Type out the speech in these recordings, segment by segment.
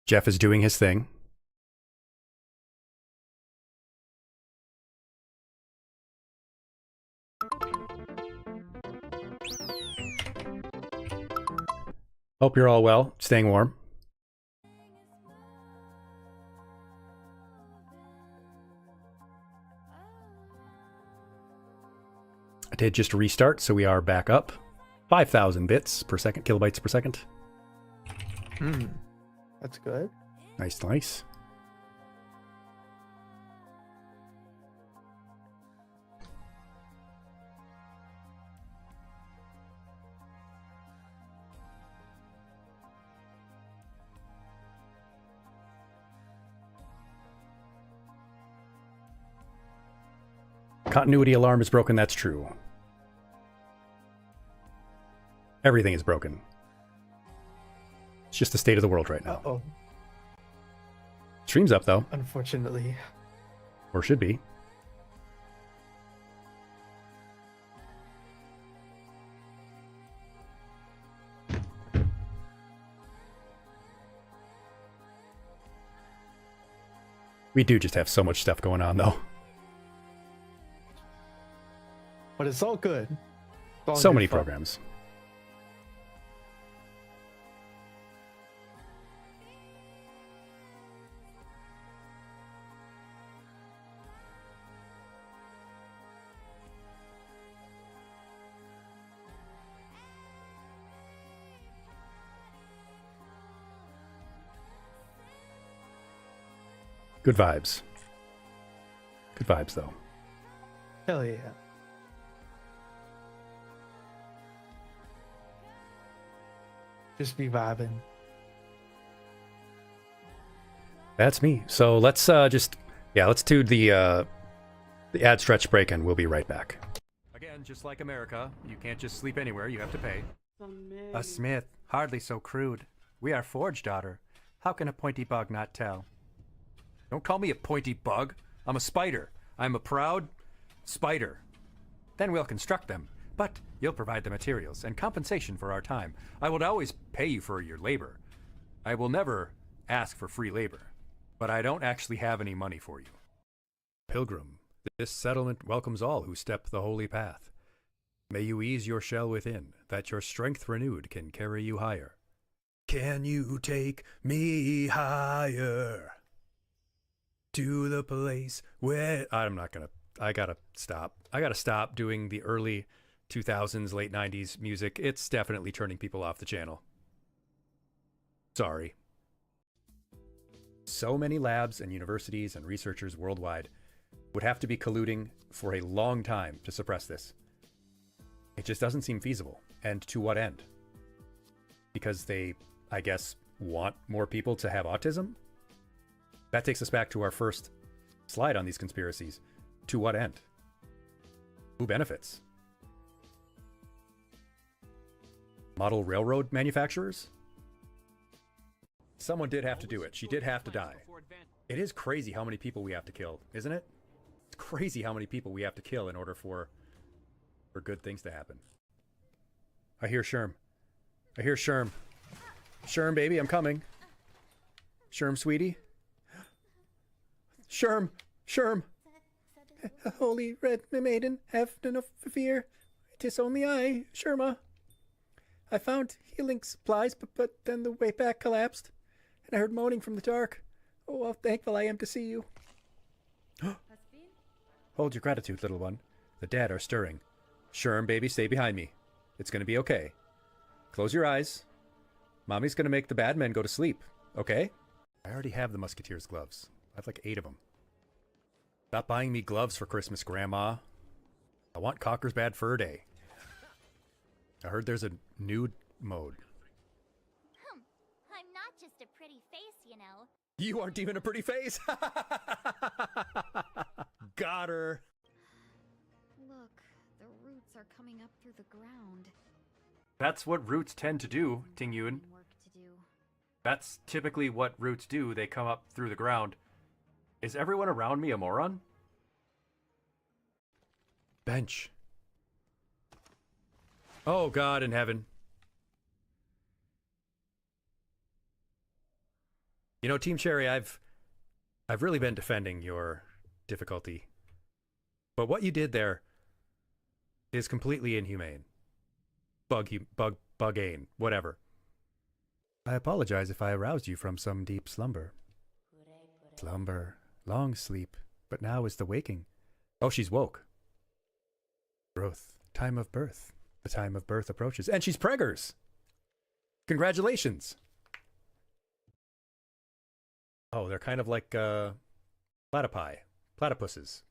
Jeff is doing his thing. Hope you're all well, staying warm. I did just restart, so we are back up. 5,000 bits per second, kilobytes per second. That's good. Nice, nice. Continuity alarm is broken, that's true. Everything is broken. It's just the state of the world right now. Uh-oh. Stream's up, though. Unfortunately. Or should be. We do just have so much stuff going on, though. But it's all good. It's all So good many fun. programs. Good vibes. Good vibes, though. Hell yeah. Just be vibing. That's me. So let's let's do the ad stretch break, and we'll be right back. Again, just like America, you can't just sleep anywhere. You have to pay. A smith, hardly so crude. We are forged, daughter. How can a pointy bug not tell? Don't call me a pointy bug. I'm a spider. I'm a proud spider. Then we'll construct them. But you'll provide the materials and compensation for our time. I will always pay you for your labor. I will never ask for free labor. But I don't actually have any money for you. Pilgrim, this settlement welcomes all who step the holy path. May you ease your shell within, that your strength renewed can carry you higher. Can you take me higher? To the place where... I gotta stop. I gotta stop doing the early 2000s, late 90s music. It's definitely turning people off the channel. Sorry. So many labs and universities and researchers worldwide would have to be colluding for a long time to suppress this. It just doesn't seem feasible. And to what end? Because they, I guess, want more people to have autism? That takes us back to our first slide on these conspiracies. To what end? Who benefits? Model railroad manufacturers? Someone did have to do it. She did have to die. It is crazy how many people we have to kill, isn't it? It's crazy how many people we have to kill in order for good things to happen. I hear Sherm. I hear Sherm. Sherm, baby, I'm coming. Sherm, sweetie. Sherm! Sherm! Holy red maiden, have no fear. 'Tis only I, Sherma. I found healing supplies, but then the way back collapsed, and I heard moaning from the dark. Oh, how thankful I am to see you. Hold your gratitude, little one. The dead are stirring. Sherm, baby, stay behind me. It's gonna be okay. Close your eyes. Mommy's gonna make the bad men go to sleep, okay? I already have the Musketeer's gloves. I have like 8 of them. Stop buying me gloves for Christmas, Grandma. I want Cocker's Bad Fur Day. I heard there's a nude mode. I'm not just a pretty face, you know. You aren't even a pretty face! Got her! Look, the roots are coming up through the ground. That's what roots tend to do, Tingyun. Work to do. That's typically what roots do. They come up through the ground. Is everyone around me a moron? Bench. Oh, God in heaven. You know, Team Cherry, I've really been defending your difficulty. But what you did there is completely inhumane. Bugane, whatever. I apologize if I aroused you from some deep slumber. Slumber, long sleep, but now is the waking. Oh, she's woke. Growth, time of birth. The time of birth approaches. And she's preggers! Congratulations! Oh, they're kind of like platypuses.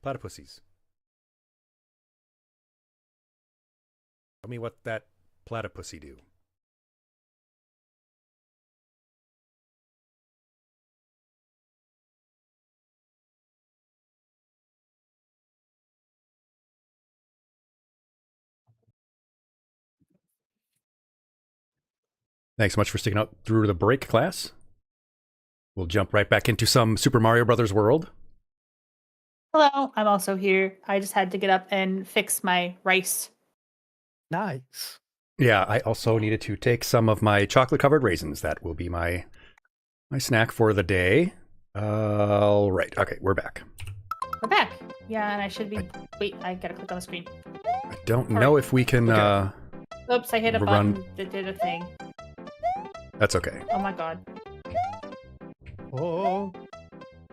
Tell me what that platypusy do. Thanks so much for sticking out through the break, class. We'll jump right back into some Super Mario Brothers world. Hello, I'm also here. I just had to get up and fix my rice. Nice. Yeah, I also needed to take some of my chocolate-covered raisins. That will be my snack for the day. All right. Okay, we're back. We're back. Yeah, and I should be... Wait, I gotta click on the screen. I don't know if we can... Oops, I hit a button that did a thing. That's okay. Oh my god. Oh.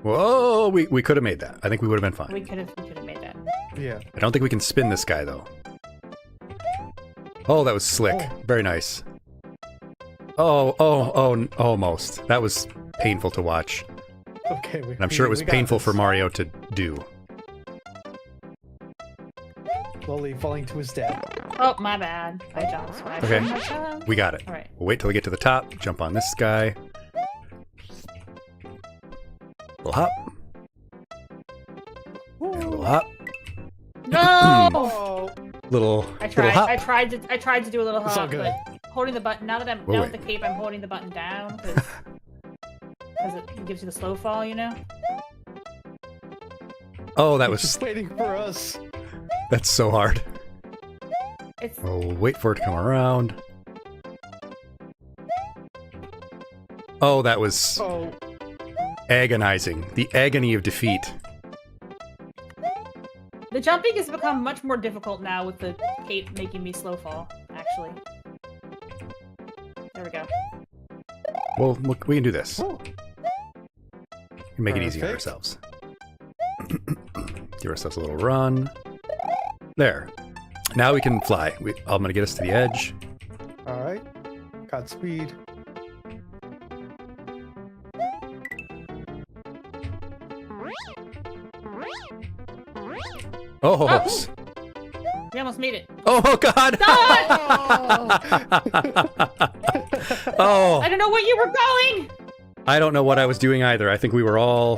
Whoa, we could have made that. I think we would have been fine. We could have made that. Yeah. I don't think we can spin this guy, though. Oh, that was slick. Oh. Very nice. Oh, almost. That was painful to watch. Okay. And I'm sure it was painful for Mario to do. Slowly falling to his death. Oh, my bad. I jumped. So I Okay. shouldn't have jumped. We got it. All right. We'll wait till we get to the top. Jump on this guy. Little hop. And a little hop. No! Oh. Little I little hop. tried to do a little It's all hop, good. but holding the button. Now that I'm We'll down with wait. the cape, I'm holding the button down because it gives you the slow fall, you know. Oh, that Just was... waiting for us. That's so hard. It's We'll wait for it to come around. Oh, that was Oh. agonizing. The agony of defeat. the jumping has become much more difficult now with the cape making me slow fall. Actually, there we go. Well, we can do this. Oh. We can make it easy on Perfect. ourselves. Give ourselves a little run. There. Now we can fly. I'm going to get us to the edge. All right. Got speed. Oh, Oh. We almost made it. oh God! Oh, I don't know where you were going. I don't know what I was doing either. I think we were all...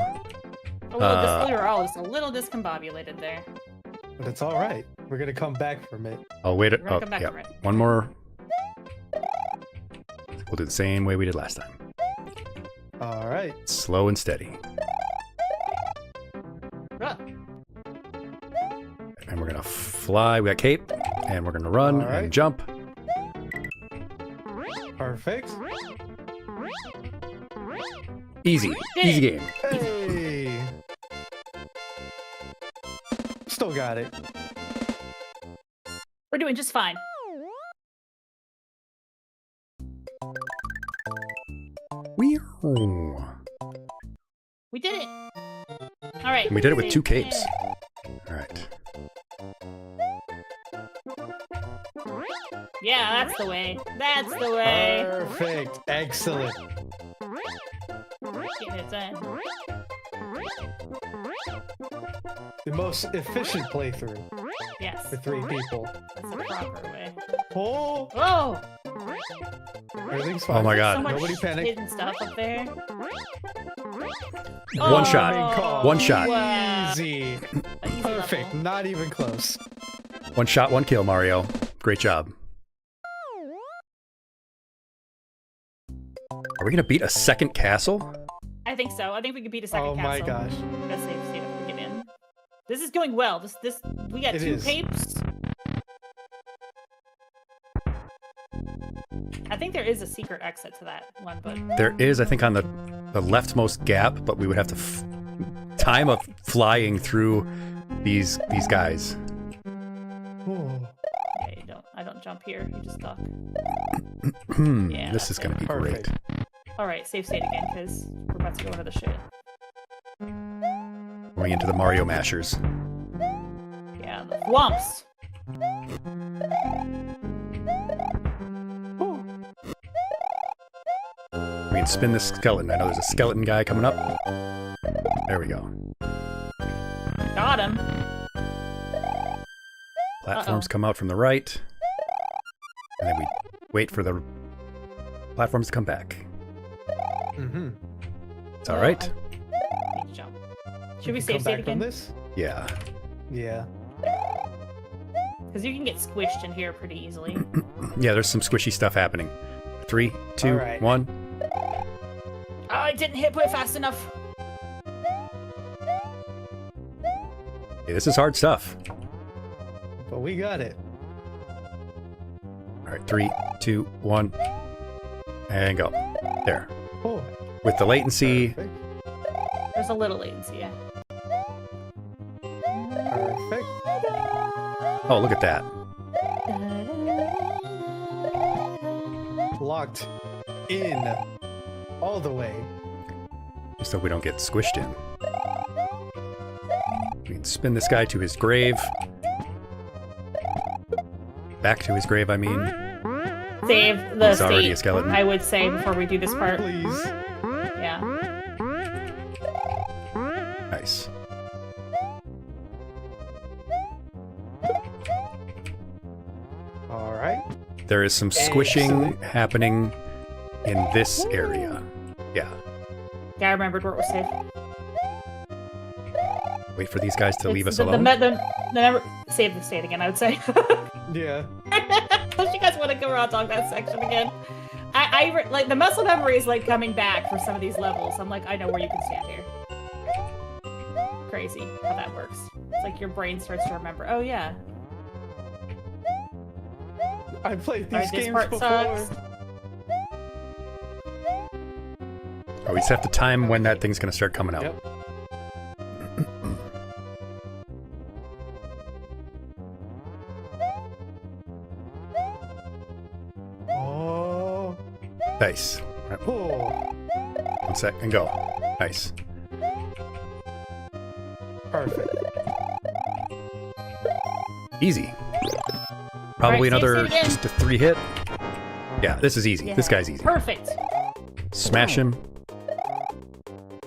We were all just a little discombobulated there. But it's all right. We're gonna come back from it. Oh, wait. We're gonna Oh, come back yeah. from it. One more. We'll do the same way we did last time. All right. Slow and steady. Ugh. And we're going to fly. We got cape. And we're going to run All right. and jump. Perfect. Easy. Easy game. Hey. Still got it. We're doing just fine. We did it. All right. And we did it with 2 save capes. game. All right. Yeah, that's the way. That's the way. Perfect. Excellent. Getting it done. The most efficient playthrough Yes. for 3 people. That's the proper way. Oh, Oh! everything's fine. Oh my So God. much Nobody panic. hidden stuff up there. One shot. Main call. One shot. Wow. Easy. Easy Perfect. level. Not even close. 1 shot, 1 kill, Mario. Great job. Are we going to beat a second castle? I think so. I think we could beat a second Oh castle. my gosh. Let's see if we can get in. This is going well. This we got It 2 is. capes. I think there is a secret exit to that one, but There is, I think, on the leftmost gap, but we would have to time of flying through these guys. Oh, yeah, I don't jump here. You just duck. Yeah, This is going to be perfect. great. All right, save state again because we're about to go into the shit. Going into the Mario Mashers. Yeah, the thwomps. We can spin this skeleton. I know there's a skeleton guy coming up. There we go. Got him. Platforms come out from the right. And then we wait for the platforms to come back. Mm-hmm. It's all right. Need to jump. Should we Come save state back from again? this? Yeah. Yeah. Because you can get squished in here pretty easily. Yeah, there's some squishy stuff happening. 3, 2, All right. 1. Oh, I didn't hit it fast enough. Hey, this is hard stuff. But we got it. All right, 3, 2, 1. And go. There. Oh, With the latency, perfect. There's a little latency, yeah. Perfect. oh, look at that. Locked in all the way. Just so we don't get squished in. We can spin this guy to his grave. Back to his grave, I mean. Save the He's already state, a skeleton. I would say, before we do this part. Please. Yeah. Nice. All right. There is some squishing Excellent. happening in this area. Yeah. Yeah, I remembered where it was saved. Wait for these guys to leave us the, alone. save the state again, I would say. Yeah. Unless you guys want to go around talk that section again. Like the muscle memory is like coming back for some of these levels. I'm like, I know where you can stand here. Crazy how that works. It's like your brain starts to remember. Oh yeah. I played these Alright, this games part before. sucks. Oh, we just have to time when that thing's going to start coming out. Yep. Oh. Nice. Right, Oh. 1 sec and go. Nice. Perfect. Easy. Probably Alright, save another state again. just a 3 hit. Yeah, this is easy. Yeah. This guy's easy. Perfect. Smash him.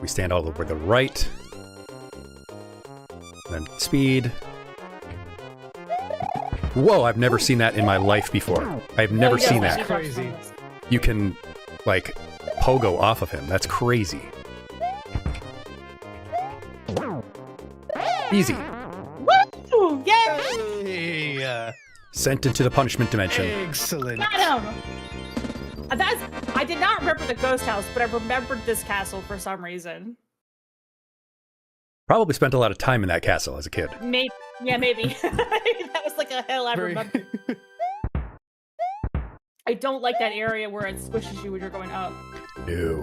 We stand all over the right. Then speed. Whoa, I've never seen that in my life before. I've never Oh, yeah, seen we that. dropped Crazy. some of this. You can, like, pogo off of him. That's crazy. Easy. Woo! Yay! Hey. Sent into the punishment dimension. Excellent. Got him! I did not remember the ghost house, but I remembered this castle for some reason. Probably spent a lot of time in that castle as a kid. Maybe. Yeah, maybe. That was like a hill I Very- remember. I don't like that area where it squishes you when you're going up. Ew.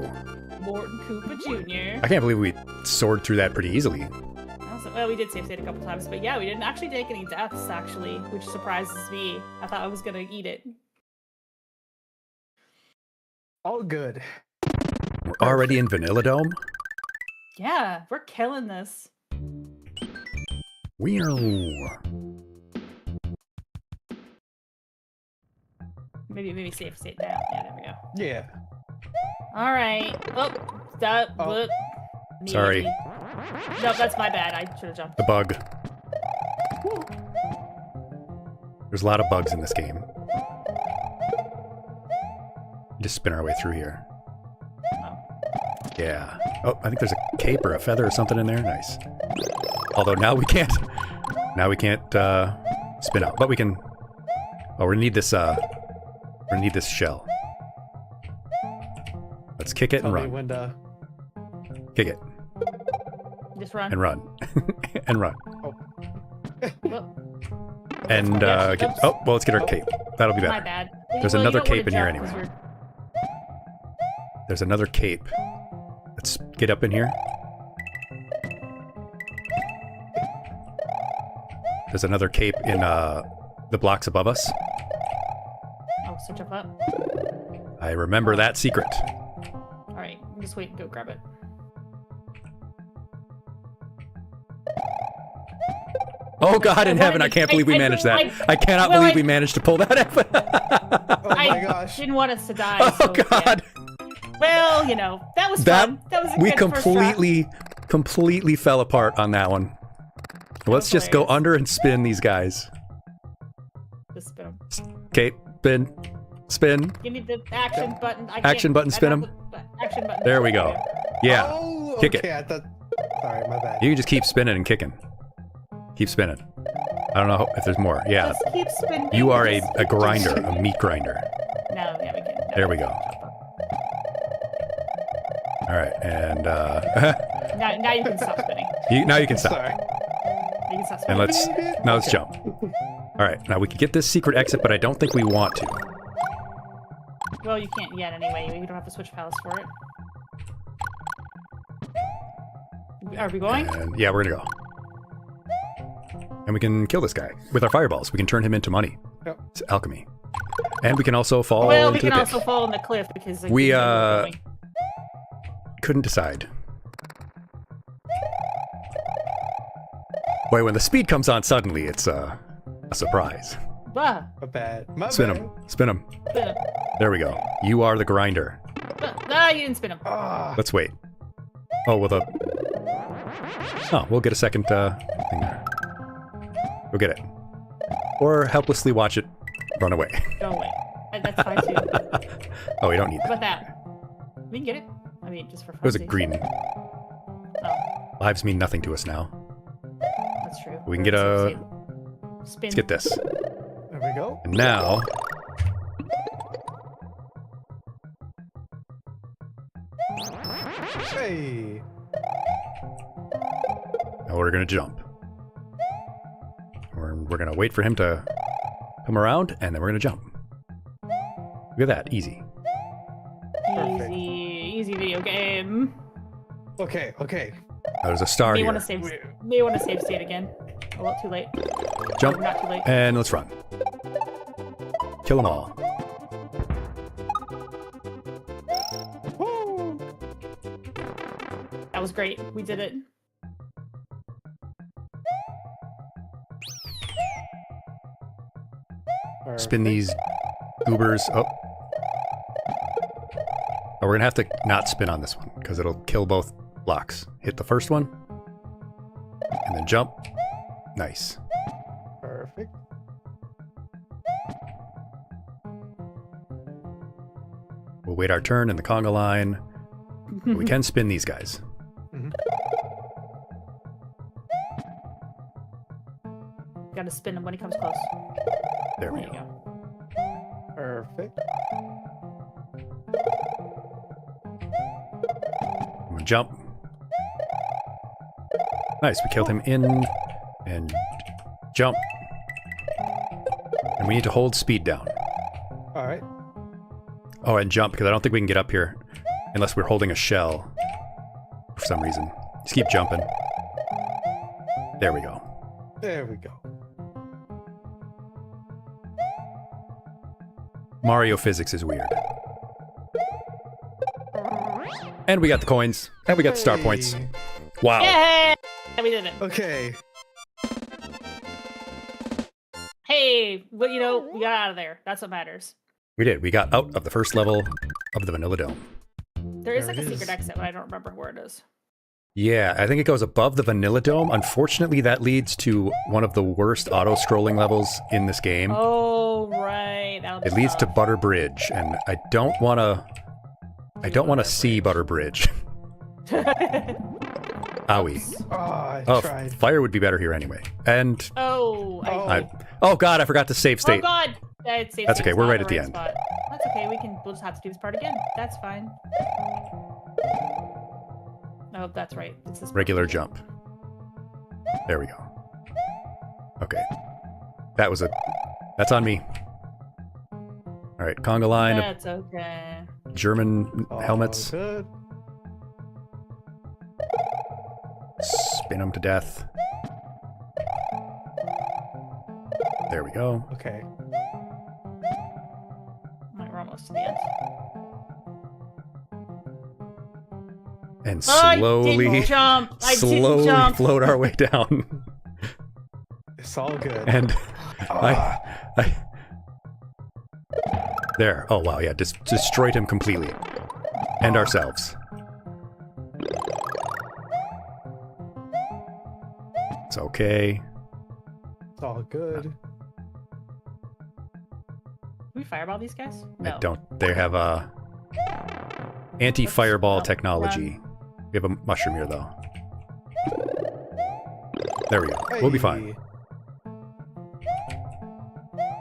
Morton Koopa Jr. I can't believe we soared through that pretty easily. Well, we did save state a couple times, but yeah, we didn't actually take any deaths, actually, which surprises me. I thought I was gonna eat it. All good. We're already in Vanilla Dome? Yeah, we're killing this. Weird. Maybe save state now. Yeah, there we go. Yeah. All right. Oh, that. Oh. Whoop. Sorry. No, that's my bad. I should have jumped. The bug. There's a lot of bugs in this game. Just spin our way through here. Oh. Yeah. Oh, I think there's a cape or a feather or something in there. Nice. Although now we can't. Now we can't spin out, but we can. Oh, we're gonna need this. We're gonna need this shell. Let's kick it Tell and me run. when to... Kick it Just run. and run and run Whoop. and Yeah, get. oops. Oh, well, let's get our cape. That'll be My better. bad. There's Well, you another don't wanna cape in here jump 'cause anyway. you're There's another cape. Let's get up in here. There's another cape in the blocks above us. Oh, search up up. I remember that secret. All right, just wait and go grab it. Oh God in heaven, I can't believe we managed that. I cannot believe we managed to pull that up. Oh my I gosh. didn't want us to die. Oh so, yeah. God. Well, you know, that was fun. That was a We good first try. completely fell apart on that one. Let's just go hilarious. under and spin these guys. Just spin 'em. Okay, spin. Give me the action button. Action button, spin 'em. Action button. There we go. Yeah, Oh, kick okay, it. I thought... Sorry, my bad. You can just keep spinning and kicking. Keep spinning. I don't know if there's more. Yeah, Just keep spinning. you are a Just- grinder, a meat grinder. No, yeah, we can. No, There we go. All right, and Now you can stop spinning. now you can stop. Sorry. You can stop And spinning. let's jump. All right, now we can get this secret exit, but I don't think we want to. Well, you can't yet anyway. You don't have to switch palace for it. Are we going? And yeah, we're gonna go. And we can kill this guy with our fireballs. We can turn him into money. Yep. It's alchemy. And we can also fall Well, we into can the pit. also fall in the cliff because like, We, know where we're going. Couldn't decide. Boy, when the speed comes on suddenly, it's a surprise. Ah, My bad. My Spin bad. him. Spin him. spin 'em. There we go. You are the grinder. Ah, you didn't spin him. Ah, Let's wait. Oh, with a... Oh, we'll get a second thing there. Go get it. Or helplessly watch it run away. Go away. That's fine too. Oh, we don't need How that. about that? We can get it. I mean, just for fun. It was a green. Oh, Lives mean nothing to us now. that's true. We can get a... Spin. Let's get this. there we go. And now... Hey. Now we're gonna jump. We're gonna wait for him to come around, and then we're gonna jump. Look at that, easy. Perfect. Easy video game. Okay, okay. There's a star May here. want to save. May want to save state again. Oh, well, too late. Jump, Not too late. and let's run. Kill them all. Woo. That was great. We did it. Spin these goobers. Oh. Oh, we're gonna have to not spin on this one, because it'll kill both blocks. Hit the first one, and then jump. Nice. Perfect. We'll wait our turn in the conga line. But we can spin these guys. Gotta spin him when he comes close. There we There you go. go. Perfect. I'm gonna jump. Nice, we killed him in and jump. And we need to hold speed down. All right. Oh, and jump, because I don't think we can get up here unless we're holding a shell for some reason. Just keep jumping. There we go. There we go. Mario physics is weird. And we got the coins. And we got the star points. Hey. Wow. Yeah, we did it. Okay. Hey, well, you know, we got out of there. That's what matters. We did. We got out of the first level of the Vanilla Dome. There is There like it a secret is. exit, but I don't remember where it is. Yeah, I think it goes above the Vanilla Dome. Unfortunately, that leads to one of the worst auto-scrolling levels in this game. Oh, right. That'll be It leads to tough. Butter Bridge, and I don't want to... I don't want to see Butter Bridge. Owie. Oh, I Oh, tried. fire would be better here anyway. And Oh, oh god, I forgot to save oh state. God. That's That's okay, we're right at the end. Spot. That's okay. We'll just have to do this part again. That's fine. Oh, that's right. It's this part. Regular jump. There we go. Okay. That's on me. All right, conga line. That's okay. German All helmets. Good. Spin them to death. There we go. Okay. Alright, we're almost to the end. And I slowly, didn't jump. I didn't slowly jump. float our way down. It's all good. And I there. Oh wow, yeah, destroyed him completely. And ourselves. It's okay. It's all good. Can we fireball these guys? No. I don't. They have a anti-fireball Let's- technology. We have a mushroom here, though. There we go. We'll be fine.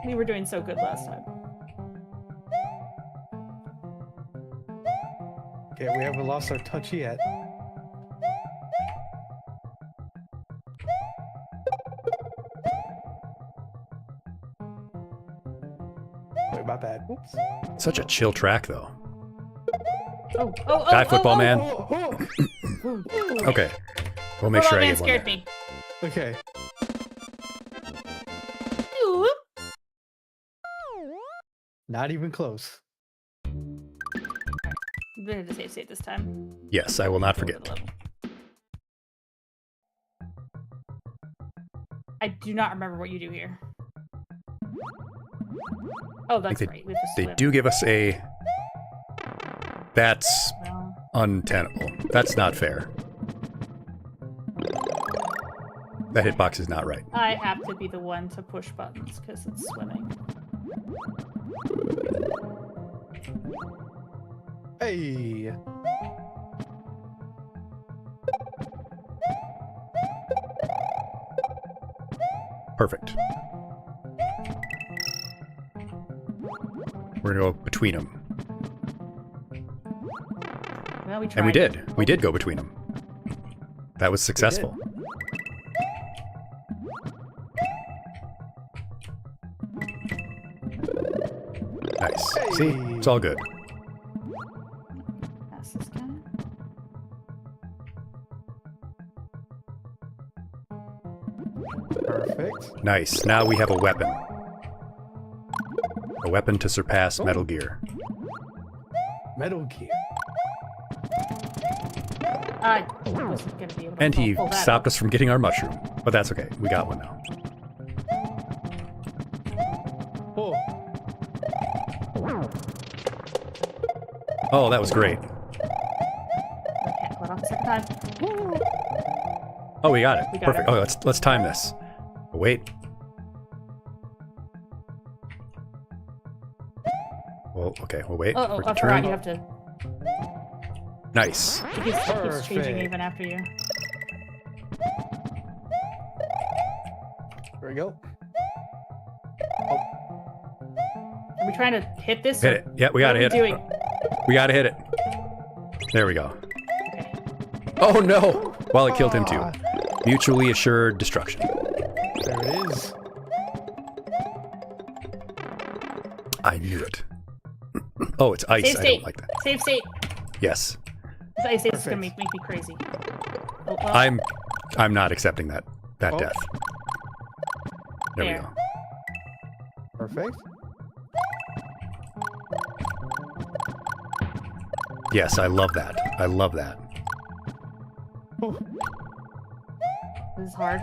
We were doing so good last time. Okay, we haven't lost our touch yet. Wait, my bad. Oops. Such a chill track, though. Oh, Die, football man. Oh, oh. Okay. We'll make sure I man get one scared there. me. Okay. Not even close. We're gonna save state this time. Yes, I will not forget. I do not remember what you do here. Oh, that's they- right. We have to They swim. do give us a... That's Well, untenable. That's not fair. That hitbox is not right. I have to be the one to push buttons because it's swimming. Hey. Perfect. We're gonna go between them. Well, we tried. And we did. We did go between them. That was successful. Nice. See? It's all good. Pass this guy. Perfect. Nice. Now we have a weapon. A weapon to surpass Metal Gear. Metal Gear. I wasn't gonna be able to And he pull that stopped up. us from getting our mushroom. But that's okay. We got one now. Oh. Oh, that was great. Okay, hold on a second time. Oh, we got it. We got Perfect. her. Oh, let's time this. Oh, wait. Well, okay. We'll wait Oh, for it I to forgot turn. you have to. Nice. It keeps changing Perfect. even after you. There we go. Are we trying to hit this? Hit or it. Yeah, we gotta what hit are we it. doing? We gotta hit it. There we go. Okay. Oh no! Well, it killed him too. Mutually assured destruction. There it is. I knew it. Oh, it's ice. Save I state. don't like that. Save state. Yes. This ice state is gonna Perfect. make me crazy. Oh, well, I'm not accepting that Oh. death. There we There. go. Perfect. Yes, I love that. I love that. Oh. this is hard.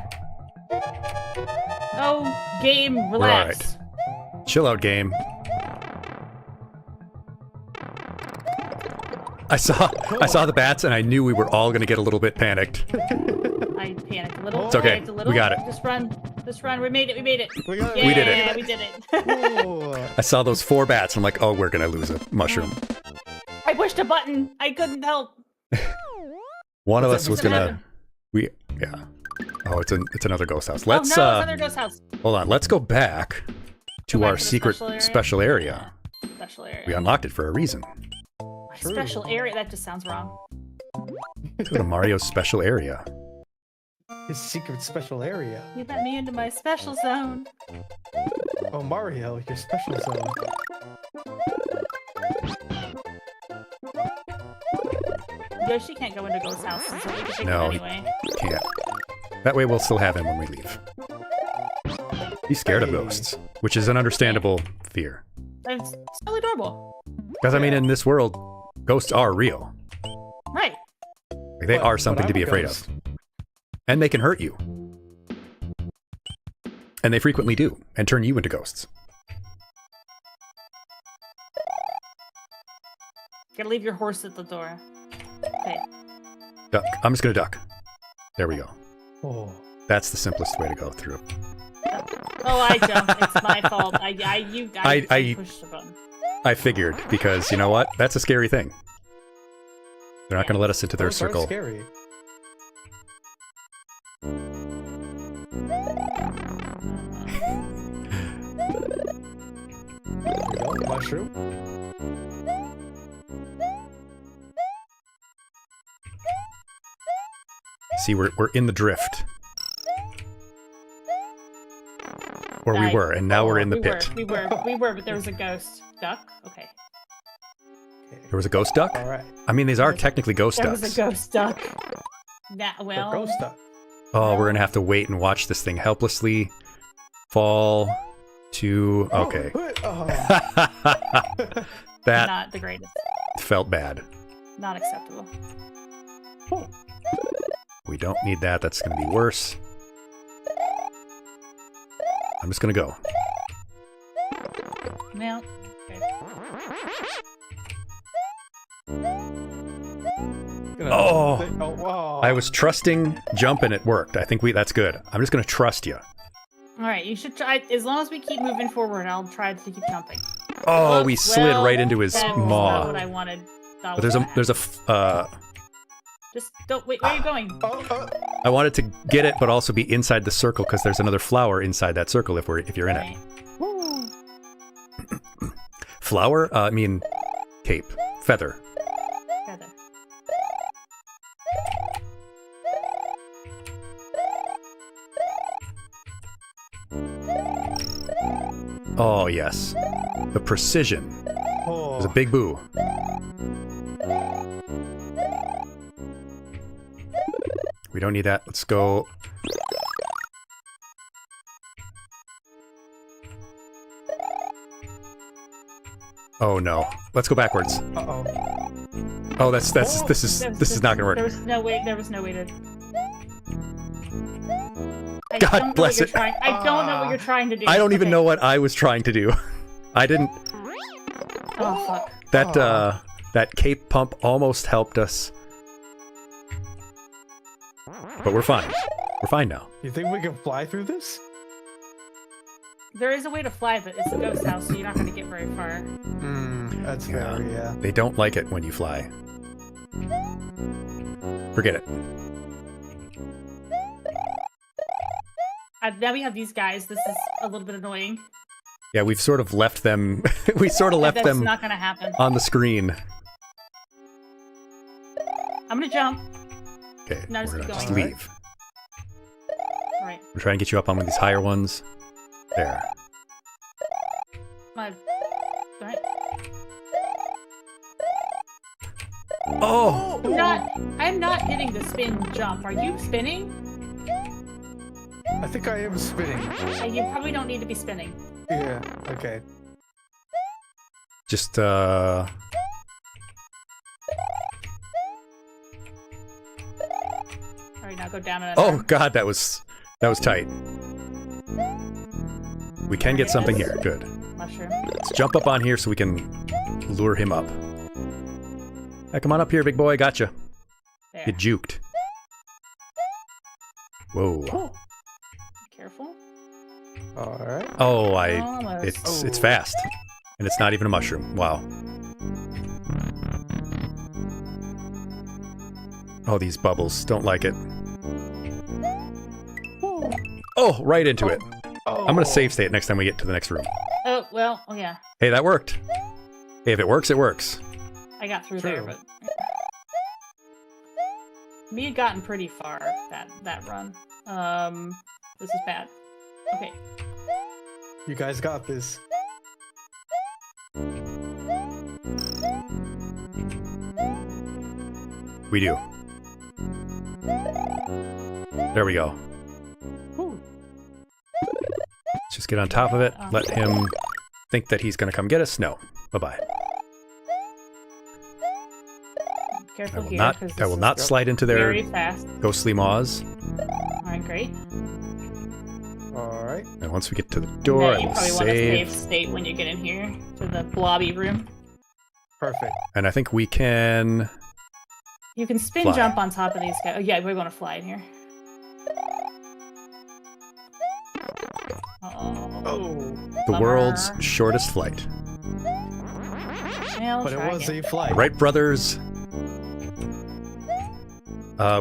Oh, game, relax. Chill out, game. I saw the bats and I knew we were all gonna get a little bit panicked. I panicked a little. It's okay. Panicked a little. We got it. Just run. Just run. We made it. We made it. We got Yeah, We did it. We did it. Oh. I saw those 4 bats and I'm like, oh, we're gonna lose a mushroom. I pushed a button. I couldn't help. One of What's us was gonna gonna. Yeah. Oh, it's another ghost house. Let's oh no, it's another ghost house. hold on. Let's go back to Go back our to the secret special area? special area. Special area. We unlocked it for a reason. My special area. That just sounds wrong. Let's go to Mario's special area. His secret special area. You let me into my special zone. Oh, Mario, your special zone. Yoshi can't go into ghost houses, so we can take No, him anyway. Can't. That way we'll still have him when we leave. He's scared of ghosts, which is an understandable fear. It's still adorable. Because, I mean, in this world, ghosts are real. Right. Like, they are something to I'm be a afraid ghost. of. And they can hurt you. And they frequently do, and turn you into ghosts. Gotta leave your horse at the door. Okay. Duck. I'm just gonna duck. There we go. Oh. That's the simplest way to go through. Oh, I jumped. It's my fault. I pushed the button. I figured, because you know what? That's a scary thing. They're not gonna let us into their Those are circle. Scary. There we go. Mushroom. See, we're in the drift. Or we Died. were, and now we're in the pit. We were, but there was a ghost. Duck? Okay. There was a ghost duck? All right. I mean, these are technically ghost There ducks. was a ghost duck. That, The well... ghost duck. Oh, we're gonna have to wait and watch this thing helplessly fall to... Okay. Oh. That Not the greatest. felt bad. Not acceptable. We don't need that. That's gonna be worse. I'm just gonna go. Well, okay. Oh! Oh, wow. I was trusting jump and it worked. I think that's good. I'm just gonna trust you. Alright, you should try... As long as we keep moving forward, I'll try to keep jumping. Oh, Oops, we slid well, right into his that was maw. not what I wanted. That But was there's a bad. Just don't... Wait, where are you going? I wanted to get it, but also be inside the circle because there's another flower inside that circle if you're in it. Right. Flower? I mean, cape, feather. Feather. Oh yes, the precision. Oh. There's a big boo. We don't need that. Let's go. Oh no. Let's go backwards. Uh-oh. Oh, this is not gonna work. There was no way to... I God don't know bless what it. you're trying- I don't know what you're trying to do. I don't even Okay. know what I was trying to do. I didn't. Oh, fuck. That cape pump almost helped us. But we're fine. We're fine now. You think we can fly through this? There is a way to fly, but it's a ghost house, so you're not going to get very far. That's Yeah. fair, yeah. They don't like it when you fly. Forget it. Now we have these guys. This is a little bit annoying. Yeah, we've sort of left them. We sort of left That's them not going to happen. on the screen. I'm going to jump. Okay, No, we're just gonna keep just going. leave. All right. We're trying to get you up on one of these higher ones. There. All right. Oh! I'm not hitting the spin jump. Are you spinning? I think I am spinning. You probably don't need to be spinning. Yeah, okay. Just, All right, now go down another. Oh god, that was tight. We can get something here. Good. Mushroom. Let's jump up on here so we can lure him up. Hey, come on up here, big boy. Gotcha. There. Get juked. Whoa. Careful. Alright. Oh, Almost. it's fast. And it's not even a mushroom. Wow. Oh, these bubbles. Don't like it. Oh, right into it. Oh. I'm gonna save state next time we get to the next room. Oh, well, oh yeah. Hey, that worked. Hey, if it works, it works. I got through True. there, but... We had gotten pretty far that run. This is bad. Okay. You guys got this. We do. There we go. Let's just get on top of it. Let him think that he's going to come get us. No. Bye-bye. Careful here. I will not slide into their very fast. ghostly maws. Alright, great. Alright. And once we get to the door, Yeah, I you will probably want to save. save state when you get in here to the blobby room. Perfect. And I think we can... You can spin Fly. jump on top of these guys. Oh, yeah, we want to fly in here. Uh-oh. Oh. The Bummer. world's shortest flight. Well, But it try was again. a flight. Wright brothers.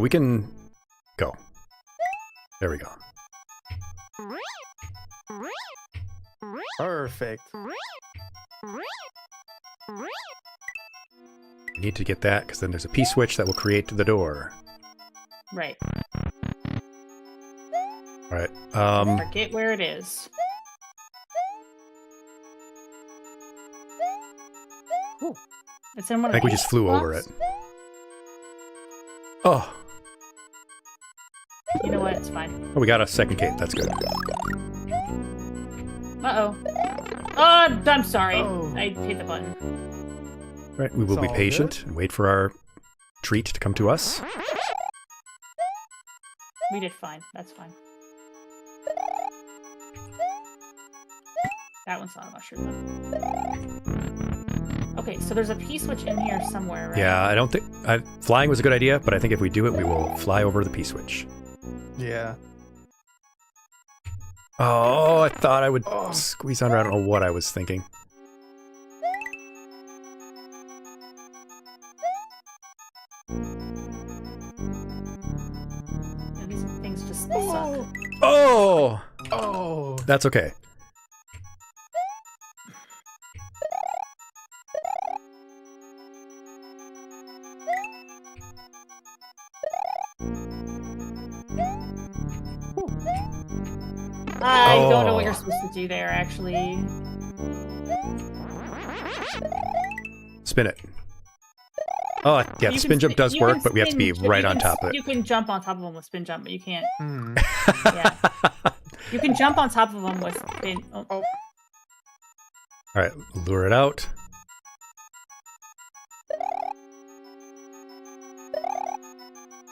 We can go. There we go. Perfect. We need to get that, because then there's a P-switch that will create the door. Right. Alright, Forget where it is. Ooh. It's in one I of think we these just flew over it. blocks? Oh, You know what? It's fine. we got a second cape, that's good. Uh-oh. Oh, I'm sorry. Oh. I hit the button. Right, we will It's be all patient and wait for our treat to come to us. We did fine. That's fine. That one's not a mushroom, though. Okay, so there's a P-switch in here somewhere, right? Yeah, I don't think... flying was a good idea, but I think if we do it, we will fly over the P-switch. Yeah. Oh, I thought I would Oh. squeeze under. I don't know what I was thinking. Yeah, these things just suck. Oh! Oh. That's okay. I don't know what Oh. you're supposed to do there, actually. Spin it. Oh, yeah, You spin can jump does you work, can but we have to be spin- right you on can- top of it. You can jump on top of them with spin jump, but you can't. Hmm. Yeah. You can jump on top of them with spin. Oh, Oh. Alright, lure it out.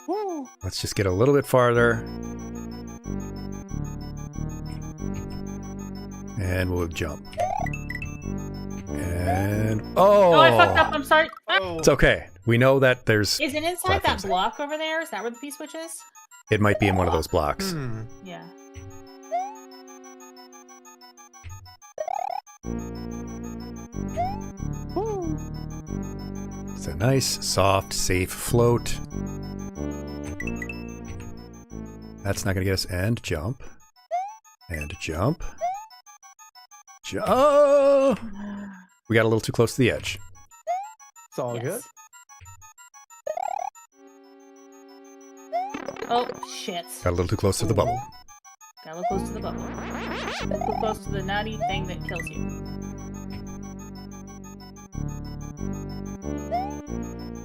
Woo. Let's just get a little bit farther. And we'll jump. And... Oh! oh, I fucked up. I'm sorry. Ah! Oh. It's okay. We know that there's... Is it inside that platforms there. block over there? Is that where the P-switch is? It might be in one of those blocks. Hmm. Yeah. Woo. It's a nice, soft, safe float. That's not going to get us... And jump. And jump. Jump! Oh! We got a little too close to the edge. It's all Yes. good. Oh, shit. Got a little too close to the bubble. Got a little close to the bubble. A little close to the naughty thing that kills you.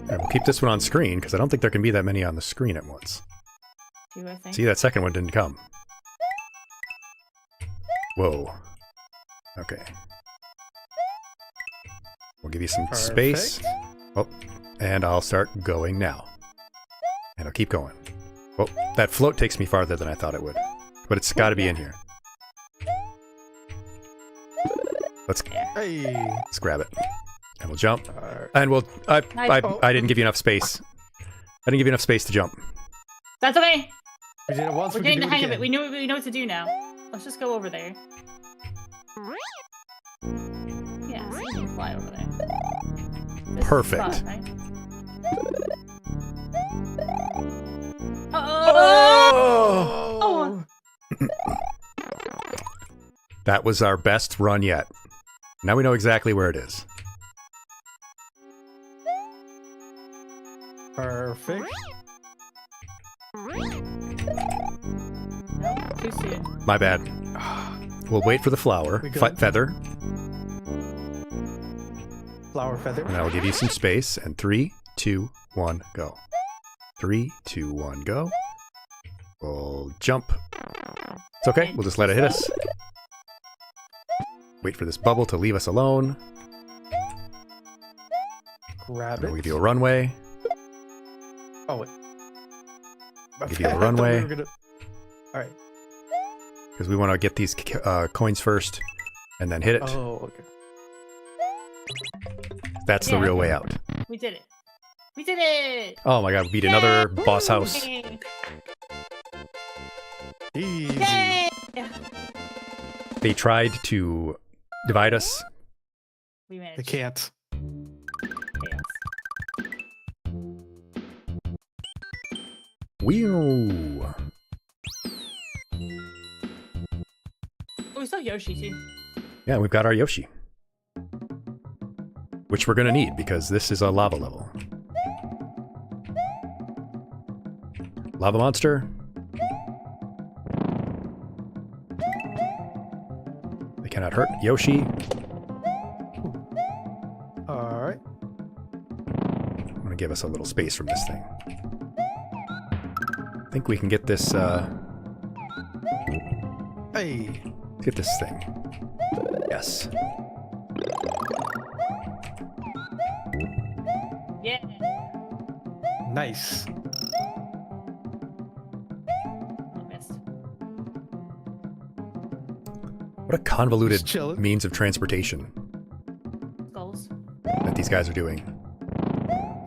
Alright, we'll keep this one on screen, because I don't think there can be that many on the screen at once. Do I think? See, that second one didn't come. Whoa. Okay. We'll give you some space. Oh, and I'll start going now. And I'll keep going. Oh, that float takes me farther than I thought it would. But it's got to be in here. Let's Hey. grab it. And we'll jump. Alright. And we'll... Nice. I didn't give you enough space. I didn't give you enough space to jump. That's okay. We did it once. We're We getting can the do hang it of it. again. We know what to do now. Let's just go over there. Yeah, so we can fly over there. This is Perfect. fun, right? Oh! That was our best run yet. Now we know exactly where it is. Perfect. Nope, too soon. My bad. We'll wait for the flower. We good? Feather. Flower feather. And I will give you some space. And 3, 2, 1, go. 3, 2, 1, go. We'll jump. It's okay, we'll just let it hit us. Wait for this bubble to leave us alone. Grab And it. we'll give you a runway. Oh, wait. Give you a runway. Alright. Because we want to get these coins first, and then hit it. Oh, okay. That's the real way out. We did it. We did it! Oh my god, we beat another Yay! boss house. Yay! Easy. Yay! They tried to divide us. We managed. They can't. Chaos. Whew. Oh, we saw Yoshi too. Yeah, we've got our Yoshi. Which we're gonna need, because this is a lava level. Lava monster. They cannot hurt Yoshi. Alright. I'm gonna give us a little space from this thing. I think we can get this, Hey. get this thing. Yes. Yeah. Nice. Oh, missed. What a convoluted Just chilling. means of transportation Skulls. that these guys are doing.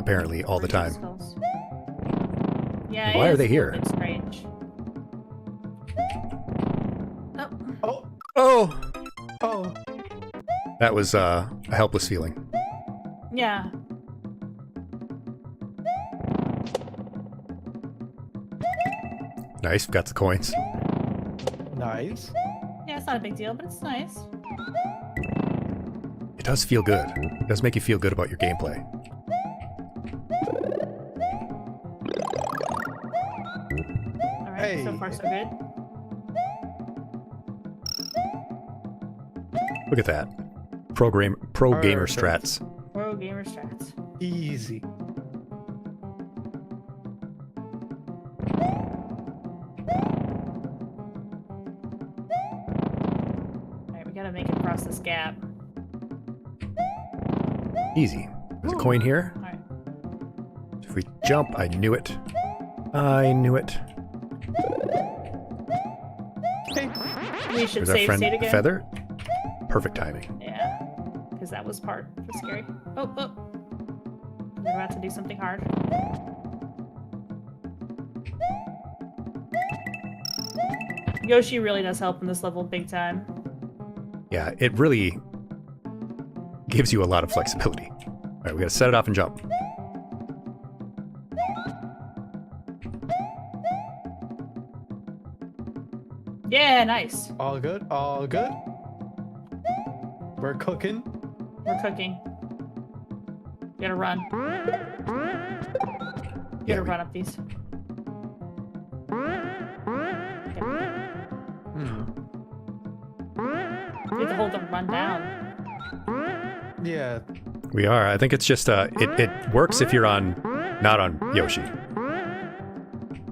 Apparently, all the time. Skulls. Yeah, Why it are is they a here? little bit strange. Oh, Oh. Oh! Oh. That was a helpless feeling. yeah. Nice, got the coins. Nice. Yeah, it's not a big deal, but it's nice. It does feel good. It does make you feel good about your gameplay. Alright, so Hey. far so good. Look at that. Pro gamer Perfect. strats. Pro gamer strats. Easy. Alright, we gotta make it across this gap. Easy. There's a coin here. Alright. If we jump, I knew it. I knew it. Hey. We should There's our save friend state again. Feather. Perfect timing. Yeah. Because that was part was scary. Oh, oh. We're about to do something hard. Yoshi really does help in this level big time. Yeah, it really gives you a lot of flexibility. All right, we gotta set it off and jump. Yeah, nice. All good. All good. We're cooking. We're cooking. You gotta run. You Yeah, gotta we- run up these. Hmm. You have to hold them run down. Yeah. We are. I think it's just it works if you're not on Yoshi.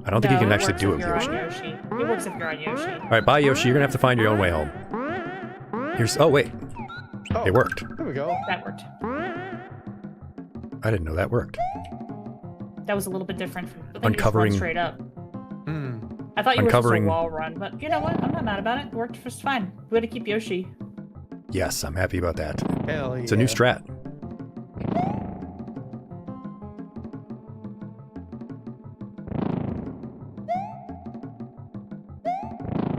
I don't think you No, can it actually works do if it with you're Yoshi. on Yoshi. It works if you're on Yoshi. All right, bye Yoshi. You're gonna have to find your own way home. Here's. Oh wait, Oh, it worked. There we go. That worked. I didn't know that worked. That was a little bit different. But then you Uncovering- just run straight up. Hmm. I thought you were Uncovering- supposed to wall run, but you know what? I'm not mad about it. It worked just fine. We had to keep Yoshi. Yes, I'm happy about that. Hell yeah. It's a new strat.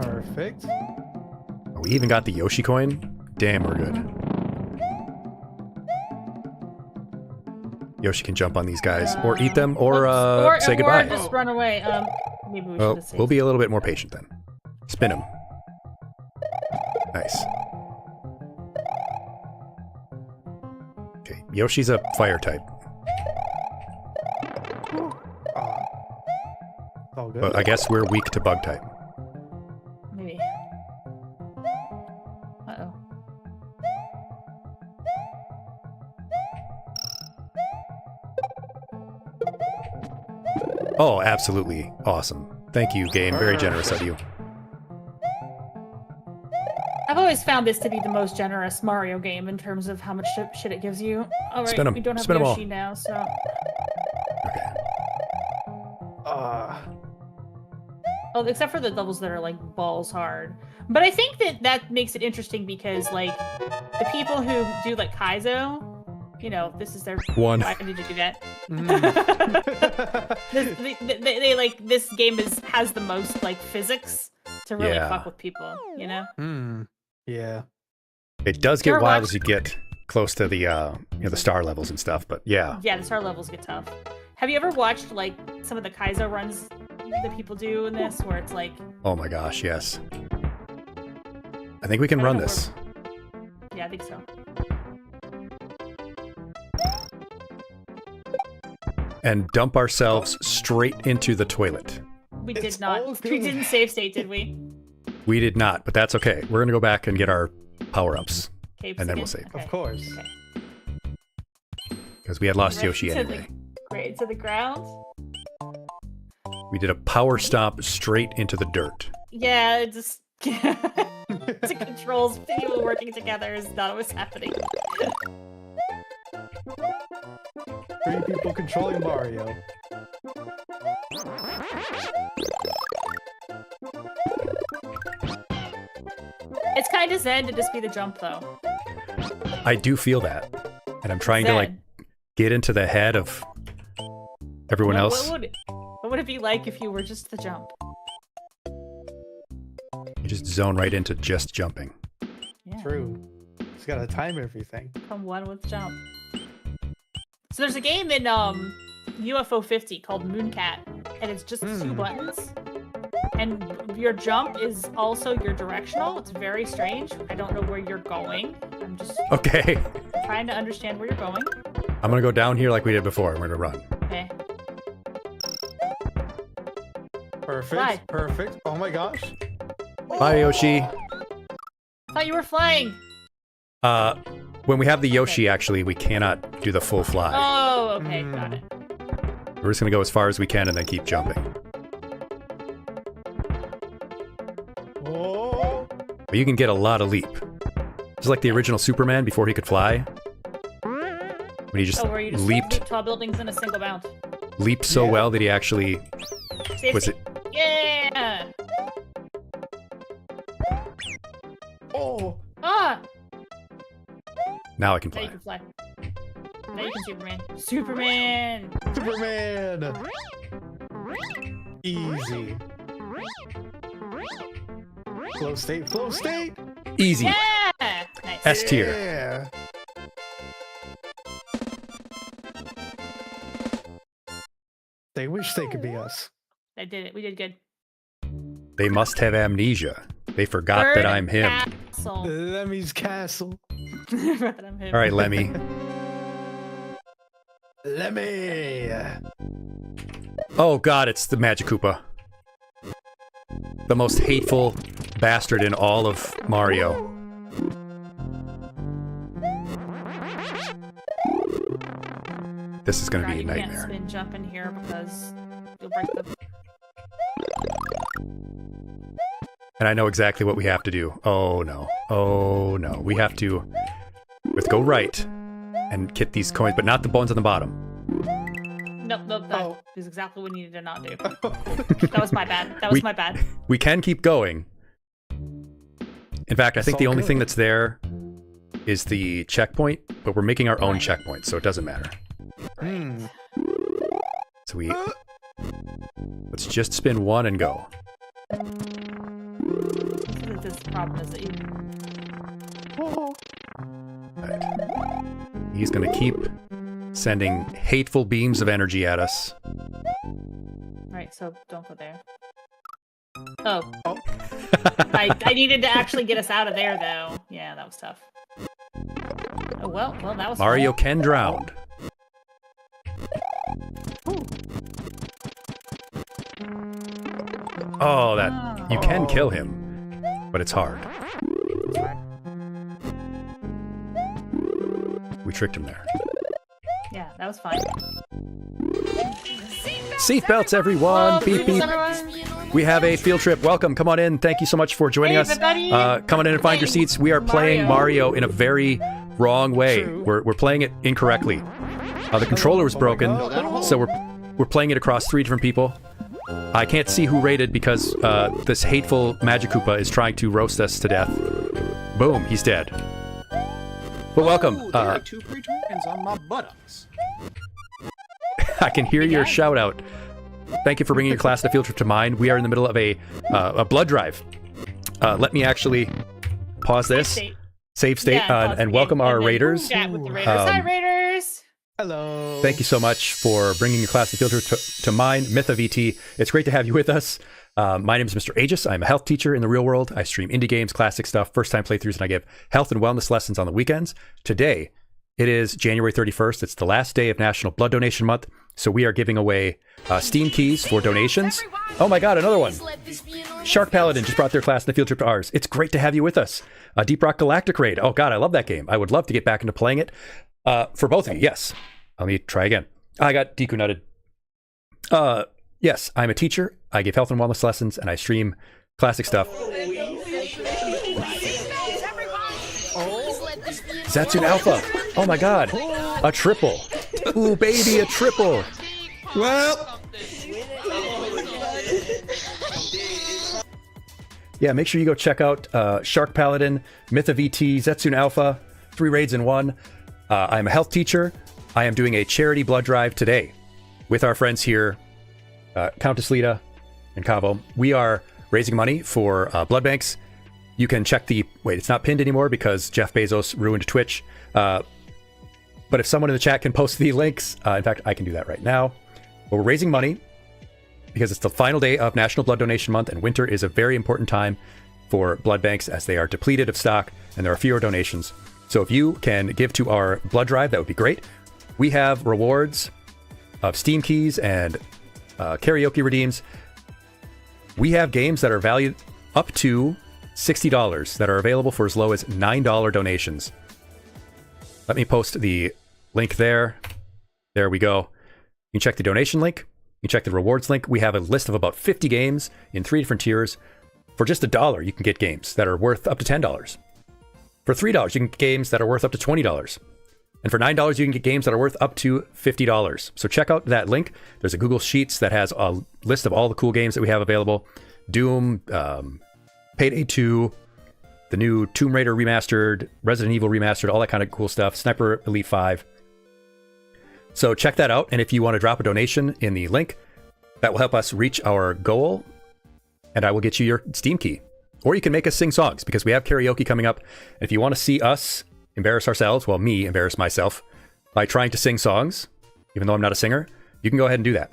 Perfect. Oh, we even got the Yoshi coin. Damn, we're good. Yoshi can jump on these guys, or eat them, or say goodbye. Or just run away. Maybe we should Oh, have saved. we'll be a little bit more patient then. Spin him. Nice. Okay, Yoshi's a fire type, Oh. It's all good. but I guess we're weak to bug type. Maybe. Uh-oh. Oh, absolutely awesome. Thank you, game. Very generous of you. I've always found this to be the most generous Mario game in terms of how much shit it gives you. All right, Spin 'em. we don't have Spin 'em all. Yoshi now, so... Okay. Oh, except for the levels that are, like, balls hard. But I think that makes it interesting because, like, the people who do, like, Kaizo, you know, this is their... One. Why did you do that? they like, this game has the most, like, physics to really Yeah. fuck with people, you know? Yeah. It does get Sure, wild watch- as you get close to the the star levels and stuff, but yeah. Yeah, the star levels get tough. Have you ever watched, like, some of the Kaizo runs that people do in this, where it's like... Oh my gosh, yes. I think we can I don't run know this. Yeah, I think so. And dump ourselves straight into the toilet. We It's did not. all We good. didn't save state, did we? We did not, but that's okay. We're gonna go back and get our power-ups, Capes and then again? we'll save. Okay. Of course. Okay. because we had lost Right Yoshi to anyway. Right to the ground. We did a power stomp straight into the dirt. Yeah, it just the controls, people working together is not what's happening. 3 people controlling Mario. It's kind of zen to just be the jump, though. I do feel that, and I'm trying to like Zen. get into the head of everyone else. What would it be like if you were just the jump? You just zone right into just jumping. Yeah. True. Just gotta time everything. Become one with jump. So there's a game in UFO 50 called Mooncat, and it's just 2 buttons. And your jump is also your directional. It's very strange. I don't know where you're going. I'm just Okay, trying to understand where you're going. I'm gonna go down here like we did before, and we're gonna run. Okay. Perfect. Fly. Perfect. Oh my gosh. Bye, Yoshi. I thought you were flying. When we have the Yoshi, actually, we cannot do the full fly. Oh, okay, got it. We're just gonna go as far as we can and then keep jumping. Oh. But you can get a lot of leap. Just like the original Superman before he could fly. When he just Oh, where you just leap leaped tall buildings in a single bound. so Yeah. well that he actually Safety. was it. Yeah. Oh. Ah. Now I can Now you fly. can fly. Now you can Superman. Superman. Superman. Easy. Flow state. Flow state. Easy. Yeah. Nice. S tier. Yeah. They wish they could be us. I did it. We did good. They must have amnesia. They forgot that I'm him. Castle. Lemmy's castle. That I'm him. All right, Lemmy. Lemmy. Oh god, it's the Magic Koopa. The most hateful bastard in all of Mario. This is gonna be a You can't nightmare. spin jump in here because you'll break the... And I know exactly what we have to do. Oh no. Oh no. We have to go right and get these coins, but not the bones on the bottom. Nope, that Oh. is exactly what we needed to not do. That was my bad. That was my bad. We can keep going. In fact, I think all the only good. thing that's there is the checkpoint, but we're making our own Right. checkpoint, so it doesn't matter. Hmm. So let's just spin one and go. This problem is that you... Right. He's gonna keep sending hateful beams of energy at us. Right, so don't go there. Oh. Oh. I needed to actually get us out of there, though. Yeah, that was tough. Oh, well, that was Mario fun. can drown. Oh, that you can kill him, but it's hard. We tricked him there. Yeah, that was fine. Seatbelts, everyone. Beep, beep. We have a field trip. Welcome. Come on in. Thank you so much for joining us. Come on in and find your seats. We are playing Mario in a very wrong way. We're playing it incorrectly. The controller was broken, so we're playing it across 3 different people. I can't see who rated because this hateful Magic Koopa is trying to roast us to death. Boom, he's dead. But welcome. Ooh, there are 2 pre-dragons on my buttocks. I can hear your shout out. Thank you for bringing your class to field trip to mine. We are in the middle of a blood drive. Let me actually pause this, save state, and welcome our raiders. Chat with the raiders. Hi, raiders. Hello. Thank you so much for bringing your class to field trip to mine, Myth of VT. It's great to have you with us. My name is Mr. Aegis. I'm a health teacher in the real world. I stream indie games, classic stuff, first-time playthroughs, and I give health and wellness lessons on the weekends. Today, it is January 31st. It's the last day of National Blood Donation Month, so we are giving away Steam keys for donations. Oh my god, another one! Shark Paladin just brought their class in the field trip to ours. It's great to have you with us. Deep Rock Galactic Raid. Oh god, I love that game. I would love to get back into playing it. For both of you, yes. Let me try again. I got Deku nutted. Yes, I'm a teacher. I give health and wellness lessons, and I stream classic stuff. Zatsune Alpha. Oh my god. A triple. Ooh, baby, a triple. Well. Yeah, make sure you go check out Shark Paladin, Myth of ET, Zatsune Alpha, 3 raids in 1. I'm a health teacher. I am doing a charity blood drive today with our friends here, Countess Lita and Cavo. We are raising money for blood banks. You can check the... Wait, it's not pinned anymore because Jeff Bezos ruined Twitch. But if someone in the chat can post the links, in fact, I can do that right now. But we're raising money because it's the final day of National Blood Donation Month, and winter is a very important time for blood banks as they are depleted of stock and there are fewer donations. So if you can give to our blood drive, that would be great. We have rewards of Steam keys and karaoke redeems. We have games that are valued up to $60 that are available for as low as $9 donations. Let me post the link there. There we go. You can check the donation link. You can check the rewards link. We have a list of about 50 games in 3 different tiers. For just $1, you can get games that are worth up to $10. For $3, you can get games that are worth up to $20. And for $9, you can get games that are worth up to $50. So check out that link. There's a Google Sheets that has a list of all the cool games that we have available. Doom, Payday 2, the new Tomb Raider remastered, Resident Evil remastered, all that kind of cool stuff. Sniper Elite 5. So check that out. And if you want to drop a donation in the link, that will help us reach our goal. And I will get you your Steam key. Or you can make us sing songs because we have karaoke coming up. And if you want to see us embarrass ourselves, well, me embarrass myself by trying to sing songs, even though I'm not a singer, you can go ahead and do that.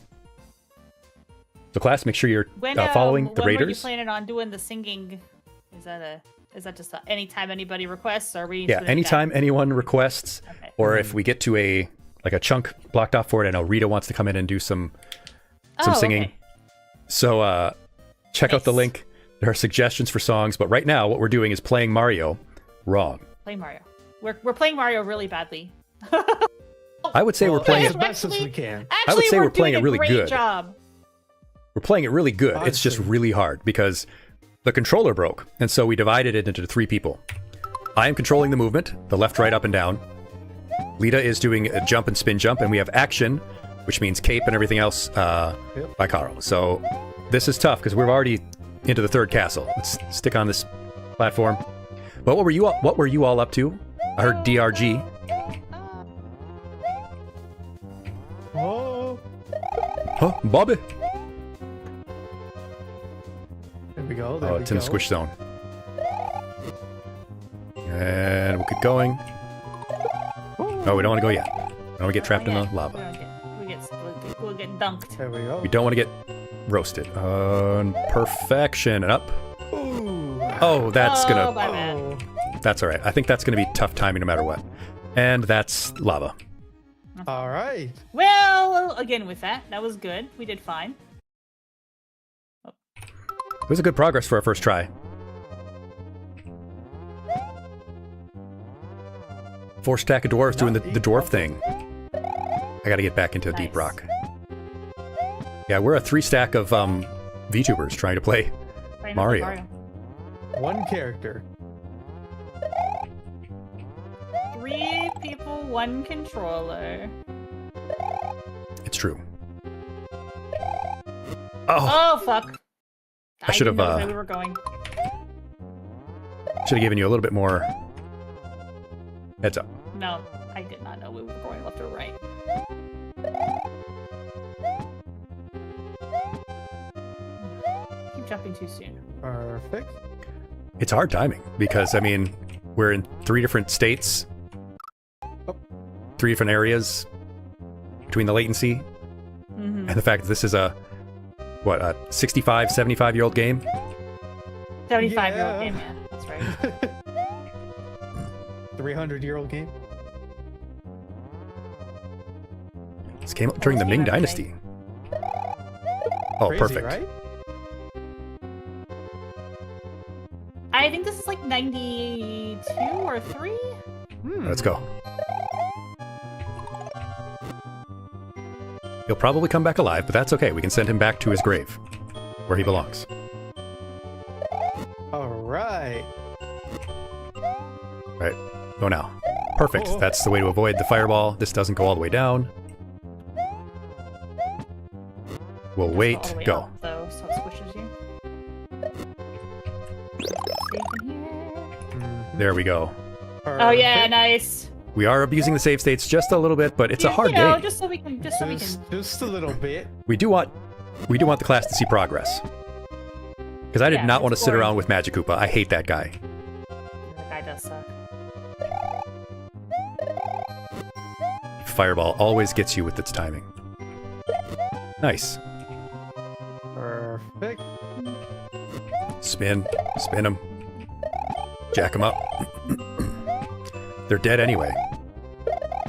So class, make sure you're following the raiders. When are you planning on doing the singing? Is that just anytime anybody requests? Or are we? Yeah, anytime anyone requests, okay. Or if we get to a chunk blocked off for it. I know Rita wants to come in and do some singing. Okay. So check out the link. There are suggestions for songs, but right now what we're doing is playing Mario wrong. Playing Mario. We're playing Mario really badly. I would say we're playing as best as we can. I would say we're playing it really good. Job. We're playing it really good. Honestly. It's just really hard because the controller broke, and so we divided it into 3 people. I am controlling the movement, the left, right, up, and down. Lita is doing a jump and spin jump, and we have action, which means cape and everything else by Carl. So this is tough because we're already into the 3rd castle. Let's stick on this platform. But what were you all up to? I heard DRG. Oh. Huh, Bobby. There we go. It's in the squish zone. And we'll keep going. No, we don't want to go yet. We don't want to get trapped in the lava. We'll get dunked. There we go. We don't want to get roasted. Perfection. And up. Ooh. Oh, that's gonna... my bad. That's all right. I think that's going to be tough timing no matter what. And that's lava. All right. Well, again with that was good. We did fine. It was a good progress for our first try. Force attack a dwarf doing the dwarf thing. I got to get back into Deep Rock. Yeah, we're a 3-stack of VTubers trying to play Right, Mario. One character. 3 people, 1 controller. It's true. Oh, Oh, fuck. I should have, didn't know where we were going. should have given you a little bit more heads up. No, I did not know we were going left or right. Keep jumping too soon. Perfect. It's hard timing because, I mean, we're in 3 different states, 3 different areas between the latency Mm-hmm. and the fact that this is a 65, 75-year-old game. 75-year-old Yeah. game, yeah. That's right. 300-year-old game. This came up during the Ming Dynasty. Oh, Crazy, perfect. right? I think this is like 92 or 3? Let's go. He'll probably come back alive, but that's okay. We can send him back to his grave, where he belongs. All right. Right. Go now. Perfect. Oh. That's the way to avoid the fireball. This doesn't go all the way down. We'll wait. All the way Go. up, though, so it squishes you. Safe in here. There we go. Oh yeah, Perfect. nice. We are abusing the save states just a little bit, but it's a Yeah, hard you know, game. just so we can, Just a little bit. We do want the class to see progress. Because I did Yeah, not want to it's sit boring. around with Magikoopa. I hate that guy. That guy does suck. Fireball always gets you with its timing. Nice. Perfect. Spin. Spin them. Jack them up. They're dead anyway.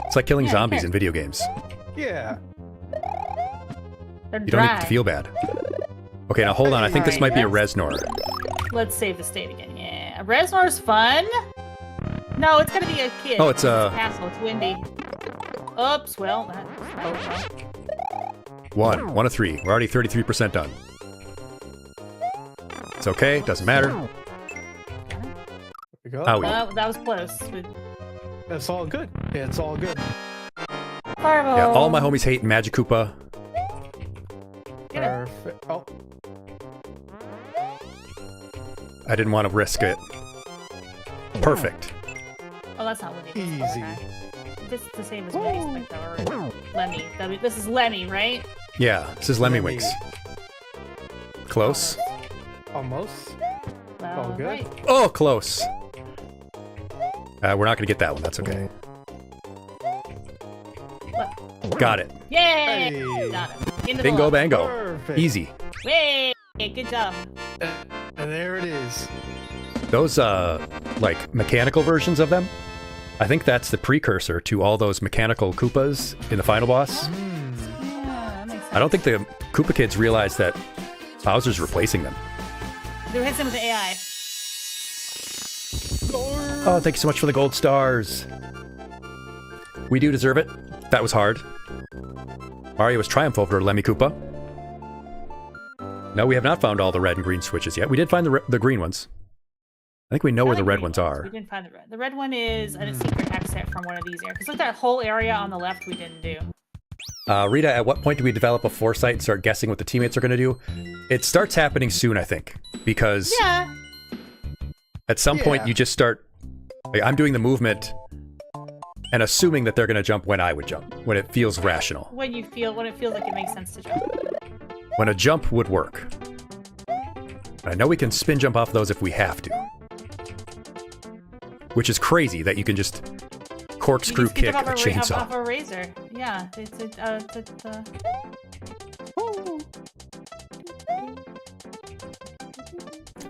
It's like killing Yeah, who zombies cares? in video games. Yeah. They're You don't dry. need to feel bad. Okay, now hold on. I think this might be a Reznor. Let's save the state again. Yeah, Resnor's fun. No, it's gonna be a kid. Oh, it's a- castle. It's windy. Oops. Well, One of 3. We're already 33% done. It's okay. Doesn't matter. There we go. Owie. that was close. With It's all good. Yeah, it's all good. fireball. Yeah, all my homies hate Magikoopa. Get him. Perfect. Oh, I didn't want to risk it. Perfect. Oh, that's not windy. Easy. Okay. This is the same as Winnie's like though, or Lemmy. This is Lemmy, right? Yeah, this is Lemmy Lemmy. Winks. Close. almost. Well, All good. right. Oh, close. We're not going to get that one. That's okay. What? Got it. Yay! Hey. Got it. Into the Bingo lava. bango. Perfect. Easy. Yay! Good job. And there it is. Those, like, mechanical versions of them, I think that's the precursor to all those mechanical Koopas in the final boss. Yeah, that makes sense. I don't think the Koopa kids realize that Bowser's replacing them. They hit him with the AI. Oh, thank you so much for the gold stars. We do deserve it. That was hard. Mario was triumph over Lemmy Koopa. No, we have not found all the red and green switches yet. We did find the green ones. I think we know where the red ones are. We didn't find the red. The red one is a secret exit from one of these areas. Because look, that whole area on the left we didn't do. Rita, at what point do we develop a foresight and start guessing what the teammates are going to do? It starts happening soon, I think. Because Yeah. at some point Yeah. you just start... Like, I'm doing the movement and assuming that they're going to jump when I would jump. When it feels rational. When it feels like it makes sense to jump. When a jump would work. I know we can spin jump off those if we have to. Which is crazy that you can just corkscrew You can skip kick a off chainsaw. off a razor. Yeah.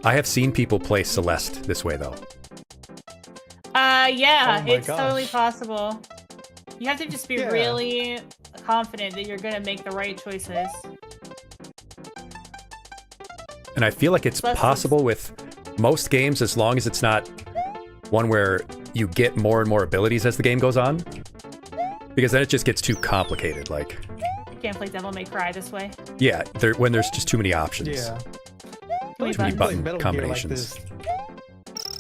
I have seen people play Celeste this way, though. Yeah, Oh my it's totally gosh. possible. You have to just be Yeah. really confident that you're gonna make the right choices. And I feel like it's Celeste is- possible with most games as long as it's not one where you get more and more abilities as the game goes on. Because then it just gets too complicated. Like, Can't play Devil May Cry this way. Yeah, when there's just too many options. Yeah. Too many Too many buttons. button Metal Gear combinations. Like this.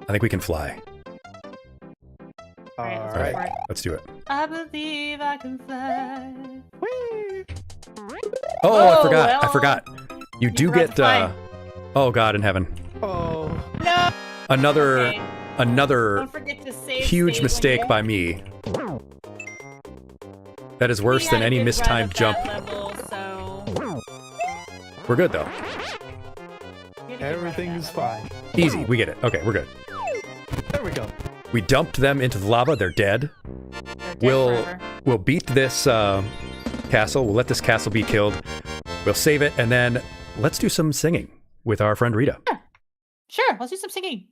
I think we can fly. Alright, let's All go for right. it. Let's do it. I believe I can fly. Whee! Oh, I well, forgot. You do forgot get. to fly. Oh God in heaven. Oh. No! Another Okay. another Don't forget to save huge state mistake when by me. That is worse than any mistimed jump. Level, so... We're good though. Everything is fine. Easy. We get it. Okay, we're good. There we go. We dumped them into the lava. They're dead. We'll beat this castle. We'll let this castle be killed. We'll save it, and then let's do some singing with our friend Rita. Sure, let's do some singing.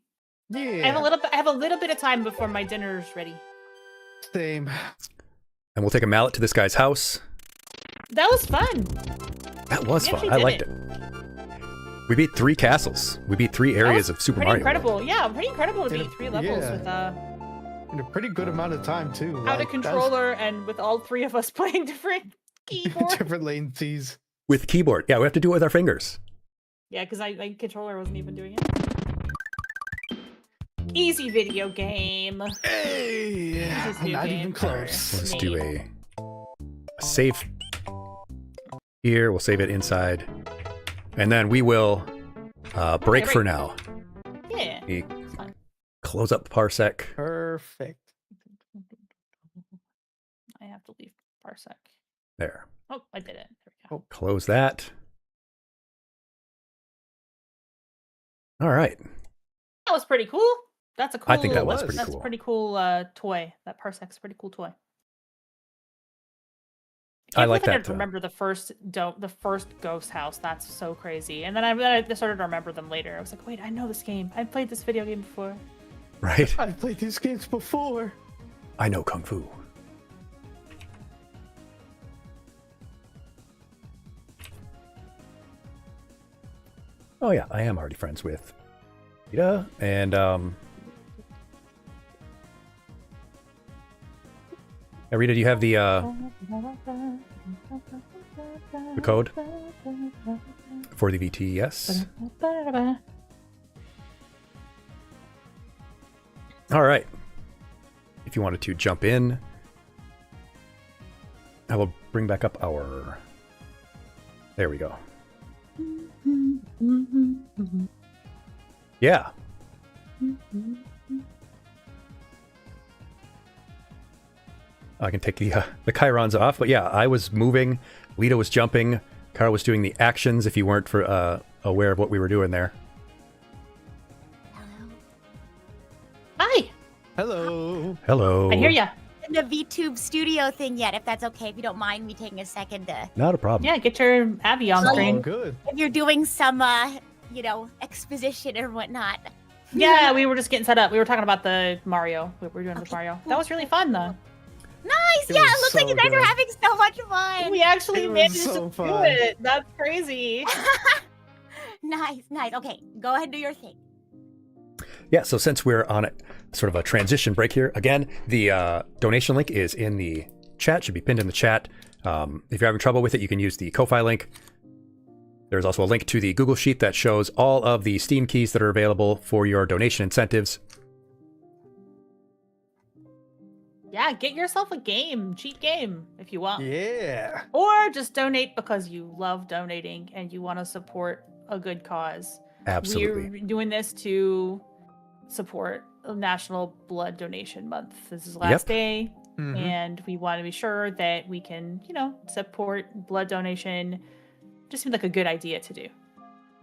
Yeah. I have a little bit of time before my dinner's ready. Same. And we'll take a mallet to this guy's house. That was fun. That was We fun. actually I did liked it. We beat 3 castles. We beat 3 areas of Super Pretty Mario. incredible. Yeah, pretty incredible to In a- beat 3 levels yeah. with In a pretty good amount of time too. out Like, a controller and with all 3 of us playing different keyboards. different lane keys. With keyboard. Yeah, we have to do it with our fingers. Yeah, because my controller wasn't even doing it. Easy video game. Hey, This is I'm new not game even for close. Let's me. do a save here. We'll save it inside. And then we will break Okay, for break. now. Yeah. We That's fine. close up Parsec. Perfect. I have to leave Parsec. There. Oh, I did it. There we go. Close that. All right. That was pretty cool. That's a cool. I think that was pretty that's cool. a pretty cool toy. That Parsec's a pretty cool toy. I can't like believe that, I remember the first ghost house. That's so crazy. And then I started to remember them later. I was like, wait, I know this game. I played this video game before. Right? I've played these games before. I know Kung Fu. Oh yeah, I am already friends with Rita, and yeah, Rita, do you have the code for the VTS? All right. If you wanted to jump in, I will bring back up our. There we go. Yeah. I can take the chyrons off, but yeah, I was moving, Lita was jumping, Kara was doing the actions if you weren't aware of what we were doing there. Hi. Hello. Hello. I hear ya. The VTube studio thing yet, if that's okay, if you don't mind me taking a second to. Not a problem. Yeah, get your Abby on Oh, Oh, screen. good. If you're doing some, exposition or whatnot. Yeah, we were just getting set up. We were talking about the Mario. We were doing with Mario. That was really fun, though. Nice. It Yeah, was it looks like so you guys good. are having so much fun. We actually It was managed so to do fun. it. That's crazy. Nice. Okay, go ahead and do your thing. Yeah, so since we're on it, sort of a transition break here, again, the donation link is in the chat, should be pinned in the chat. If you're having trouble with it, you can use the Ko-Fi link. There's also a link to the Google Sheet that shows all of the Steam keys that are available for your donation incentives. Yeah, get yourself a game, cheap game, if you want. Yeah. Or just donate because you love donating and you want to support a good cause. Absolutely. We're doing this to support National Blood Donation Month. This is the last day, Mhm. and we want to be sure that we can, support blood donation. Just seemed like a good idea to do.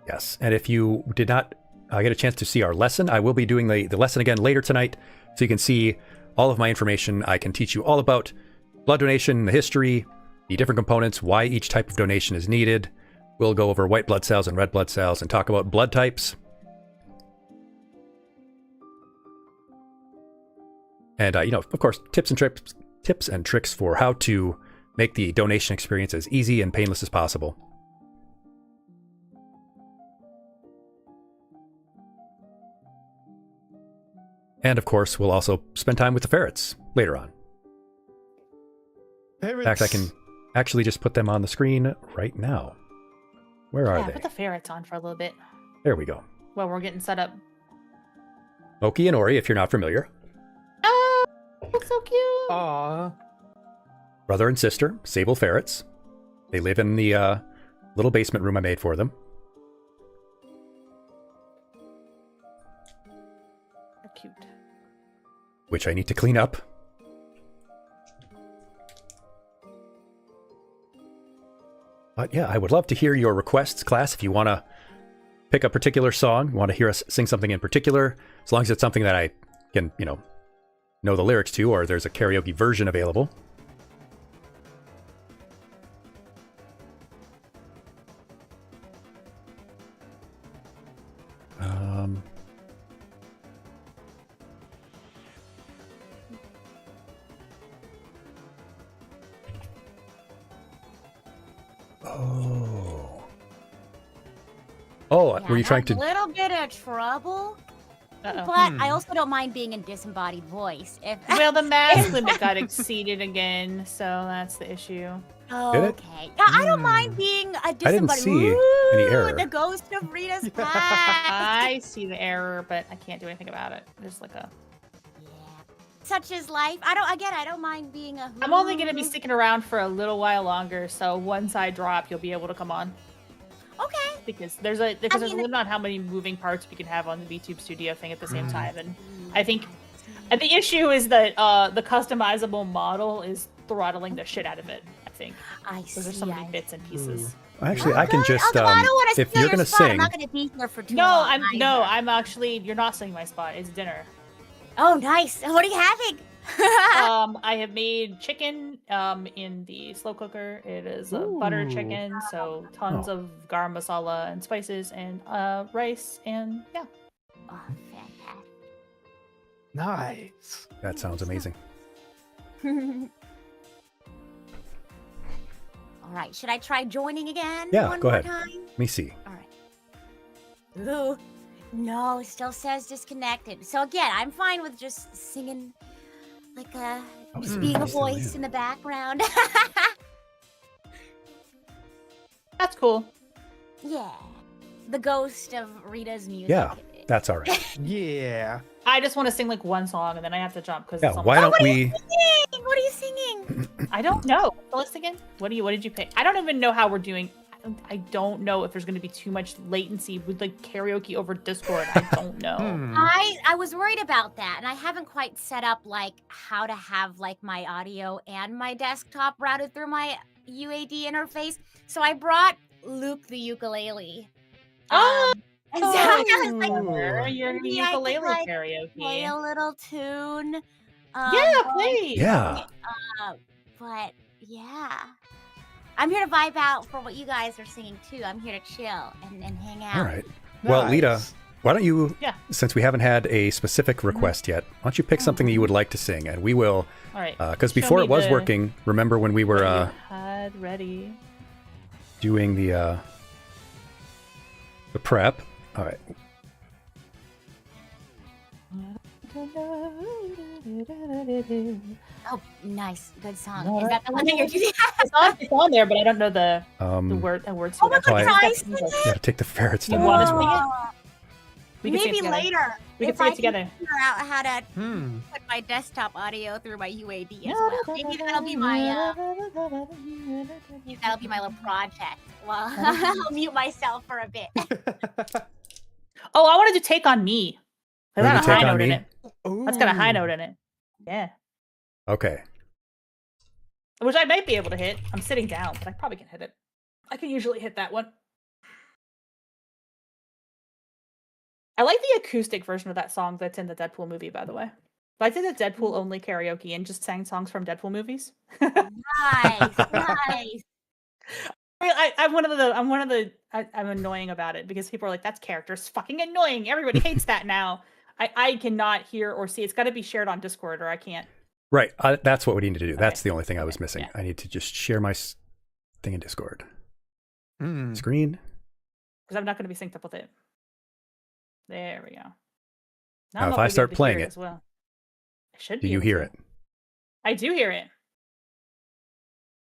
Yes, and if you did not get a chance to see our lesson, I will be doing the lesson again later tonight, so you can see all of my information. I can teach you all about blood donation, the history, the different components, why each type of donation is needed. We'll go over white blood cells and red blood cells and talk about blood types. And, of course, tips and tricks for how to make the donation experience as easy and painless as possible. And of course, we'll also spend time with the ferrets later on. In fact, I can actually just put them on the screen right now. Where are they? Put the ferrets on for a little bit There we go. while we're getting set up. Moki and Ori, if you're not familiar. Oh, that's so cute. Aw. Brother and sister, sable ferrets. They live in the little basement room I made for them. They're cute. Which I need to clean up. But yeah, I would love to hear your requests, class. If you want to pick a particular song, want to hear us sing something in particular, as long as it's something that I can, know the lyrics to, or there's a karaoke version available. Oh, Yeah, were you trying A to... little bit of trouble, Uh-oh. but I also don't mind being in disembodied voice. If Well, the mask limit got exceeded again, so that's the issue. Did it? Okay. No, I don't mind being a didn't disembodied. see any error. The ghost of Rita's past. I see the error, but I can't do anything about it. There's like a... Yeah. Such is life. I don't mind being a. I'm only going to be sticking around for a little while longer, so once I drop, you'll be able to come on. Okay. Because there's a limit on how many moving parts we can have on the VTube Studio thing at the same time, and I think the issue is that the customizable model is throttling the shit out of it. I think I because there's see. so many bits and pieces. Actually, I can just... I don't want to if you're going to I'm sing... not going to be here for too No, long. I'm actually. You're not singing my spot. It's dinner. Oh, nice. What are you having? I have made chicken in the slow cooker. It is a butter chicken, so tons of garam masala and spices and rice and yeah. Oh, fantastic. Nice. That sounds amazing. All right. Should I try joining again? Yeah, one go more ahead. Time? Let me see. All right. Ooh. No, it still says disconnected. So again, I'm fine with just singing like just being a still voice in. in the background. That's cool. Yeah. The ghost of Rita's music. Yeah, that's all right. Yeah. I just want to sing like one song and then I have to jump because Yeah, why don't we... What are you singing? I don't know. Let's again. What did you pick? I don't even know how we're doing. I don't know if there's going to be too much latency with like karaoke over Discord. I don't know. I was worried about that, and I haven't quite set up like how to have like my audio and my desktop routed through my UAD interface. So I brought Luke the ukulele. And so I was like, You're maybe I could, ukulele like, karaoke. play a little tune. Yeah, please. Yeah. But yeah. I'm here to vibe out for what you guys are singing too. I'm here to chill and hang out. All right. Well, Lita, Nice. why don't you, Yeah. since we haven't had a specific request yet, why don't you pick something that you would like to sing, and we will, All right. because Show before me it was the- working, remember when we what were you had ready. doing the prep? All right. Oh, nice. Good song. Is that the one that you're using? It's on there, but I don't know the Um, words. Oh my to it. God, I- can I sing it? Gotta take the ferrets You down. want to sing it? Oh, We can sing it maybe together. later. We can if sing I it together. Can figure out how to Hmm. put my desktop audio through my UAD as well. Maybe that'll be my little project. Well, I'll mute myself for a bit. Oh, I wanted to take on me. That's Wanna got a Take high On note in Me? it. That's got a high note in it. Yeah. Okay. Which I might be able to hit. I'm sitting down, but I probably can hit it. I can usually hit that one. I like the acoustic version of that song that's in the Deadpool movie, by the way. But I did a Deadpool only karaoke and just sang songs from Deadpool movies. Nice, nice. I'm annoying about it because people are like, that's character's fucking annoying. Everybody hates that now. I cannot hear or see. It's got to be shared on Discord or I can't. Right. That's what we need to do. Okay. That's the only thing I was Okay, missing. yeah. I need to just share my thing in Discord. Hmm. Screen. Because I'm not going to be synced up with it. There we go. Now, if I start playing it, as well. I should do be you able hear to. it? I do hear it.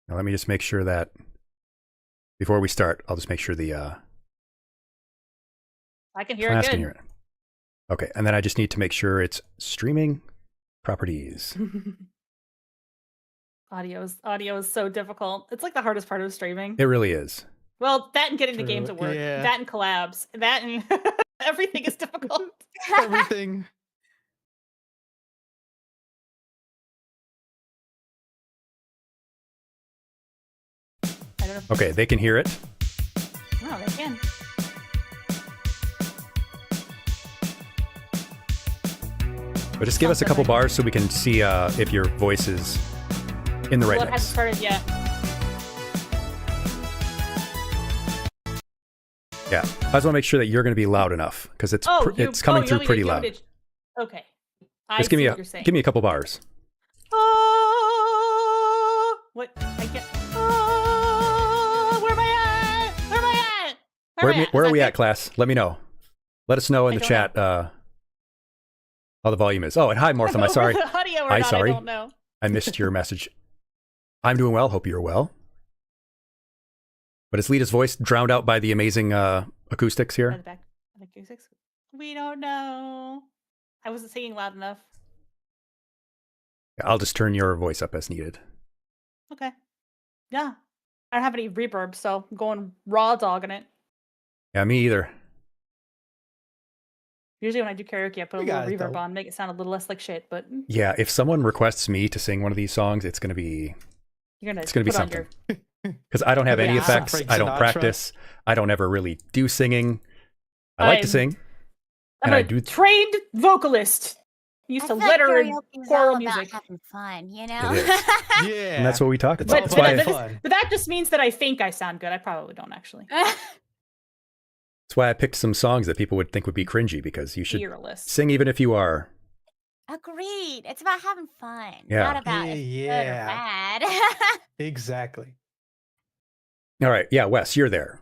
Now, let me just make sure that before we start, I'll just make sure the I can hear class it can good. hear it. Okay, and then I just need to make sure it's streaming properties. Audio is so difficult. It's like the hardest part of streaming. It really is. Well, that and getting the True, game to work. yeah. That and collabs. That and everything is difficult. Everything. I don't know if Okay, they can hear it. No, they can. But just give us a couple bars so we can see if your voice is in the right Well, it hasn't mix. started yet. Yeah, I just want to make sure that you're going to be loud enough because it's it's coming through pretty loud. Okay. I Just give see me what you're saying. give me a couple bars. Oh, what? I get. Oh, where am I at? Where am I at? Where are we Is at, that class? Let me know. Let us know in I the don't chat how the volume is. Oh, and hi, Martha. I'm good? sorry. Audio or I'm not, sorry. I don't know. I missed your message. I'm doing well. Hope you're well. But is Lita's voice drowned out by the amazing acoustics By here? the back. We don't know. I wasn't singing loud enough. I'll just turn your voice up as needed. Okay. Yeah. I don't have any reverb, so I'm going raw dogging it. Yeah, me either. Usually when I do karaoke, I put a We little got it, reverb though. on, make it sound a little less like shit, but Yeah, if someone requests me to sing one of these songs, it's gonna be it's gonna be something. Because I don't have any Yeah. effects. Frank I don't Sinatra. practice. I don't ever really do singing. I like to I'm- sing. I'm And a I do- trained vocalist. Used I to feel like letter in karaoke is choral all music. about having fun, you know? It is. Yeah. And that's what we talk It's about. all That's about why, the that fun. But that just means that I think I sound good. I probably don't actually. that's why I picked some songs that people would think would be cringy because you should Fearless. sing even if you are. Agreed. It's about having fun, Yeah. not about Yeah, if it's yeah. good or bad. Exactly. All right. Yeah, Wes, you're there.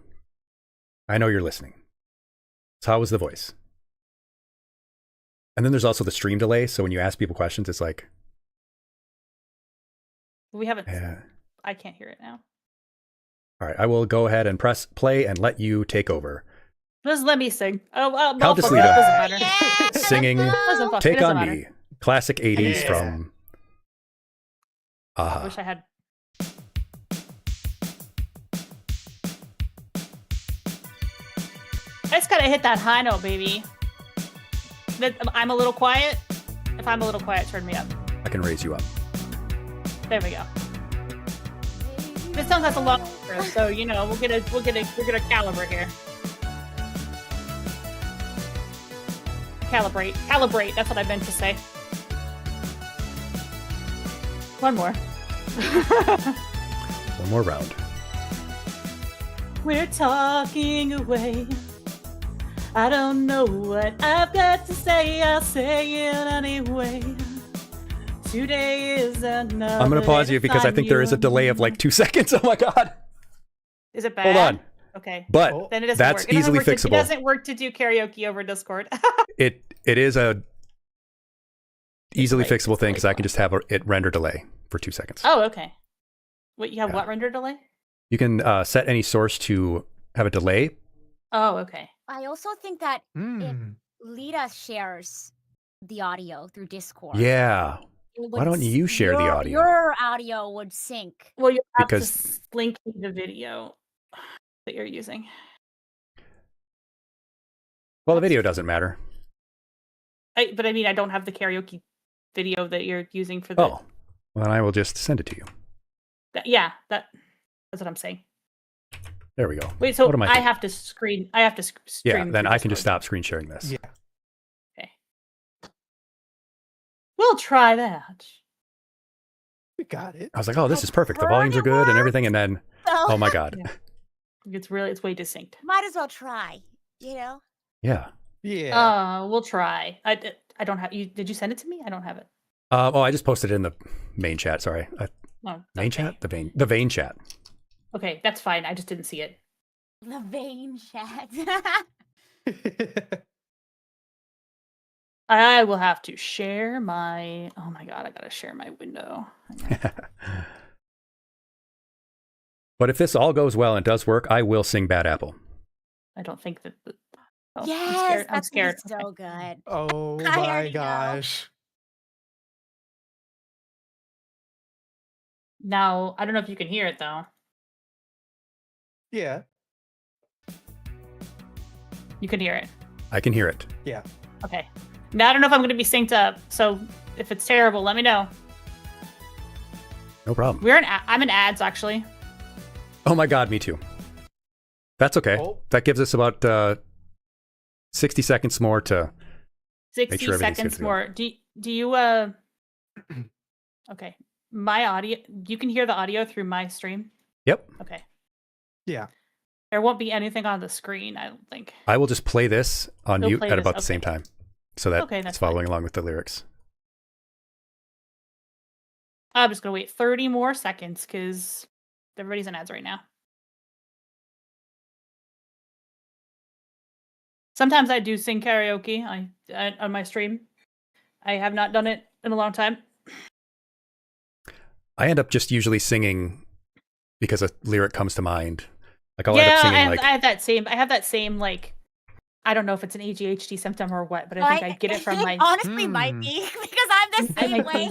I know you're listening. So how was the voice? And then there's also the stream delay. So when you ask people questions, it's like, We haven't. yeah. I can't hear it now. All right. I will go ahead and press play and let you take over. Just let me sing. Oh, well, How does fuck it, Lita- doesn't matter. Yeah. Singing Doesn't fuck- it Take doesn't on matter. Me. Classic 80s Yeah. from I Aha. wish I had. I just gotta hit that high note, baby. I'm a little quiet. If I'm a little quiet, turn me up. I can raise you up. There we go. This song has a long intro, so you know we're gonna calibrate here. Calibrate. That's what I meant to say. One more. One more round. We're talking away. I don't know what I've got to say. I'll say it anyway. Today is another. I'm going to pause day you to because I find think there you is a delay of like 2 seconds. Oh my God. Is it bad? Hold on. Okay. But Oh. Then it doesn't that's work. It doesn't easily work to- fixable. It doesn't work to do karaoke over Discord. it is a easily late. fixable It's thing late. because I can just have it render delay for 2 seconds. Oh, okay. Wait, you have Yeah. what render delay? You can set any source to have a delay. Oh, okay. I also think that Mm. Lita shares the audio through Discord. Yeah. It Why don't would you share the audio? Your audio would sync. Well, you have Because- to link the video that you're using. Well, the video doesnn't matter. But I mean, I don't have the karaoke video that you're using for the. Oh, well, then I will just send it to you. Yeah, that's what I'm saying. There we go. Wait, so What am I I thinking? have to screen. I have to stream. Yeah, then through I can just Discord. stop screen sharing this. Yeah. Okay. We'll try that. We got it. I was like, oh, this is perfect. The volumes are good and everything. And then, So oh my God. Yeah. It's way distinct. might as well try, you know? Yeah. Yeah. We'll try. I don't have you. Did you send it to me? I don't have it. Oh, I just posted it in the main chat. Sorry. Oh, Main okay. chat? The vein chat. Okay, that's fine. I just didn't see it. The vein chat. I will have to share my. Oh my god, I gotta share my window. But if this all goes well and does work, I will sing Bad Apple. I don't think that. Oh, Yes, I'm scared. that's gonna be so good. Oh I my already know. gosh. Now, I don't know if you can hear it though. Yeah. You can hear it. I can hear it. Yeah. Okay. Now I don't know if I'm going to be synced up. So if it's terrible, let me know. No problem. I'm in ads actually. Oh my god, me too. That's okay. Oh. That gives us about 60 seconds more to 60 sure everything's good seconds to go. more. Do you Okay. My audio, you can hear the audio through my stream? Yep. Okay. Yeah. There won't be anything on the screen, I don't think. I will just play this on You'll mute play at this, about the same okay. time. So that Okay, that's it's following along with the lyrics. I'm just going to wait 30 more seconds because everybody's in ads right now. Sometimes I do sing karaoke on my stream. I have not done it in a long time. I end up just usually singing because a lyric comes to mind. Like I'll end up singing I have that same like, I don't know if it's an ADHD symptom or what, but I think I get it from my. Honestly, might be because I'm the same way.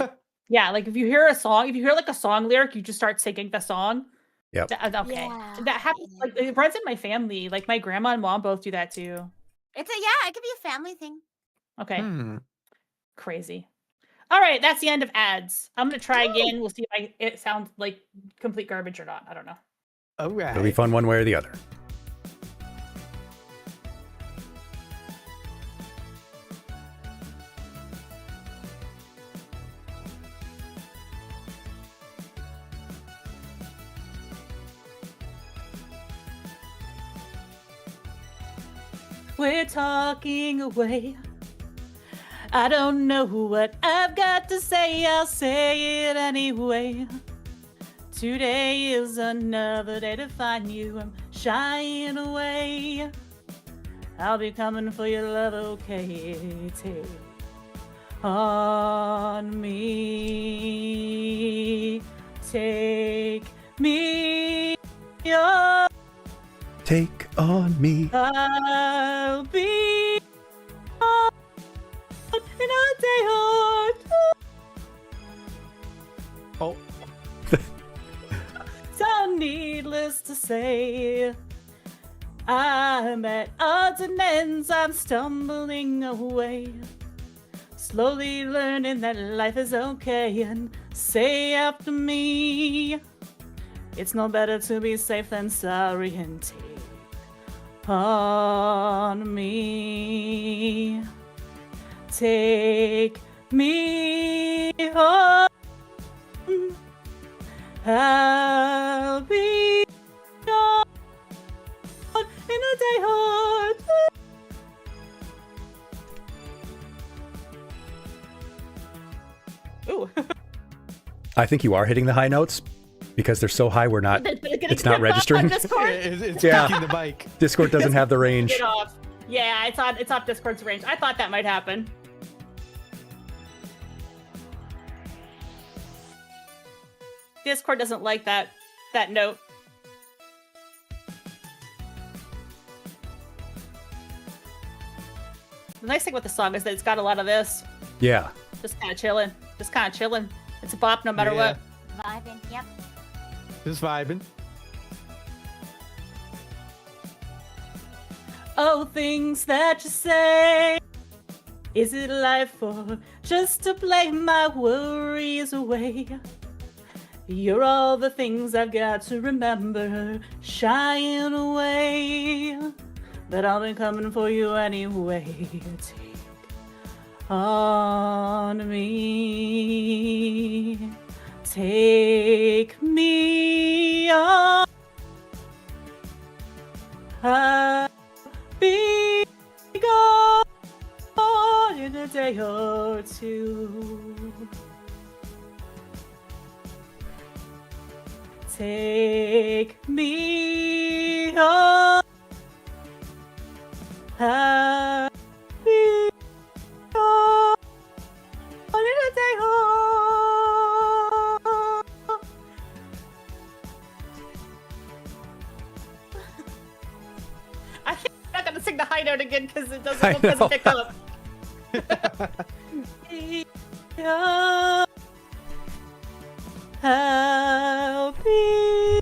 Yeah, like if you hear like a song lyric, you just start singing the song. Yep. Okay. Yeah. That happens. Like it runs in my family. Like my grandma and mom both do that too. It could be a family thing. Okay. Hmm. Crazy. All right, that's the end of ads. I'm gonna try again. We'll see if it sounds like complete garbage or not. I don't know. All right. It'll be fun one way or the other. We're talking away. I don't know what I've got to say. I'll say it anyway. Today is another day to find you. I'm shying away. I'll be coming for your love, okay? Take on me. Take me on. Take on me. I'll be on in a day or two. Oh. So needless to say, I'm at odds and ends. I'm stumbling away, slowly learning that life is okay. And say after me, it's no better to be safe than sorry. And take on me. Take me home. I'll be gone in a day or two. Ooh. I think you are hitting the high notes because they're so high we're not it's not registering. Discord? It's Yeah. picking the mic. Discord doesn't have the range. Get off. Yeah, it's off Discord's range. I thought that might happen. Discord doesn't like that note. The nice thing with the song is that it's got a lot of this. Yeah. Just kind of chilling. It's a bop no matter Yeah. what. Vibing. Yep. Just vibing. Oh, things that you say. Is it life or just to play my worries away? You're all the things I've got to remember, shying away. But I'll be coming for you anyway. Take on me. Take me on. I'll be gone in a day or two. Take me on. I'll be gone. the high note again because it I doesn't know. pick up. Help me.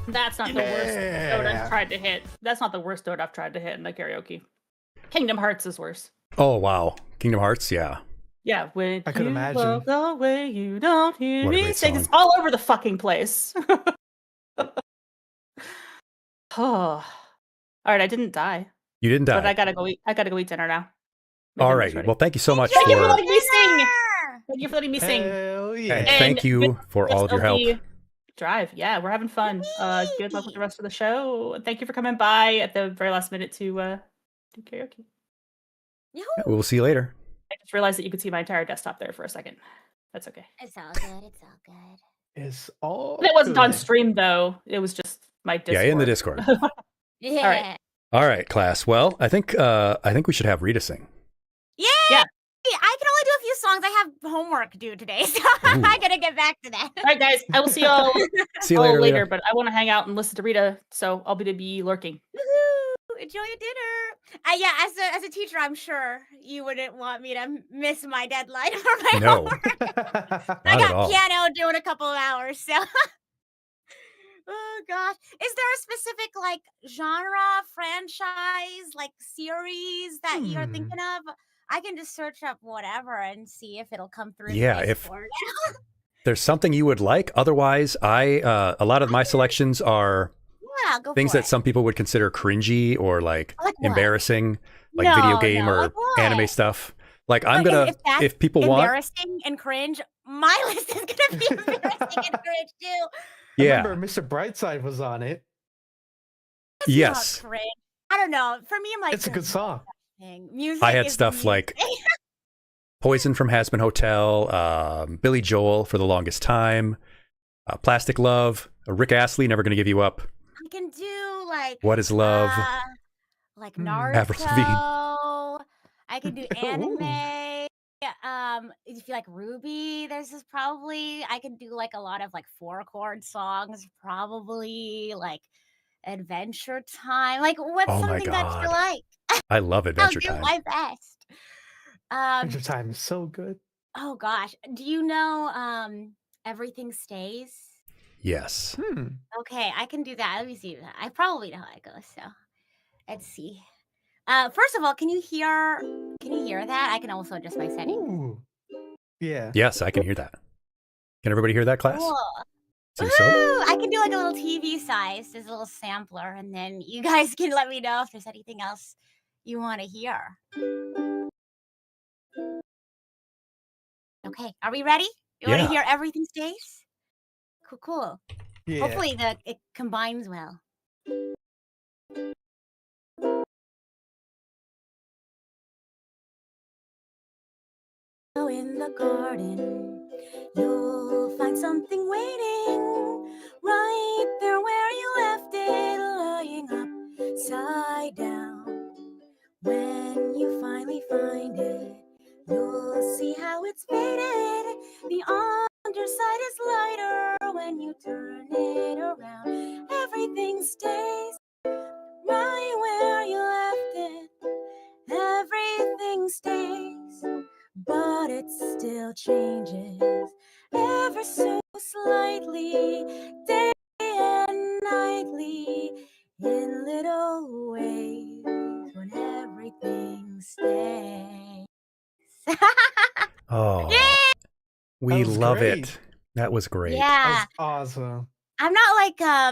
That's not the worst note I've tried to hit. That's not the worst note I've tried to hit in the karaoke. Kingdom Hearts is worse. Oh wow, Kingdom Hearts, yeah. Yeah, when I could you imagine. walk away, you don't hear What a me great sing. song. It's all over the fucking place. Oh. All right, I didn't die, You didn't but I die. gotta go eat. I gotta go eat dinner now. My All dinner's right. ready. Well, thank you so much Thank you for for. letting me sing. Dinner! Thank you for letting me sing. Hell yeah. And And thank you good- for all of your help. SLP Drive. Yeah, we're having fun. Good luck with the rest of the show. Thank you for coming by at the very last minute to do karaoke. Yahoo! We'll see you later. I just realized that you could see my entire desktop there for a second. That's okay. It's all good. It's all good. It's all That wasn't on good. stream though. It was just my Discord. Yeah, in the Discord. Yeah. right. All right, class. Well, I think we should have Rita sing. Yay! Yeah. I can only do a few songs. I have homework due today, so Ooh. I gotta get back to that. All right, guys. I will see y'all See you all later. later, Rita. but I want to hang out and listen to Rita, so I'll be lurking. Woohoo! Enjoy your dinner. Yeah, as a teacher, I'm sure you wouldn't want me to miss my deadline for my No, homework. I not at got all. piano due in a couple of hours, so. Oh gosh, is there a specific like genre, franchise, like series that you're thinking of? I can just search up whatever and see if it'll come through. in Yeah, the if- Discord. There's something you would like. Otherwise, a lot of my selections are Yeah, go things for that it. some people would consider cringy or like Like what? embarrassing, like video No, game no, or like what? anime stuff. Like I'm But gonna, that's if people want, embarrassing and cringe, my list is gonna be embarrassing and cringe too. I yeah, remember Mr. Brightside was on it. It's not yes, cringe. I don't know. For me, I'm like, It's a good there's no song. such thing. Music. I had is stuff like music. Poison from Hazbin Hotel, Billy Joel for the longest time, Plastic Love, Rick Astley, Never Gonna Give You Up, I can do like What Is Love, like Avril Lavigne. Naruto. I can do Ooh. anime. If you like Ruby, there's this probably. I can do like a lot of like 4-chord songs, probably like Adventure Time. Like what's Oh my something that you God. like? I love I'll Adventure do Time. my best. Adventure Time is so good. Oh gosh, do you know Everything Stays? Yes. Okay, I can do that. Let me see. I probably know how it goes. So let's see. First of all, can you hear that? I can also adjust my settings. Ooh. Yeah. Yes, I can hear that. Can everybody hear that, class? Cool. Seems so. Woohoo! I can do like a little TV size, just a little sampler, and then you guys can let me know if there's anything else you want to hear. Okay, are we ready? You want Yeah. to hear Everything Stays? Cool, cool. Yeah. Hopefully it combines well. In the garden, you'll find something waiting right there where you left it, lying upside down. When you finally find it, you'll see how it's faded. The underside is lighter when you turn it around. Everything stays right where you left it. Everything stays, but it still changes ever so slightly, day and nightly, in little ways when everything stays. Oh, Yeah! we That was love great. it. That was great. Yeah, That was awesome. I'm not like I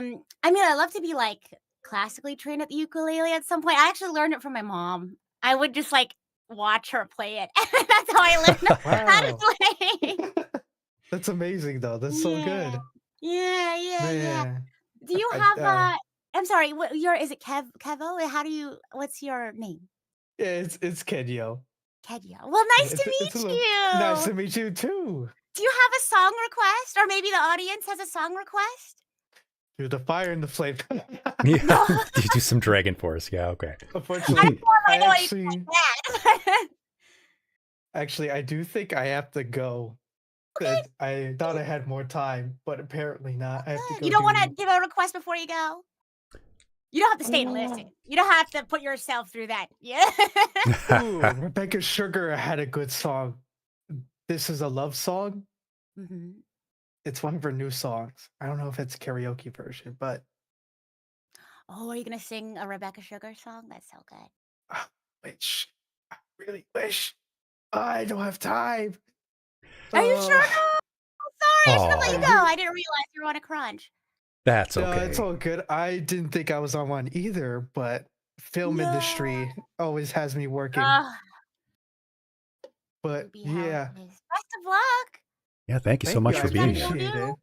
mean, I love to be like classically trained at the ukulele at some point. I actually learned it from my mom. I would just like watch her play it. That's how I learned how to play. That's amazing, though. That's so good. Yeah. Man. Do you I- have I'm sorry, what is it Kevo? What's your name? Yeah, it's Kenyo. Kedio. Well, nice to It's a meet little- you. Nice to meet you too. Do you have a song request? Or maybe the audience has a song request? You're the fire and the flame. Yeah. You do some Dragon Force. Yeah, okay. Unfortunately, I know what you actually, that. Actually, I do think I have to go. Okay. I thought I had more time, but apparently not. I have to Good. go You don't want to do. give a request before you go? You don't have to stay and listen. You don't have to put yourself through that. Yeah. Ooh, Rebecca Sugar had a good song. This is a love song. hmm It's one of her new songs. I don't know if it's a karaoke version, but Oh, are you gonna sing a Rebecca Sugar song? That's so good. wish. I really wish. I don't have time. Are you sure? No. Sorry, I should have let you I go. do. I didn't realize you were on a crunch. That's No, okay. it's all good. I didn't think I was on one either, but film industry always has me working. But Ruby, how yeah, it is. Best of luck. Yeah, thank you so thank much you. for I being here. appreciate it.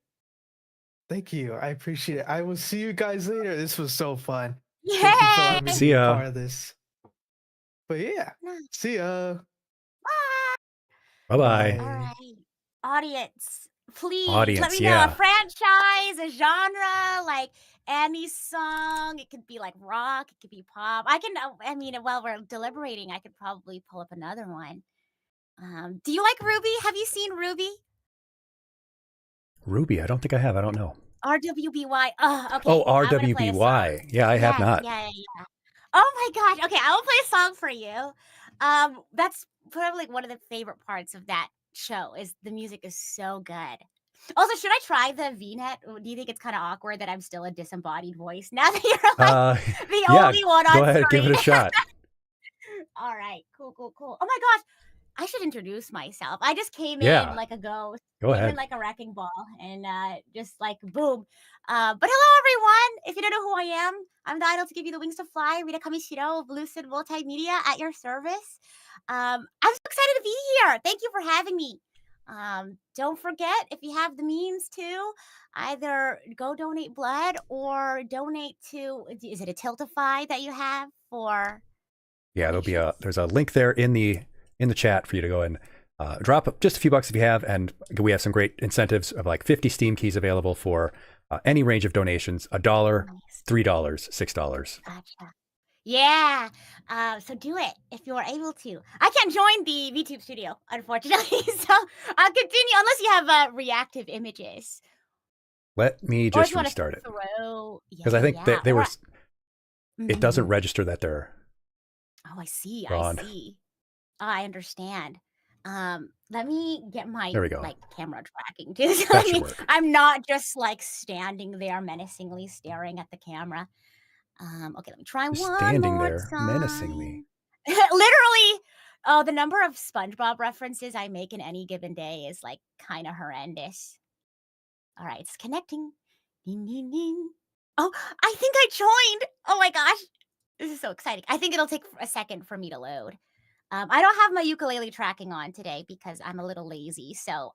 Thank you. I appreciate it. I will see you guys later. This was so fun. Thank you for allowing me to See be a ya. part of this. But yeah, see ya. Bye. Bye-bye. All right. Audience, please let Audience, me know yeah. a franchise, a genre, like any song. It could be like rock, it could be pop. I mean, while we're deliberating, I could probably pull up another one. Do you like Ruby? Have you seen Ruby? Ruby, I don't think I have. I don't know. RWBY. Oh, okay. Oh, I'm gonna play a song. RWBY. Yeah, I have not. Yeah. Oh my gosh. Okay, I will play a song for you. That's probably like one of the favorite parts of that show is the music is so good. Also, should I try the VNet? Do you think it's kind of awkward that I'm still a disembodied voice now that you're like the Yeah, only one on go ahead, screen? give it a shot. All right, cool. Oh my gosh, I should introduce myself. I just came Yeah. in like a ghost, Go came in ahead. like a wrecking ball, and just like boom. But hello everyone. If you don't know who I am, I'm the idol to give you the wings to fly, Rita Kamishiro of Lucid Multimedia at your service. I'm so excited to be here. Thank you for having me. Don't forget, if you have the means to, either go donate blood or donate to, is it a Tiltify that you have for? Yeah, there's a link there in the chat for you to go and drop just a few bucks if you have, and we have some great incentives of like 50 Steam keys available for any range of donations: $1, $3, $6. Gotcha. Yeah. So do it if you're able to. I can't join the VTube studio, unfortunately. So I'll continue unless you have reactive images. Let me Or if just you want restart to it throw. because I think they were. It doesn't Mhm. register that they're. Oh, I see. gone. I see. I understand. Let me get my There we go. like camera tracking too. So, That should work. I'm not just like standing there menacingly staring at the camera. Okay, let me try Just one standing more there time. menacingly. Literally, oh, the number of SpongeBob references I make in any given day is like kind of horrendous. All right, it's connecting. Ding ding ding. Oh, I think I joined. Oh my gosh, this is so exciting. I think it'll take a second for me to load. I don't have my ukulele tracking on today because I'm a little lazy. So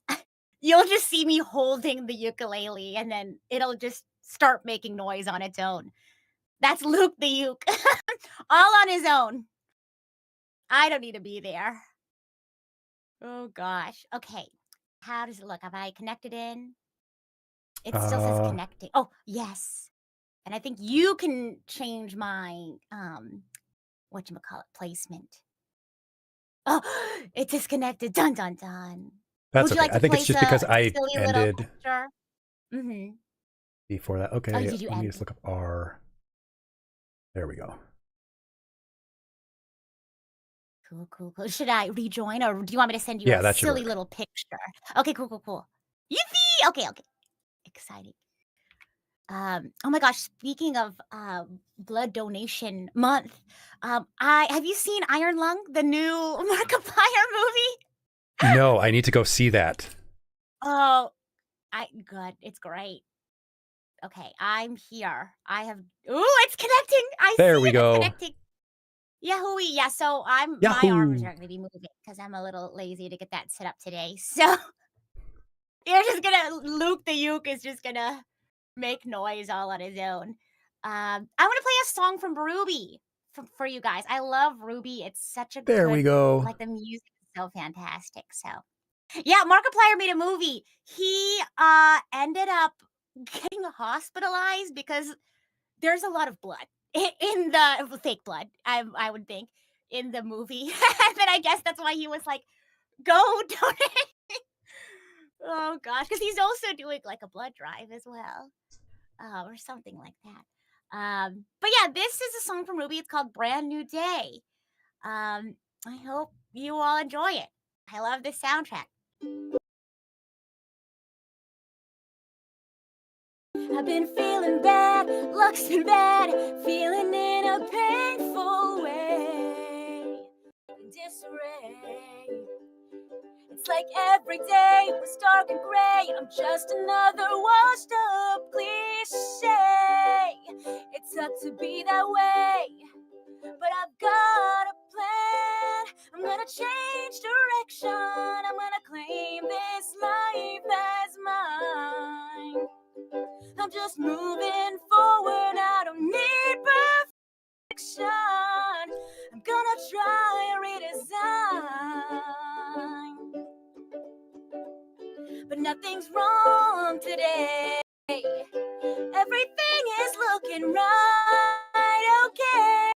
you'll just see me holding the ukulele and then it'll just start making noise on its own. That's Luke the uke. All on his own. I don't need to be there. Oh gosh. Okay. How does it look? Have I connected in? It still says connecting. Oh, yes. And I think you can change my whatchamacallit placement. Oh, it disconnected. Dun dun dun. That's Would you okay. like to I think it's place just a because I silly little ended picture? Mm-hmm. before that. Okay, Oh, did you let me end? just look up R. There we go. Cool. Should I rejoin or do you want me to send you a that should silly work. little picture? Okay, cool. Yippee! Okay. Exciting. Oh my gosh, speaking of blood donation month, have you seen Iron Lung, the new Markiplier movie? No, I need to go see that. Oh, good. It's great. Okay, I'm here. It's connecting. There we go. It's connecting. Yahoo! Yeah, so my arms are gonna be moving because I'm a little lazy to get that set up today. So you're just gonna Luke the uke is just gonna make noise all on his own. I'm gonna play a song from Ruby for you guys. I love Ruby. It's such a There good, we go. like the music is so fantastic. So yeah, Markiplier made a movie. He ended up getting hospitalized because there's a lot of blood in the fake blood. I would think in the movie, and then I guess that's why he was like go donate. Oh gosh, because he's also doing like a blood drive as well, or something like that. But yeah, this is a song from Ruby. It's called "Brand New Day." I hope you all enjoy it. I love this soundtrack. I've been feeling bad, looking bad, feeling in a painful way, disarray. It's like every day was dark and gray. I'm just another washed up cliche. It sucks to be that way, but I've got a plan. I'm gonna change direction. I'm gonna claim this life as mine. I'm just moving forward. I don't need perfection. I'm gonna try redesign, but nothing's wrong today. Everything is looking right, okay.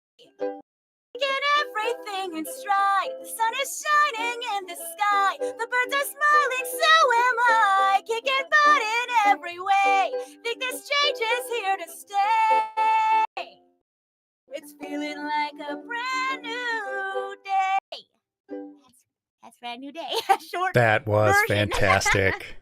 Get everything in stride. The sun is shining in the sky. The birds are smiling, so am I. Kicking butt in every way. Think this change is here to stay. It's feeling like a brand new day. That's brand new day. Short That was version. fantastic.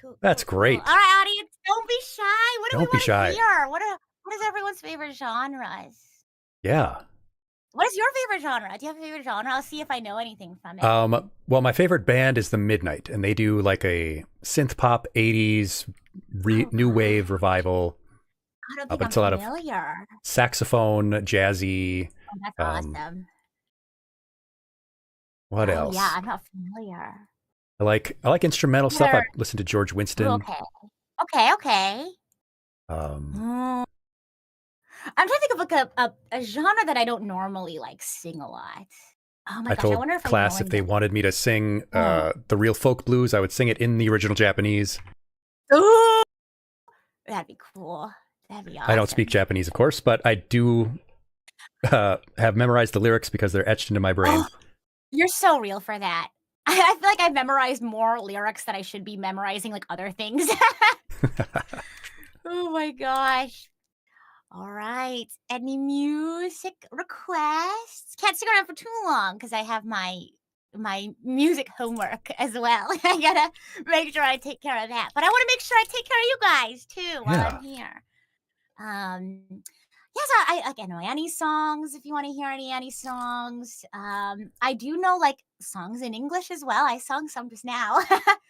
Cool, That's cool, great. All right, audience, don't be shy. What do Don't we be want to shy. hear? What is everyone's favorite genres? Yeah. What is your favorite genre? Do you have a favorite genre? I'll see if I know anything from it. Well, my favorite band is the Midnight, and they do like a synth pop 80s new wave revival. I don't but think it's a lot I'm of familiar. saxophone, jazzy. Oh, that's awesome. What Oh, else? yeah, I'm not familiar. I like instrumental stuff. I Sure. listen to George Winston. Okay. Um, I'm trying to think of like a genre that I don't normally like sing a lot. Oh my I gosh, I told wonder if class I know if they any. wanted me to sing the real folk blues, I would sing it in the original Japanese. Ooh, that'd be cool. That'd be awesome. I don't speak Japanese, of course, but I do have memorized the lyrics because they're etched into my brain. Oh, you're so real for that. I feel like I've memorized more lyrics than I should be memorizing like other things. Oh my gosh. All right. Any music requests? Can't stick around for too long because I have my music homework as well. I gotta make sure I take care of that. But I want to make sure I take care of you guys too while I'm here. Yes, I can know Annie songs if you want to hear any Annie songs. I do know like songs in English as well. I sung some just now.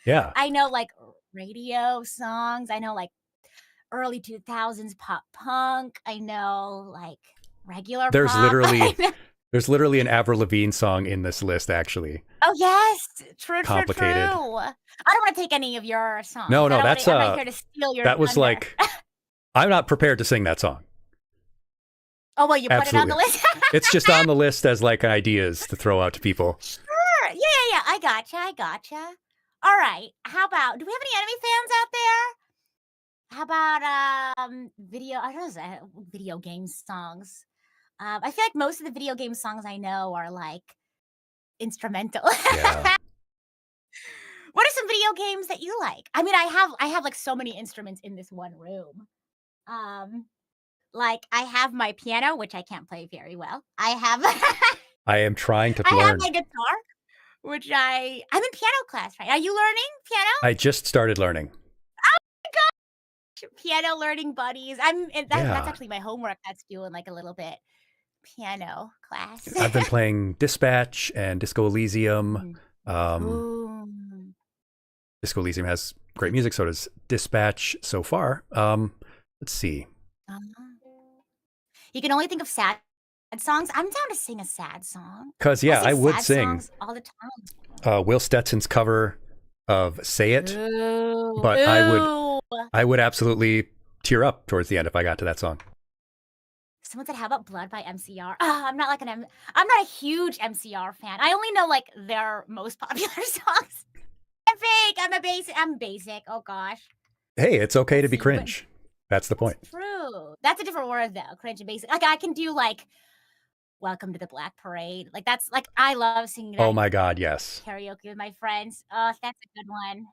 Yeah. I know like radio songs. I know like early 2000s pop punk. I know like regular There's pop. literally an Avril Lavigne song in this list, actually. Oh yes, true. Complicated. I don't want to take any of your songs. No, I'm that's not here to steal your that was thunder. like I'm not prepared to sing that song. Oh well, you put it on the list. It's just on the list as like ideas to throw out to people. Sure. Yeah. I gotcha. All right. How about? Do we have any anime fans out there? How about video game songs? I feel like most of the video game songs I know are like instrumental. Yeah. What are some video games that you like? I mean, I have like so many instruments in this one room. Like I have my piano, which I can't play very well. I have I am trying to I learn. have my guitar, which I'm in piano class, right? Are you learning piano? I just started learning. Piano learning buddies. That's actually my homework. That's doing like a little bit piano class. I've been playing Dispatch and Disco Elysium. Ooh. Disco Elysium has great music, so does Dispatch so far. Let's see. You can only think of sad songs. I'm down to sing a sad song. Because I would sad sing songs all the time. Will Stetson's cover of "Say It," Ooh. but I would absolutely tear up towards the end if I got to that song. Someone said, "How about Blood by MCR?" I'm not a huge MCR fan. I only know like their most popular songs. I'm fake. I'm basic. Oh gosh. Hey, it's okay to be cringe. That's the point. True. That's a different word though. Cringe and basic. Like I can do like Welcome to the Black Parade. Like that's like I love singing that Oh my God, yes. karaoke with my friends. Oh, that's a good one.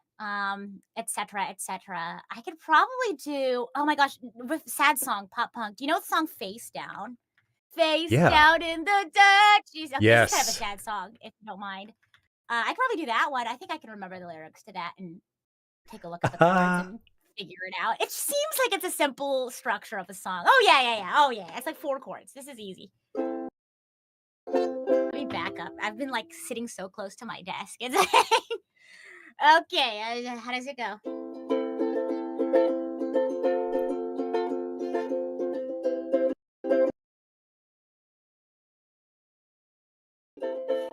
Etc. Etc. I could probably do. Oh my gosh, with sad song, pop punk. Do you know the song "Face Down"? Face Yeah. down in the dirt. Jeez, okay, this is kind of a Yes. sad song, if you don't mind. I could probably do that one. I think I can remember the lyrics to that and take a look at the chords and figure it out. It seems like it's a simple structure of a song. Oh yeah. Oh yeah, it's like 4 chords. This is easy. Let me back up. I've been like sitting so close to my desk. It's okay. How does it go?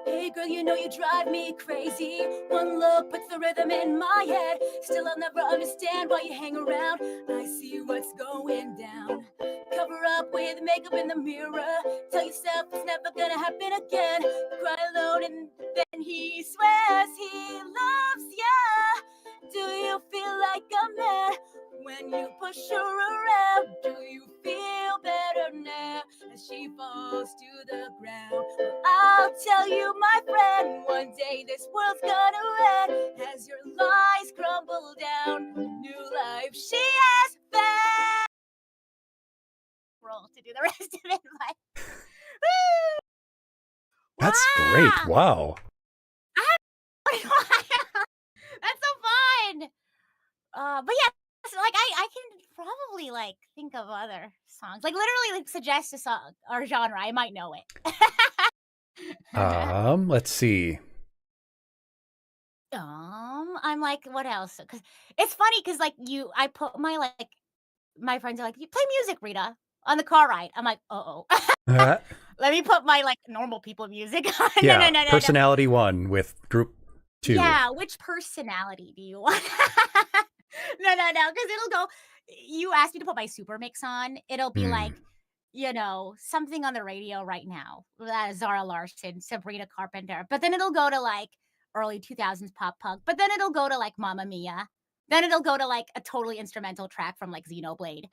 Hey girl, you know you drive me crazy. One look puts the rhythm in my head. Still I'll never understand why you hang around. I see what's going down. Cover up with makeup in the mirror. Tell yourself it's never gonna happen again. Cry alone and then he swears he loves ya. Do you feel like a man when you push her around? Do you feel better now as she falls to the ground? Well, I'll tell you, my friend, one day this world's gonna end as your lies crumble down. New life she has found. Roll to do the rest of it. That's great. Wow. That's so fun. But yeah, so, like I can probably like think of other songs. Like literally like suggest a song or genre. I might know it. Let's see. I'm like, what else? Because it's funny because like I put my friends are like, you play music, Rita, on the car ride. I'm like, uh-oh. Uh, Let me put my like normal people music on. yeah, No. personality 1 with group 2. Yeah, which personality do you want? No, because it'll go. You asked me to put my super mix on. It'll be like, something on the radio right now. Zara Larsson, Sabrina Carpenter. But then it'll go to like early 2000s pop punk. But then it'll go to like Mamma Mia. Then it'll go to like a totally instrumental track from like Xenoblade.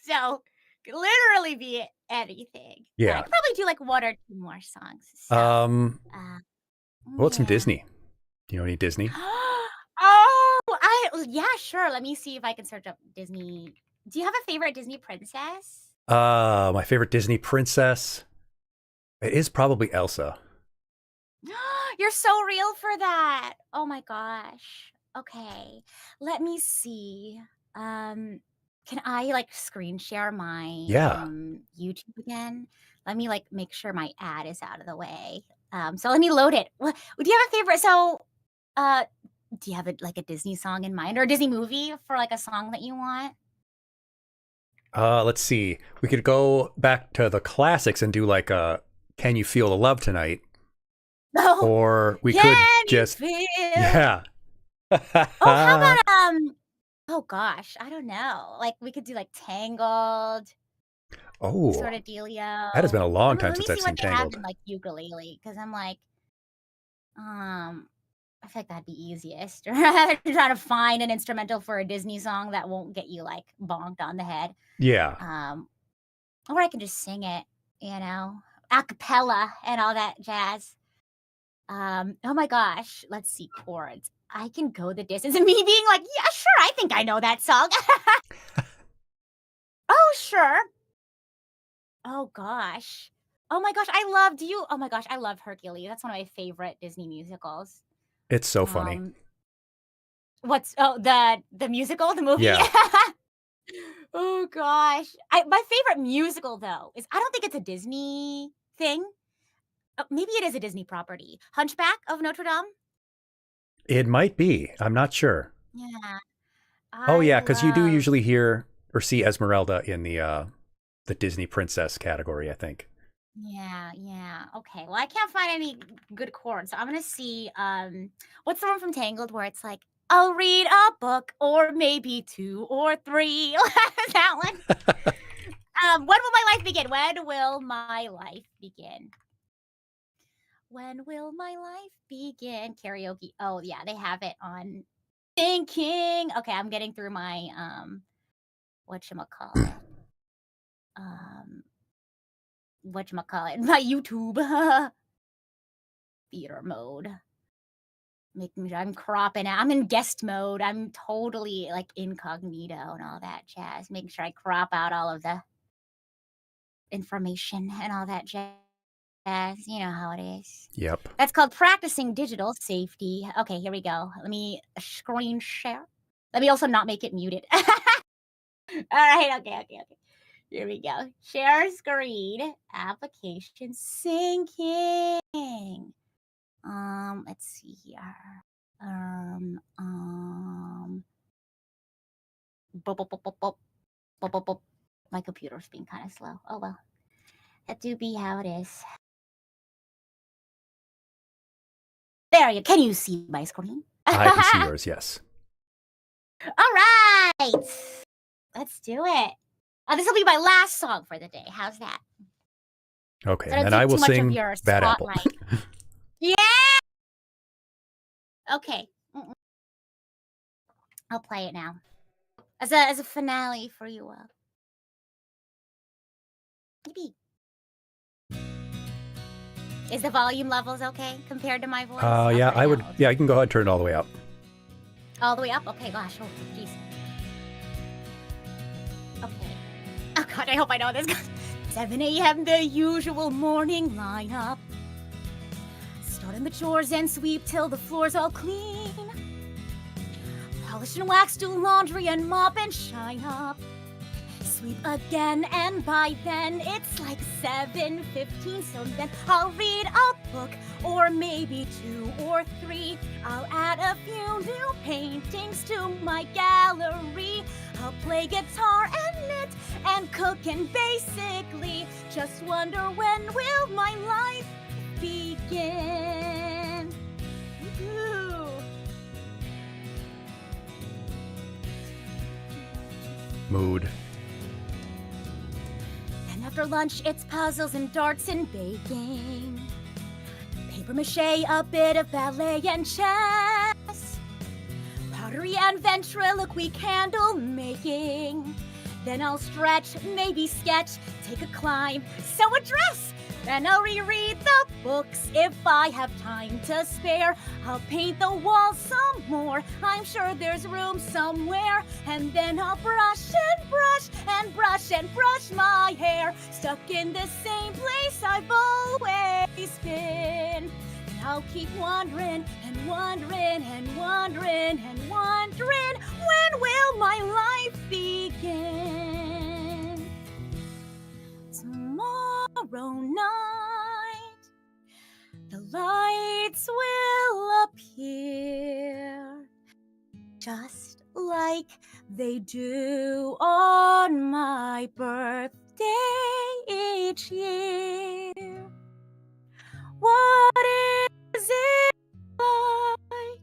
So, could literally be anything. But I Yeah. could probably do like 1 or 2 more songs. So, What about some yeah. Disney? Do you know any Disney? Yeah, sure. Let me see if I can search up Disney. Do you have a favorite Disney princess? My favorite Disney princess. It is probably Elsa. You're so real for that. Oh my gosh. Okay. Let me see. Can I like screen share my YouTube again? Let me like make sure my ad is out of the way. So let me load it. Do you have a favorite? So, do you have like a Disney song in mind or a Disney movie for like a song that you want? Let's see. We could go back to the classics and do like Can You Feel the Love Tonight? No. Or we could just Yeah. Oh, how about oh gosh, I don't know. Like we could do like Tangled. Sort of dealio. That has been a long time Let me since I've see seen what they have Tangled. in like ukulele because I'm like, I feel like that'd be easiest. Rather than trying to find an instrumental for a Disney song that won't get you like bonked on the head. Yeah. Or I can just sing it, a cappella and all that jazz. Oh my gosh, let's see chords. I can go the distance and me being like, yeah, sure, I think I know that song. Oh, sure. Oh gosh. Oh my gosh, oh my gosh, I love Hercules. That's one of my favorite Disney musicals. It's so funny. The musical, the movie? Yeah. Oh gosh. My favorite musical though is I don't think it's a Disney thing. Maybe it is a Disney property. Hunchback of Notre Dame? It might be. I'm not sure. Yeah. Oh yeah, because you do usually hear or see Esmeralda in the Disney princess category, I think. Yeah. Okay. Well, I can't find any good chords. So I'm gonna see what's the one from Tangled where it's like, I'll read a book or maybe 2 or 3. That one. When will my life begin? When will my life begin? When will my life begin? Karaoke. Oh yeah, they have it on Thinking. Okay, I'm getting through my whatchamacallit. whatchamacallit, my YouTube theater mode. Making sure I'm cropping out. I'm in guest mode. I'm totally like incognito and all that jazz. Making sure I crop out all of the information and all that jazz. You know how it is. Yep. That's called practicing digital safety. Okay, here we go. Let me screen share. Let me also not make it muted. All right, okay. Here we go. Share screen. Application syncing. Let's see here. Bop, bop, bop, bop, bop, bop, bop, bop. My computer's being kind of slow. Oh well. That do be how it is. There you. Can you see my screen? I can see yours. Yes. All right. Let's do it. This will be my last song for the day. How's that? Okay, So and I will too much of sing your Bad Apple. spotlight. Yeah. Okay. I'll play it now. As a finale for you all. Maybe. Is the volume levels okay compared to my voice? Yeah, I would. Yeah, you can go ahead and turn it all the way up. All the way up? Okay, gosh. Oh, jeez. Okay. Oh, God, I hope I know this. 7 a.m., the usual morning lineup. Starting the chores and sweep till the floor's all clean. Polish and wax, do laundry and mop and shine up. Sweep again, and by then it's like 7:15. So then I'll read a book, or maybe 2 or 3. I'll add a few new paintings to my gallery. I'll play guitar and knit and cook and basically just wonder when will my life begin. Ooh. Mood. And after lunch, it's puzzles and darts and baking. Paper mache, a bit of ballet and chess. Pottery and ventriloquy, candle making. Then I'll stretch, maybe sketch, take a climb, sew a dress. Then I'll reread the books if I have time to spare. I'll paint the walls some more, I'm sure there's room somewhere. And then I'll brush and brush and brush and brush my hair. Stuck in the same place I've always been. And I'll keep wondering and wondering and wondering and wondering, when will my life begin? Tomorrow night, the lights will appear just like they do on my birthday each year. What is it like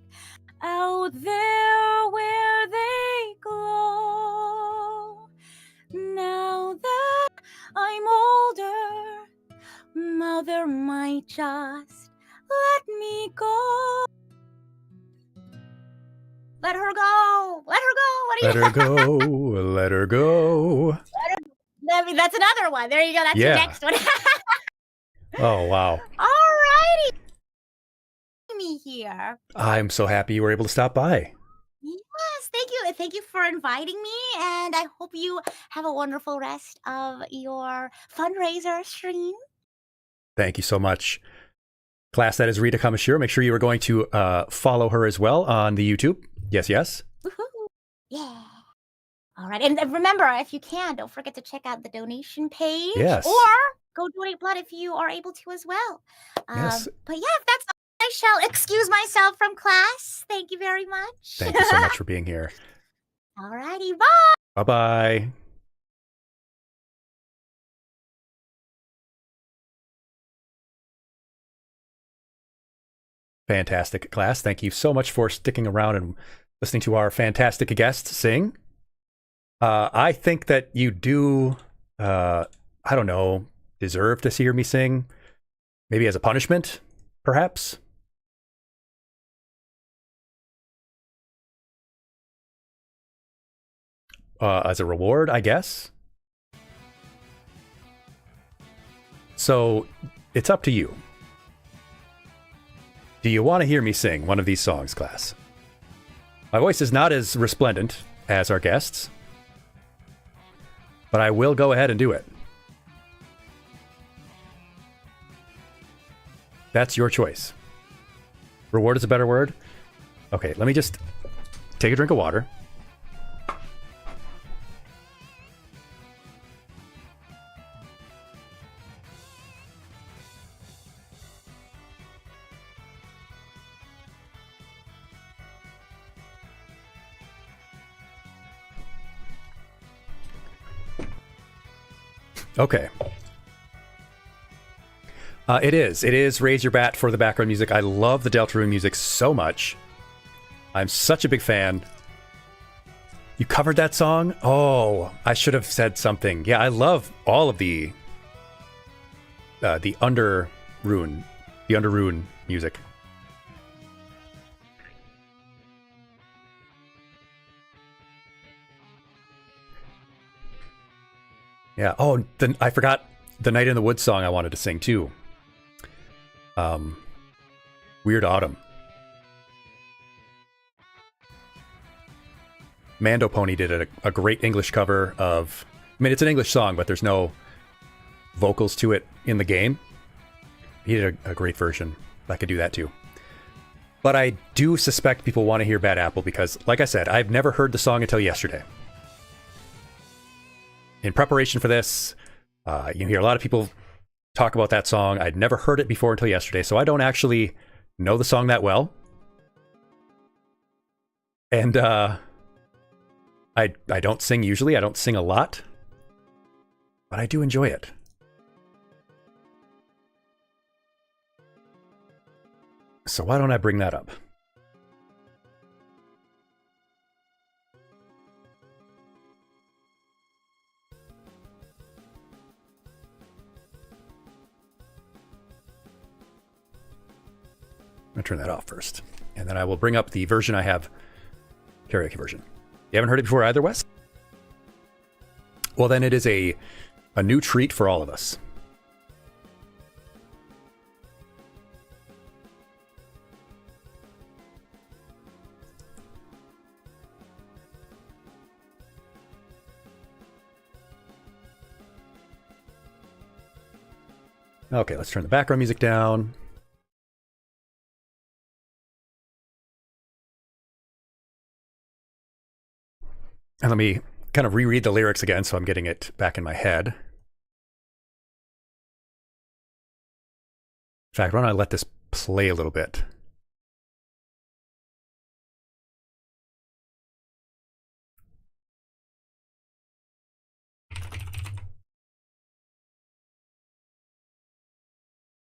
out there where they glow? Now that I'm older, Mother might just let me go. Let her go. Let her go. What do you Let her go. Let her go. That's another one. There you go. That's Yeah. the next one. Oh, wow. Alrighty. Me here. I'm so happy you were able to stop by. Yes, thank you. Thank you for inviting me, and I hope you have a wonderful rest of your fundraiser stream. Thank you so much. Class, that is Rita Kamashiro. Make sure you are going to follow her as well on the YouTube. Yes, yes. Woohoo. Yeah. All right. And remember, if you can, don't forget to check out the donation page. Yes. Or go donate blood if you are able to as well. Yes. But yeah, if that's all, I shall excuse myself from class. Thank you very much. Thank you so much for being here. All righty. Bye. Bye-bye. Fantastic, class. Thank you so much for sticking around and listening to our fantastic guest sing. I think that you do, I don't know, deserve to hear me sing. Maybe as a punishment, perhaps. As a reward, I guess. So it's up to you. Do you want to hear me sing one of these songs, class? My voice is not as resplendent as our guests, but I will go ahead and do it. That's your choice. Reward is a better word? Okay, let me just take a drink of water. Okay. It is Raise Your Bat for the background music. I love the Deltarune music so much. I'm such a big fan. You covered that song? Oh, I should have said something. Yeah, I love all of the Underrune music. Yeah. Oh, I forgot the Night in the Woods song I wanted to sing too. Weird Autumn. Mando Pony did a great English cover of... I mean, it's an English song, but there's no vocals to it in the game. He did a great version. I could do that too. But I do suspect people want to hear Bad Apple because, like I said, I've never heard the song until yesterday. In preparation for this, you hear a lot of people talk about that song. I'd never heard it before until yesterday, so I don't actually know the song that well. And I don't sing usually. I don't sing a lot. But I do enjoy it. So why don't I bring that up? I'm going to turn that off first. And then I will bring up the version I have, karaoke version. You haven't heard it before either, Wes? Well, then it is a new treat for all of us. Okay, let's turn the background music down. And let me kind of reread the lyrics again so I'm getting it back in my head. In fact, why don't I let this play a little bit?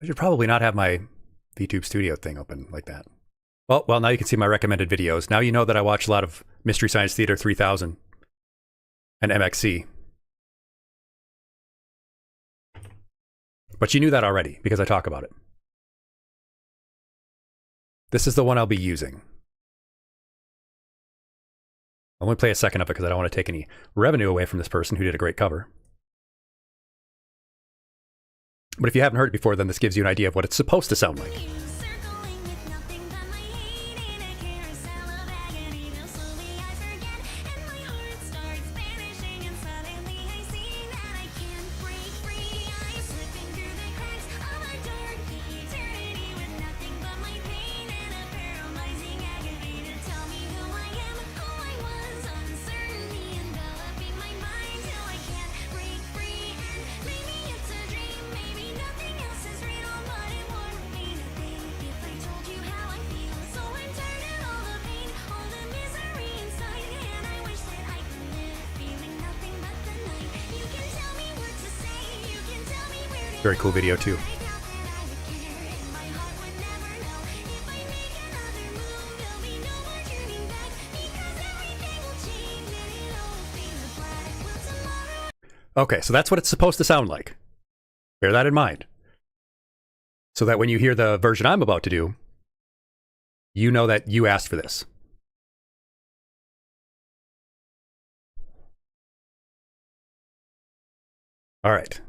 I should probably not have my VTube Studio thing open like that. Well, now you can see my recommended videos. Now you know that I watch a lot of Mystery Science Theater 3000 and MXC. But you knew that already because I talk about it. This is the one I'll be using. I'll only play a second of it because I don't want to take any revenue away from this person who did a great cover. But if you haven't heard it before, then this gives you an idea of what it's supposed to sound like. Very cool video too. Okay, so that's what it's supposed to sound like. Bear that in mind. So that when you hear the version I'm about to do, you know that you asked for this. All right.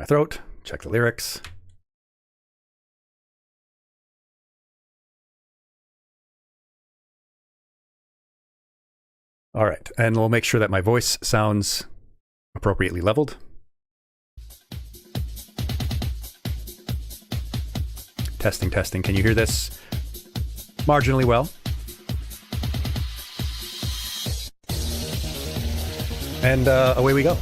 my throat, check the lyrics. All right, and we'll make sure that my voice sounds appropriately leveled. Testing, testing. Can you hear this marginally well? And away we go.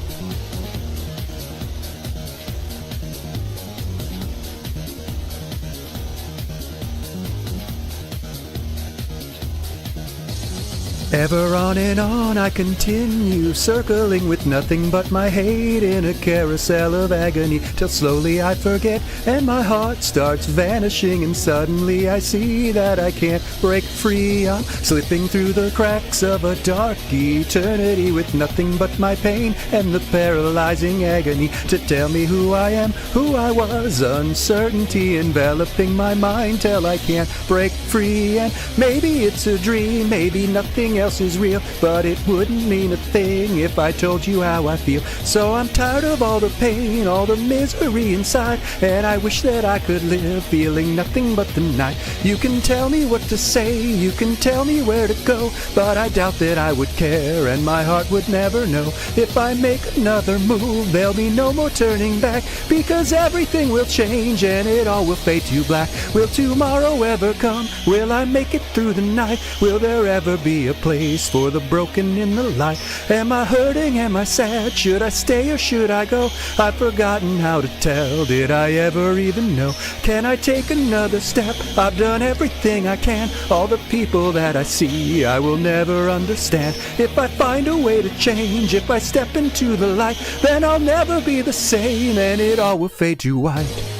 Ever on and on I continue, circling with nothing but my hate in a carousel of agony, till slowly I forget and my heart starts vanishing, and suddenly I see that I can't break free. I'm slipping through the cracks of a dark eternity with nothing but my pain and the paralyzing agony to tell me who I am, who I was, uncertainty enveloping my mind till I can't break free. And maybe it's a dream, maybe nothing else is real, but it wouldn't mean a thing if I told you how I feel. So I'm tired of all the pain, all the misery inside, and I wish that I could live feeling nothing but the night. You can tell me what to say, you can tell me where to go, but I doubt that I would care, and my heart would never know. If I make another move, there'll be no more turning back, because everything will change and it all will fade to black. Will tomorrow ever come? Will I make it through the night? Will there ever be a place for the broken in the light? Am I hurting? Am I sad? Should I stay or should I go? I've forgotten how to tell. Did I ever even know? Can I take another step? I've done everything I can. All the people that I see I will never understand. If I find a way to change, if I step into the light, then I'll never be the same and it all will fade to white.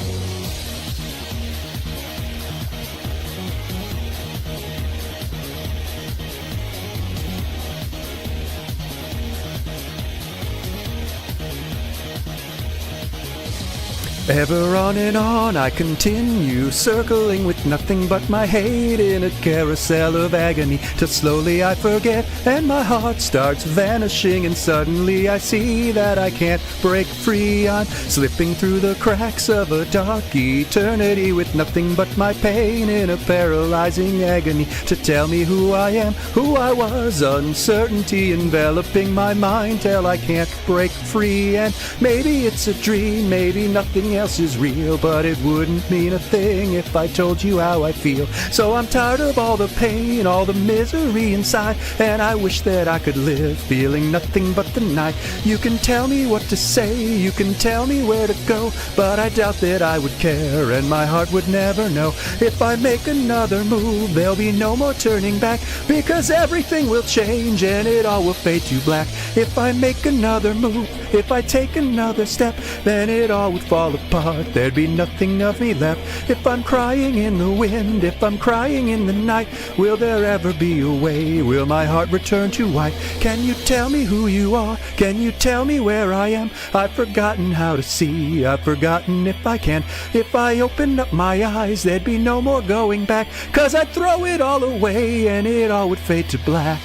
Ever on and on I continue, circling with nothing but my hate in a carousel of agony, till slowly I forget and my heart starts vanishing, and suddenly I see that I can't break free. I'm slipping through the cracks of a dark eternity with nothing but my pain in a paralyzing agony to tell me who I am, who I was, uncertainty enveloping my mind till I can't break free. And maybe it's a dream, maybe nothing else is real, but it wouldn't mean a thing if I told you how I feel. So I'm tired of all the pain, all the misery inside, and I wish that I could live feeling nothing but the night. You can tell me what to say, you can tell me where to go, but I doubt that I would care and my heart would never know. If I make another move, there'll be no more turning back, because everything will change and it all will fade to black. If I make another move, if I take another step, then it all would fall apart. There'd be nothing of me left. If I'm crying in the wind, if I'm crying in the night, will there ever be a way? Will my heart return to white? Can you tell me who you are? Can you tell me where I am? I've forgotten how to see, I've forgotten if I can. If I open up my eyes, there'd be no more going back, 'cause I'd throw it all away and it all would fade to black.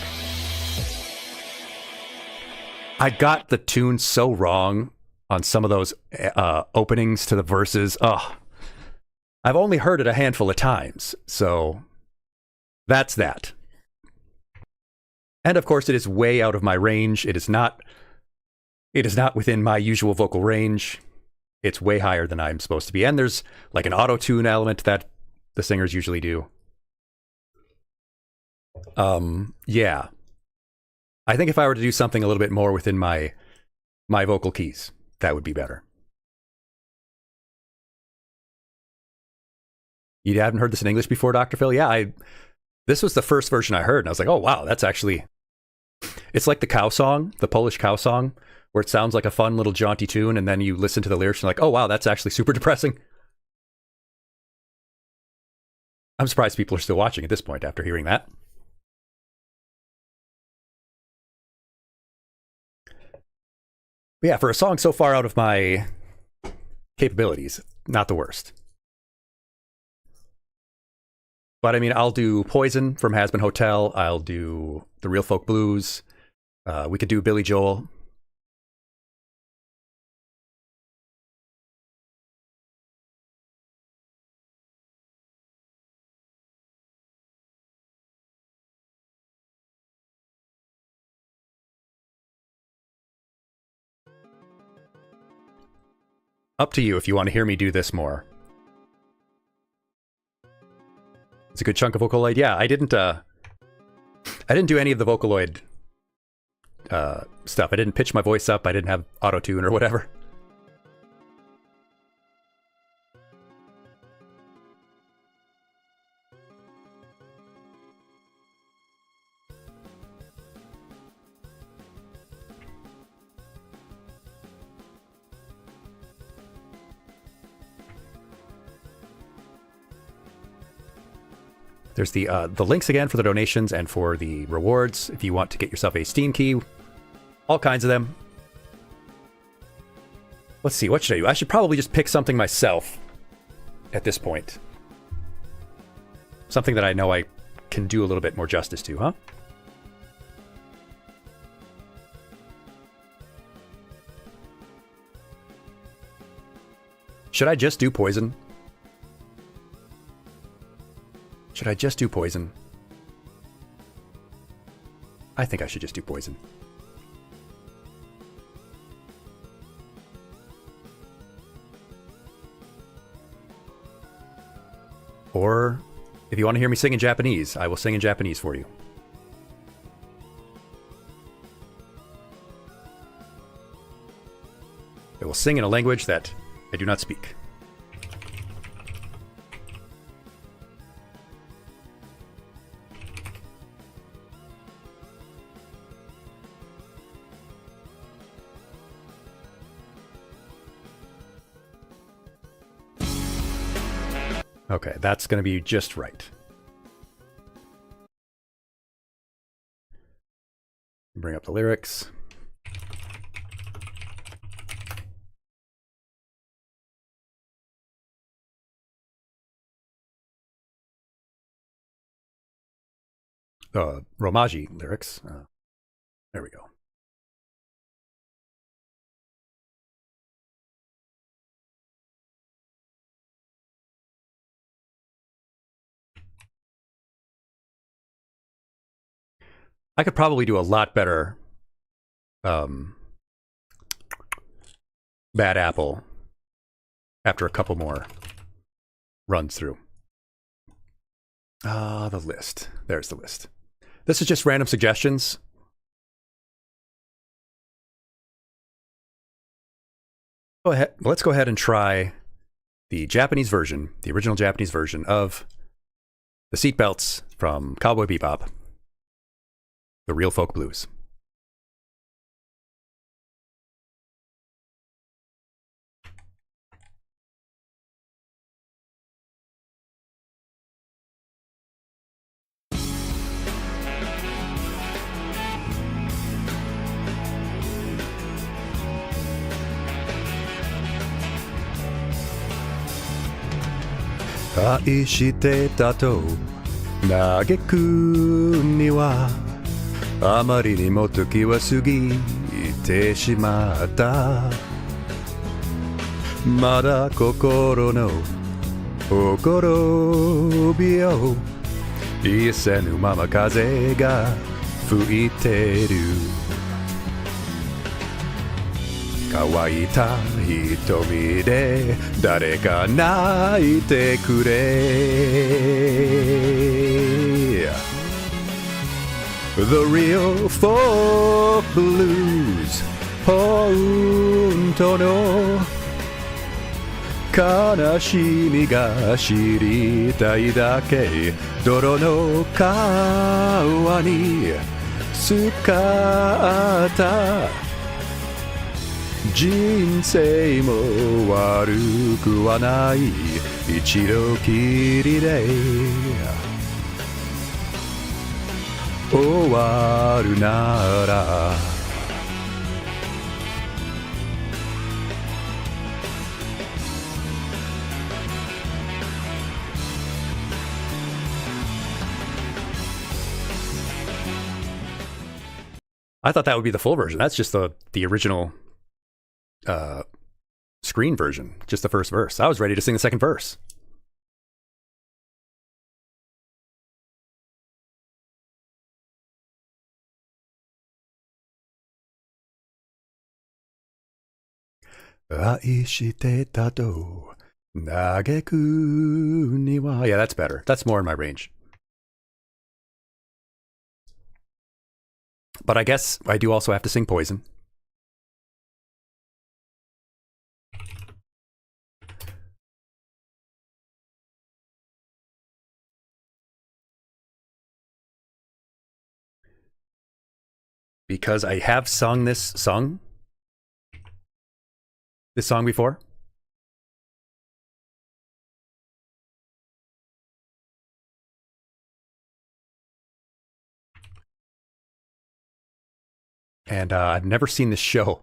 I got the tune so wrong on some of those openings to the verses. Oh, I've only heard it a handful of times, so that's that. And of course, it is way out of my range. It is not within my usual vocal range. It's way higher than I'm supposed to be. And there's like an auto-tune element that the singers usually do. Yeah. I think if I were to do something a little bit more within my vocal keys, that would be better. You haven't heard this in English before, Dr. Phil? Yeah, this was the first version I heard, and I was like, oh, wow, that's actually... It's like the cow song, the Polish cow song, where it sounds like a fun little jaunty tune, and then you listen to the lyrics and you're like, oh, wow, that's actually super depressing. I'm surprised people are still watching at this point after hearing that. But yeah, for a song so far out of my capabilities, not the worst. But I mean, I'll do Poison from Has Been Hotel. I'll do the Real Folk Blues. We could do Billy Joel. Up to you if you want to hear me do this more. It's a good chunk of Vocaloid. Yeah, I didn't do any of the Vocaloid stuff. I didn't pitch my voice up. I didn't have auto-tune or whatever. There's the links again for the donations and for the rewards if you want to get yourself a Steam key. All kinds of them. Let's see, what should I do? I should probably just pick something myself at this point. Something that I know I can do a little bit more justice to, huh? Should I just do Poison? Should I just do Poison? I think I should just do Poison. Or, if you want to hear me sing in Japanese, I will sing in Japanese for you. I will sing in a language that I do not speak. Okay, that's going to be just right. Bring up the lyrics. Romaji lyrics. There we go. I could probably do a lot better Bad Apple after a couple more runs through. The list. There's the list. This is just random suggestions. Go ahead. Let's go ahead and try the Japanese version, the original Japanese version of the Seatbelts from Cowboy Bebop. The Real Folk Blues.愛してたと嘆くにはあまりにも時は過ぎてしまったまだ心のほころびを癒せぬまま風が吹いてる乾いた瞳で誰か泣いてくれThe real folk blues 本当の悲しみが知りたいだけ泥の川に浸かった人生も悪くはない一度きりで終わるならI thought that would be the full version. That's just the original screen version, just the first verse. I was ready to sing the second verse. Aishite tato nageku ni wa. Yeah, that's better. That's more in my range. But I guess I do also have to sing Poison. Because I have sung this song before. And I've never seen this show.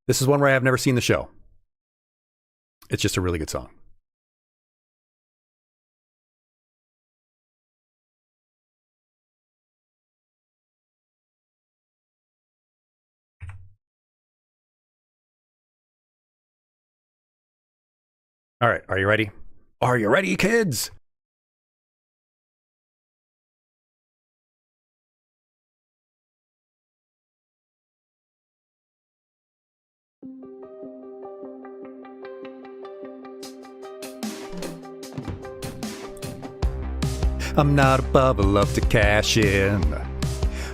This is one where I have never seen the show. It's just a really good song. All right, are you ready? Are you ready, kids? I'm not above a love to cash in.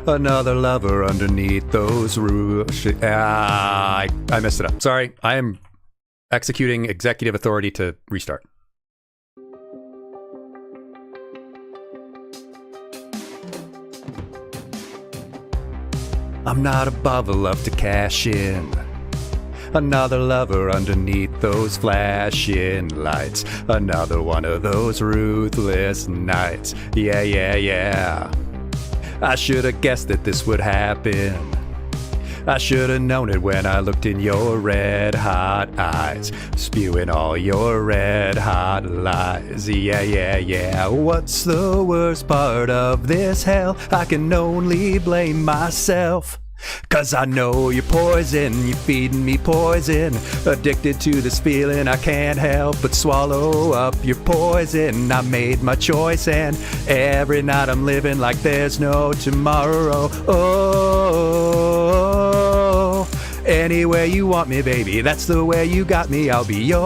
Another lover underneath those roofs. I messed it up. Sorry, I am executing executive authority to restart. I'm not above a love to cash in. Another lover underneath those flashing lights. Another one of those ruthless nights. Yeah, yeah, yeah. I should have guessed that this would happen. I should have known it when I looked in your red hot eyes, spewing all your red hot lies. Yeah, yeah, yeah. What's the worst part of this hell? I can only blame myself. 'Cause I know you're poison, you're feeding me poison. Addicted to this feeling, I can't help but swallow up your poison. I made my choice and every night I'm living like there's no tomorrow. Oh, anywhere you want me, baby, that's the way you got me, I'll be yours.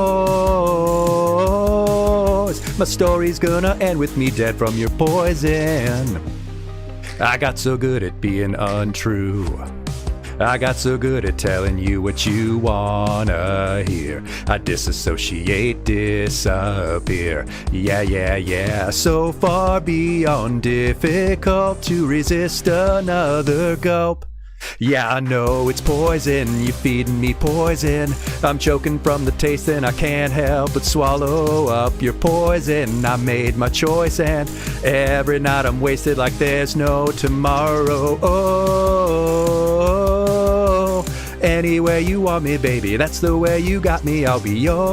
My story's gonna end with me dead from your poison. I got so good at being untrue. I got so good at telling you what you wanna hear. I disassociate, disappear. Yeah, yeah, yeah. So far beyond difficult to resist another gulp. Yeah, I know it's poison, you're feeding me poison. I'm choking from the taste and I can't help but swallow up your poison. I made my choice and every night I'm wasted like there's no tomorrow. Oh, anywhere you want me, baby, that's the way you got me, I'll be yours.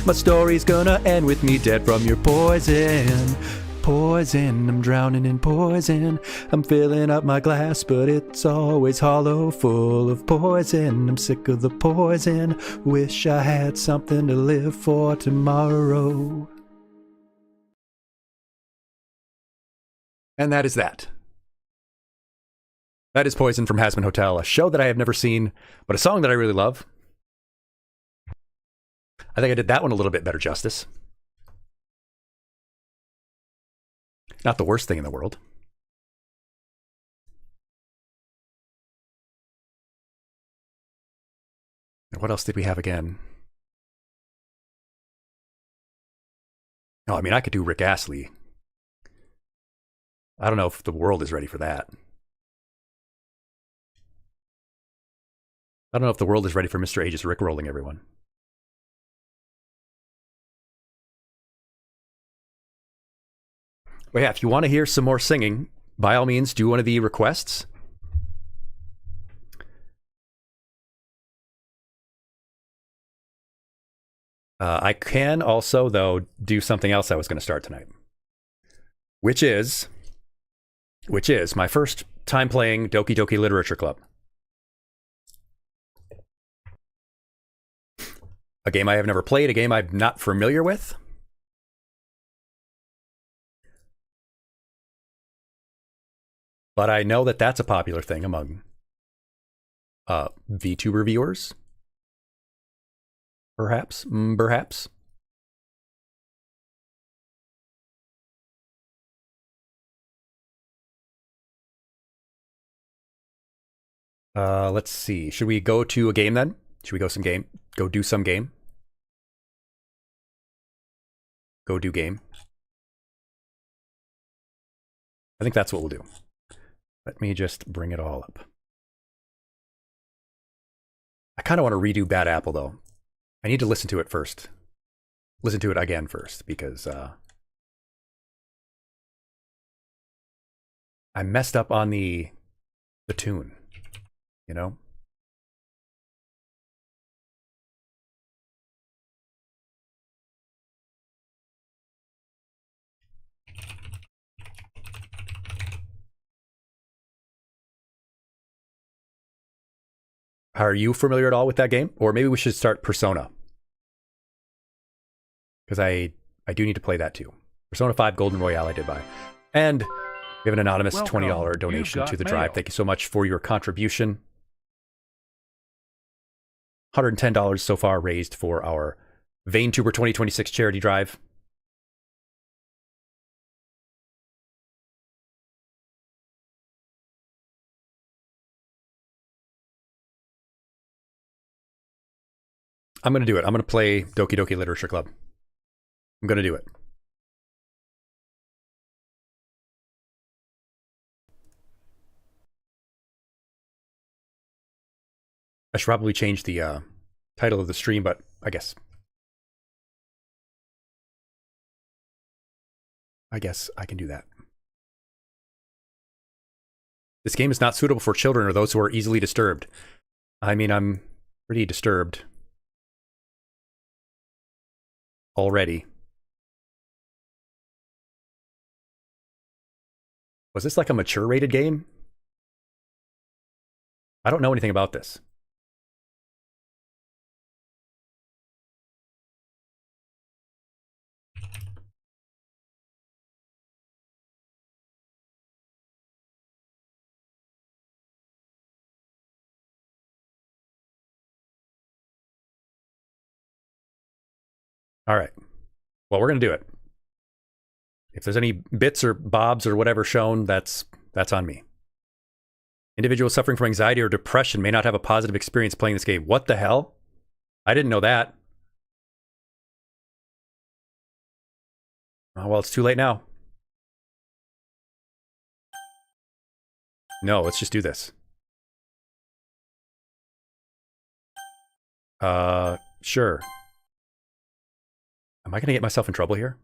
My story's gonna end with me dead from your poison. Poison, I'm drowning in poison. I'm filling up my glass, but it's always hollow, full of poison. I'm sick of the poison. Wish I had something to live for tomorrow. And that is that. That is Poison from Hazbin Hotel, a show that I have never seen, but a song that I really love. I think I did that one a little bit better justice. Not the worst thing in the world. And what else did we have again? Oh, I mean, I could do Rick Astley. I don't know if the world is ready for that. I don't know if the world is ready for Mr. Aegis rickrolling everyone. But yeah, if you want to hear some more singing, by all means, do one of the requests. I can also, though, do something else I was going to start tonight, which is my first time playing Doki Doki Literature Club. A game I have never played, a game I'm not familiar with. But I know that that's a popular thing among VTuber viewers? Perhaps? Perhaps? Let's see. Should we go to a game then? Should we go some game? Go do some game? Go do game. I think that's what we'll do. Let me just bring it all up. I kind of want to redo Bad Apple, though. I need to listen to it first. Listen to it again first, because I messed up on the tune, you know? Are you familiar at all with that game? Or maybe we should start Persona. Because I do need to play that too. Persona 5 Golden Royale I did buy. And we have an anonymous $20 donation to the drive. Thank you so much for your contribution. $110 so far raised for our VeinTuber 2026 charity drive. I'm going to do it. I'm going to play Doki Doki Literature Club. I'm going to do it. I should probably change the title of the stream, but I guess I can do that. This game is not suitable for children or those who are easily disturbed. I mean, I'm pretty disturbed already. Was this like a mature rated game? I don't know anything about this. All right. Well, we're going to do it. If there's any bits or bobs or whatever shown, that's on me. Individuals suffering from anxiety or depression may not have a positive experience playing this game. What the hell? I didn't know that. Oh, well, it's too late now. No, let's just do this. Sure. Am I going to get myself in trouble here?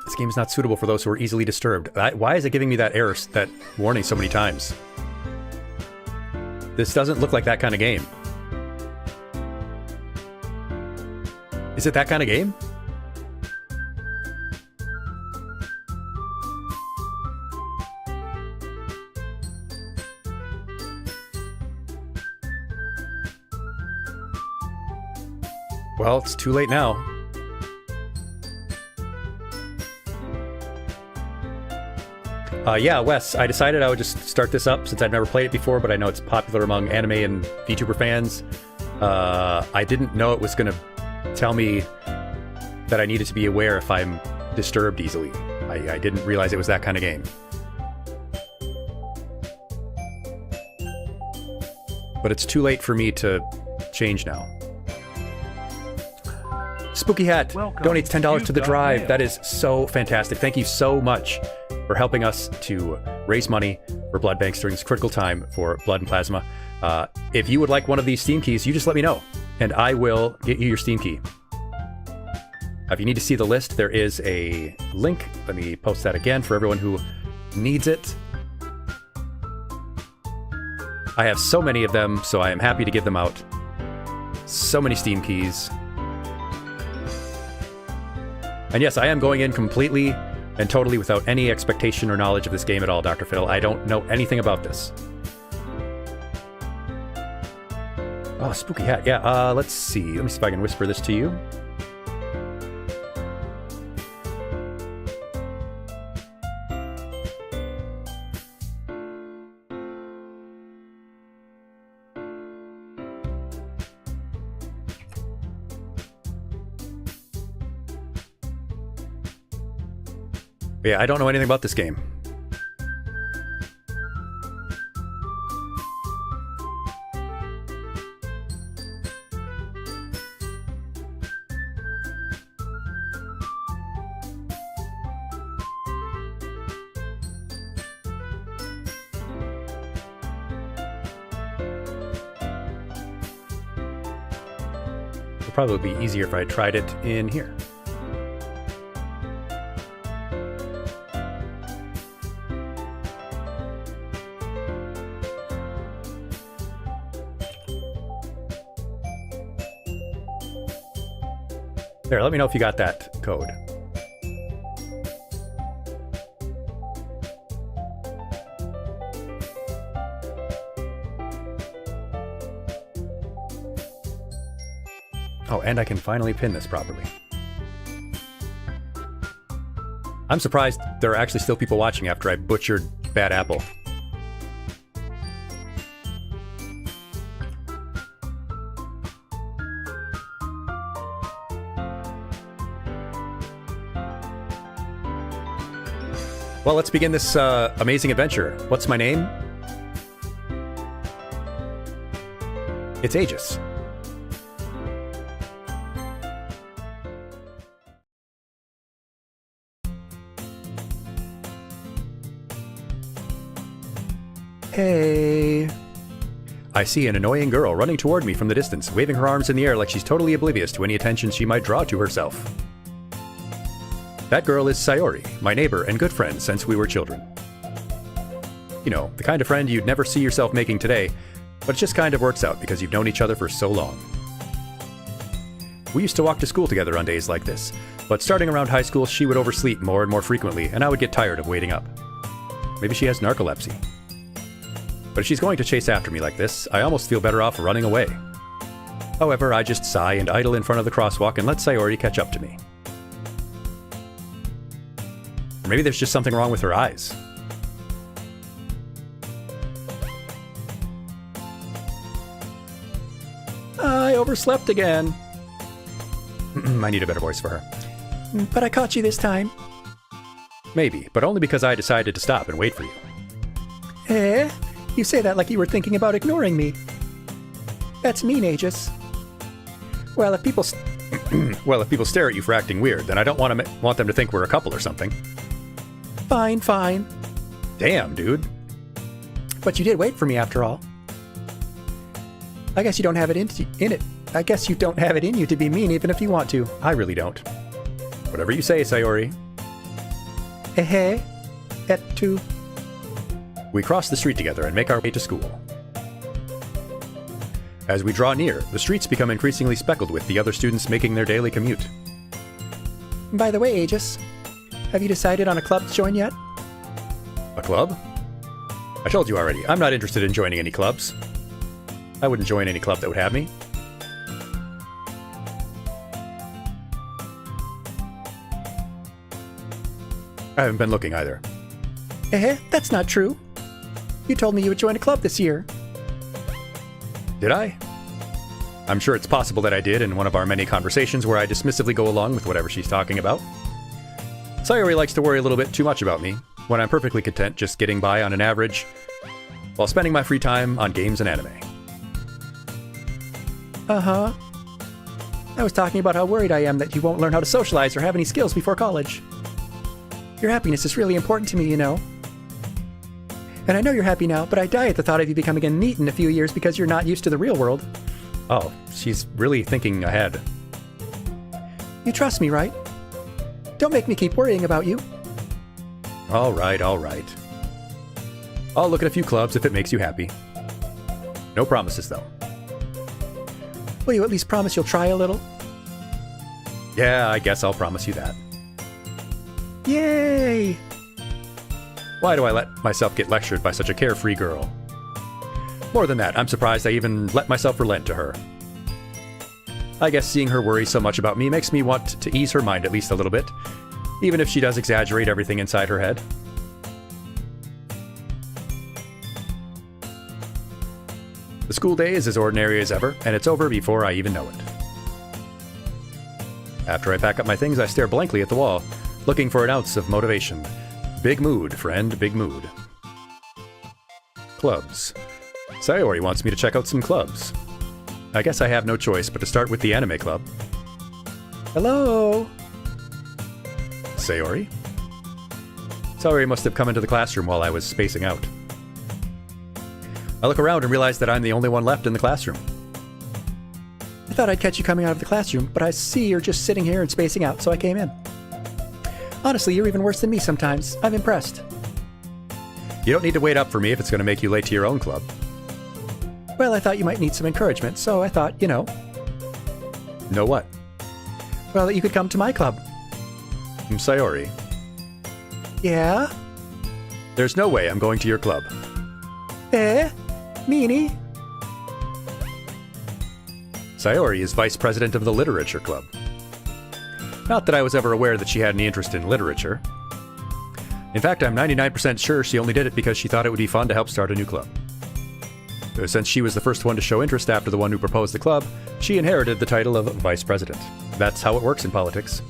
This game is not suitable for those who are easily disturbed. Why is it giving me that error, that warning so many times? This doesn't look like that kind of game. Is it that kind of game? Well, it's too late now. Yeah, Wes, I decided I would just start this up since I've never played it before, but I know it's popular among anime and VTuber fans. I didn't know it was going to tell me that I needed to be aware if I'm disturbed easily. I didn't realize it was that kind of game. But it's too late for me to change now. Spooky Hat donates $10 to the drive. That is so fantastic. Thank you so much for helping us to raise money for blood banks during this critical time for blood and plasma. If you would like one of these Steam keys, you just let me know, and I will get you your Steam key. If you need to see the list, there is a link. Let me post that again for everyone who needs it. I have so many of them, so I am happy to give them out. So many Steam keys. And yes, I am going in completely and totally without any expectation or knowledge of this game at all, Dr. Fiddle. I don't know anything about this. Oh, Spooky Hat. Yeah, let's see. Let me see if I can whisper this to you. Yeah, I don't know anything about this game. It'd probably be easier if I tried it in here. There, let me know if you got that code. Oh, and I can finally pin this properly. I'm surprised there are actually still people watching after I butchered Bad Apple. Well, let's begin this amazing adventure. What's my name? It's Aegis. Hey. I see an annoying girl running toward me from the distance, waving her arms in the air like she's totally oblivious to any attention she might draw to herself. That girl is Sayori, my neighbor and good friend since we were children. You know, the kind of friend you'd never see yourself making today, but it just kind of works out because you've known each other for so long. We used to walk to school together on days like this, but starting around high school, she would oversleep more and more frequently, and I would get tired of waiting up. Maybe she has narcolepsy. But if she's going to chase after me like this, I almost feel better off running away. However, I just sigh and idle in front of the crosswalk and let Sayori catch up to me. Or maybe there's just something wrong with her eyes. I overslept again. I need a better voice for her. But I caught you this time. Maybe, but only because I decided to stop and wait for you. Eh? You say that like you were thinking about ignoring me. That's mean, Aegis. Well, if people stare at you for acting weird, then I don't want them to think we're a couple or something. Fine, fine. Damn, dude. But you did wait for me after all. I guess you don't have it in it. I guess you don't have it in you to be mean even if you want to. I really don't. Whatever you say, Sayori. Eh? Et tu? We cross the street together and make our way to school. As we draw near, the streets become increasingly speckled with the other students making their daily commute. By the way, Aegis, have you decided on a club to join yet? A club? I told you already, I'm not interested in joining any clubs. I wouldn't join any club that would have me. I haven't been looking either. Eh? That's not true. You told me you would join a club this year. Did I? I'm sure it's possible that I did in one of our many conversations where I dismissively go along with whatever she's talking about. Sayori likes to worry a little bit too much about me, when I'm perfectly content just getting by on an average, while spending my free time on games and anime. Uh-huh. I was talking about how worried I am that you won't learn how to socialize or have any skills before college. Your happiness is really important to me, you know. And I know you're happy now, but I die at the thought of you becoming a NEET in a few years because you're not used to the real world. Oh, she's really thinking ahead. You trust me, right? Don't make me keep worrying about you. All right, all right. I'll look at a few clubs if it makes you happy. No promises, though. Will you at least promise you'll try a little? Yeah, I guess I'll promise you that. Yay! Why do I let myself get lectured by such a carefree girl? More than that, I'm surprised I even let myself relent to her. I guess seeing her worry so much about me makes me want to ease her mind at least a little bit, even if she does exaggerate everything inside her head. The school day is as ordinary as ever, and it's over before I even know it. After I pack up my things, I stare blankly at the wall, looking for an ounce of motivation. Big mood, friend, big mood. Clubs. Sayori wants me to check out some clubs. I guess I have no choice but to start with the anime club. Hello? Sayori? Sayori must have come into the classroom while I was spacing out. I look around and realize that I'm the only one left in the classroom. I thought I'd catch you coming out of the classroom, but I see you're just sitting here and spacing out, so I came in. Honestly, you're even worse than me sometimes. I'm impressed. You don't need to wait up for me if it's going to make you late to your own club. Well, I thought you might need some encouragement, so I thought, you know. Know what? Well, that you could come to my club. Sayori. Yeah? There's no way I'm going to your club. Meanie? Sayori is vice president of the literature club. Not that I was ever aware that she had any interest in literature. In fact, I'm 99% sure she only did it because she thought it would be fun to help start a new club. Since she was the first one to show interest after the one who proposed the club, she inherited the title of vice president. That's how it works in politics.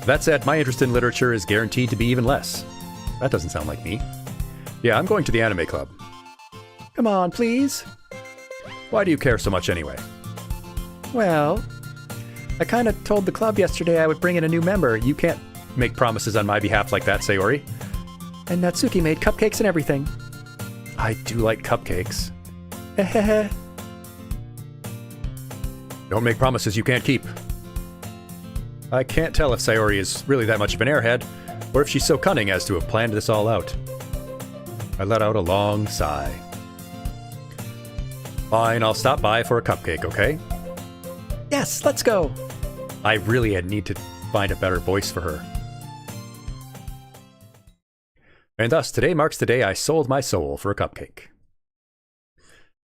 That said, my interest in literature is guaranteed to be even less. That doesn't sound like me. Yeah, I'm going to the anime club. Come on, please. Why do you care so much anyway? Well, I kind of told the club yesterday I would bring in a new member. You can't make promises on my behalf like that, Sayori. And Natsuki made cupcakes and everything. I do like cupcakes. Don't make promises you can't keep. I can't tell if Sayori is really that much of an airhead, or if she's so cunning as to have planned this all out. I let out a long sigh. Fine, I'll stop by for a cupcake, okay? Yes, let's go! I really need to find a better voice for her. And thus, today marks the day I sold my soul for a cupcake.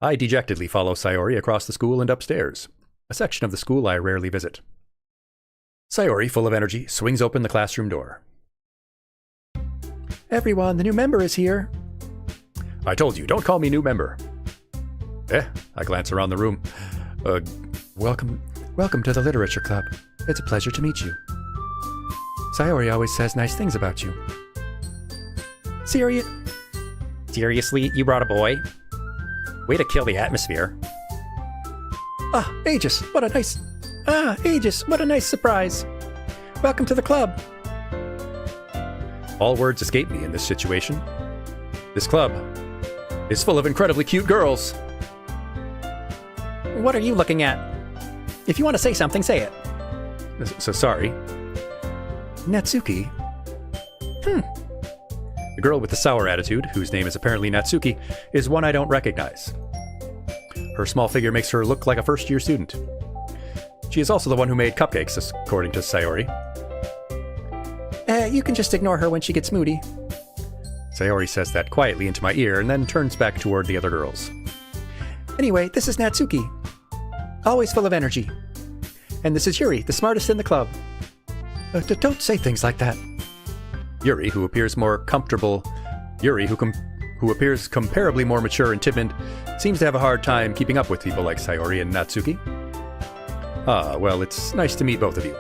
I dejectedly follow Sayori across the school and upstairs, a section of the school I rarely visit. Sayori, full of energy, swings open the classroom door. Everyone, the new member is here. I told you, don't call me new member. I glance around the room. Welcome to the literature club. It's a pleasure to meet you. Sayori always says nice things about you. Seriously, you brought a boy? Way to kill the atmosphere. Aegis, what a nice surprise. Welcome to the club. All words escape me in this situation. This club is full of incredibly cute girls. What are you looking at? If you want to say something, say it. So sorry. Natsuki? The girl with the sour attitude, whose name is apparently Natsuki, is one I don't recognize. Her small figure makes her look like a first-year student. She is also the one who made cupcakes, according to Sayori. You can just ignore her when she gets moody. Sayori says that quietly into my ear and then turns back toward the other girls. Anyway, this is Natsuki. Always full of energy. And this is Yuri, the smartest in the club. Don't say things like that. Yuri, who appears more comfortable... Yuri, who appears comparably more mature and timid, seems to have a hard time keeping up with people like Sayori and Natsuki. Well, it's nice to meet both of you.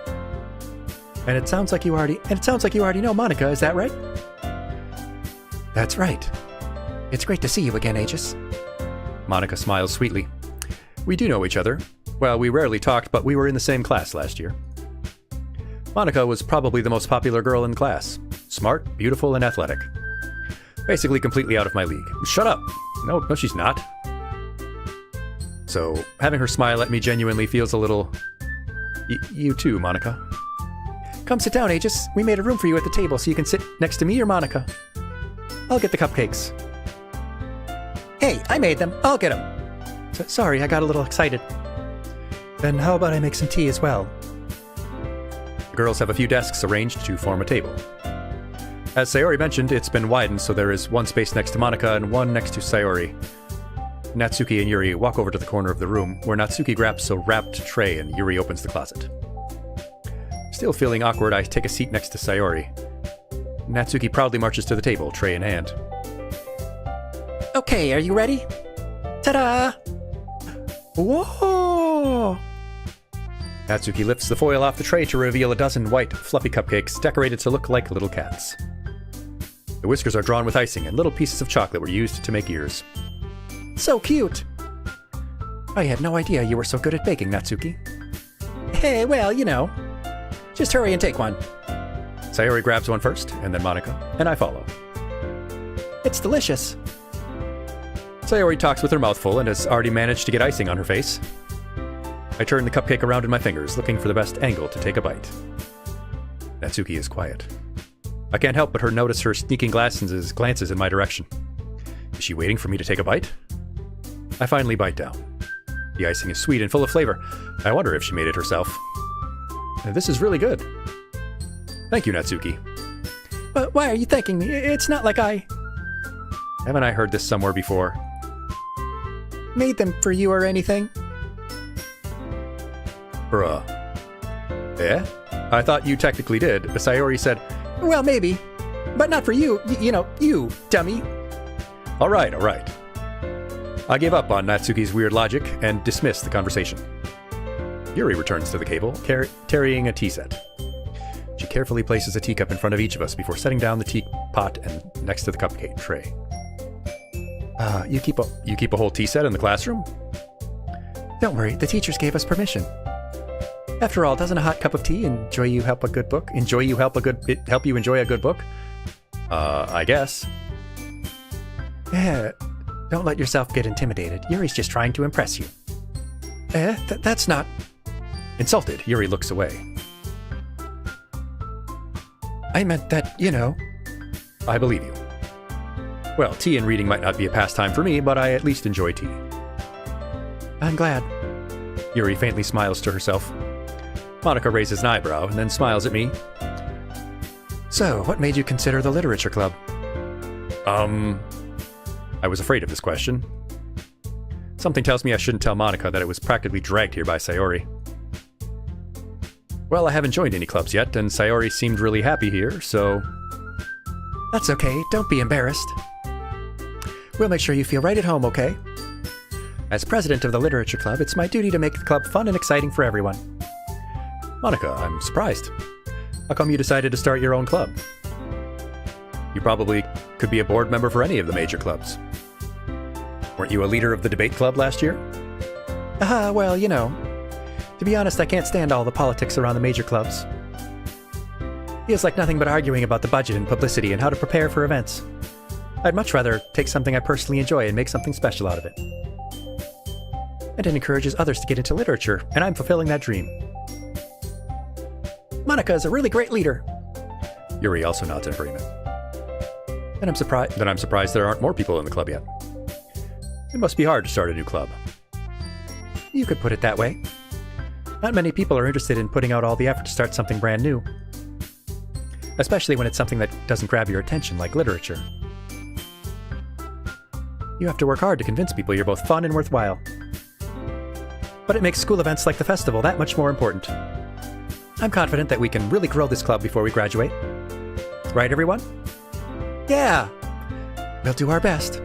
And it sounds like you already know Monika, is that right? That's right. It's great to see you again, Aegis. Monika smiles sweetly. We do know each other. Well, we rarely talked, but we were in the same class last year. Monika was probably the most popular girl in the class. Smart, beautiful, and athletic. Basically completely out of my league. Shut up! No, she's not. So, having her smile at me genuinely feels a little... You too, Monika. Come sit down, Aegis. We made a room for you at the table so you can sit next to me or Monika. I'll get the cupcakes. Hey, I made them. I'll get them. Sorry, I got a little excited. Then how about I make some tea as well? The girls have a few desks arranged to form a table. As Sayori mentioned, it's been widened so there is one space next to Monika and one next to Sayori. Natsuki and Yuri walk over to the corner of the room, where Natsuki grabs a wrapped tray and Yuri opens the closet. Still feeling awkward, I take a seat next to Sayori. Natsuki proudly marches to the table, tray in hand. Okay, are you ready? Ta-da! Whoa! Natsuki lifts the foil off the tray to reveal a dozen white, fluffy cupcakes decorated to look like little cats. The whiskers are drawn with icing, and little pieces of chocolate were used to make ears. So cute! I had no idea you were so good at baking, Natsuki. Hey, well, you know. Just hurry and take one. Sayori grabs one first, and then Monica, and I follow. It's delicious. Sayori talks with her mouth full and has already managed to get icing on her face. I turn the cupcake around in my fingers, looking for the best angle to take a bite. Natsuki is quiet. I can't help but notice her sneaking glances in my direction. Is she waiting for me to take a bite? I finally bite down. The icing is sweet and full of flavor. I wonder if she made it herself. This is really good. Thank you, Natsuki. But why are you thanking me? It's not like I... Haven't I heard this somewhere before? Made them for you or anything? Bruh. Eh? I thought you technically did. Sayori said, well, maybe. But not for you. You know, you, dummy. All right. I gave up on Natsuki's weird logic and dismissed the conversation. Yuri returns to the table, carrying a tea set. She carefully places a teacup in front of each of us before setting down the teapot and next to the cupcake tray. You keep a whole tea set in the classroom? Don't worry, the teachers gave us permission. After all, doesn't a hot cup of tea help you enjoy a good book? I guess. Yeah, don't let yourself get intimidated. Yuri's just trying to impress you. That's not... Insulted, Yuri looks away. I meant that, you know... I believe you. Well, tea and reading might not be a pastime for me, but I at least enjoy tea. I'm glad. Yuri faintly smiles to herself. Monica raises an eyebrow and then smiles at me. So, what made you consider the literature club? I was afraid of this question. Something tells me I shouldn't tell Monica that it was practically dragged here by Sayori. Well, I haven't joined any clubs yet, and Sayori seemed really happy here, so... That's okay, don't be embarrassed. We'll make sure you feel right at home, okay? As president of the literature club, it's my duty to make the club fun and exciting for everyone. Monica, I'm surprised. How come you decided to start your own club? You probably could be a board member for any of the major clubs. Weren't you a leader of the debate club last year? Well, you know. To be honest, I can't stand all the politics around the major clubs. Feels like nothing but arguing about the budget and publicity and how to prepare for events. I'd much rather take something I personally enjoy and make something special out of it. And it encourages others to get into literature, and I'm fulfilling that dream. Monica is a really great leader. Yuri also nods in agreement. And I'm surprised there aren't more people in the club yet. It must be hard to start a new club. You could put it that way. Not many people are interested in putting out all the effort to start something brand new. Especially when it's something that doesn't grab your attention, like literature. You have to work hard to convince people you're both fun and worthwhile. But it makes school events like the festival that much more important. I'm confident that we can really grow this club before we graduate. Right, everyone? Yeah! We'll do our best.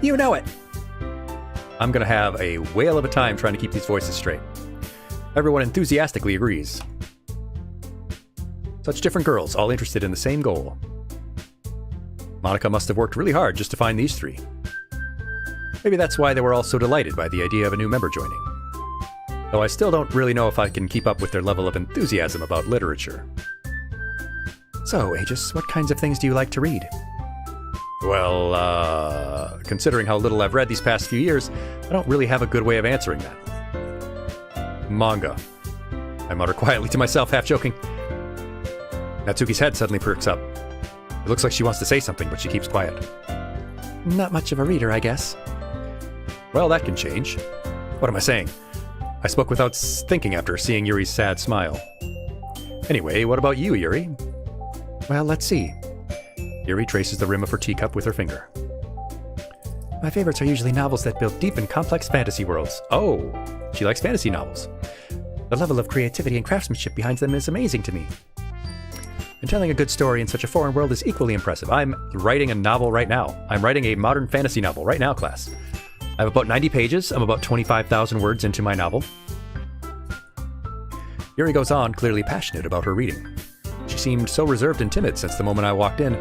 You know it! I'm gonna have a whale of a time trying to keep these voices straight. Everyone enthusiastically agrees. Such different girls, all interested in the same goal. Monica must have worked really hard just to find these three. Maybe that's why they were all so delighted by the idea of a new member joining. Though I still don't really know if I can keep up with their level of enthusiasm about literature. So, Aegis, what kinds of things do you like to read? Well, considering how little I've read these past few years, I don't really have a good way of answering that. Manga. I mutter quietly to myself, half joking. Natsuki's head suddenly perks up. It looks like she wants to say something, but she keeps quiet. Not much of a reader, I guess. Well, that can change. What am I saying? I spoke without thinking after seeing Yuri's sad smile. Anyway, what about you, Yuri? Well, let's see. Yuri traces the rim of her teacup with her finger. My favorites are usually novels that build deep and complex fantasy worlds. Oh, she likes fantasy novels. The level of creativity and craftsmanship behind them is amazing to me. And telling a good story in such a foreign world is equally impressive. I'm writing a novel right now. I'm writing a modern fantasy novel right now, class. I have about 90 pages. I'm about 25,000 words into my novel. Yuri goes on, clearly passionate about her reading. She seemed so reserved and timid since the moment I walked in,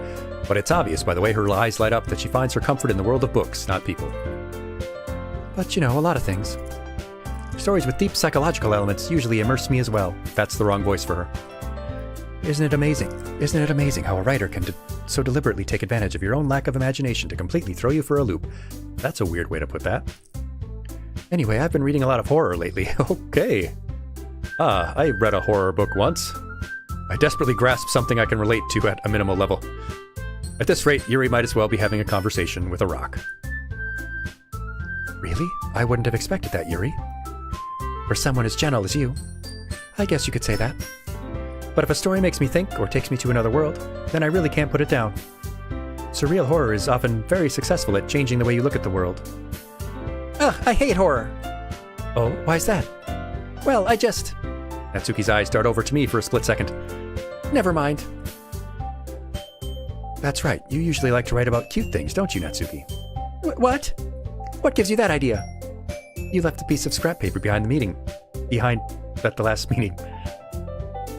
but it's obvious by the way her eyes light up that she finds her comfort in the world of books, not people. But you know, a lot of things. Stories with deep psychological elements usually immerse me as well. That's the wrong voice for her. Isn't it amazing? Isn't it amazing how a writer can so deliberately take advantage of your own lack of imagination to completely throw you for a loop? That's a weird way to put that. Anyway, I've been reading a lot of horror lately. Okay. I read a horror book once. I desperately grasped something I can relate to at a minimal level. At this rate, Yuri might as well be having a conversation with a rock. Really? I wouldn't have expected that, Yuri. For someone as gentle as you. I guess you could say that. But if a story makes me think or takes me to another world, then I really can't put it down. Surreal horror is often very successful at changing the way you look at the world. Ugh, I hate horror! Oh, why's that? Well, I just... Natsuki's eyes dart over to me for a split second. Never mind. That's right, you usually like to write about cute things, don't you, Natsuki? What? What gives you that idea? You left a piece of scrap paper behind at the last meeting.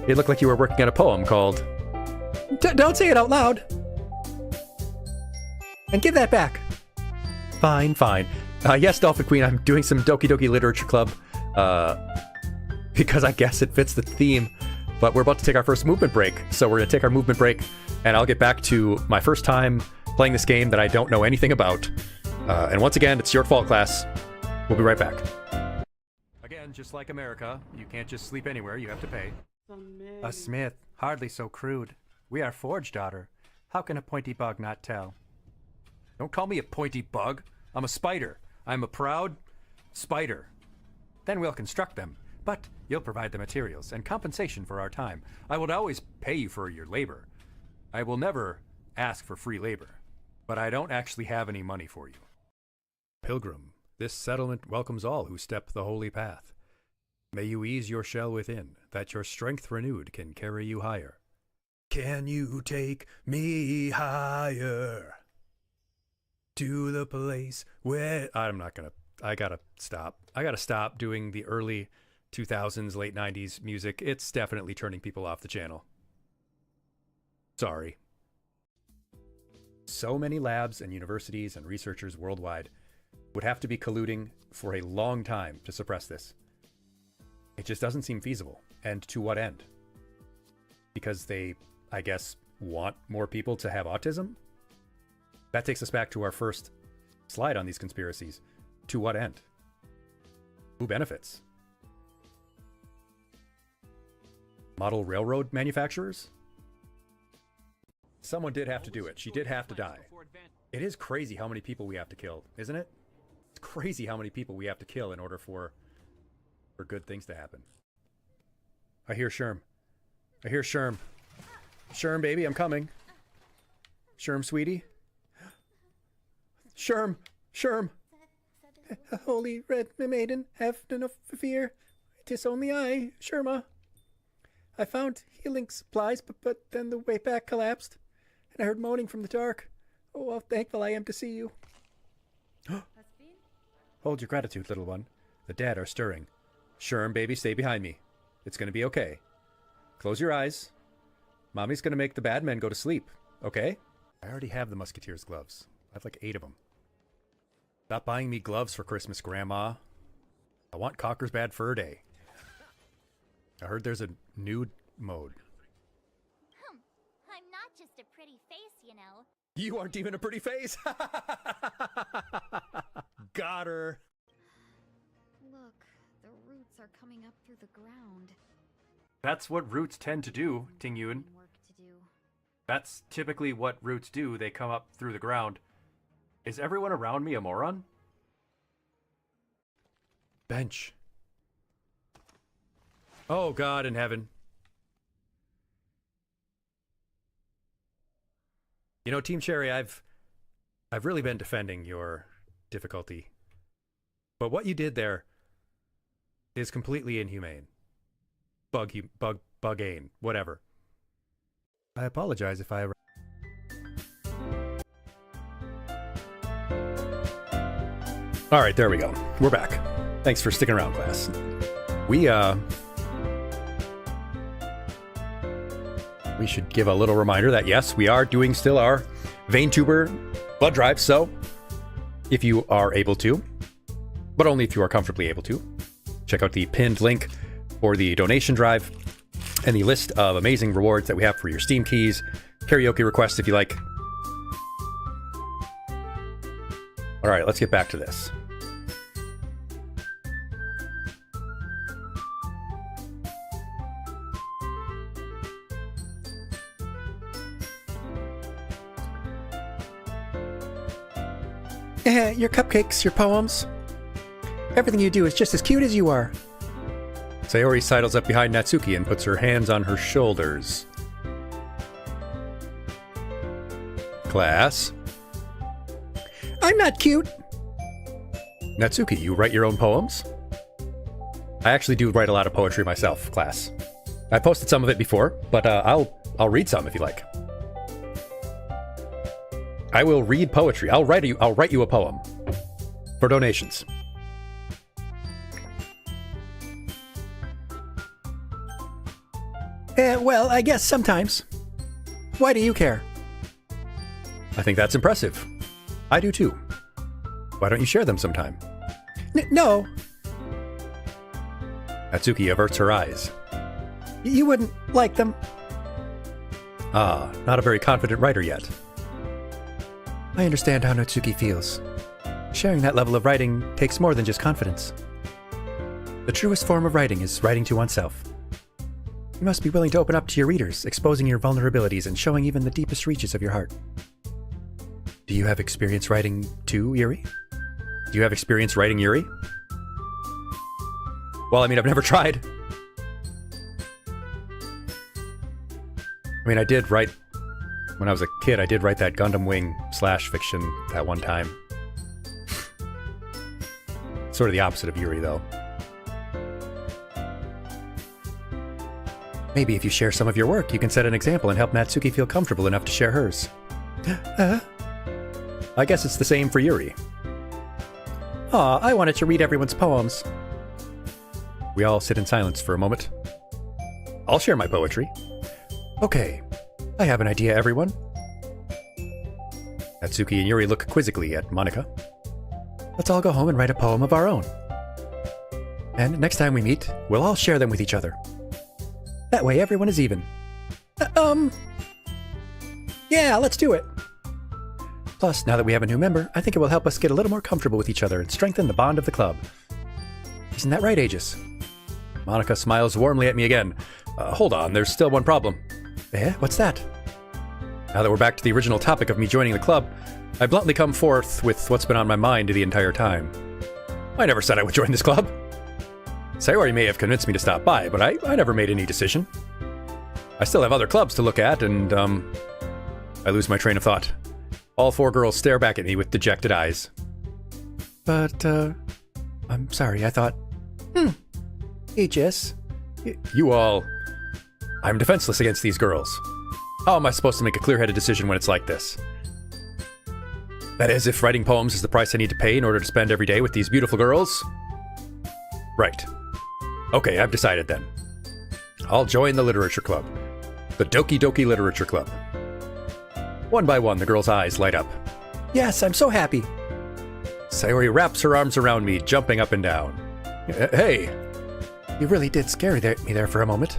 It looked like you were working on a poem called... Don't say it out loud! And give that back! Fine, fine. Yes, Dolphin Queen, I'm doing some Doki Doki Literature Club. Because I guess it fits the theme. But we're about to take our first movement break. So we're going to take our movement break, and I'll get back to my first time playing this game that I don't know anything about. And once again, it's your fault, class. We'll be right back. Again, just like America, you can't just sleep anywhere, you have to pay. A smith, hardly so crude. We are forged, daughter. How can a pointy bug not tell? Don't call me a pointy bug. I'm a spider. I'm a proud spider. Then we'll construct them, but you'll provide the materials and compensation for our time. I will always pay you for your labor. I will never ask for free labor, but I don't actually have any money for you. Pilgrim, this settlement welcomes all who step the holy path. May you ease your shell within, that your strength renewed can carry you higher. Can you take me higher? To the place where... I gotta stop. I gotta stop doing the early 2000s, late 90s music. It's definitely turning people off the channel. Sorry. So many labs and universities and researchers worldwide would have to be colluding for a long time to suppress this. It just doesn't seem feasible. And to what end? Because they, I guess, want more people to have autism? That takes us back to our first slide on these conspiracies. To what end? Who benefits? Model railroad manufacturers? Someone did have to do it. She did have to die. It is crazy how many people we have to kill, isn't it? It's crazy how many people we have to kill in order for good things to happen. I hear Sherm. I hear Sherm. Sherm, baby, I'm coming. Sherm, sweetie. Sherm! Sherm! Holy red maiden, have no fear. 'Tis only I, Sherma. I found healing supplies, but then the way back collapsed, and I heard moaning from the dark. Oh, how thankful I am to see you. Hold your gratitude, little one. The dead are stirring. Sherm, baby, stay behind me. It's gonna be okay. Close your eyes. Mommy's gonna make the bad men go to sleep, okay? I already have the Musketeer's gloves. I have like 8 of them. Stop buying me gloves for Christmas, Grandma. I want Cocker's Bad Fur Day. I heard there's a nude mode. I'm not just a pretty face, you know. You aren't even a pretty face! Got her! Look, the roots are coming up through the ground. That's what roots tend to do, Tingyun. Work to do. That's typically what roots do. They come up through the ground. Is everyone around me a moron? Bench. Oh, God in heaven. You know, Team Cherry, I've really been defending your difficulty. But what you did there is completely inhumane. Bugane, whatever. I apologize if I... Alright, there we go. We're back. Thanks for sticking around, class. We we should give a little reminder that yes, we are doing still our VeinTuber blood drive, so if you are able to, but only if you are comfortably able to, check out the pinned link for the donation drive and the list of amazing rewards that we have for your Steam keys, karaoke requests if you like. All right, let's get back to this. Your cupcakes, your poems. Everything you do is just as cute as you are. Sayori sidles up behind Natsuki and puts her hands on her shoulders. Class. I'm not cute. Natsuki, you write your own poems? I actually do write a lot of poetry myself, class. I posted some of it before, but I'll read some if you like. I will read poetry. I'll write you a poem for donations. Well, I guess sometimes. Why do you care? I think that's impressive. I do too. Why don't you share them sometime? No. Natsuki averts her eyes. You wouldn't like them. Ah, not a very confident writer yet. I understand how Natsuki feels. Sharing that level of writing takes more than just confidence. The truest form of writing is writing to oneself. You must be willing to open up to your readers, exposing your vulnerabilities and showing even the deepest reaches of your heart. Do you have experience writing too, Yuri? Do you have experience writing Yuri? Well, I mean, I've never tried. I mean, I did write... When I was a kid, I did write that Gundam Wing / fiction that one time. Sort of the opposite of Yuri, though. Maybe if you share some of your work, you can set an example and help Natsuki feel comfortable enough to share hers. I guess it's the same for Yuri. Aw, I wanted to read everyone's poems. We all sit in silence for a moment. I'll share my poetry. Okay, I have an idea, everyone. Natsuki and Yuri look quizzically at Monika. Let's all go home and write a poem of our own. And next time we meet, we'll all share them with each other. That way everyone is even. Yeah, let's do it. Plus, now that we have a new member, I think it will help us get a little more comfortable with each other and strengthen the bond of the club. Isn't that right, Aegis? Monika smiles warmly at me again. Hold on, there's still one problem. What's that? Now that we're back to the original topic of me joining the club, I bluntly come forth with what's been on my mind the entire time. I never said I would join this club. Sayori may have convinced me to stop by, but I never made any decision. I still have other clubs to look at, and, I lose my train of thought. All four girls stare back at me with dejected eyes. But, I'm sorry, I thought... Aegis? You all... I'm defenseless against these girls. How am I supposed to make a clear-headed decision when it's like this? That is, if writing poems is the price I need to pay in order to spend every day with these beautiful girls? Right. Okay, I've decided then. I'll join the literature club. The Doki Doki Literature Club. One by one, the girls' eyes light up. Yes, I'm so happy. Sayori wraps her arms around me, jumping up and down. Hey! You really did scare me there for a moment.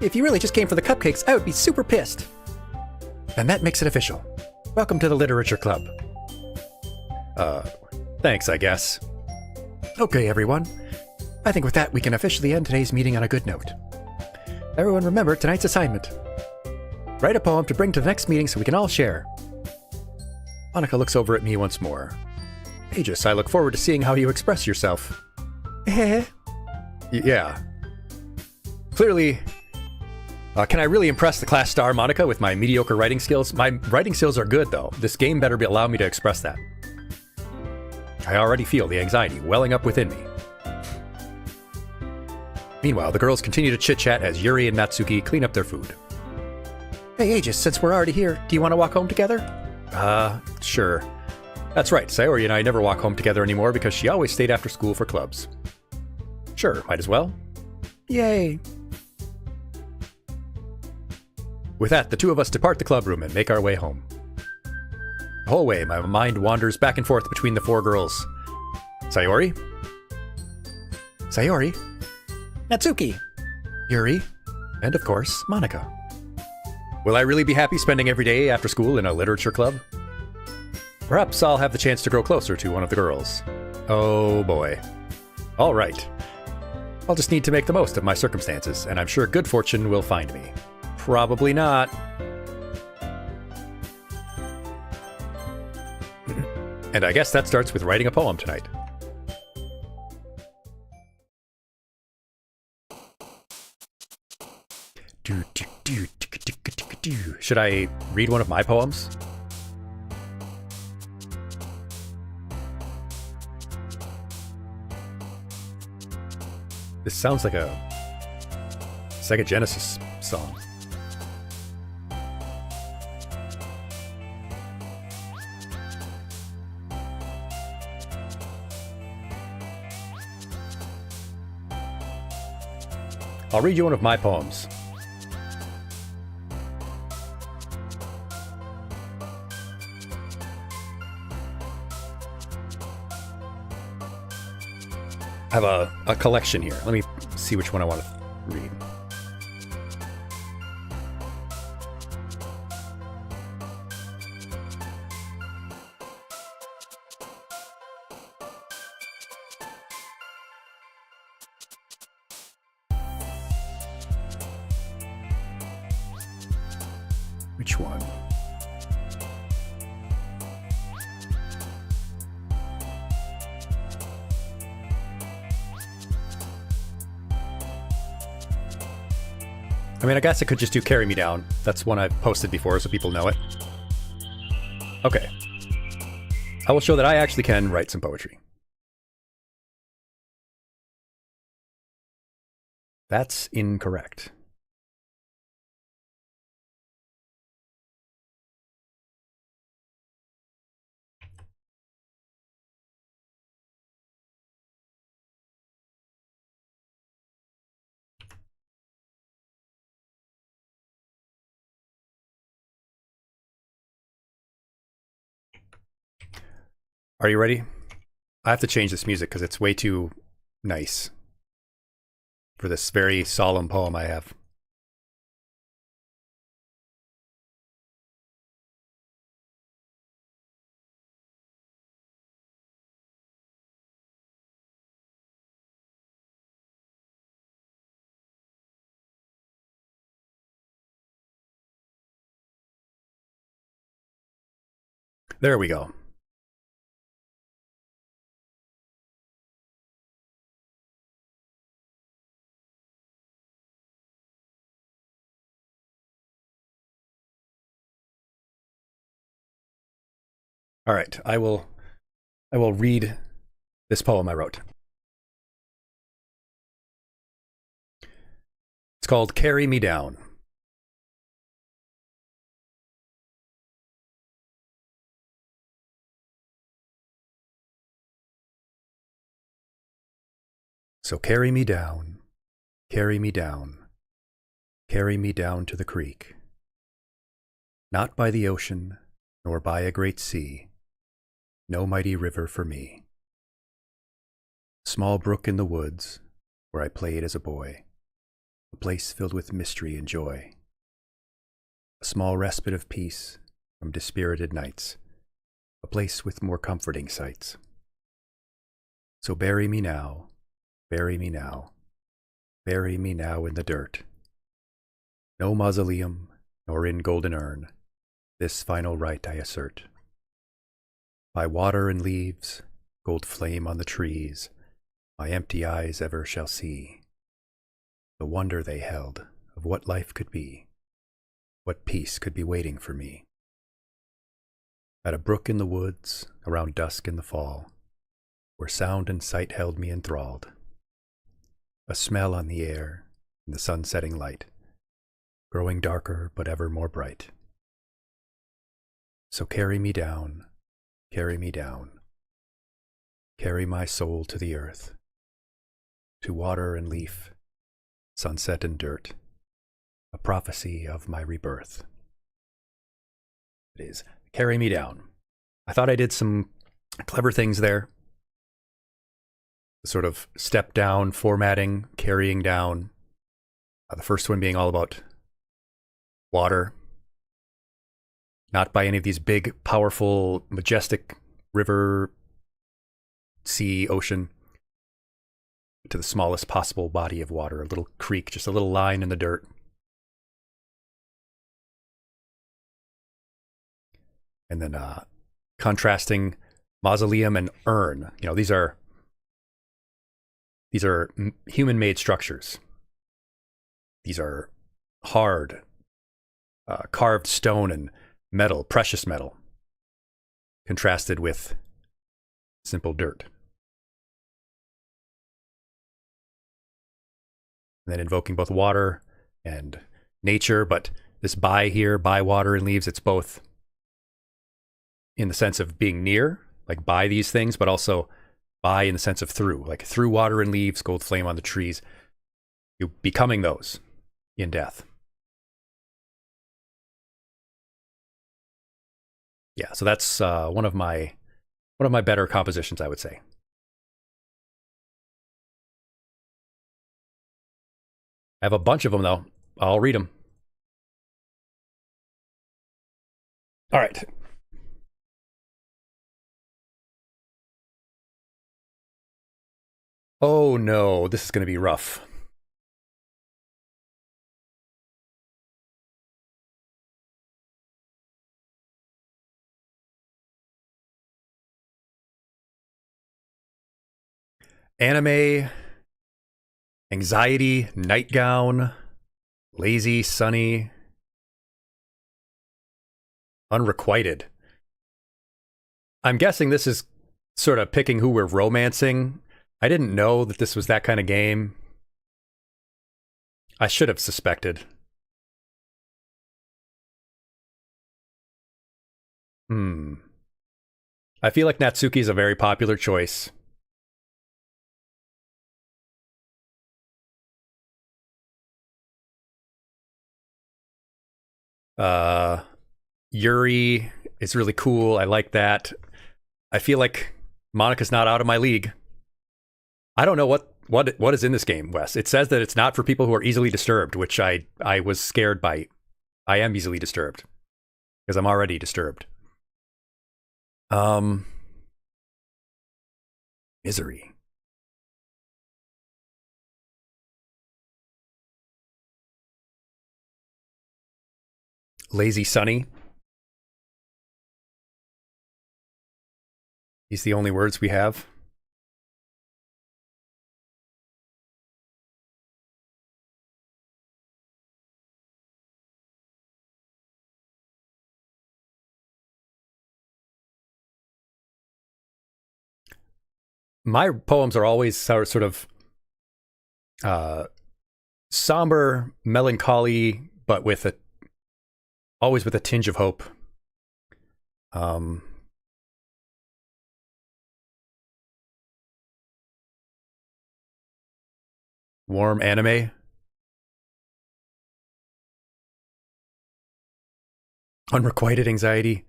If you really just came for the cupcakes, I would be super pissed. And that makes it official. Welcome to the Literature Club. Thanks, I guess. Okay, everyone. I think with that, we can officially end today's meeting on a good note. Everyone remember tonight's assignment. Write a poem to bring to the next meeting so we can all share. Monika looks over at me once more. Aegis, I look forward to seeing how you express yourself. Yeah. Clearly... can I really impress the class star Monika with my mediocre writing skills? My writing skills are good, though. This game better allow me to express that. I already feel the anxiety welling up within me. Meanwhile, the girls continue to chit-chat as Yuri and Natsuki clean up their food. Hey, Aegis, since we're already here, do you want to walk home together? Sure. That's right, Sayori and I never walk home together anymore because she always stayed after school for clubs. Sure, might as well. Yay! With that, the two of us depart the club room and make our way home. The whole way, my mind wanders back and forth between the four girls. Sayori? Sayori? Natsuki? Yuri? And of course, Monica. Will I really be happy spending every day after school in a literature club? Perhaps I'll have the chance to grow closer to one of the girls. Oh boy. All right. I'll just need to make the most of my circumstances, and I'm sure good fortune will find me. Probably not. And I guess that starts with writing a poem tonight. Should I read one of my poems? This sounds like a Sega Genesis song. I'll read you one of my poems. I have a collection here. Let me see which one I want to read. Which one? I mean, I guess I could just do Carry Me Down. That's one I've posted before, so people know it. Okay. I will show that I actually can write some poetry. That's incorrect. Are you ready? I have to change this music because it's way too nice for this very solemn poem I have. There we go. All right, I will read this poem I wrote. It's called Carry Me Down. So carry me down, carry me down, carry me down to the creek. Not by the ocean, nor by a great sea, no mighty river for me. Small brook in the woods, where I played as a boy, a place filled with mystery and joy. A small respite of peace from dispirited nights, a place with more comforting sights. So bury me now, bury me now, bury me now in the dirt. No mausoleum, nor in golden urn, this final rite I assert. By water and leaves, gold flame on the trees, my empty eyes ever shall see the wonder they held of what life could be, what peace could be waiting for me. At a brook in the woods, around dusk in the fall, where sound and sight held me enthralled, a smell on the air in the sun-setting light, growing darker but ever more bright. So carry me down, carry me down, carry my soul to the earth, to water and leaf, sunset and dirt, a prophecy of my rebirth. It is carry me down. I thought I did some clever things there. Sort of step down, formatting, carrying down. The first one being all about water. Not by any of these big, powerful, majestic river, sea, ocean. To the smallest possible body of water, a little creek, just a little line in the dirt. And then contrasting mausoleum and urn. You know, these are human-made structures. These are hard, carved stone and metal, precious metal, contrasted with simple dirt. And then invoking both water and nature, but this by here, by water and leaves, it's both in the sense of being near, like by these things, but also by in the sense of through, like through water and leaves, gold flame on the trees, you becoming those in death. Yeah, so that's one of my better compositions, I would say. I have a bunch of them though. I'll read them. All right. Oh no, this is going to be rough. Anime, anxiety, nightgown, lazy, sunny, unrequited. I'm guessing this is sort of picking who we're romancing. I didn't know that this was that kind of game. I should have suspected. I feel like Natsuki is a very popular choice. Yuri is really cool. I like that. I feel like Monica's not out of my league. I don't know what is in this game, Wes. It says that it's not for people who are easily disturbed, which I was scared by. I am easily disturbed because I'm already disturbed. Misery. Lazy Sunny. These the only words we have. My poems are always sort of somber, melancholy, but always with a tinge of hope. Warm anime. Unrequited anxiety.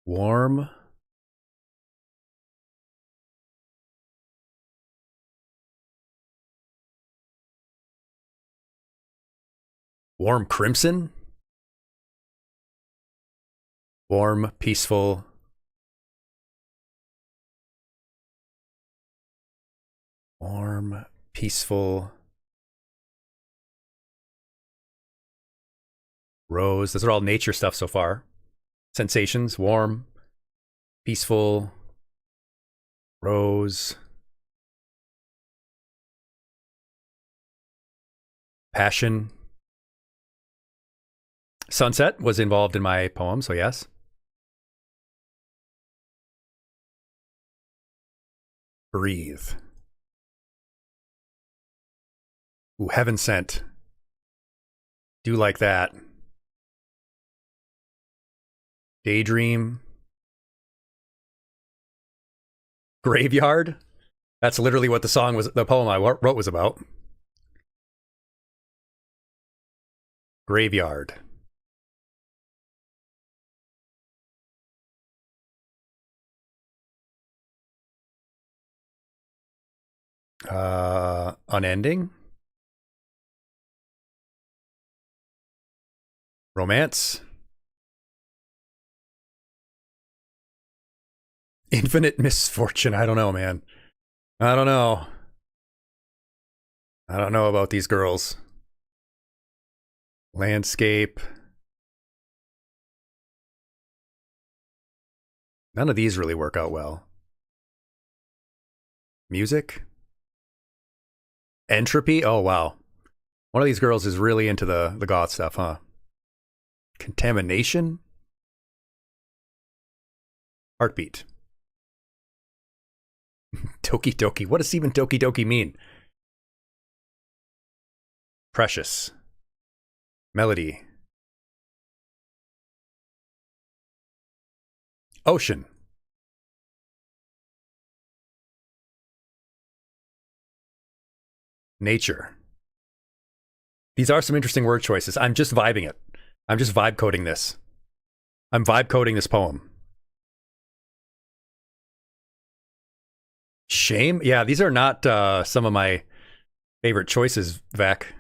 Warm. Warm crimson. Warm, peaceful. Warm, peaceful. Rose. Those are all nature stuff so far. Sensations. Warm, peaceful. Rose. Passion. Sunset was involved in my poem, so yes. Breathe. Ooh, heaven sent. Do like that. Daydream. Graveyard. That's literally what the poem I wrote was about. Graveyard. Unending? Romance? Infinite misfortune. I don't know, man. I don't know. I don't know about these girls. Landscape. None of these really work out well. Music? Entropy? Oh, wow. One of these girls is really into the goth stuff, huh? Contamination? Heartbeat. Doki Doki. What does even Doki Doki mean? Precious. Melody. Ocean. Nature. These are some interesting word choices. I'm just vibing it. I'm just vibe coding this. I'm vibe coding this poem. Shame? Yeah, these are not some of my favorite choices, Vac.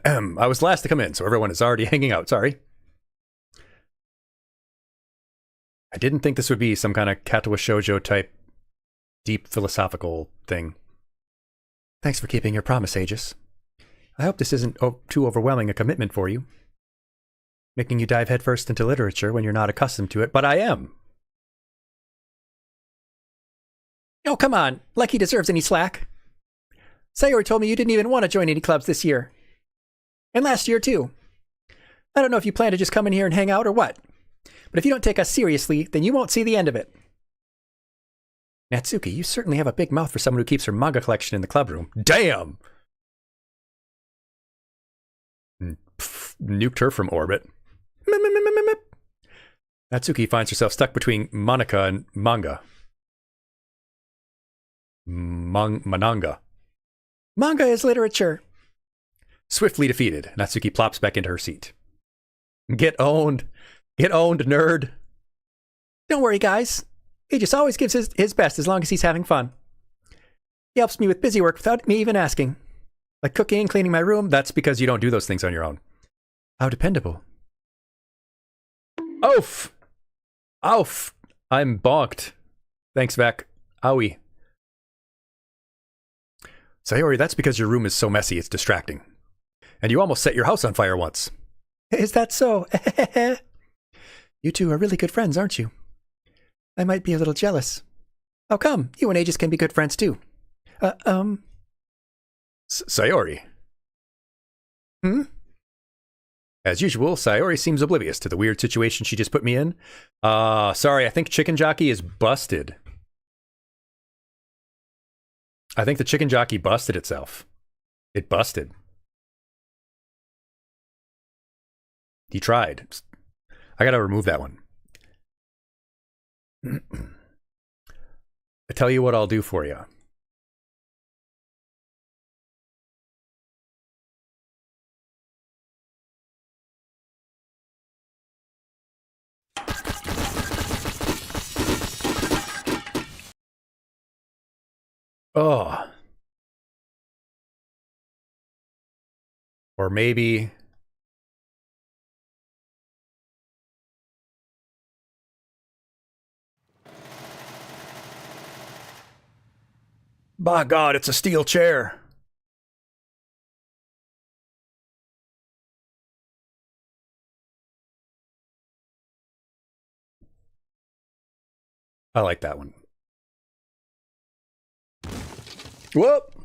I was last to come in, so everyone is already hanging out. Sorry. I didn't think this would be some kind of Katawa Shoujo type deep philosophical thing. Thanks for keeping your promise, Aegis. I hope this isn't too overwhelming a commitment for you. Making you dive headfirst into literature when you're not accustomed to it, but I am. Oh, come on. Like he deserves any slack. Sayori told me you didn't even want to join any clubs this year. And last year, too. I don't know if you plan to just come in here and hang out or what. But if you don't take us seriously, then you won't see the end of it. Natsuki, you certainly have a big mouth for someone who keeps her manga collection in the club room. Damn! Nuked her from orbit. Natsuki finds herself stuck between Monica and manga. Mananga. Manga is literature. Swiftly defeated, Natsuki plops back into her seat. Get owned. Get owned, nerd. Don't worry, guys. He just always gives his best as long as he's having fun. He helps me with busy work without me even asking. Like cooking and cleaning my room, that's because you don't do those things on your own. How dependable. Oof! Oof! I'm bonked. Thanks, Vac. Owie. Sayori, that's because your room is so messy it's distracting. And you almost set your house on fire once. Is that so? You two are really good friends, aren't you? I might be a little jealous. How come? You and Aegis can be good friends, too. Sayori. As usual, Sayori seems oblivious to the weird situation she just put me in. Sorry, I think Chicken Jockey is busted. I think the Chicken Jockey busted itself. It busted. He tried. I gotta remove that one. I tell you what I'll do for you. Oh. Or maybe... By God, it's a steel chair. I like that one. Whoop!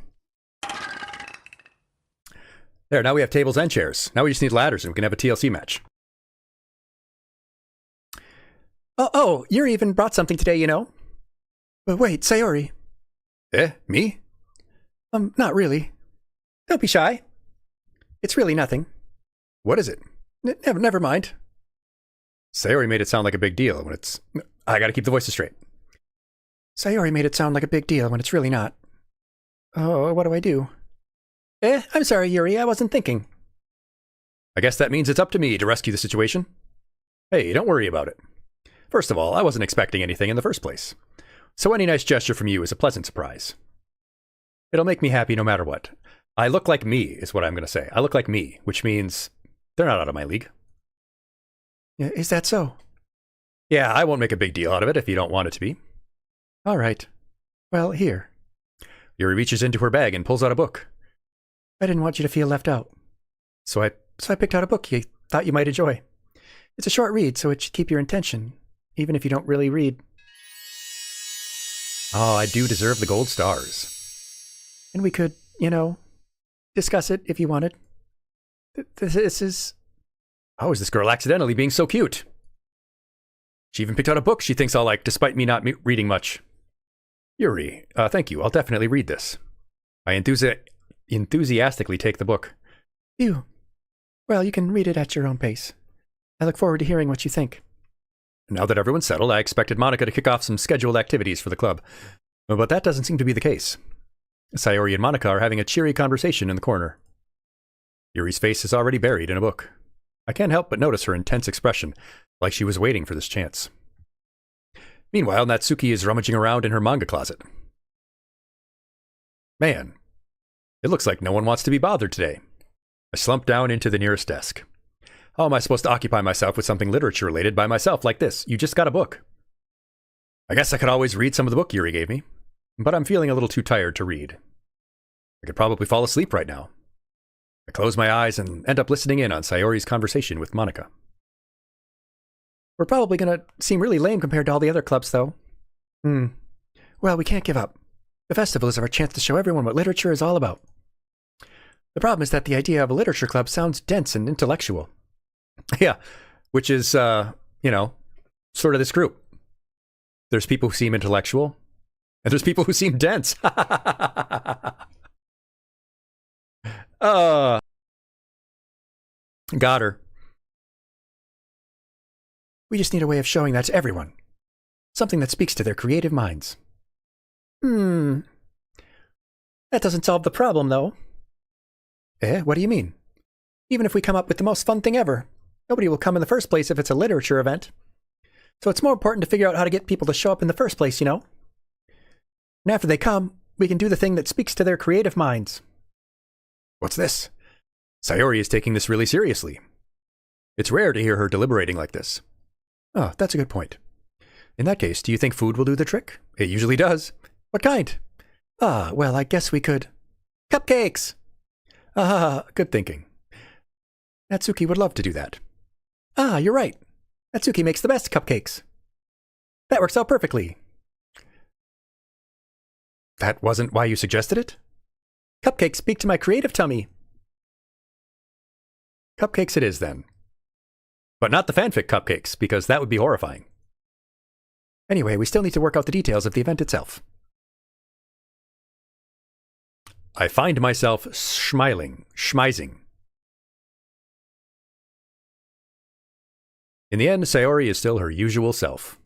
There, now we have tables and chairs. Now we just need ladders and we can have a TLC match. Oh, Yuri even brought something today, you know? But wait, Sayori. Me? Not really. Don't be shy. It's really nothing. What is it? Never mind. Sayori made it sound like a big deal when it's... I gotta keep the voices straight. Sayori made it sound like a big deal when it's really not. Oh, what do I do? I'm sorry, Yuri, I wasn't thinking. I guess that means it's up to me to rescue the situation. Hey, don't worry about it. First of all, I wasn't expecting anything in the first place. So any nice gesture from you is a pleasant surprise. It'll make me happy no matter what. I look like me, is what I'm going to say. I look like me, which means they're not out of my league. Yeah, is that so? Yeah, I won't make a big deal out of it if you don't want it to be. All right. Well, here. Yuri reaches into her bag and pulls out a book. I didn't want you to feel left out. So I picked out a book you thought you might enjoy. It's a short read, so it should keep your attention, even if you don't really read. Oh, I do deserve the gold stars. And we could, discuss it if you wanted. This is... Oh, is this girl accidentally being so cute? She even picked out a book she thinks I'll like, despite me not reading much. Yuri, thank you. I'll definitely read this. I enthusiastically take the book. Well, you can read it at your own pace. I look forward to hearing what you think. Now that everyone's settled, I expected Monica to kick off some scheduled activities for the club. But that doesn't seem to be the case. Sayori and Monica are having a cheery conversation in the corner. Yuri's face is already buried in a book. I can't help but notice her intense expression, like she was waiting for this chance. Meanwhile, Natsuki is rummaging around in her manga closet. Man, it looks like no one wants to be bothered today. I slump down into the nearest desk. How am I supposed to occupy myself with something literature-related by myself like this? You just got a book. I guess I could always read some of the book Yuri gave me, but I'm feeling a little too tired to read. I could probably fall asleep right now. I close my eyes and end up listening in on Sayori's conversation with Monica. We're probably going to seem really lame compared to all the other clubs, though. Well, we can't give up. The festival is our chance to show everyone what literature is all about. The problem is that the idea of a literature club sounds dense and intellectual. Yeah, which is, sort of this group. There's people who seem intellectual, and there's people who seem dense. Got her. We just need a way of showing that to everyone. Something that speaks to their creative minds. That doesn't solve the problem, though. What do you mean? Even if we come up with the most fun thing ever, nobody will come in the first place if it's a literature event. So it's more important to figure out how to get people to show up in the first place, And after they come, we can do the thing that speaks to their creative minds. What's this? Sayori is taking this really seriously. It's rare to hear her deliberating like this. Oh, that's a good point. In that case, do you think food will do the trick? It usually does. What kind? Well, I guess we could... Cupcakes! Good thinking. Natsuki would love to do that. You're right. Natsuki makes the best cupcakes. That works out perfectly. That wasn't why you suggested it? Cupcakes speak to my creative tummy. Cupcakes it is, then. But not the fanfic cupcakes, because that would be horrifying. Anyway, we still need to work out the details of the event itself. I find myself schmizing. In the end, Sayori is still her usual self.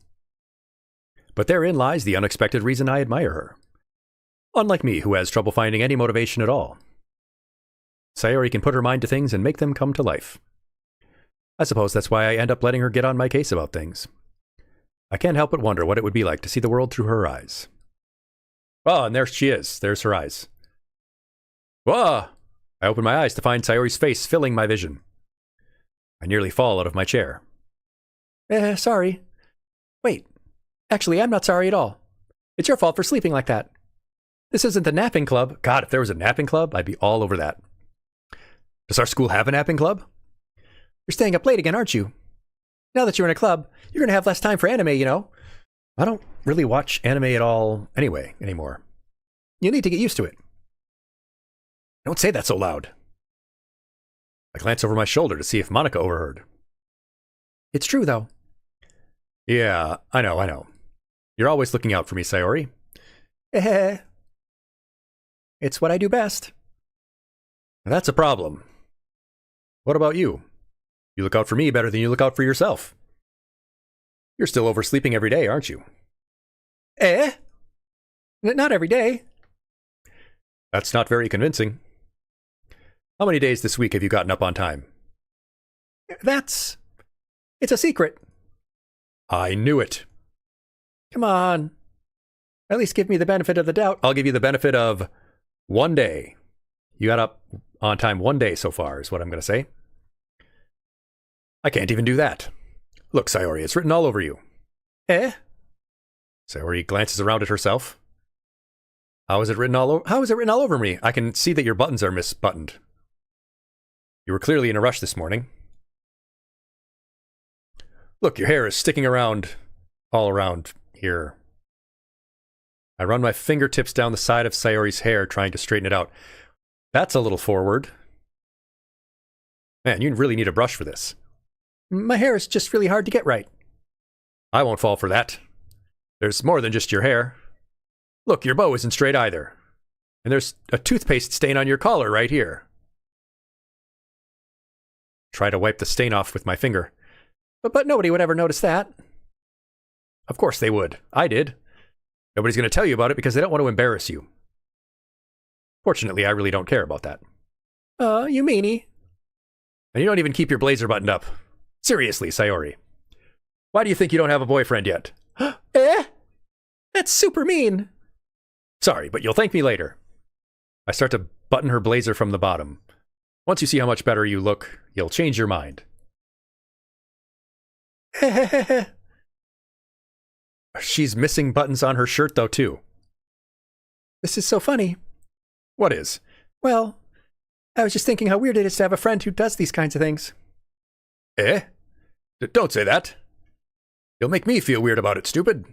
But therein lies the unexpected reason I admire her. Unlike me, who has trouble finding any motivation at all. Sayori can put her mind to things and make them come to life. I suppose that's why I end up letting her get on my case about things. I can't help but wonder what it would be like to see the world through her eyes. Oh, and there she is. There's her eyes. Whoa! I open my eyes to find Sayori's face filling my vision. I nearly fall out of my chair. Sorry. Wait. Actually, I'm not sorry at all. It's your fault for sleeping like that. This isn't the napping club. God, if there was a napping club, I'd be all over that. Does our school have a napping club? You're staying up late again, aren't you? Now that you're in a club, you're going to have less time for anime, you know. I don't really watch anime at all anymore. You need to get used to it. Don't say that so loud. I glance over my shoulder to see if Monica overheard. It's true, though. Yeah, I know. You're always looking out for me, Sayori. It's what I do best. That's a problem. What about you? You look out for me better than you look out for yourself. You're still oversleeping every day, aren't you? Not every day. That's not very convincing. How many days this week have you gotten up on time? It's a secret. I knew it. Come on. At least give me the benefit of the doubt. I'll give you the benefit of 1 day. You got up on time 1 day so far, is what I'm going to say. I can't even do that. Look, Sayori, it's written all over you. Sayori glances around at herself. How is it written all over me? I can see that your buttons are misbuttoned. You were clearly in a rush this morning. Look, your hair is sticking around all around here. I run my fingertips down the side of Sayori's hair, trying to straighten it out. That's a little forward. Man, you really need a brush for this. My hair is just really hard to get right. I won't fall for that. There's more than just your hair. Look, your bow isn't straight either. And there's a toothpaste stain on your collar right here. Try to wipe the stain off with my finger. But nobody would ever notice that. Of course they would. I did. Nobody's going to tell you about it because they don't want to embarrass you. Fortunately, I really don't care about that. You meanie. And you don't even keep your blazer buttoned up. Seriously, Sayori. Why do you think you don't have a boyfriend yet? That's super mean. Sorry, but you'll thank me later. I start to button her blazer from the bottom. Once you see how much better you look, you'll change your mind. She's missing buttons on her shirt, though, too. This is so funny. What is? Well, I was just thinking how weird it is to have a friend who does these kinds of things. Don't say that. You'll make me feel weird about it, stupid.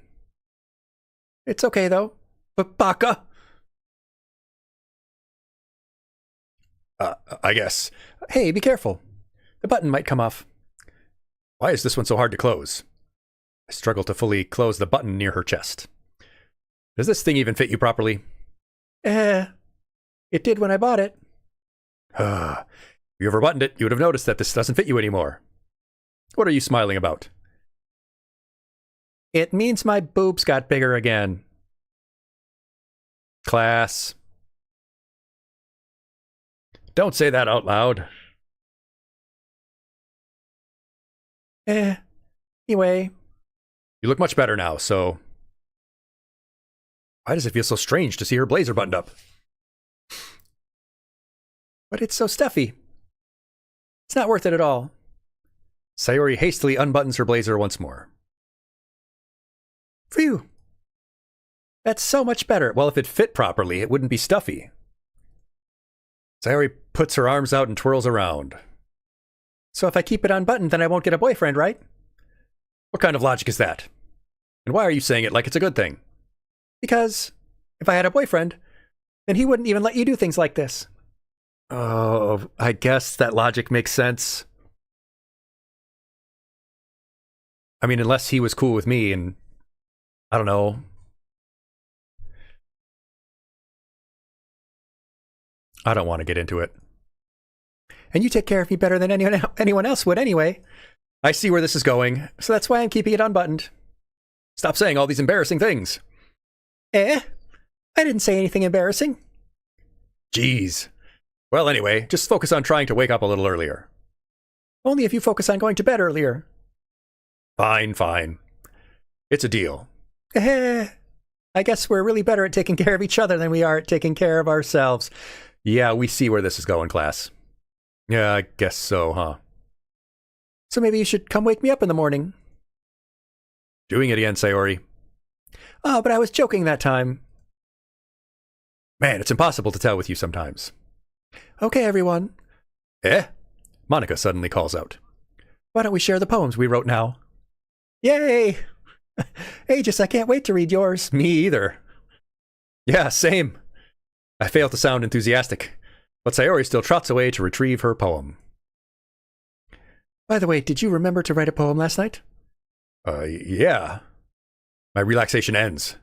It's okay, though. Baka. I guess. Hey, be careful. The button might come off. Why is this one so hard to close? I struggle to fully close the button near her chest. Does this thing even fit you properly? It did when I bought it. If you ever buttoned it, you would have noticed that this doesn't fit you anymore. What are you smiling about? It means my boobs got bigger again. Class. Don't say that out loud. Anyway. You look much better now, so... Why does it feel so strange to see her blazer buttoned up? But it's so stuffy. It's not worth it at all. Sayori hastily unbuttons her blazer once more. Phew. That's so much better. Well, if it fit properly, it wouldn't be stuffy. Sayori puts her arms out and twirls around. So if I keep it unbuttoned, then I won't get a boyfriend, right? What kind of logic is that? And why are you saying it like it's a good thing? Because if I had a boyfriend, then he wouldn't even let you do things like this. Oh, I guess that logic makes sense. I mean, unless he was cool with me and... I don't know. I don't want to get into it. And you take care of me better than anyone else would anyway. I see where this is going, so that's why I'm keeping it unbuttoned. Stop saying all these embarrassing things. I didn't say anything embarrassing. Jeez. Well, anyway, just focus on trying to wake up a little earlier. Only if you focus on going to bed earlier. Fine. It's a deal. I guess we're really better at taking care of each other than we are at taking care of ourselves. Yeah, we see where this is going, class. Yeah, I guess so, huh? So maybe you should come wake me up in the morning. Doing it again, Sayori. Oh, but I was joking that time. Man, it's impossible to tell with you sometimes. Okay, everyone. Eh? Monica suddenly calls out. Why don't we share the poems we wrote now? Yay! Aegis, I can't wait to read yours. Me either. Yeah, same. I fail to sound enthusiastic, but Sayori still trots away to retrieve her poem. By the way, did you remember to write a poem last night? Yeah. My relaxation ends.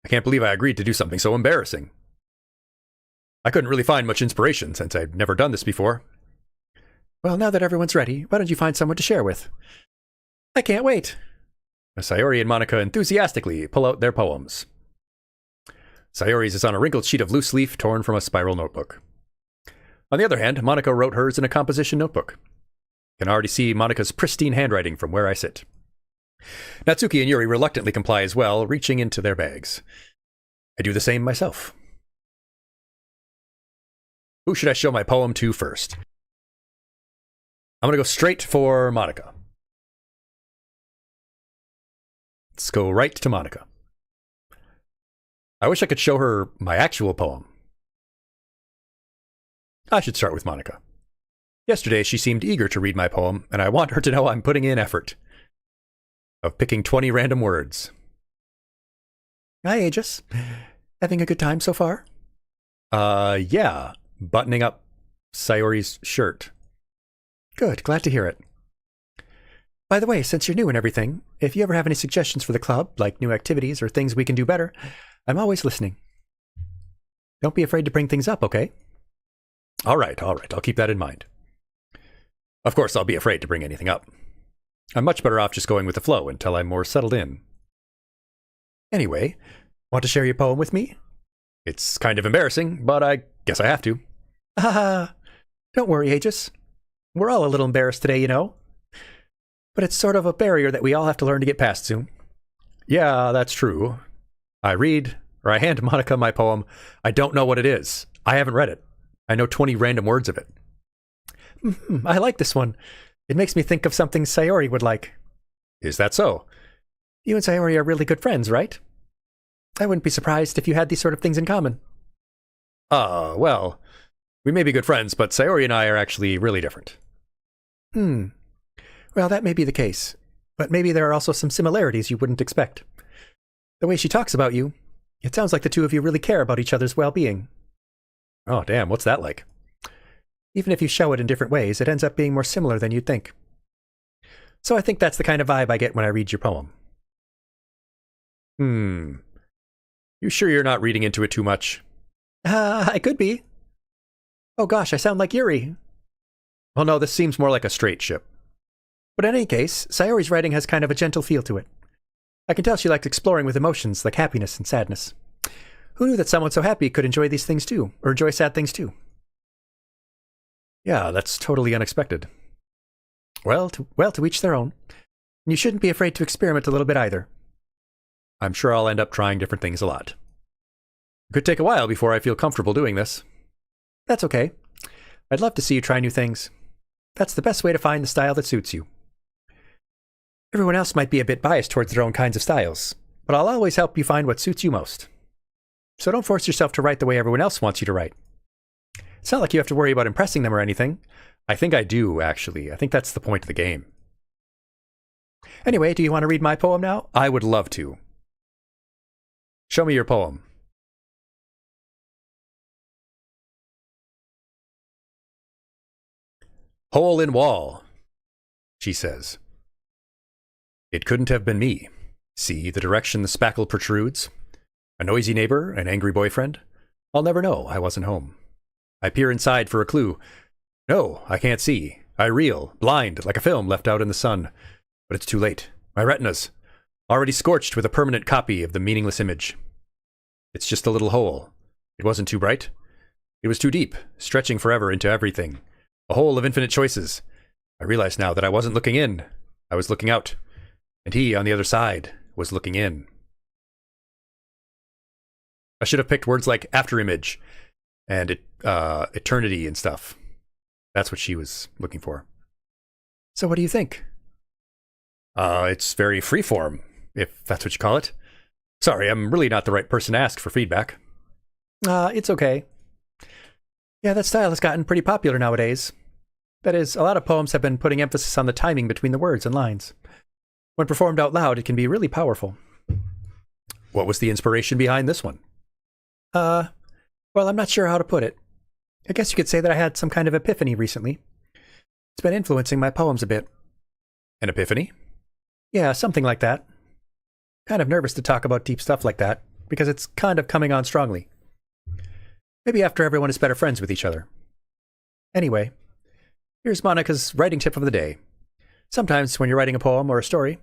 I can't believe I agreed to do something so embarrassing. I couldn't really find much inspiration since I'd never done this before. Well, now that everyone's ready, why don't you find someone to share with? I can't wait. Sayori and Monica enthusiastically pull out their poems. Sayori's is on a wrinkled sheet of loose leaf torn from a spiral notebook. On the other hand, Monica wrote hers in a composition notebook. I can already see Monica's pristine handwriting from where I sit. Natsuki and Yuri reluctantly comply as well, reaching into their bags. I do the same myself. Who should I show my poem to first? I'm going to go straight for Monica. Let's go right to Monica. I wish I could show her my actual poem. I should start with Monica. Yesterday, she seemed eager to read my poem, and I want her to know I'm putting in effort. Of picking 20 random words. Hi, Aegis. Having a good time so far? Yeah. Buttoning up Sayori's shirt. Good, glad to hear it. By the way, since you're new and everything, if you ever have any suggestions for the club, like new activities or things we can do better, I'm always listening. Don't be afraid to bring things up, okay? All right, I'll keep that in mind. Of course, I'll be afraid to bring anything up. I'm much better off just going with the flow until I'm more settled in. Anyway, want to share your poem with me? It's kind of embarrassing, but I guess I have to. Haha, don't worry, Aegis. We're all a little embarrassed today, you know. But it's sort of a barrier that we all have to learn to get past soon. Yeah, that's true. I hand Monica my poem. I don't know what it is. I haven't read it. I know 20 random words of it. I like this one. It makes me think of something Sayori would like. Is that so? You and Sayori are really good friends, right? I wouldn't be surprised if you had these sort of things in common. Well, we may be good friends, but Sayori and I are actually really different. Well, that may be the case, but maybe there are also some similarities you wouldn't expect. The way she talks about you, it sounds like the two of you really care about each other's well-being. Oh, damn, what's that like? Even if you show it in different ways, it ends up being more similar than you'd think. So I think that's the kind of vibe I get when I read your poem. You sure you're not reading into it too much? I could be. Oh gosh, I sound like Yuri. Well, no, this seems more like a straight ship. But in any case, Sayori's writing has kind of a gentle feel to it. I can tell she likes exploring with emotions like happiness and sadness. Who knew that someone so happy could enjoy these things too, or enjoy sad things too? Yeah, that's totally unexpected. Well, to each their own. And you shouldn't be afraid to experiment a little bit either. I'm sure I'll end up trying different things a lot. It could take a while before I feel comfortable doing this. That's okay. I'd love to see you try new things. That's the best way to find the style that suits you. Everyone else might be a bit biased towards their own kinds of styles, but I'll always help you find what suits you most. So don't force yourself to write the way everyone else wants you to write. It's not like you have to worry about impressing them or anything. I think I do, actually. I think that's the point of the game. Anyway, do you want to read my poem now? I would love to. Show me your poem. Hole in wall, she says. It couldn't have been me. See the direction the spackle protrudes? A noisy neighbor, an angry boyfriend? I'll never know, I wasn't home. I peer inside for a clue. No, I can't see. I reel, blind, like a film left out in the sun. But it's too late. My retinas, already scorched with a permanent copy of the meaningless image. It's just a little hole. It wasn't too bright. It was too deep, stretching forever into everything. A hole of infinite choices. I realize now that I wasn't looking in. I was looking out. And he, on the other side, was looking in. I should have picked words like afterimage and eternity and stuff. That's what she was looking for. So what do you think? It's very freeform, if that's what you call it. Sorry, I'm really not the right person to ask for feedback. It's okay. Yeah, that style has gotten pretty popular nowadays. That is, a lot of poems have been putting emphasis on the timing between the words and lines. When performed out loud, it can be really powerful. What was the inspiration behind this one? Well, I'm not sure how to put it. I guess you could say that I had some kind of epiphany recently. It's been influencing my poems a bit. An epiphany? Yeah, something like that. Kind of nervous to talk about deep stuff like that, because it's kind of coming on strongly. Maybe after everyone is better friends with each other. Anyway, here's Monica's writing tip of the day. Sometimes when you're writing a poem or a story,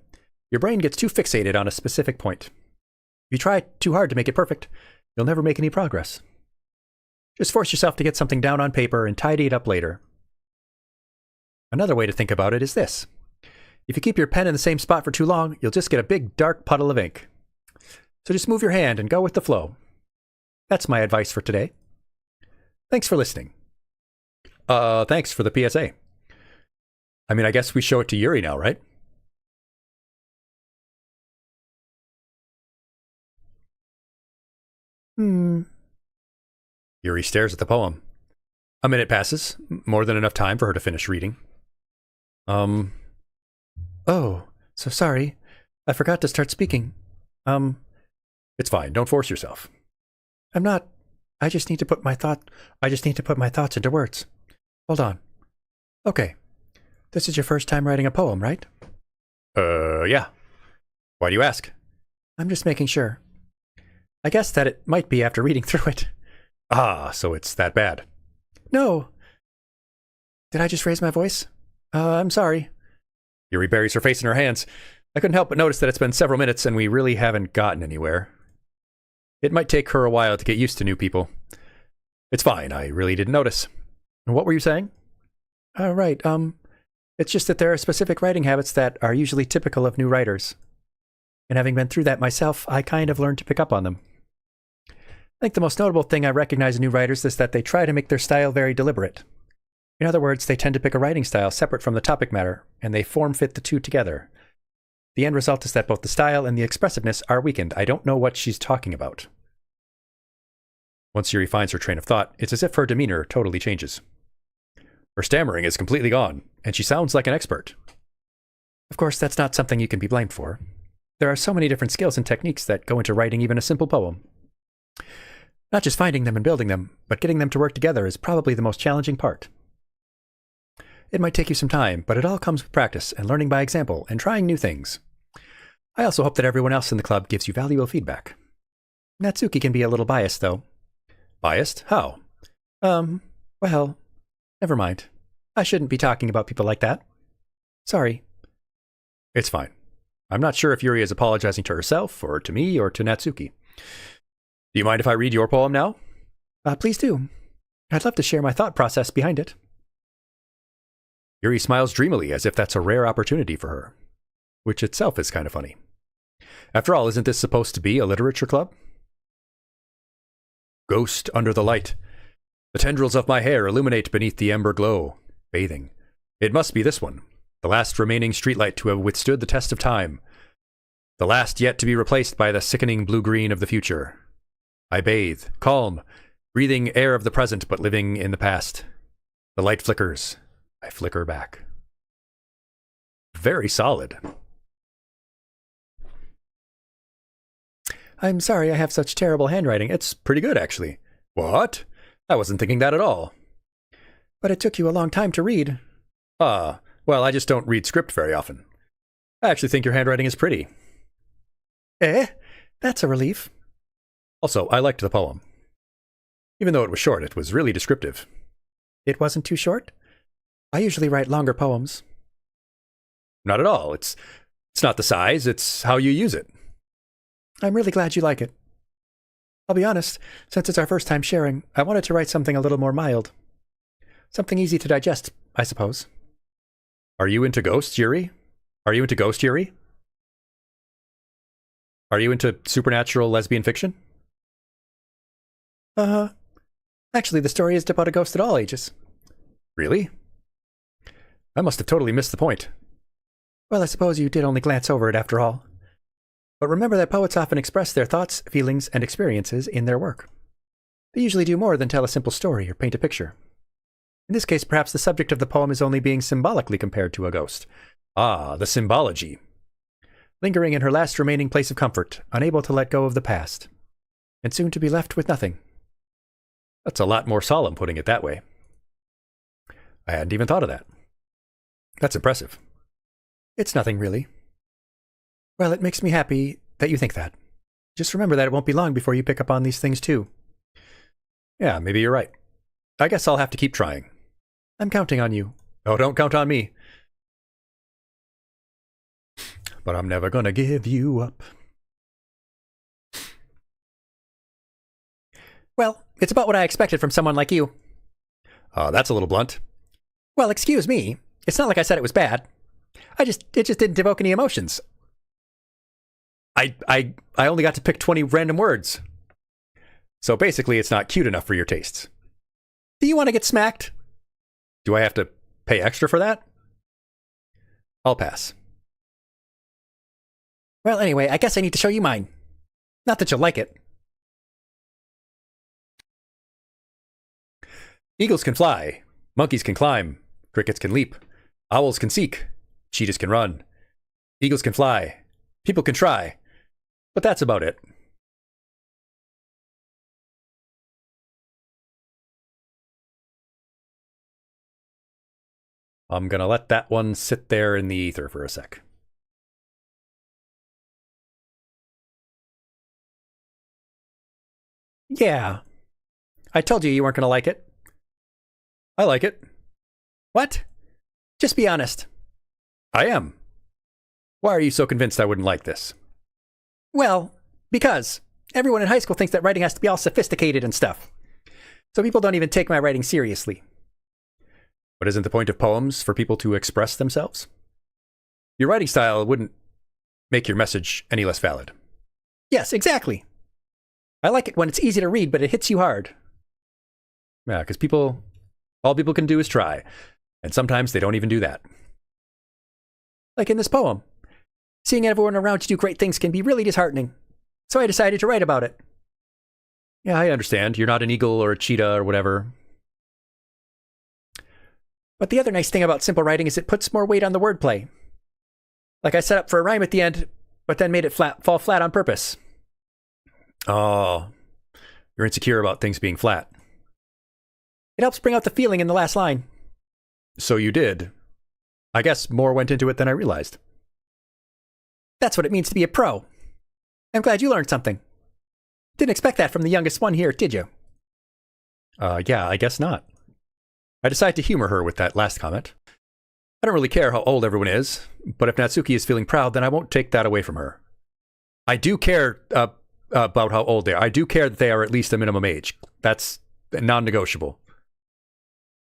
your brain gets too fixated on a specific point. If you try too hard to make it perfect, you'll never make any progress. Just force yourself to get something down on paper and tidy it up later. Another way to think about it is this. If you keep your pen in the same spot for too long, you'll just get a big dark puddle of ink. So just move your hand and go with the flow. That's my advice for today. Thanks for listening. Thanks for the PSA. I mean, I guess we show it to Yuri now, right? Yuri stares at the poem. A minute passes, more than enough time for her to finish reading. Oh, so sorry. I forgot to start speaking. It's fine. Don't force yourself. I'm not. I just need to put my thoughts into words. Hold on. Okay. This is your first time writing a poem, right? Yeah. Why do you ask? I'm just making sure. I guess that it might be after reading through it. Ah, so it's that bad. No. Did I just raise my voice? I'm sorry. Yuri buries her face in her hands. I couldn't help but notice that it's been several minutes and we really haven't gotten anywhere. It might take her a while to get used to new people. It's fine, I really didn't notice. What were you saying? Right, it's just that there are specific writing habits that are usually typical of new writers. And having been through that myself, I kind of learned to pick up on them. I think the most notable thing I recognize in new writers is that they try to make their style very deliberate. In other words, they tend to pick a writing style separate from the topic matter, and they form-fit the two together. The end result is that both the style and the expressiveness are weakened. I don't know what she's talking about. Once Yuri finds her train of thought, it's as if her demeanor totally changes. Her stammering is completely gone, and she sounds like an expert. Of course, that's not something you can be blamed for. There are so many different skills and techniques that go into writing even a simple poem. Not just finding them and building them, but getting them to work together is probably the most challenging part. It might take you some time, but it all comes with practice and learning by example and trying new things. I also hope that everyone else in the club gives you valuable feedback. Natsuki can be a little biased, though. Biased? How? Well, never mind. I shouldn't be talking about people like that. Sorry. It's fine. I'm not sure if Yuri is apologizing to herself, or to me, or to Natsuki. Do you mind if I read your poem now? Please do. I'd love to share my thought process behind it. Yuri smiles dreamily as if that's a rare opportunity for her, which itself is kind of funny. After all, isn't this supposed to be a literature club? Ghost under the light. The tendrils of my hair illuminate beneath the ember glow, bathing. It must be this one, the last remaining streetlight to have withstood the test of time. The last yet to be replaced by the sickening blue-green of the future. I bathe, calm, breathing air of the present but living in the past. The light flickers. I flicker back. Very solid. I'm sorry I have such terrible handwriting. It's pretty good, actually. What? I wasn't thinking that at all. But it took you a long time to read. Well, I just don't read script very often. I actually think your handwriting is pretty. That's a relief. Also, I liked the poem. Even though it was short, it was really descriptive. It wasn't too short? I usually write longer poems. Not at all. It's not the size, it's how you use it. I'm really glad you like it. I'll be honest, since it's our first time sharing, I wanted to write something a little more mild. Something easy to digest, I suppose. Are you into ghosts, Yuri? Are you into ghost Yuri? Are you into supernatural lesbian fiction? Actually, the story isn't about a ghost at all, Aegis. Really? I must have totally missed the point. Well, I suppose you did only glance over it after all. But remember that poets often express their thoughts, feelings, and experiences in their work. They usually do more than tell a simple story or paint a picture. In this case, perhaps the subject of the poem is only being symbolically compared to a ghost. Ah, the symbology. Lingering in her last remaining place of comfort, unable to let go of the past, and soon to be left with nothing. That's a lot more solemn putting it that way. I hadn't even thought of that. That's impressive. It's nothing, really. Well, it makes me happy that you think that. Just remember that it won't be long before you pick up on these things, too. Yeah, maybe you're right. I guess I'll have to keep trying. I'm counting on you. Oh, don't count on me. But I'm never gonna give you up. Well, it's about what I expected from someone like you. That's a little blunt. Well, excuse me. It's not like I said it was bad. It just didn't evoke any emotions. I only got to pick 20 random words. So basically, it's not cute enough for your tastes. Do you want to get smacked? Do I have to pay extra for that? I'll pass. Well, anyway, I guess I need to show you mine. Not that you'll like it. Eagles can fly. Monkeys can climb. Crickets can leap. Owls can seek. Cheetahs can run. Eagles can fly. People can try. But that's about it. I'm gonna let that one sit there in the ether for a sec. Yeah. I told you weren't gonna like it. I like it. What? Just be honest. I am. Why are you so convinced I wouldn't like this? Well, because everyone in high school thinks that writing has to be all sophisticated and stuff. So people don't even take my writing seriously. But isn't the point of poems for people to express themselves? Your writing style wouldn't make your message any less valid. Yes, exactly. I like it when it's easy to read, but it hits you hard. Yeah, because all people can do is try. And sometimes they don't even do that. Like in this poem. Seeing everyone around you do great things can be really disheartening. So I decided to write about it. Yeah, I understand. You're not an eagle or a cheetah or whatever. But the other nice thing about simple writing is it puts more weight on the wordplay. Like I set up for a rhyme at the end, but then made it fall flat on purpose. Oh, you're insecure about things being flat. It helps bring out the feeling in the last line. So you did. I guess more went into it than I realized. That's what it means to be a pro. I'm glad you learned something. Didn't expect that from the youngest one here, did you? Yeah, I guess not. I decided to humor her with that last comment. I don't really care how old everyone is, but if Natsuki is feeling proud, then I won't take that away from her. I do care about how old they are. I do care that they are at least a minimum age. That's non-negotiable.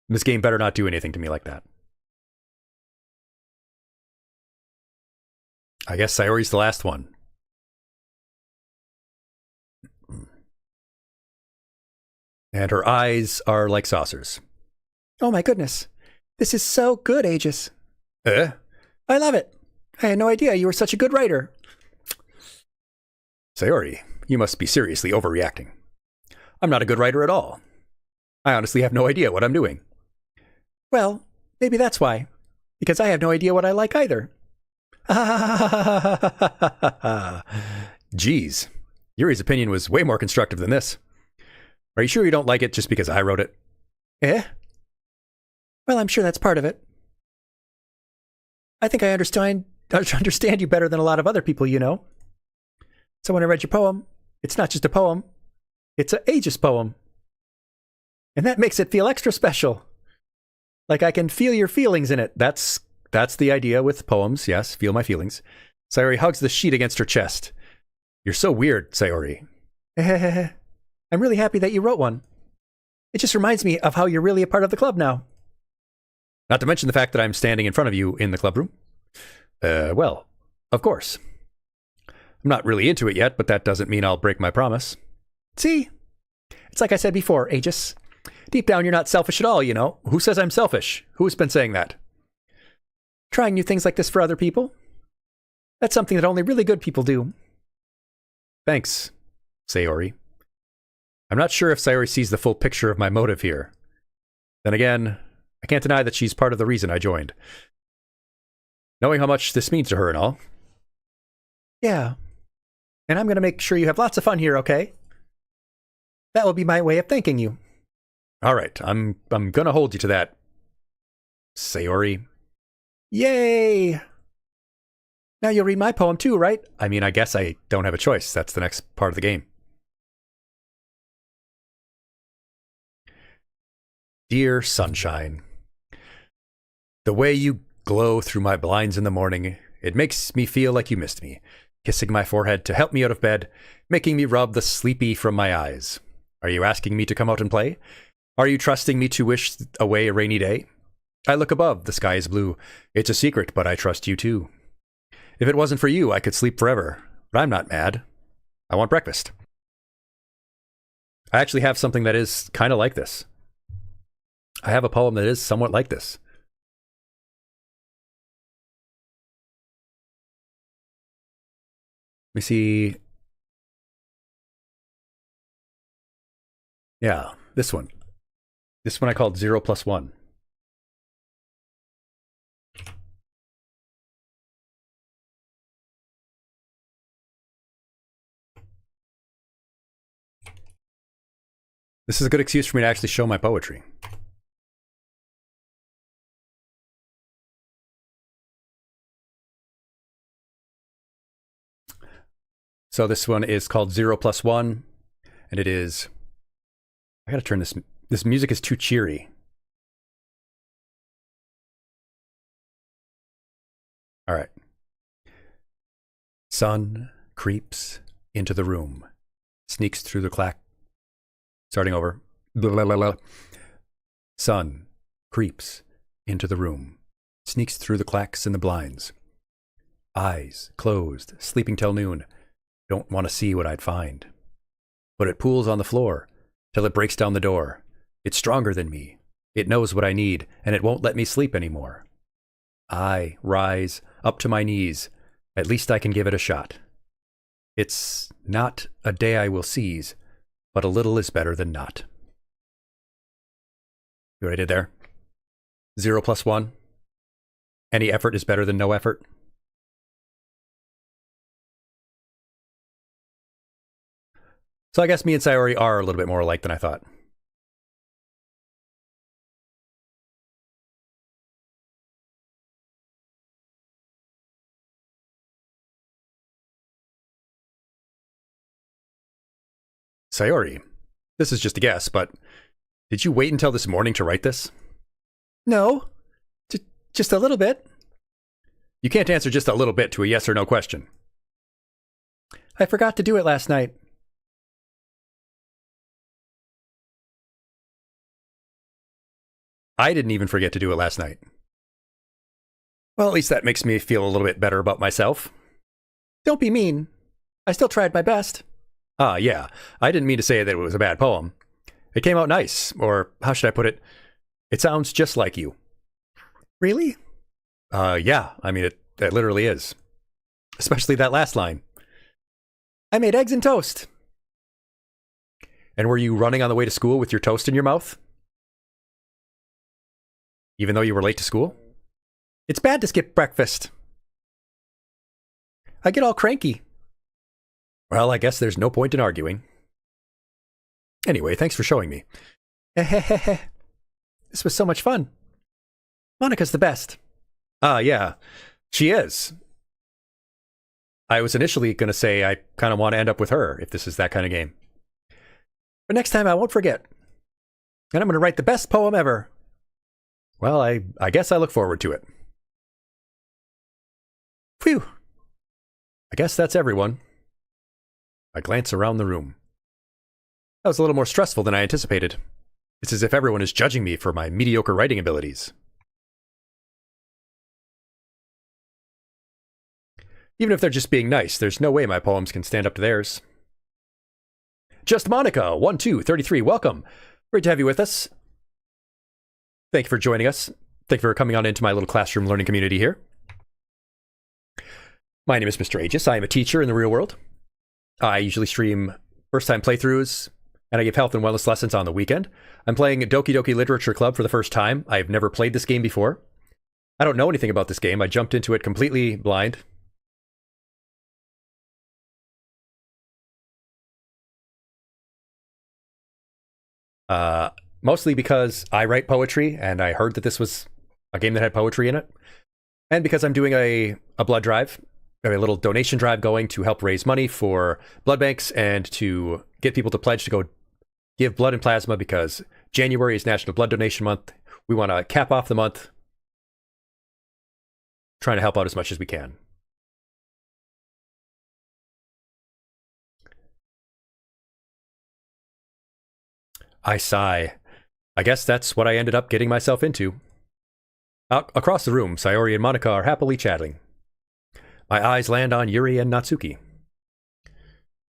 This game better not do anything to me like that. I guess Sayori's the last one. And her eyes are like saucers. Oh my goodness. This is so good, Aegis. Eh? I love it. I had no idea you were such a good writer. Sayori, you must be seriously overreacting. I'm not a good writer at all. I honestly have no idea what I'm doing. Well, maybe that's why. Because I have no idea what I like either. Jeez, Yuri's opinion was way more constructive than this. Are you sure you don't like it just because I wrote it? Eh? Well, I'm sure that's part of it. I think I understand you better than a lot of other people, you know. So when I read your poem, it's not just a poem, it's an Aegis poem. And that makes it feel extra special. Like I can feel your feelings in it. That's the idea with poems, yes, feel my feelings. Sayori hugs the sheet against her chest. You're so weird, Sayori. I'm really happy that you wrote one. It just reminds me of how you're really a part of the club now. Not to mention the fact that I'm standing in front of you in the club room. Well, of course. I'm not really into it yet, but that doesn't mean I'll break my promise. See? It's like I said before, Aegis. Deep down, you're not selfish at all, you know. Who says I'm selfish? Who's been saying that? Trying new things like this for other people? That's something that only really good people do. Thanks, Sayori. I'm not sure if Sayori sees the full picture of my motive here. Then again, I can't deny that she's part of the reason I joined. Knowing how much this means to her and all. Yeah. And I'm going to make sure you have lots of fun here, okay? That will be my way of thanking you. All right, I'm going to hold you to that, Sayori. Yay! Now you'll read my poem too, right? I mean, I guess I don't have a choice. That's the next part of the game. Dear sunshine, the way you glow through my blinds in the morning, it makes me feel like you missed me, kissing my forehead to help me out of bed, making me rub the sleepy from my eyes. Are you asking me to come out and play? Are you trusting me to wish away a rainy day? I look above, the sky is blue. It's a secret, but I trust you too. If it wasn't for you, I could sleep forever, but I'm not mad. I want breakfast. I actually have something that is kind of like this. I have a poem that is somewhat like this. Let me see. Yeah, this one. This one I called 0+1. This is a good excuse for me to actually show my poetry. So this one is called 0+1, and it is... I gotta turn this... This music is too cheery. All right. Sun creeps into the room, sneaks through the crack. Starting over. Blah, blah, blah, blah. Sun creeps into the room, sneaks through the cracks in the blinds. Eyes closed, sleeping till noon. Don't want to see what I'd find. But it pools on the floor till it breaks down the door. It's stronger than me. It knows what I need, and it won't let me sleep anymore. I rise up to my knees. At least I can give it a shot. It's not a day I will seize, but a little is better than not. You what I did there? 0+1. Any effort is better than no effort. So I guess me and Sayori are a little bit more alike than I thought. Sayori, this is just a guess, but did you wait until this morning to write this? No, just a little bit. You can't answer just a little bit to a yes or no question. I forgot to do it last night. I didn't even forget to do it last night. Well, at least that makes me feel a little bit better about myself. Don't be mean. I still tried my best. Yeah. I didn't mean to say that it was a bad poem. It came out nice, or how should I put it? It sounds just like you. Really? Yeah. I mean, it literally is. Especially that last line. I made eggs and toast. And were you running on the way to school with your toast in your mouth? Even though you were late to school? It's bad to skip breakfast. I get all cranky. Well, I guess there's no point in arguing. Anyway, thanks for showing me. This was so much fun. Monica's the best. Yeah, she is. I was initially going to say I kind of want to end up with her if this is that kind of game. But next time I won't forget. And I'm going to write the best poem ever. Well, I guess I look forward to it. Phew. I guess that's everyone. I glance around the room. That was a little more stressful than I anticipated. It's as if everyone is judging me for my mediocre writing abilities. Even if they're just being nice, there's no way my poems can stand up to theirs. Just Monica, 1233, welcome. Great to have you with us. Thank you for joining us. Thank you for coming on into my little classroom learning community here. My name is Mr. Aegis. I am a teacher in the real world. I usually stream first-time playthroughs, and I give health and wellness lessons on the weekend. I'm playing Doki Doki Literature Club for the first time. I've never played this game before. I don't know anything about this game. I jumped into it completely blind. Mostly because I write poetry, and I heard that this was a game that had poetry in it. And because I'm doing a blood drive, a little donation drive going to help raise money for blood banks and to get people to pledge to go give blood and plasma, because January is National Blood Donation Month. We want to cap off the month, trying to help out as much as we can. I sigh. I guess that's what I ended up getting myself into. Across the room, Sayori and Monica are happily chatting. My eyes land on Yuri and Natsuki.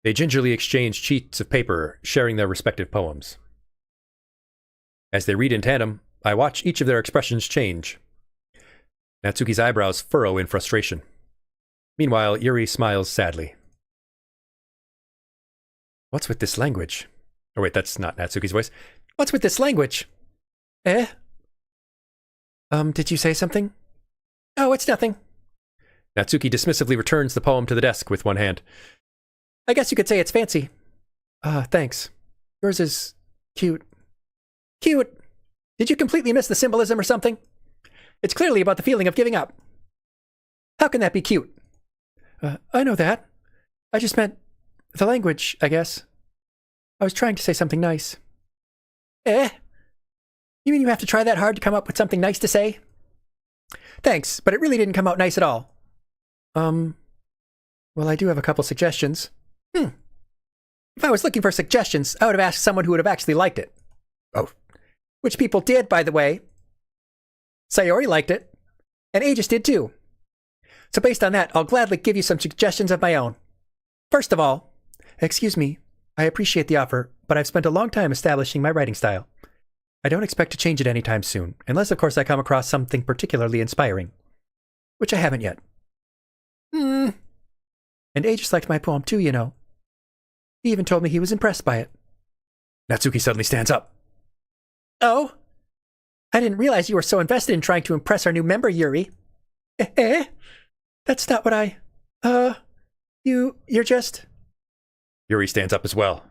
They gingerly exchange sheets of paper, sharing their respective poems. As they read in tandem, I watch each of their expressions change. Natsuki's eyebrows furrow in frustration. Meanwhile, Yuri smiles sadly. What's with this language? Oh wait, that's not Natsuki's voice. What's with this language? Eh? Did you say something? Oh, it's nothing. Natsuki dismissively returns the poem to the desk with one hand. I guess you could say it's fancy. Thanks. Yours is cute. Cute! Did you completely miss the symbolism or something? It's clearly about the feeling of giving up. How can that be cute? I know that. I just meant the language, I guess. I was trying to say something nice. Eh? You mean you have to try that hard to come up with something nice to say? Thanks, but it really didn't come out nice at all. Well, I do have a couple suggestions. If I was looking for suggestions, I would have asked someone who would have actually liked it. Oh. Which people did, by the way. Sayori liked it, and Aegis did too. So based on that, I'll gladly give you some suggestions of my own. First of all, excuse me, I appreciate the offer, but I've spent a long time establishing my writing style. I don't expect to change it anytime soon, unless of course I come across something particularly inspiring. Which I haven't yet. And Aegis liked my poem too, you know. He even told me he was impressed by it. Natsuki suddenly stands up. Oh? I didn't realize you were so invested in trying to impress our new member, Yuri. Eh? That's not what I... You're just... Yuri stands up as well.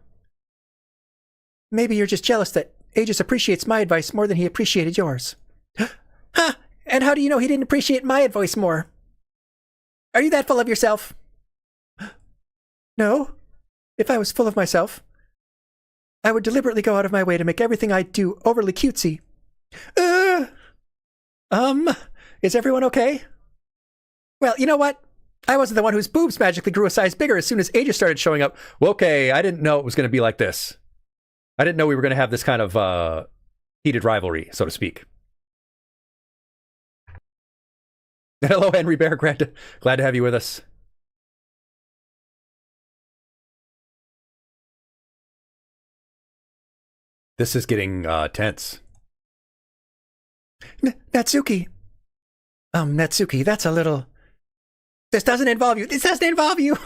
Maybe you're just jealous that Aegis appreciates my advice more than he appreciated yours. Huh? And how do you know he didn't appreciate my advice more? Are you that full of yourself? No. If I was full of myself, I would deliberately go out of my way to make everything I do overly cutesy. Is everyone okay? Well, you know what? I wasn't the one whose boobs magically grew a size bigger as soon as Aegis started showing up. Well, okay, I didn't know it was going to be like this. I didn't know we were going to have this kind of heated rivalry, so to speak. Hello, Henry Bear. Glad to have you with us. This is getting tense. Natsuki. Natsuki, that's a little... This doesn't involve you. This doesn't involve you.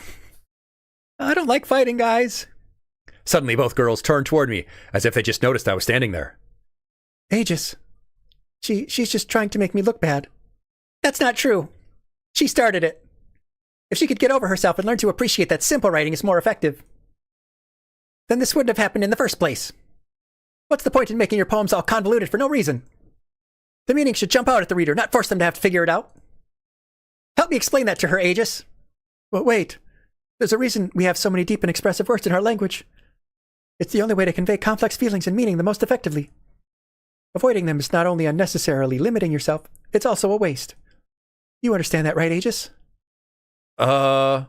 I don't like fighting, guys. Suddenly, both girls turned toward me, as if they just noticed I was standing there. Aegis. She's just trying to make me look bad. That's not true. She started it. If she could get over herself and learn to appreciate that simple writing is more effective, then this wouldn't have happened in the first place. What's the point in making your poems all convoluted for no reason? The meaning should jump out at the reader, not force them to have to figure it out. Help me explain that to her, Aegis. But wait, there's a reason we have so many deep and expressive words in our language. It's the only way to convey complex feelings and meaning the most effectively. Avoiding them is not only unnecessarily limiting yourself, it's also a waste. You understand that, right, Aegis? Well?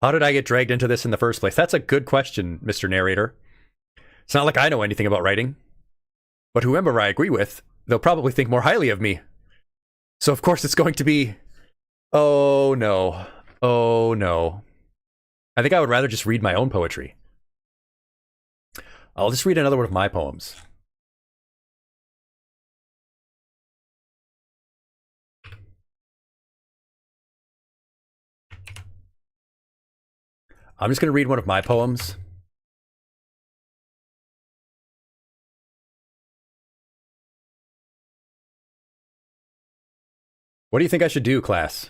How did I get dragged into this in the first place? That's a good question, Mr. Narrator. It's not like I know anything about writing. But whoever I agree with, they'll probably think more highly of me. So of course it's going to be... Oh no. Oh no. I think I would rather just read my own poetry. I'll just read another one of my poems. I'm just going to read one of my poems. What do you think I should do, class?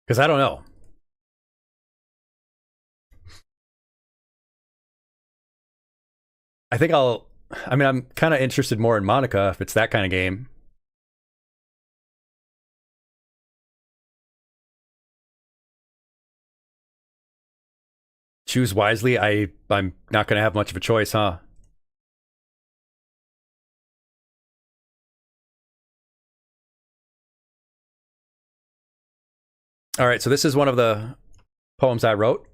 Because I don't know. I'm kind of interested more in Monica if it's that kind of game. Choose wisely. I'm not going to have much of a choice, huh? All right, so this is one of the poems I wrote.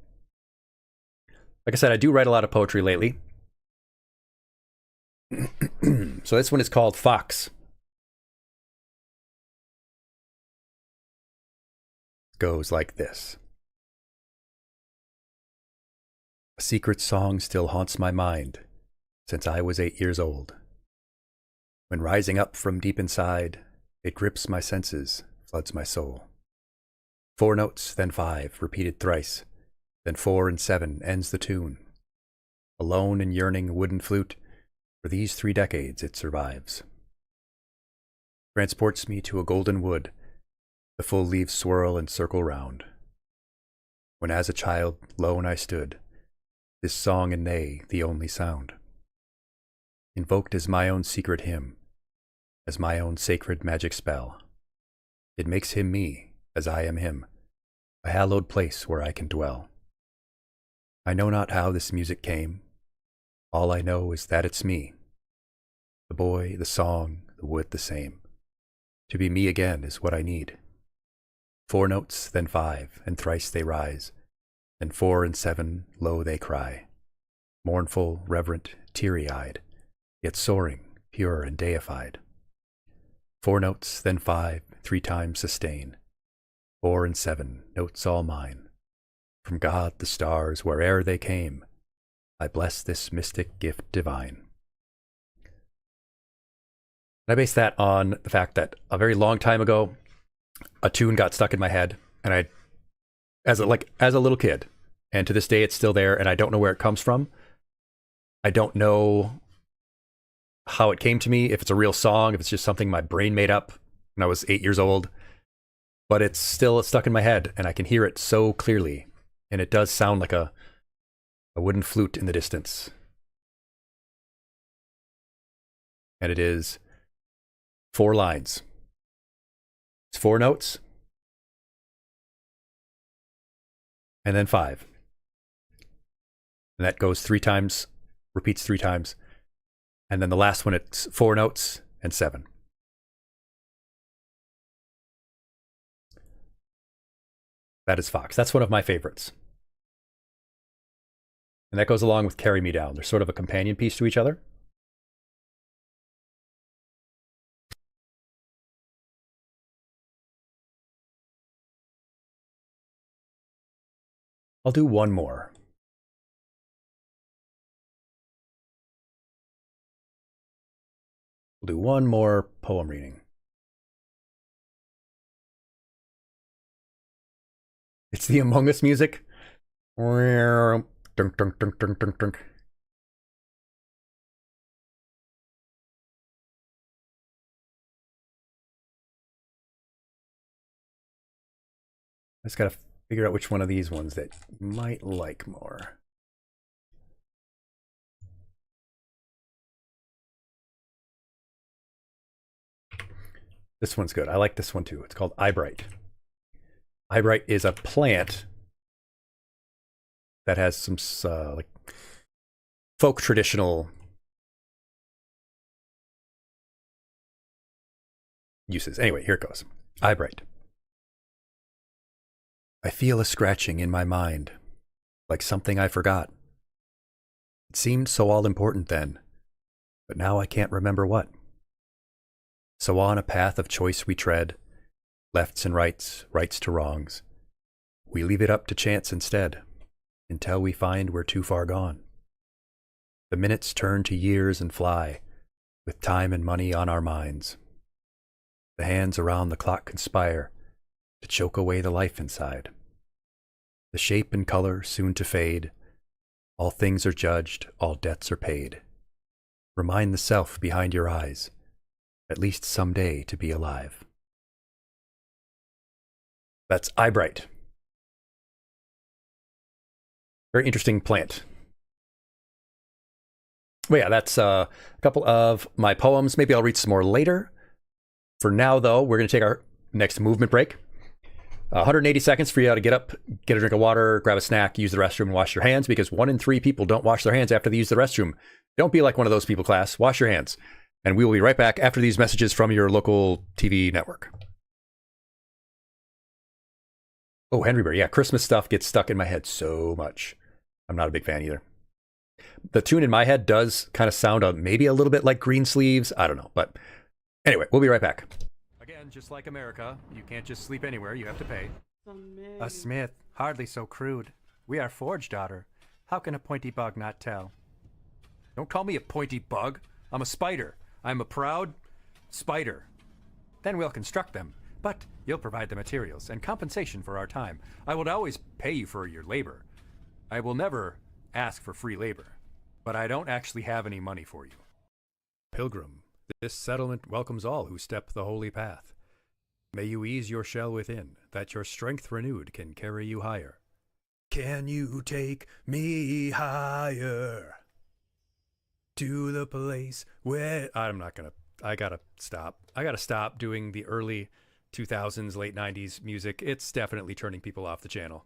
Like I said, I do write a lot of poetry lately. So this one is called Fox. Goes like this. A secret song still haunts my mind since I was 8 years old. When rising up from deep inside, it grips my senses, floods my soul. 4 notes, then 5, repeated thrice, then 4 and 7 ends the tune. A lone and yearning wooden flute, for these 3 decades it survives. Transports me to a golden wood, the full leaves swirl and circle round. When as a child lone I stood, this song and they the only sound. Invoked as my own secret hymn, as my own sacred magic spell. It makes him me, as I am him, a hallowed place where I can dwell. I know not how this music came, all I know is that it's me. The boy, the song, the wood the same. To be me again is what I need. 4 notes, then 5, and thrice they rise, then 4 and 7, low they cry. Mournful, reverent, teary-eyed, yet soaring, pure and deified. 4 notes, then 5, 3 times sustain. 4 and 7, notes all mine. From God, the stars, where'er they came, I bless this mystic gift divine. I base that on the fact that a very long time ago, a tune got stuck in my head, and as a little kid, and to this day it's still there, and I don't know where it comes from. I don't know how it came to me, if it's a real song, if it's just something my brain made up when I was 8 years old, but it's still stuck in my head, and I can hear it so clearly, and it does sound like a wooden flute in the distance. And it is 4 lines. It's 4 notes, and then 5. And that goes 3 times, repeats 3 times. And then the last one, it's 4 notes and 7. That is Fox. That's one of my favorites. And that goes along with Carry Me Down. They're sort of a companion piece to each other. I'll do one more. We'll do one more poem reading. It's the Among Us music. Dunk, dunk, dunk, dunk, dunk, dunk. I just gotta figure out which one of these ones that you might like more. This one's good. I like this one too. It's called Eyebright. Eyebright is a plant that has some like folk traditional uses. Anyway, here it goes. Eyebright. I feel a scratching in my mind, like something I forgot. It seemed so all-important then, but now I can't remember what. So on a path of choice we tread, lefts and rights, rights to wrongs. we leave it up to chance instead, until we find we're too far gone. The minutes turn to years and fly, with time and money on our minds. The hands around the clock conspire to choke away the life inside. The shape and color soon to fade. All things are judged, all debts are paid. Remind the self behind your eyes, at least someday to be alive. That's eyebright. Very interesting plant. Well, yeah, that's a couple of my poems. Maybe I'll read some more later. For now, though, we're going to take our next movement break. 180 seconds for you to get up, get a drink of water, grab a snack, use the restroom, and wash your hands, because 1 in 3 people don't wash their hands after they use the restroom. Don't be like one of those people, class. Wash your hands. And we will be right back after these messages from your local TV network. Oh, Henry Bear. Yeah, Christmas stuff gets stuck in my head so much. I'm not a big fan either. The tune in my head does kind of sound maybe a little bit like Green Sleeves. I don't know. But anyway, we'll be right back. Again, just like America, you can't just sleep anywhere. You have to pay. A smith, hardly so crude. We are forged, daughter. How can a pointy bug not tell? Don't call me a pointy bug. I'm a spider. I'm a proud spider. Then we'll construct them. But you'll provide the materials and compensation for our time. I will always pay you for your labor. I will never ask for free labor. But I don't actually have any money for you. Pilgrim, this settlement welcomes all who step the holy path. May you ease your shell within, that your strength renewed can carry you higher. Can you take me higher to the place where... I gotta stop. I gotta stop doing the early 2000s, late 90s music. It's definitely turning people off the channel.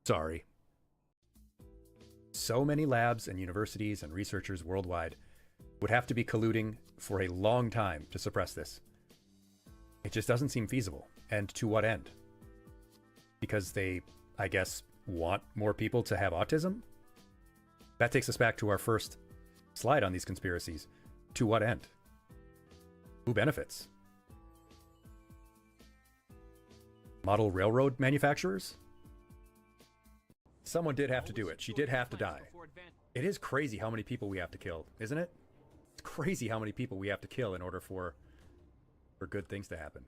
Sorry. So many labs and universities and researchers worldwide would have to be colluding for a long time to suppress this. It just doesn't seem feasible. And to what end? Because they, I guess, want more people to have autism? That takes us back to our first slide on these conspiracies. To what end? Who benefits? Model railroad manufacturers? Someone did have to do it. She did have to die. It is crazy how many people we have to kill, isn't it? It's crazy how many people we have to kill in order for good things to happen.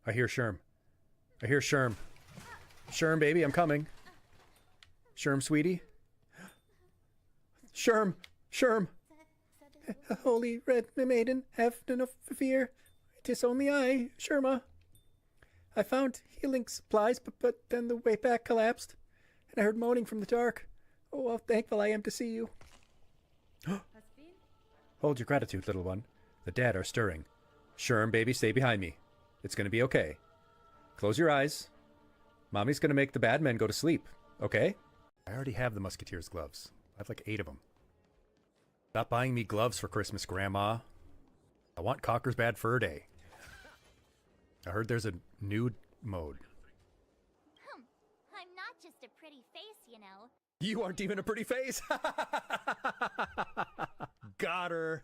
I hear Sherm. I hear Sherm. Sherm, baby, I'm coming. Sherm, sweetie. Sherm, Sherm. Holy red maiden, have no fear. 'Tis only I, Sherma. I found healing supplies, but then the way back collapsed, and I heard moaning from the dark. Oh, how thankful I am to see you. Hold your gratitude, little one. The dead are stirring. Sherm, baby, stay behind me. It's going to be okay. Close your eyes. Mommy's going to make the bad men go to sleep, okay? I already have the Musketeer's gloves. I have like 8 of them. Stop buying me gloves for Christmas, Grandma. I want Cocker's Bad Fur Day. I heard there's a nude mode. I'm not just a pretty face, you know. You aren't even a pretty face. Got her.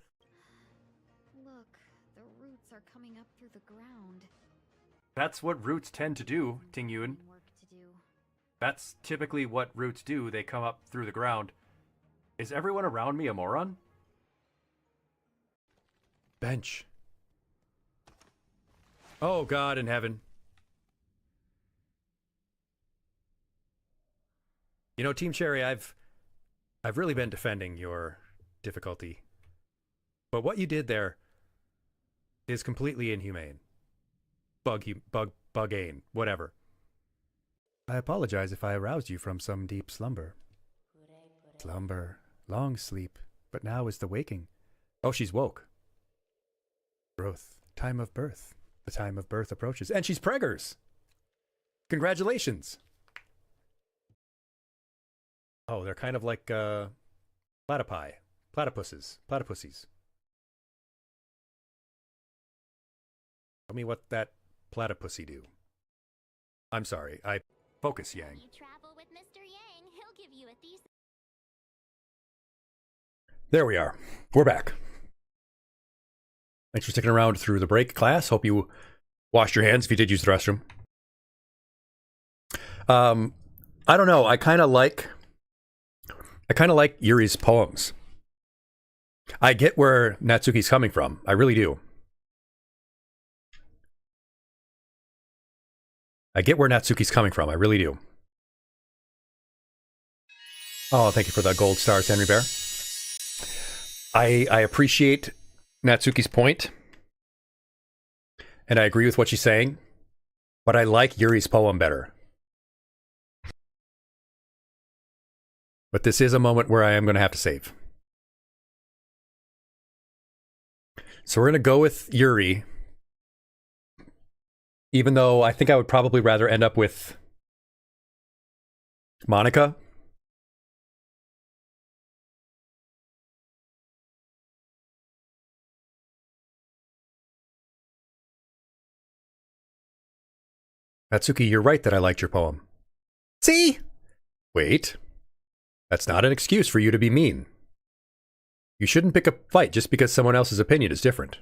Look, the roots are coming up through the ground. That's what roots tend to do, Ting Yun. Work to do. That's typically what roots do. They come up through the ground. Is everyone around me a moron? Bench. Oh, God in heaven. You know, Team Cherry, I've really been defending your difficulty. But what you did there is completely inhumane. Bugane, whatever. I apologize if I aroused you from some deep slumber. Slumber, long sleep, but now is the waking. Oh, she's woke. Growth, time of birth. The time of birth approaches. And she's preggers! Congratulations! Oh, they're kind of like platypi. Platypussies. Tell me what that platypussy do. I'm sorry, I... Focus, Yang. You travel with Mr. Yang, he'll give you a decent... There we are. We're back. Thanks for sticking around through the break, class. Hope you washed your hands if you did use the restroom. I don't know. I kind of like Yuri's poems. I get where Natsuki's coming from. I really do. I get where Natsuki's coming from. I really do. Oh, thank you for the gold stars, Henry Bear. I appreciate Natsuki's point, and I agree with what she's saying, but I like Yuri's poem better. But this is a moment where I am going to have to save. So we're going to go with Yuri, even though I think I would probably rather end up with Monica. Natsuki, you're right that I liked your poem. See? Wait. That's not an excuse for you to be mean. You shouldn't pick a fight just because someone else's opinion is different.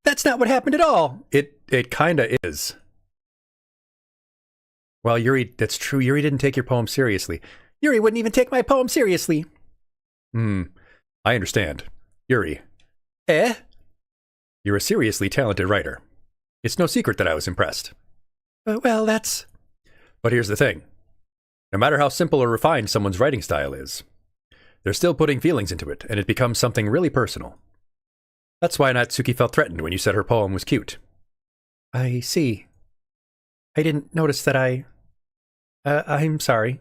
That's not what happened at all. It kinda is. Well, Yuri, that's true. Yuri didn't take your poem seriously. Yuri wouldn't even take my poem seriously. I understand. Yuri. You're a seriously talented writer. It's no secret that I was impressed. Well, that's... But here's the thing. No matter how simple or refined someone's writing style is, they're still putting feelings into it, and it becomes something really personal. That's why Natsuki felt threatened when you said her poem was cute. I see. I didn't notice that I'm sorry.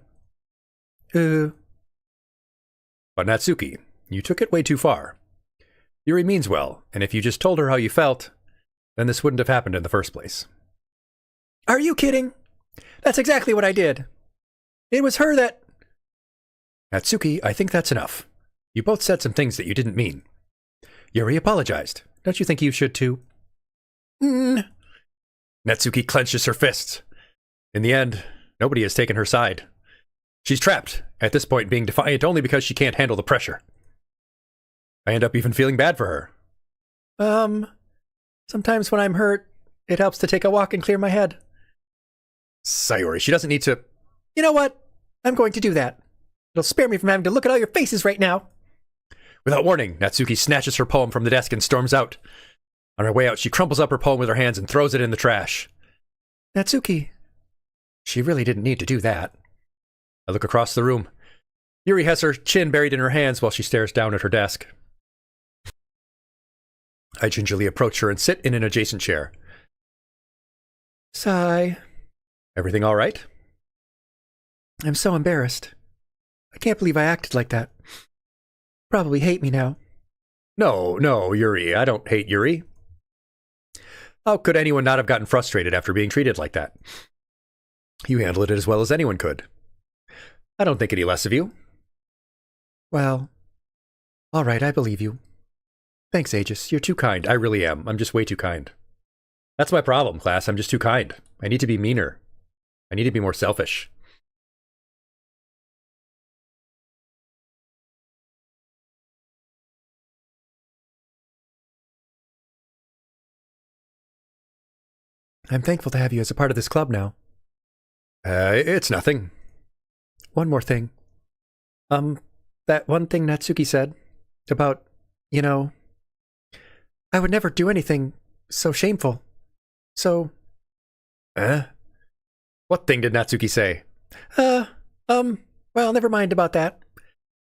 But Natsuki, you took it way too far. Yuri means well, and if you just told her how you felt, then this wouldn't have happened in the first place. Are you kidding? That's exactly what I did. It was her that... Natsuki, I think that's enough. You both said some things that you didn't mean. Yuri apologized. Don't you think you should too? Natsuki clenches her fists. In the end, nobody has taken her side. She's trapped, at this point being defiant only because she can't handle the pressure. I end up even feeling bad for her. Sometimes when I'm hurt, it helps to take a walk and clear my head. Sayori, she doesn't need to... You know what? I'm going to do that. It'll spare me from having to look at all your faces right now. Without warning, Natsuki snatches her poem from the desk and storms out. On her way out, she crumples up her poem with her hands and throws it in the trash. Natsuki. She really didn't need to do that. I look across the room. Yuri has her chin buried in her hands while she stares down at her desk. I gingerly approach her and sit in an adjacent chair. Sigh. Everything all right? I'm so embarrassed. I can't believe I acted like that. Probably hate me now. No, Yuri. I don't hate Yuri. How could anyone not have gotten frustrated after being treated like that? You handled it as well as anyone could. I don't think any less of you. Well, all right, I believe you. Thanks, Aegis. You're too kind. I really am. I'm just way too kind. That's my problem, class. I'm just too kind. I need to be meaner. I need to be more selfish. I'm thankful to have you as a part of this club now. It's nothing. One more thing. That one thing Natsuki said about, I would never do anything so shameful. So... What thing did Natsuki say? Well, never mind about that.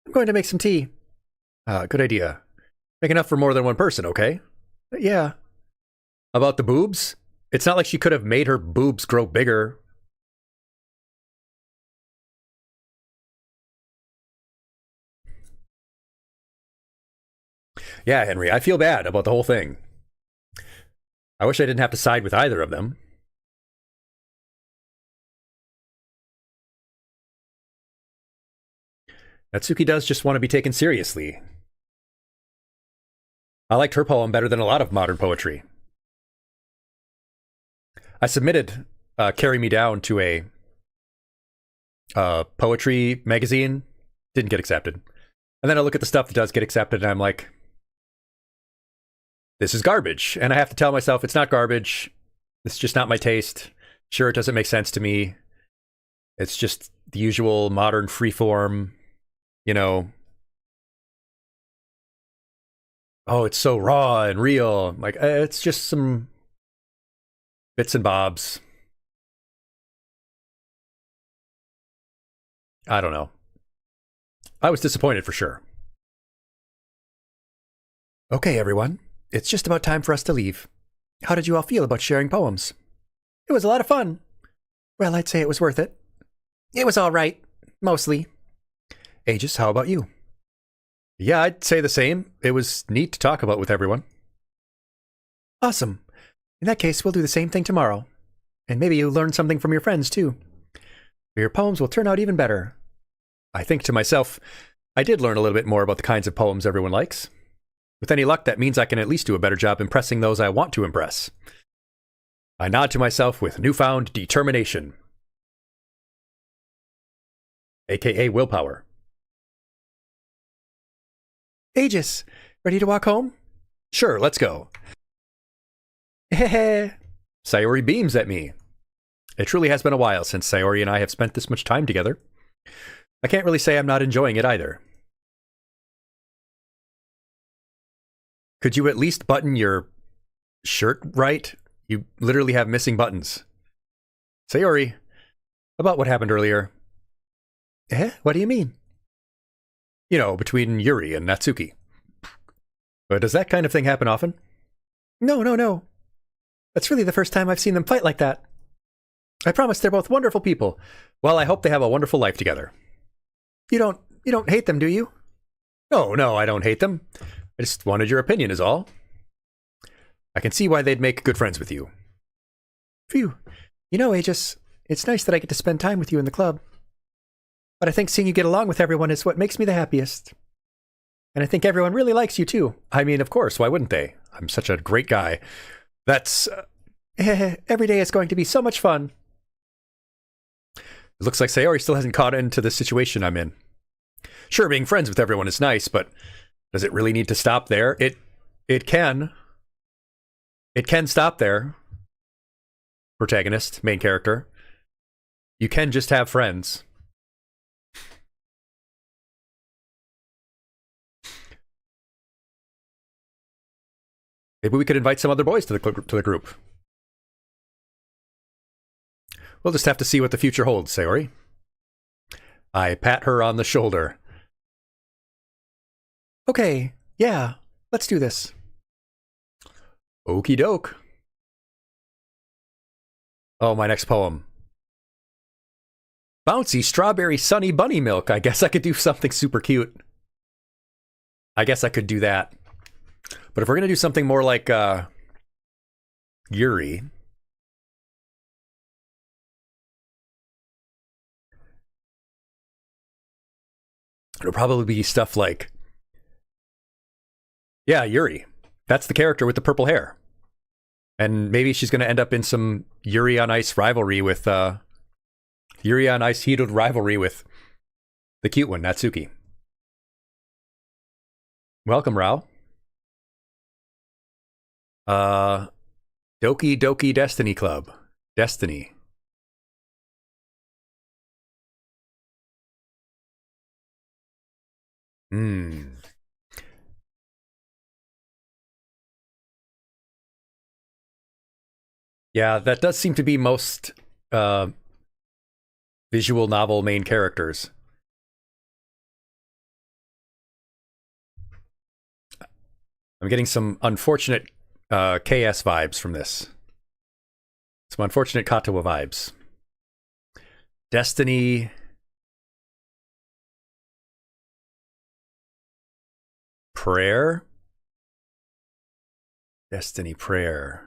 I'm going to make some tea. Good idea. Make enough for more than one person, okay? Yeah. About the boobs? It's not like she could have made her boobs grow bigger. Yeah, Henry, I feel bad about the whole thing. I wish I didn't have to side with either of them. Natsuki does just want to be taken seriously. I liked her poem better than a lot of modern poetry. I submitted Carry Me Down to a poetry magazine. Didn't get accepted. And then I look at the stuff that does get accepted and I'm like, this is garbage. And I have to tell myself it's not garbage. It's just not my taste. Sure, it doesn't make sense to me. It's just the usual modern freeform, you know, oh, it's so raw and real. Like, it's just some bits and bobs. I don't know. I was disappointed for sure. Okay, everyone. It's just about time for us to leave. How did you all feel about sharing poems? It was a lot of fun. Well, I'd say it was worth it. It was all right. Mostly. Aegis, how about you? Yeah, I'd say the same. It was neat to talk about with everyone. Awesome. In that case, we'll do the same thing tomorrow. And maybe you'll learn something from your friends, too. Your poems will turn out even better. I think to myself, I did learn a little bit more about the kinds of poems everyone likes. With any luck, that means I can at least do a better job impressing those I want to impress. I nod to myself with newfound determination. AKA willpower. Aegis, ready to walk home? Sure, let's go. Hehe. Sayori beams at me. It truly has been a while since Sayori and I have spent this much time together. I can't really say I'm not enjoying it either. Could you at least button your shirt right? You literally have missing buttons. Sayori, about what happened earlier. What do you mean? You know, between Yuri and Natsuki. But does that kind of thing happen often? No. That's really the first time I've seen them fight like that. I promise they're both wonderful people. Well, I hope they have a wonderful life together. You don't hate them, do you? No, I don't hate them. I just wanted your opinion is all. I can see why they'd make good friends with you. Phew. You know, Aegis, it's nice that I get to spend time with you in the club. But I think seeing you get along with everyone is what makes me the happiest. And I think everyone really likes you too. I mean, of course, why wouldn't they? I'm such a great guy. That's... every day is going to be so much fun. It looks like Sayori still hasn't caught into the situation I'm in. Sure, being friends with everyone is nice, but does it really need to stop there? It can. It can stop there. Protagonist, main character. You can just have friends. Maybe we could invite some other boys to the group. We'll just have to see what the future holds, Sayori. I pat her on the shoulder. Okay, yeah, let's do this. Okie doke. Oh, my next poem. Bouncy strawberry sunny bunny milk. I guess I could do something super cute. I guess I could do that. But if we're going to do something more like Yuri, it'll probably be stuff like, yeah, Yuri. That's the character with the purple hair. And maybe she's going to end up in some Yuri on Ice rivalry with, Yuri on Ice heated rivalry with the cute one, Natsuki. Welcome, Rao. Doki Doki Destiny Club. Destiny. Yeah, that does seem to be most visual novel main characters. I'm getting some unfortunate KS vibes from this. Some unfortunate Katawa vibes. Destiny. Prayer. Destiny Prayer.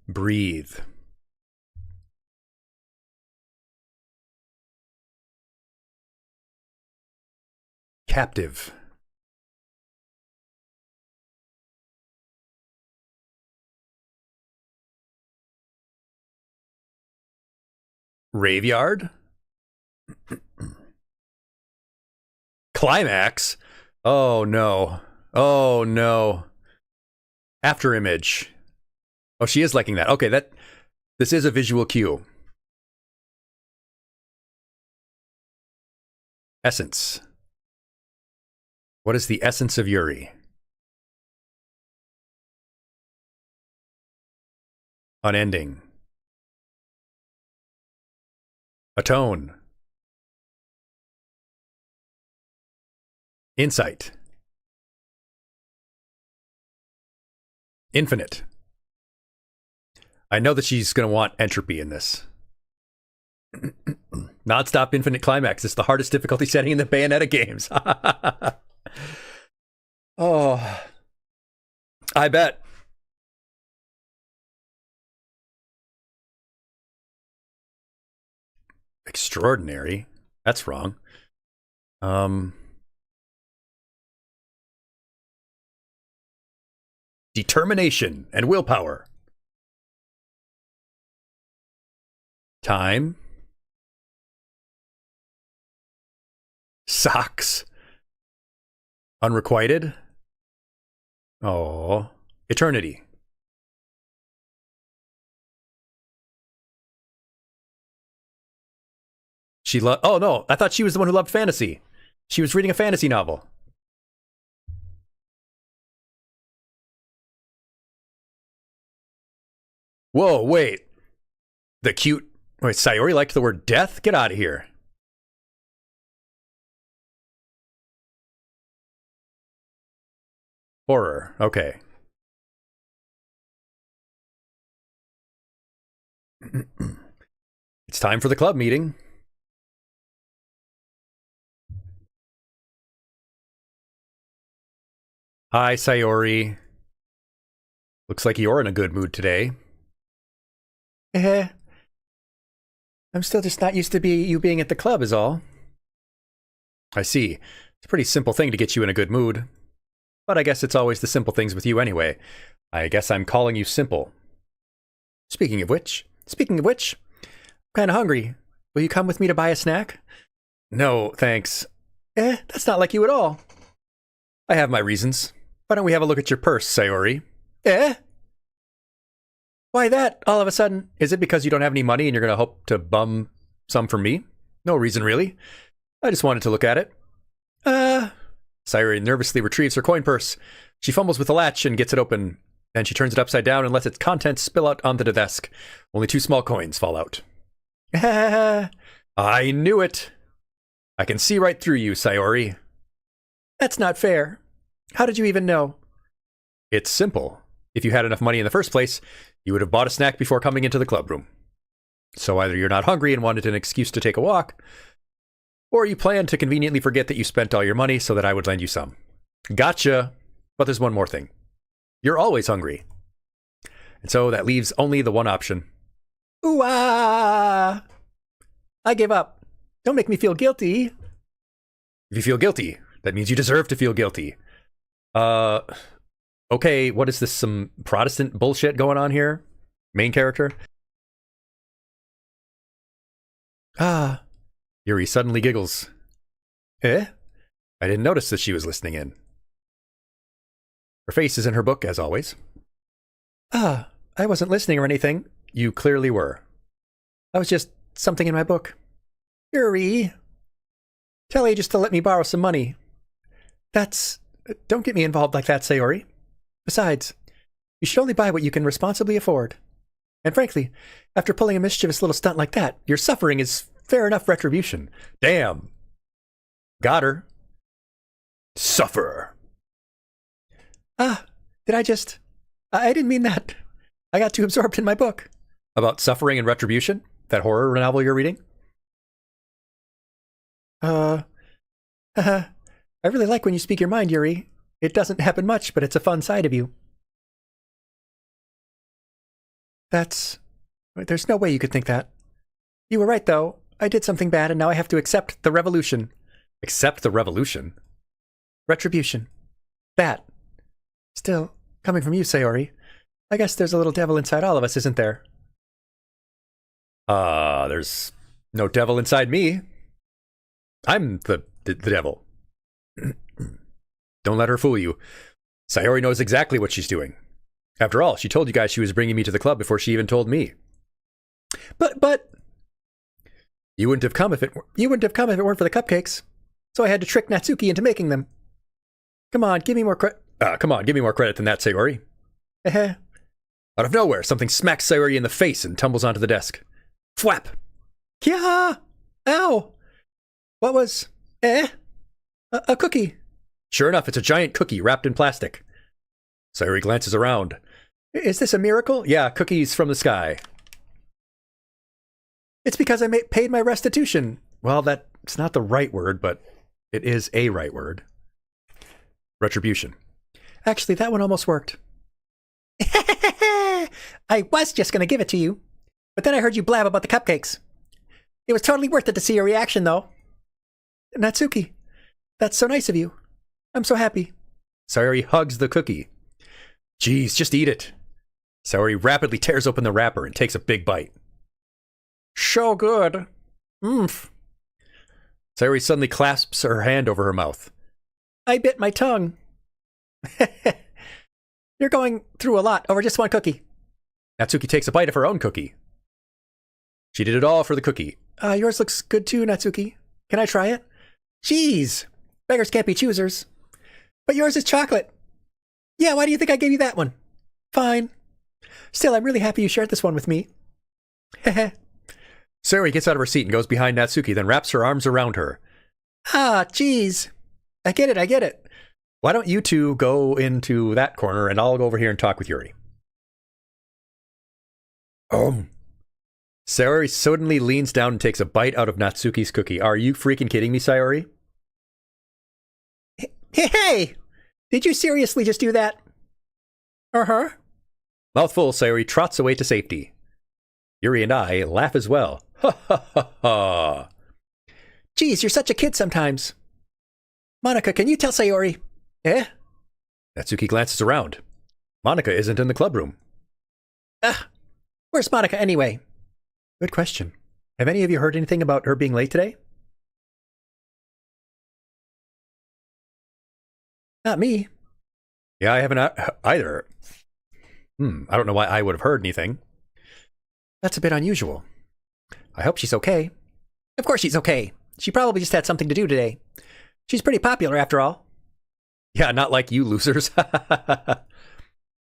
Breathe. Captive. Raveyard. Climax. Oh no. Oh, no. After image. Oh, she is liking that. Okay, this is a visual cue. Essence. What is the essence of Yuri? Unending. Atone. Insight. Infinite. I know that she's going to want entropy in this. Non-stop infinite climax. It's the hardest difficulty setting in the Bayonetta games. Oh, I bet. Extraordinary. That's wrong. Determination and willpower. Time. Socks. Unrequited. Oh, eternity. Oh no, I thought she was the one who loved fantasy. She was reading a fantasy novel. Whoa, wait. Wait, Sayori liked the word death? Get out of here. Horror, okay. It's time for the club meeting. Hi, Sayori. Looks like you're in a good mood today. I'm still just not used to you being at the club is all. I see. It's a pretty simple thing to get you in a good mood. But I guess it's always the simple things with you anyway. I guess I'm calling you simple. Speaking of which, I'm kinda hungry. Will you come with me to buy a snack? No, thanks. That's not like you at all. I have my reasons. Why don't we have a look at your purse, Sayori? Why that, all of a sudden? Is it because you don't have any money and you're gonna hope to bum some from me? No reason, really. I just wanted to look at it. Sayori nervously retrieves her coin purse. She fumbles with the latch and gets it open. Then she turns it upside down and lets its contents spill out onto the desk. Only 2 small coins fall out. I knew it. I can see right through you, Sayori. That's not fair. How did you even know? It's simple. If you had enough money in the first place, you would have bought a snack before coming into the club room. So either you're not hungry and wanted an excuse to take a walk, or you planned to conveniently forget that you spent all your money so that I would lend you some. Gotcha. But there's one more thing. You're always hungry. And so that leaves only the one option. Ooh-ah! I give up. Don't make me feel guilty. If you feel guilty, that means you deserve to feel guilty. Okay, what is this, some Protestant bullshit going on here? Main character? Yuri suddenly giggles. I didn't notice that she was listening in. Her face is in her book, as always. I wasn't listening or anything. You clearly were. I was just something in my book. Yuri! Tell Aegis to let me borrow some money. Don't get me involved like that, Sayori. Besides, you should only buy what you can responsibly afford. And frankly, after pulling a mischievous little stunt like that, your suffering is fair enough retribution. Damn. Got her. Suffer. I didn't mean that. I got too absorbed in my book. About suffering and retribution? That horror novel you're reading? I really like when you speak your mind, Yuri. It doesn't happen much, but it's a fun side of you. There's no way you could think that. You were right, though. I did something bad, and now I have to accept the revolution. Accept the revolution? Retribution. That. Still, coming from you, Sayori, I guess there's a little devil inside all of us, isn't there? There's no devil inside me. I'm the devil. Don't let her fool you. Sayori knows exactly what she's doing. After all, she told you guys she was bringing me to the club before she even told me. But... You wouldn't have come if it weren't for the cupcakes. So I had to trick Natsuki into making them. Come on, give me more credit than that, Sayori. Out of nowhere, something smacks Sayori in the face and tumbles onto the desk. Thwap! Kya! Ow! What was... A cookie. Sure enough, it's a giant cookie wrapped in plastic. Sayori glances around. Is this a miracle? Yeah, cookies from the sky. It's because I paid my restitution. Well, that's not the right word, but it is a right word. Retribution. Actually, that one almost worked. I was just going to give it to you, but then I heard you blab about the cupcakes. It was totally worth it to see your reaction, though. Natsuki, that's so nice of you. I'm so happy. Sayori hugs the cookie. Geez, just eat it. Sayori rapidly tears open the wrapper and takes a big bite. So good. Oomph. Sayori suddenly clasps her hand over her mouth. I bit my tongue. You're going through a lot over just one cookie. Natsuki takes a bite of her own cookie. She did it all for the cookie. Yours looks good too, Natsuki. Can I try it? Jeez. Beggars can't be choosers. But yours is chocolate. Yeah, why do you think I gave you that one? Fine. Still, I'm really happy you shared this one with me. Heh. Sayori gets out of her seat and goes behind Natsuki, then wraps her arms around her. Jeez. I get it. Why don't you two go into that corner and I'll go over here and talk with Yuri. Sayori suddenly leans down and takes a bite out of Natsuki's cookie. Are you freaking kidding me, Sayori? Hey! Did you seriously just do that? Uh-huh. Mouthful, Sayori trots away to safety. Yuri and I laugh as well. Ha ha ha ha. Geez, you're such a kid sometimes. Monica, can you tell Sayori? Natsuki glances around. Monica isn't in the club room. Where's Monica anyway? Good question. Have any of you heard anything about her being late today? Not me. Yeah, I haven't either. I don't know why I would have heard anything. That's a bit unusual. I hope she's okay. Of course she's okay. She probably just had something to do today. She's pretty popular after all. Yeah, not like you losers.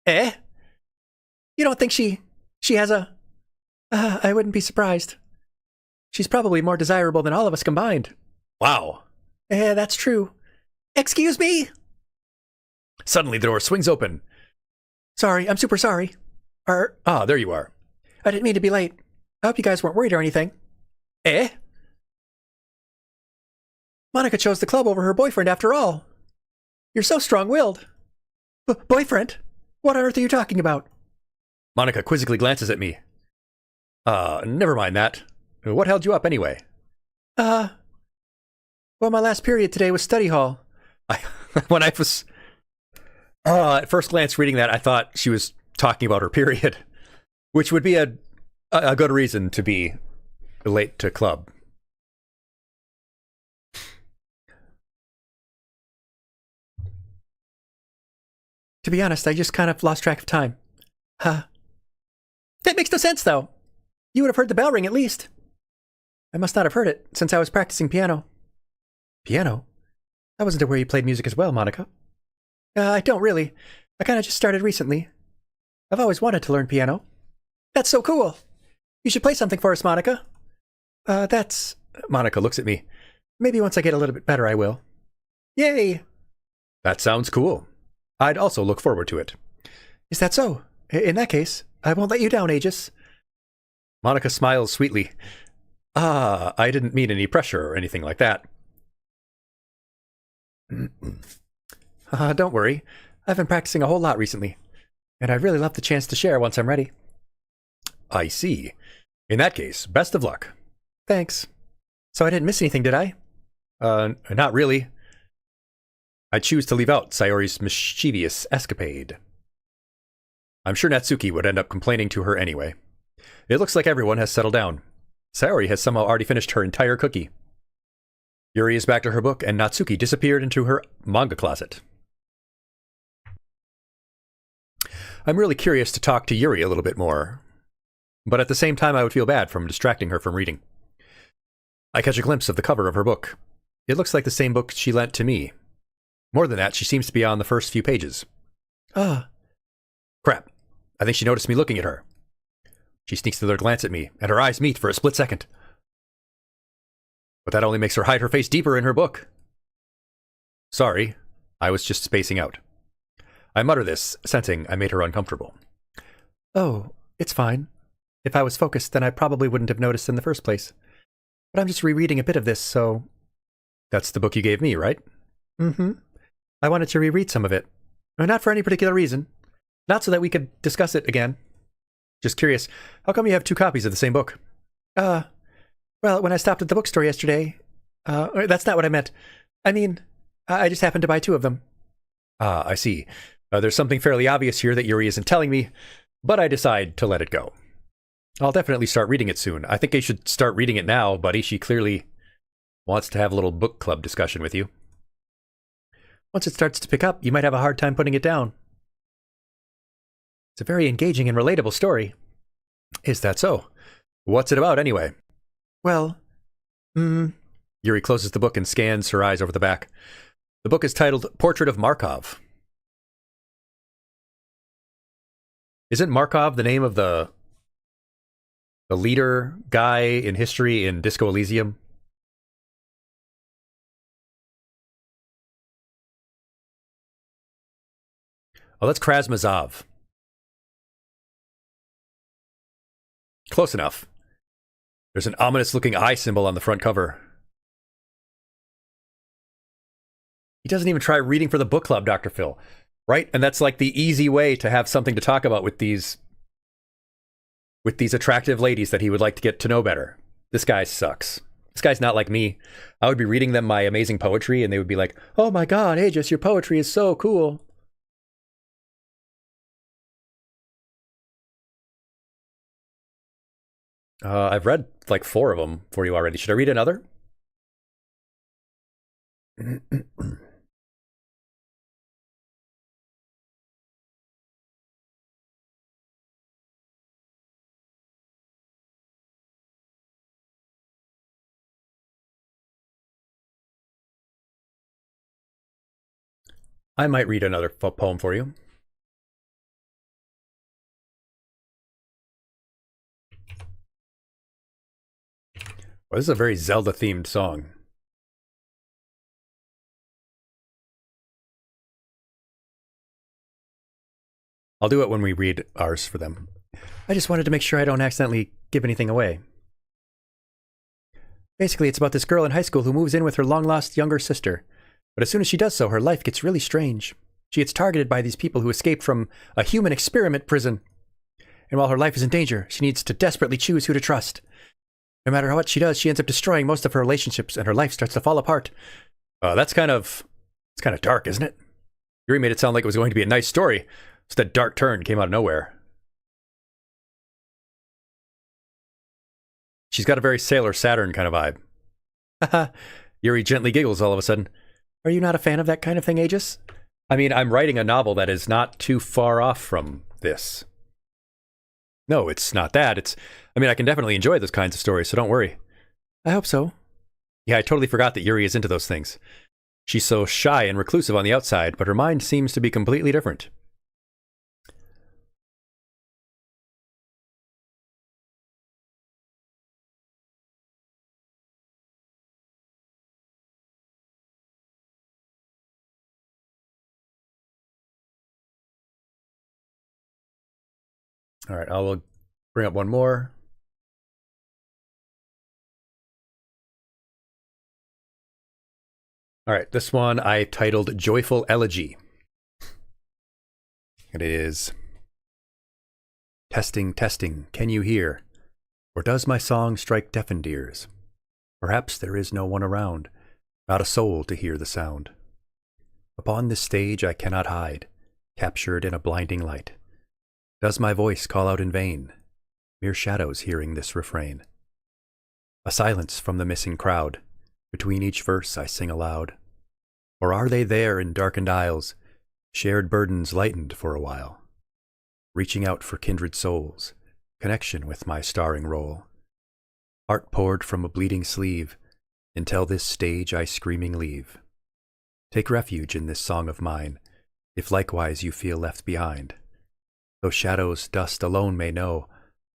You don't think she has a... I wouldn't be surprised. She's probably more desirable than all of us combined. Wow. That's true. Excuse me? Suddenly the door swings open. Sorry, I'm super sorry. There you are. I didn't mean to be late. I hope you guys weren't worried or anything. Monica chose the club over her boyfriend after all. You're so strong-willed. Boyfriend? What on earth are you talking about? Monica quizzically glances at me. Never mind that. What held you up anyway? Well, my last period today was study hall. When I was... at first glance reading that, I thought she was talking about her period, which would be a good reason to be late to club. To be honest, I just kind of lost track of time. That makes no sense, though. You would have heard the bell ring at least. I must not have heard it, since I was practicing piano. Piano? I wasn't aware you played music as well, Monica. I don't really. I kind of just started recently. I've always wanted to learn piano. That's so cool. You should play something for us, Monica. That's... Monica looks at me. Maybe once I get a little bit better, I will. Yay! That sounds cool. I'd also look forward to it. Is that so? In that case, I won't let you down, Aegis. Monica smiles sweetly. I didn't mean any pressure or anything like that. Don't worry. I've been practicing a whole lot recently, and I'd really love the chance to share once I'm ready. I see. In that case, best of luck. Thanks. So I didn't miss anything, did I? Not really. I choose to leave out Sayori's mischievous escapade. I'm sure Natsuki would end up complaining to her anyway. It looks like everyone has settled down. Sayori has somehow already finished her entire cookie. Yuri is back to her book, and Natsuki disappeared into her manga closet. I'm really curious to talk to Yuri a little bit more. But at the same time, I would feel bad from distracting her from reading. I catch a glimpse of the cover of her book. It looks like the same book she lent to me. More than that, she seems to be on the first few pages. Ah. Crap. I think she noticed me looking at her. She sneaks another glance at me, and her eyes meet for a split second. But that only makes her hide her face deeper in her book. Sorry, I was just spacing out. I mutter this, sensing I made her uncomfortable. Oh, it's fine. If I was focused, then I probably wouldn't have noticed in the first place. But I'm just rereading a bit of this, so... That's the book you gave me, right? Mm-hmm. I wanted to reread some of it. Not for any particular reason. Not so that we could discuss it again. Just curious, how come you have 2 copies of the same book? Well, when I stopped at the bookstore yesterday... that's not what I meant. I mean, I just happened to buy 2 of them. Ah, I see. There's something fairly obvious here that Yuri isn't telling me, but I decide to let it go. I'll definitely start reading it soon. I think I should start reading it now, buddy. She clearly wants to have a little book club discussion with you. Once it starts to pick up, you might have a hard time putting it down. It's a very engaging and relatable story. Is that so? What's it about, anyway? Well, Yuri closes the book and scans her eyes over the back. The book is titled Portrait of Markov. Isn't Markov the name of the leader guy in history in Disco Elysium? Oh, that's Krasmazov. Close enough. There's an ominous-looking eye symbol on the front cover. He doesn't even try reading for the book club, Dr. Phil. Right? And that's like the easy way to have something to talk about with these attractive ladies that he would like to get to know better. This guy sucks. This guy's not like me. I would be reading them my amazing poetry, and they would be like, oh my god, Aegis, your poetry is so cool. I've read like 4 of them for you already. Should I read another? I might read another poem for you. Well, this is a very Zelda-themed song. I'll do it when we read ours for them. I just wanted to make sure I don't accidentally give anything away. Basically, it's about this girl in high school who moves in with her long-lost younger sister. But as soon as she does so, her life gets really strange. She gets targeted by these people who escaped from a human experiment prison. And while her life is in danger, she needs to desperately choose who to trust. No matter what she does, she ends up destroying most of her relationships, and her life starts to fall apart. It's kind of dark, isn't it? Yuri made it sound like it was going to be a nice story, so that dark turn came out of nowhere. She's got a very Sailor Saturn kind of vibe. Haha. Yuri gently giggles all of a sudden. Are you not a fan of that kind of thing, Aegis? I mean, I'm writing a novel that is not too far off from this. No, it's not that. I can definitely enjoy those kinds of stories, so don't worry. I hope so. Yeah, I totally forgot that Yuri is into those things. She's so shy and reclusive on the outside, but her mind seems to be completely different. All right, I will bring up one more. All right, this one I titled Joyful Elegy. And it is, testing, testing, can you hear? Or does my song strike deafened ears? Perhaps there is no one around, not a soul to hear the sound. Upon this stage I cannot hide, captured in a blinding light. Does my voice call out in vain? Mere shadows hearing this refrain. A silence from the missing crowd. Between each verse I sing aloud. Or are they there in darkened aisles, shared burdens lightened for a while? reaching out for kindred souls, connection with my starring role. Heart poured from a bleeding sleeve, until this stage I screaming leave. Take refuge in this song of mine, if likewise you feel left behind. Though shadows dust alone may know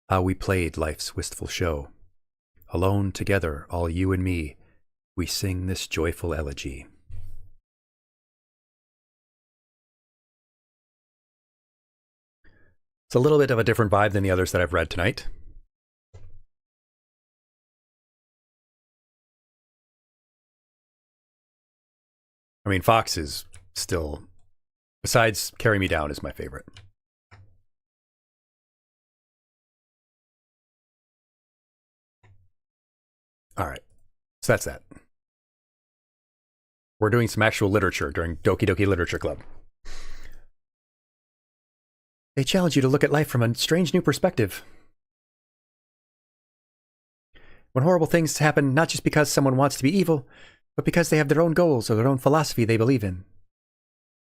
how we played life's wistful show. Alone together, all you and me, we sing this joyful elegy. It's a little bit of a different vibe than the others that I've read tonight. I mean, Fox is still, besides Carry Me Down, is my favorite. All right, so that's that. We're doing some actual literature during Doki Doki Literature Club. They challenge you to look at life from a strange new perspective. When horrible things happen, not just because someone wants to be evil, but because they have their own goals or their own philosophy they believe in.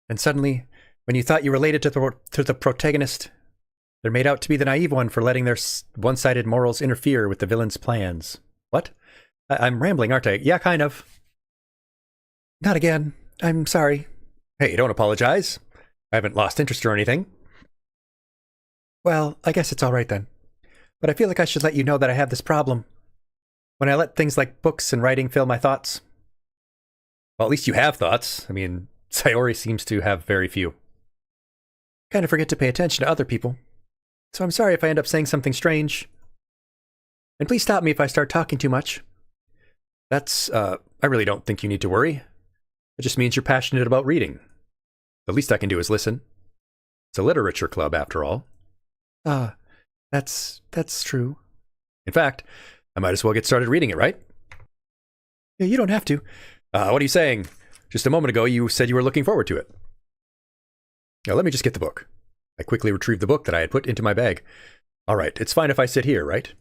And suddenly, when you thought you related to the protagonist, they're made out to be the naive one for letting their one-sided morals interfere with the villain's plans. What? I'm rambling, aren't I? Yeah, kind of. Not again. I'm sorry. Hey, don't apologize. I haven't lost interest or anything. Well, I guess it's all right then. But I feel like I should let you know that I have this problem. When I let things like books and writing fill my thoughts. Well, at least you have thoughts. I mean, Sayori seems to have very few. Kind of forget to pay attention to other people. So I'm sorry if I end up saying something strange. And please stop me if I start talking too much. I really don't think you need to worry. It just means you're passionate about reading. The least I can do is listen. It's a literature club, after all. That's true. In fact, I might as well get started reading it, right? Yeah, you don't have to. What are you saying? Just a moment ago, you said you were looking forward to it. Now, let me just get the book. I quickly retrieved the book that I had put into my bag. All right, it's fine if I sit here, right?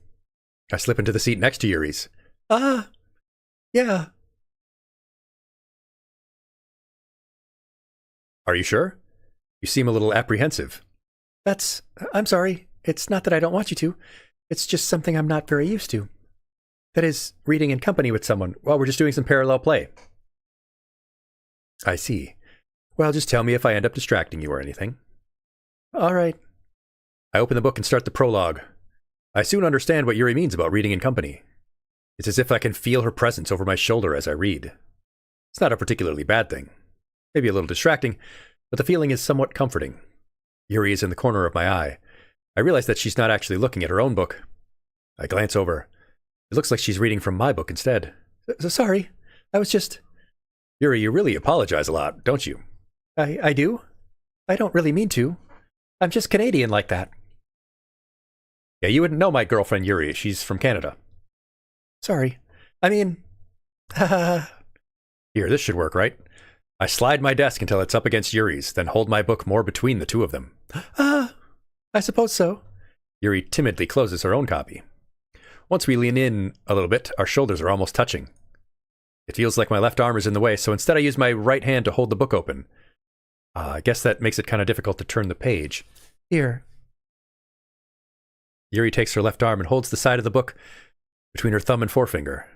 I slip into the seat next to Yuri's. Yeah. Are you sure? You seem a little apprehensive. I'm sorry. It's not that I don't want you to. It's just something I'm not very used to. That is, reading in company with someone while we're just doing some parallel play. I see. Well, just tell me if I end up distracting you or anything. All right. I open the book and start the prologue. I soon understand what Yuri means about reading in company. It's as if I can feel her presence over my shoulder as I read. It's not a particularly bad thing. Maybe a little distracting, but the feeling is somewhat comforting. Yuri is in the corner of my eye. I realize that she's not actually looking at her own book. I glance over. It looks like she's reading from my book instead. Sorry, I was just... Yuri, you really apologize a lot, don't you? I do? I don't really mean to. I'm just Canadian like that. Yeah, you wouldn't know my girlfriend Yuri. She's from Canada. Sorry. I mean... Here, this should work, right? I slide my desk until it's up against Yuri's, then hold my book more between the two of them. I suppose so. Yuri timidly closes her own copy. Once we lean in a little bit, our shoulders are almost touching. It feels like my left arm is in the way, so instead I use my right hand to hold the book open. I guess that makes it kind of difficult to turn the page. Here. Yuri takes her left arm and holds the side of the book between her thumb and forefinger.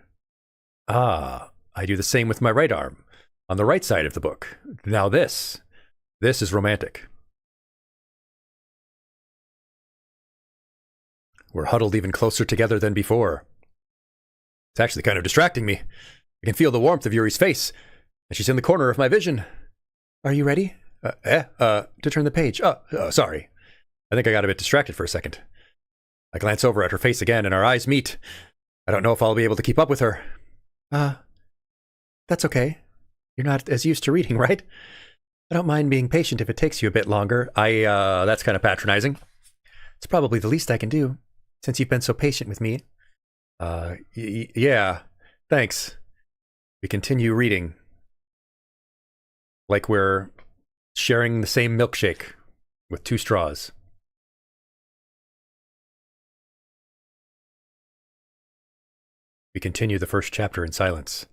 I do the same with my right arm, on the right side of the book. Now this is romantic. We're huddled even closer together than before. It's actually kind of distracting me. I can feel the warmth of Yuri's face, and she's in the corner of my vision. Are you ready? To turn the page. Sorry. I think I got a bit distracted for a second. I glance over at her face again, and our eyes meet. I don't know if I'll be able to keep up with her. That's okay. You're not as used to reading, right? I don't mind being patient if it takes you a bit longer. That's kind of patronizing. It's probably the least I can do, since you've been so patient with me. Yeah, thanks. We continue reading. Like we're sharing the same milkshake with 2 straws. We continue the first chapter in silence.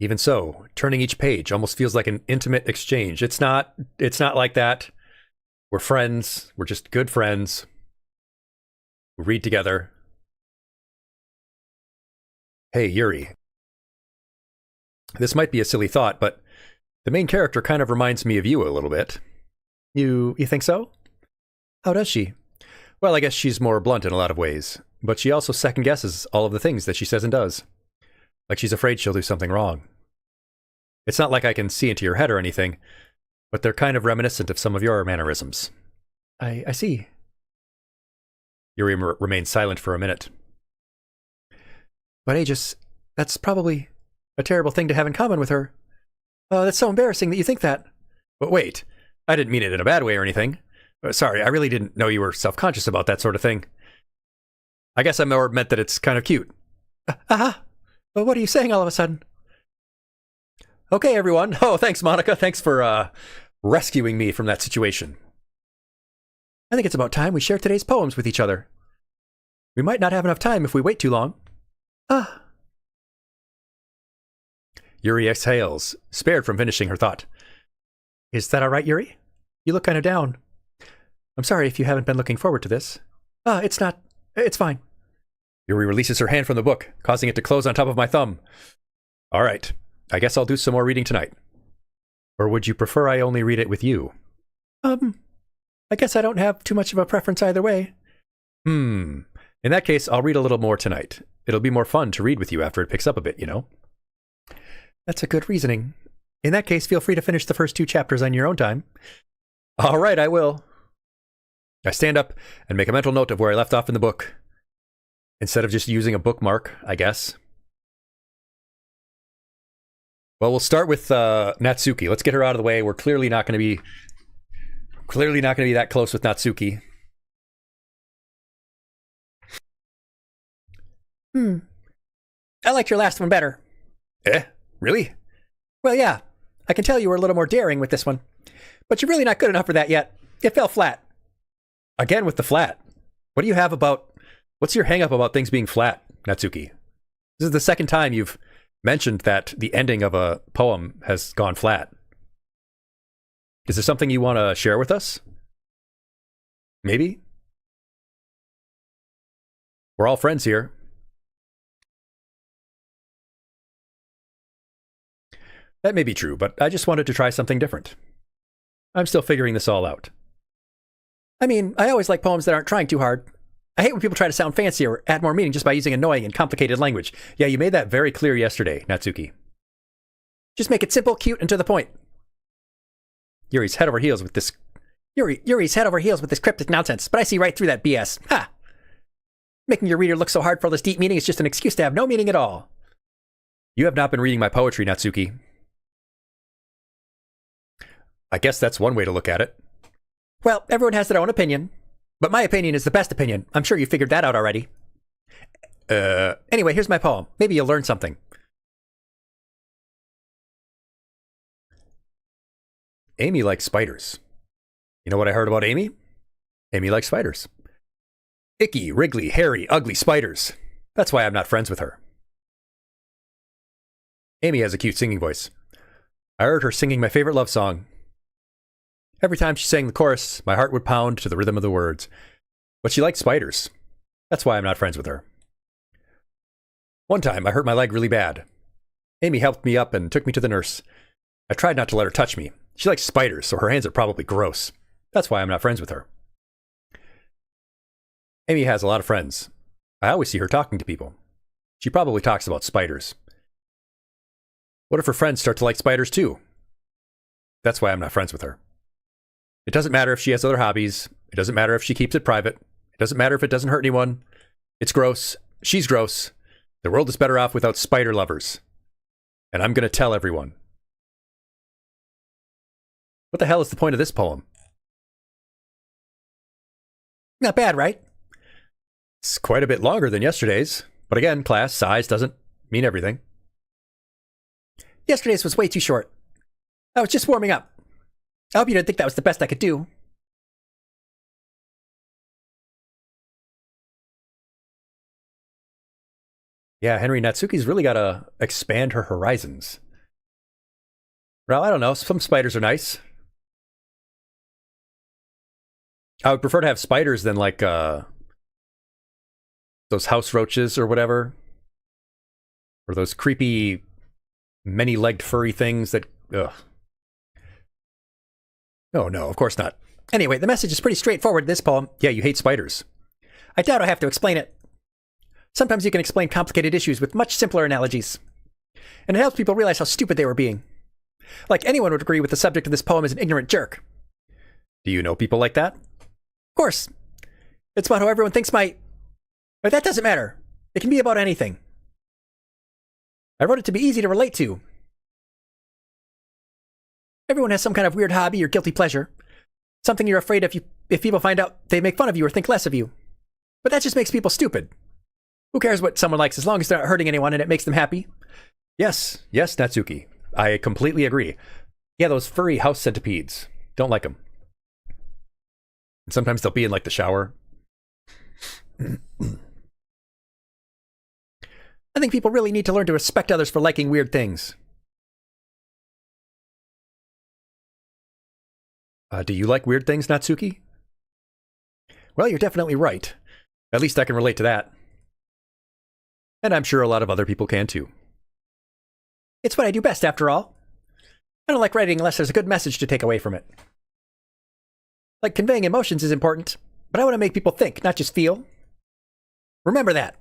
Even so, turning each page almost feels like an intimate exchange. It's not like that. We're friends. We're just good friends. We read together. Hey, Yuri. This might be a silly thought, but the main character kind of reminds me of you a little bit. You think so? How does she? Well, I guess she's more blunt in a lot of ways, but she also second guesses all of the things that she says and does. Like she's afraid she'll do something wrong. It's not like I can see into your head or anything, but they're kind of reminiscent of some of your mannerisms. I see. Yuri remains silent for a minute. But Aegis, that's probably a terrible thing to have in common with her. That's so embarrassing that you think that. But wait, I didn't mean it in a bad way or anything. Sorry, I really didn't know you were self-conscious about that sort of thing. I guess I more meant that it's kind of cute. But what are you saying all of a sudden? Okay, everyone. Oh, thanks, Monica. Thanks for rescuing me from that situation. I think it's about time we share today's poems with each other. We might not have enough time if we wait too long. Yuri exhales, spared from finishing her thought. Is that all right, Yuri? You look kind of down. I'm sorry if you haven't been looking forward to this. It's not. It's fine. Yuri releases her hand from the book, causing it to close on top of my thumb. All right. I guess I'll do some more reading tonight. Or would you prefer I only read it with you? I guess I don't have too much of a preference either way. In that case, I'll read a little more tonight. It'll be more fun to read with you after it picks up a bit, you know? That's a good reasoning. In that case, feel free to finish the first 2 chapters on your own time. All right, I will. I stand up and make a mental note of where I left off in the book. Instead of just using a bookmark, I guess. Well, we'll start with Natsuki. Let's get her out of the way. We're clearly not going to be that close with Natsuki. I liked your last one better. Really? Well, yeah. I can tell you were a little more daring with this one. But you're really not good enough for that yet. It fell flat. Again with the flat. What do you have about... What's your hang-up about things being flat, Natsuki? This is the second time you've mentioned that the ending of a poem has gone flat. Is there something you want to share with us? Maybe? We're all friends here. That may be true, but I just wanted to try something different. I'm still figuring this all out. I mean, I always like poems that aren't trying too hard. I hate when people try to sound fancy or add more meaning just by using annoying and complicated language. Yeah, you made that very clear yesterday, Natsuki. Just make it simple, cute, and to the point. Yuri's head over heels with this cryptic nonsense, but I see right through that BS. Ha! Making your reader look so hard for all this deep meaning is just an excuse to have no meaning at all. You have not been reading my poetry, Natsuki. I guess that's one way to look at it. Well, everyone has their own opinion. But my opinion is the best opinion. I'm sure you figured that out already. Anyway, here's my poem. Maybe you'll learn something. Amy likes spiders. You know what I heard about Amy? Amy likes spiders. Icky, wriggly, hairy, ugly spiders. That's why I'm not friends with her. Amy has a cute singing voice. I heard her singing my favorite love song. Every time she sang the chorus, my heart would pound to the rhythm of the words. But she liked spiders. That's why I'm not friends with her. One time, I hurt my leg really bad. Amy helped me up and took me to the nurse. I tried not to let her touch me. She likes spiders, so her hands are probably gross. That's why I'm not friends with her. Amy has a lot of friends. I always see her talking to people. She probably talks about spiders. What if her friends start to like spiders too? That's why I'm not friends with her. It doesn't matter if she has other hobbies. It doesn't matter if she keeps it private. It doesn't matter if it doesn't hurt anyone. It's gross. She's gross. The world is better off without spider lovers. And I'm going to tell everyone. What the hell is the point of this poem? Not bad, right? It's quite a bit longer than yesterday's. But again, class, size doesn't mean everything. Yesterday's was way too short. I was just warming up. I hope you didn't think that was the best I could do. Yeah, Henry, Natsuki's really got to expand her horizons. Well, I don't know. Some spiders are nice. I would prefer to have spiders than like those house roaches or whatever. Or those creepy, many-legged furry things that... Ugh. Oh, no, of course not. Anyway, the message is pretty straightforward in this poem. Yeah, you hate spiders. I doubt I have to explain it. Sometimes you can explain complicated issues with much simpler analogies. And it helps people realize how stupid they were being. Like anyone would agree with the subject of this poem is an ignorant jerk. Do you know people like that? Of course. It's about how everyone thinks But that doesn't matter. It can be about anything. I wrote it to be easy to relate to. Everyone has some kind of weird hobby or guilty pleasure. Something you're afraid if people find out they make fun of you or think less of you. But that just makes people stupid. Who cares what someone likes as long as they're not hurting anyone and it makes them happy? Yes, Natsuki. I completely agree. Yeah, those furry house centipedes. Don't like them. And sometimes they'll be in like the shower. I think people really need to learn to respect others for liking weird things. Do you like weird things, Natsuki? Well, you're definitely right. At least I can relate to that. And I'm sure a lot of other people can too. It's what I do best, after all. I don't like writing unless there's a good message to take away from it. Like conveying emotions is important, but I want to make people think, not just feel. Remember that.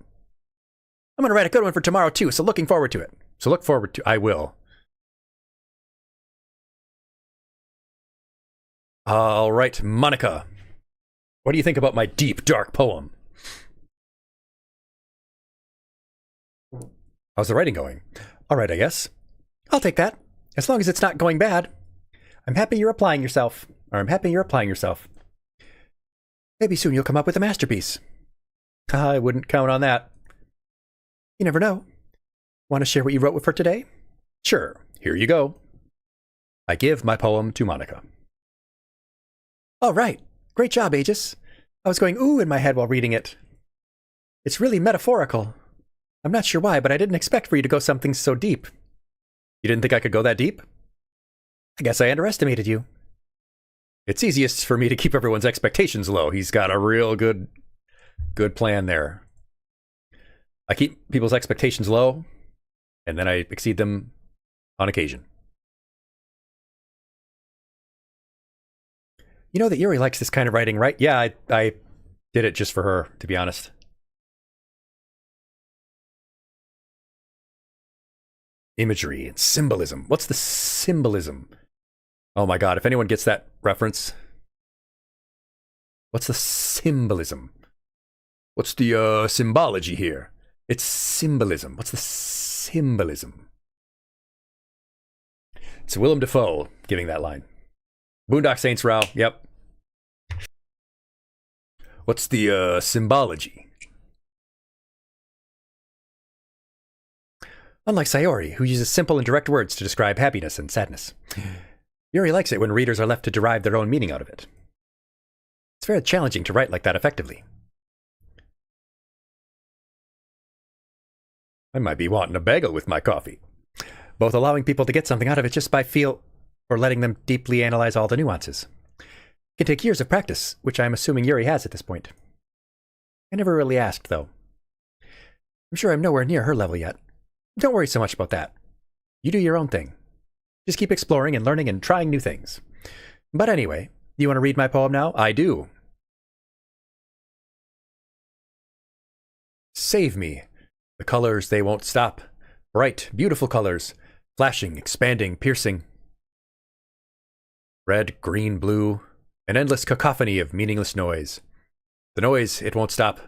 I'm going to write a good one for tomorrow too, so looking forward to it. I will. All right, Monica. What do you think about my deep, dark poem? How's the writing going? All right, I guess. I'll take that. As long as it's not going bad. I'm happy you're applying yourself. Maybe soon you'll come up with a masterpiece. I wouldn't count on that. You never know. Want to share what you wrote for today? Sure, here you go. I give my poem to Monica. All right, great job, Aegis. I was going ooh in my head while reading it. It's really metaphorical. I'm not sure why, but I didn't expect for you to go something so deep. You didn't think I could go that deep? I guess I underestimated you. It's easiest for me to keep everyone's expectations low. He's got a real good plan there. I keep people's expectations low, and then I exceed them on occasion. You know that Yuri likes this kind of writing, right? Yeah, I did it just for her, to be honest. Imagery and symbolism. What's the symbolism? Oh my god, if anyone gets that reference. What's the symbolism? What's the symbology here? It's symbolism. What's the symbolism? It's Willem Dafoe giving that line. Boondock Saints Row, yep. What's the symbology? Unlike Sayori, who uses simple and direct words to describe happiness and sadness, Yuri likes it when readers are left to derive their own meaning out of it. It's very challenging to write like that effectively. I might be wanting a bagel with my coffee. Both allowing people to get something out of it just by feel, or letting them deeply analyze all the nuances. It can take years of practice, which I'm assuming Yuri has at this point. I never really asked, though. I'm sure I'm nowhere near her level yet. Don't worry so much about that. You do your own thing. Just keep exploring and learning and trying new things. But anyway, do you want to read my poem now? I do. Save me. The colors, they won't stop. Bright, beautiful colors. Flashing, expanding, piercing. Red, green, blue. An endless cacophony of meaningless noise. The noise, it won't stop.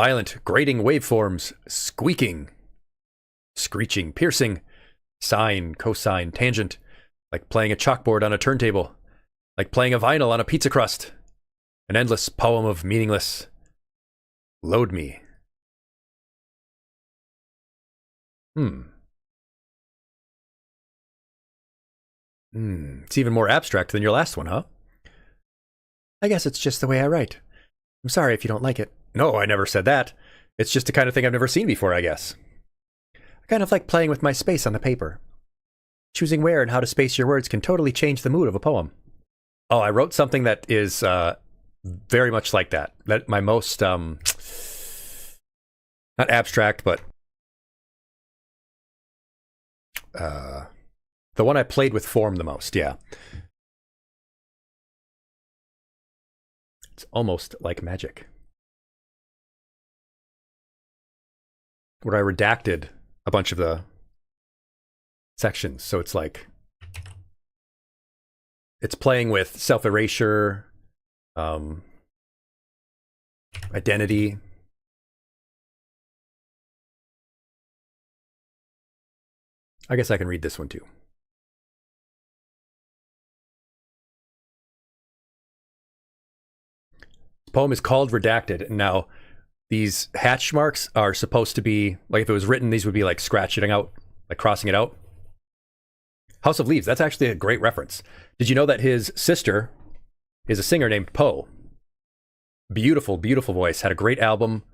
Violent, grating waveforms. Squeaking. Screeching, piercing. Sine, cosine, tangent. Like playing a chalkboard on a turntable. Like playing a vinyl on a pizza crust. An endless poem of meaningless. Load me. It's even more abstract than your last one, huh? I guess it's just the way I write. I'm sorry if you don't like it. No, I never said that. It's just the kind of thing I've never seen before, I guess. I kind of like playing with my space on the paper. Choosing where and how to space your words can totally change the mood of a poem. Oh, I wrote something that is very much like that. That my most not abstract, but the one I played with form the most. Yeah, it's almost like magic. Where I redacted a bunch of the sections, so it's like it's playing with self-erasure, identity. I guess I can read this one too. The poem is called Redacted. Now, these hatch marks are supposed to be, like if it was written, these would be like scratching out, like crossing it out. House of Leaves, that's actually a great reference. Did you know that his sister is a singer named Poe? Beautiful, beautiful voice. Had a great album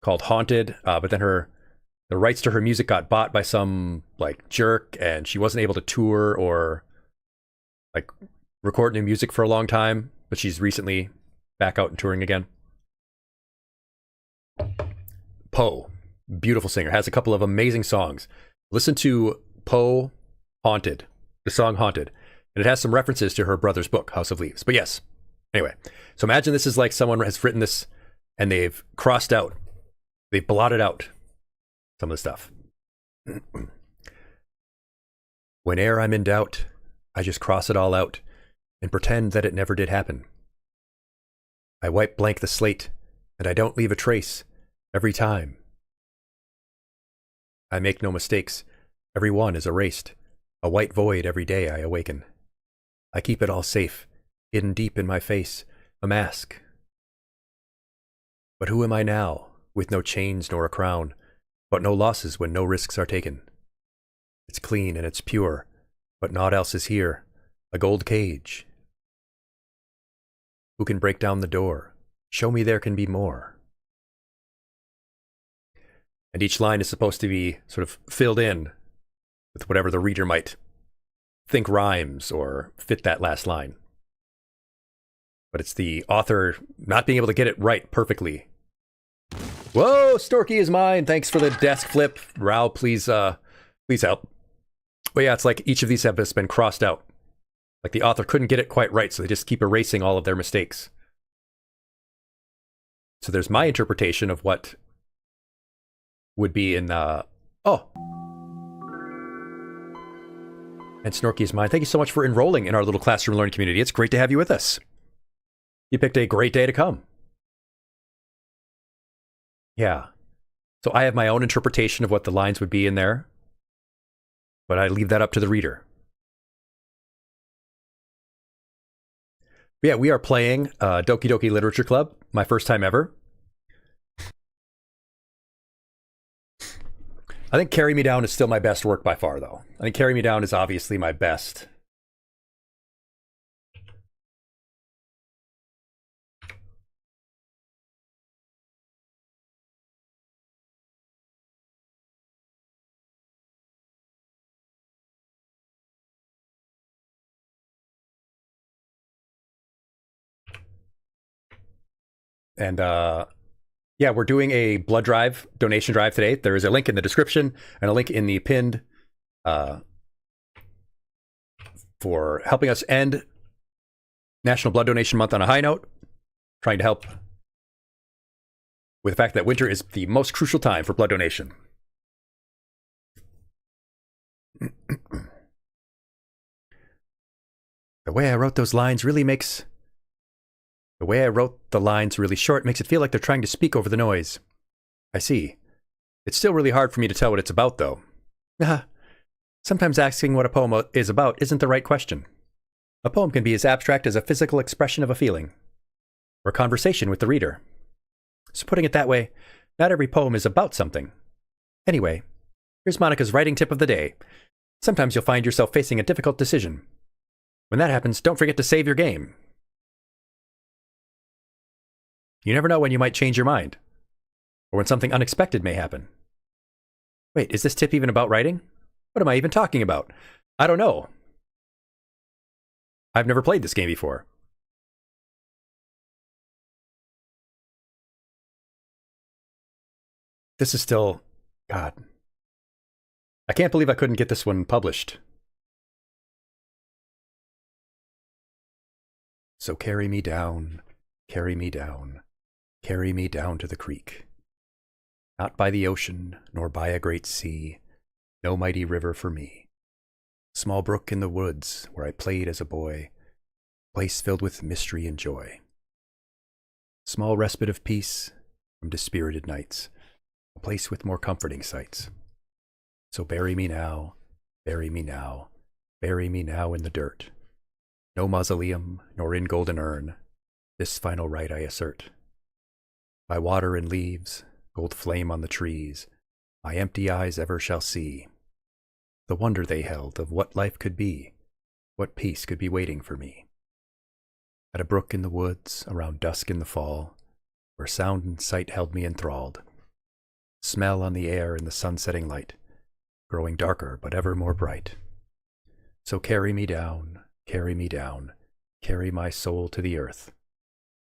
called Haunted, but then the rights to her music got bought by some like jerk, and she wasn't able to tour or like record new music for a long time, but she's recently back out and touring again. Poe, beautiful singer, has a couple of amazing songs. Listen to Poe Haunted, the song Haunted, and it has some references to her brother's book, House of Leaves. But yes, anyway, so imagine this is like someone has written this and they've crossed out, they've blotted out some of the stuff. Whene'er I'm in doubt, I just cross it all out and pretend that it never did happen. I wipe blank the slate and I don't leave a trace every time. I make no mistakes. Every one is erased. A white void every day I awaken. I keep it all safe, hidden deep in my face, a mask. But who am I now, with no chains nor a crown, but no losses when no risks are taken? It's clean and it's pure, but naught else is here, a gold cage. Who can break down the door? Show me there can be more. And each line is supposed to be sort of filled in with whatever the reader might think rhymes or fit that last line. But it's the author not being able to get it right perfectly. Whoa, Storky is mine. Thanks for the desk flip. Rao, please help. But yeah, it's like each of these have been crossed out. Like the author couldn't get it quite right, so they just keep erasing all of their mistakes. So there's my interpretation of what would be in and Snorky is mine. Thank you so much for enrolling in our little classroom learning community. It's great to have you with us. You picked a great day to come. Yeah. So I have my own interpretation of what the lines would be in there, but I leave that up to the reader. But yeah, we are playing Doki Doki Literature Club, my first time ever. I think Carry Me Down is still my best work by far, though. I think Carry Me Down is obviously my best. And yeah, we're doing a blood drive, donation drive today. There is a link in the description and a link in the pinned for helping us end National Blood Donation Month on a high note, trying to help with the fact that winter is the most crucial time for blood donation. The way I wrote those lines really makes... The way I wrote the lines really short makes it feel like they're trying to speak over the noise. I see. It's still really hard for me to tell what it's about, though. Sometimes asking what a poem is about isn't the right question. A poem can be as abstract as a physical expression of a feeling, or a conversation with the reader. So putting it that way, not every poem is about something. Anyway, here's Monica's writing tip of the day. Sometimes you'll find yourself facing a difficult decision. When that happens, don't forget to save your game. You never know when you might change your mind, or when something unexpected may happen. Wait, is this tip even about writing? What am I even talking about? I don't know. I've never played this game before. This is still... God. I can't believe I couldn't get this one published. So carry me down, carry me down, carry me down to the creek. Not by the ocean, nor by a great sea, no mighty river for me. Small brook in the woods, where I played as a boy, place filled with mystery and joy. Small respite of peace from dispirited nights, a place with more comforting sights. So bury me now, bury me now, bury me now in the dirt. No mausoleum, nor in golden urn, this final right I assert. By water and leaves, gold flame on the trees, my empty eyes ever shall see the wonder they held of what life could be, what peace could be waiting for me. At a brook in the woods, around dusk in the fall, where sound and sight held me enthralled. Smell on the air in the sun-setting light, growing darker but ever more bright. So carry me down, carry me down, carry my soul to the earth,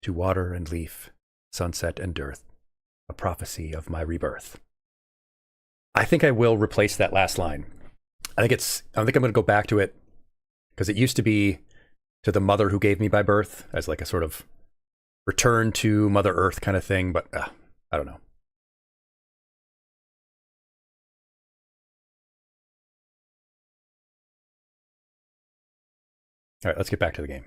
to water and leaf, sunset and dearth, a prophecy of my rebirth. I think I will replace that last line. I think I'm going to go back to it, because it used to be to the mother who gave me by birth, as like a sort of return to Mother Earth kind of thing, but I don't know. All right, let's get back to the game.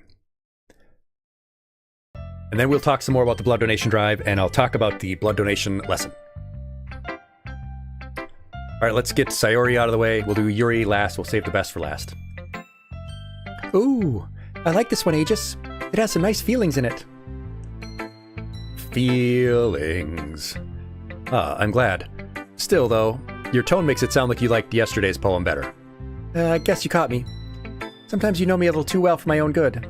And then we'll talk some more about the blood donation drive, and I'll talk about the blood donation lesson. All right, let's get Sayori out of the way. We'll do Yuri last. We'll save the best for last. Ooh, I like this one, Aegis. It has some nice feelings in it. Feelings. I'm glad. Still, though, your tone makes it sound like you liked yesterday's poem better. I guess you caught me. Sometimes you know me a little too well for my own good.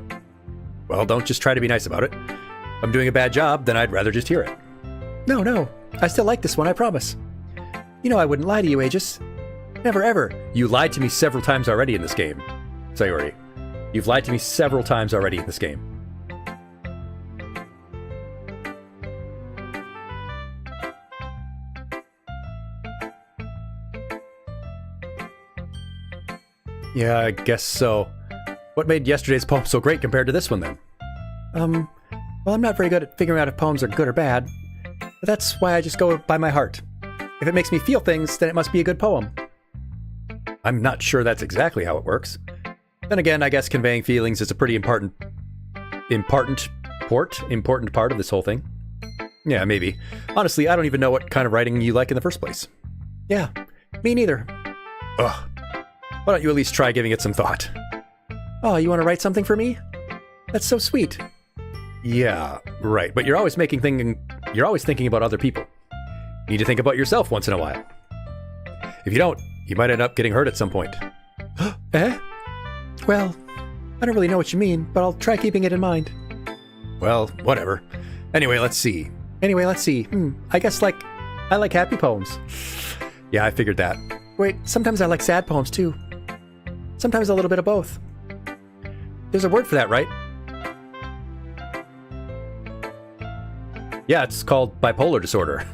Well, don't just try to be nice about it. If I'm doing a bad job, then I'd rather just hear it. No. I still like this one, I promise. You know I wouldn't lie to you, Aegis. Never ever. You lied to me several times already in this game. Sayori, you've lied to me several times already in this game. Yeah, I guess so. What made yesterday's poem so great compared to this one, then? Well, I'm not very good at figuring out if poems are good or bad, but that's why I just go by my heart. If it makes me feel things, then it must be a good poem. I'm not sure that's exactly how it works. Then again, I guess conveying feelings is a pretty important part of this whole thing. Yeah, maybe. Honestly, I don't even know what kind of writing you like in the first place. Yeah, me neither. Ugh. Why don't you at least try giving it some thought? Oh, you want to write something for me? That's so sweet. Yeah, right. But you're always thinking about other people. You need to think about yourself once in a while. If you don't, you might end up getting hurt at some point. Eh? Well, I don't really know what you mean, but I'll try keeping it in mind. Well, whatever. Anyway, let's see. I guess I like happy poems. Yeah, I figured that. Wait, sometimes I like sad poems too. Sometimes a little bit of both. There's a word for that, right? Yeah, it's called bipolar disorder.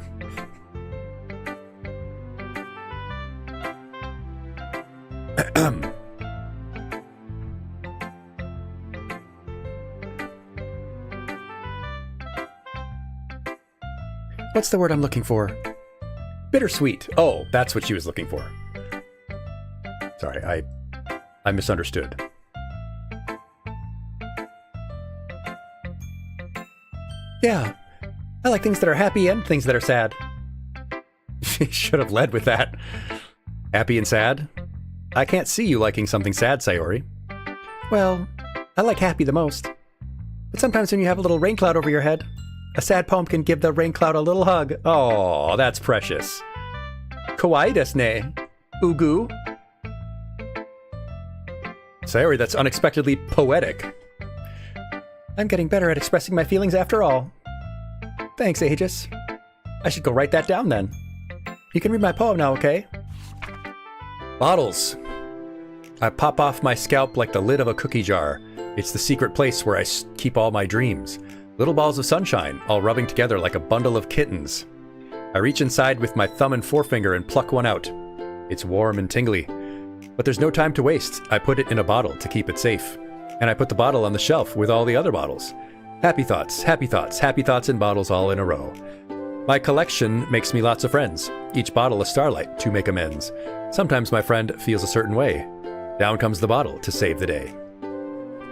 What's the word I'm looking for? Bittersweet. Oh, that's what she was looking for. Sorry, I misunderstood. Yeah, I like things that are happy and things that are sad. She should have led with that. Happy and sad? I can't see you liking something sad, Sayori. Well, I like happy the most. But sometimes when you have a little rain cloud over your head, a sad poem can give the rain cloud a little hug. Oh, that's precious. Kawaii desu ne. Ugu. Sayori, that's unexpectedly poetic. I'm getting better at expressing my feelings after all. Thanks, Aegis. I should go write that down then. You can read my poem now, okay? Bottles. I pop off my scalp like the lid of a cookie jar. It's the secret place where I keep all my dreams. Little balls of sunshine, all rubbing together like a bundle of kittens. I reach inside with my thumb and forefinger and pluck one out. It's warm and tingly. But there's no time to waste. I put it in a bottle to keep it safe. And I put the bottle on the shelf with all the other bottles. Happy thoughts, happy thoughts, happy thoughts in bottles all in a row. My collection makes me lots of friends. Each bottle a starlight to make amends. Sometimes my friend feels a certain way. Down comes the bottle to save the day.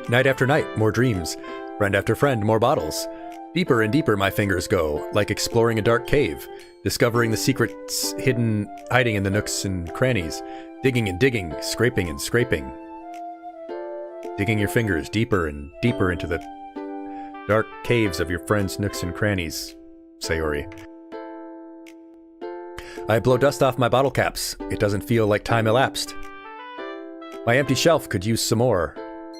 Night after night, more dreams. Friend after friend, more bottles. Deeper and deeper my fingers go, like exploring a dark cave, discovering the secrets hiding in the nooks and crannies, digging and digging, scraping and scraping. Digging your fingers deeper and deeper into the dark caves of your friends' nooks and crannies, Sayori. I blow dust off my bottle caps. It doesn't feel like time elapsed. My empty shelf could use some more.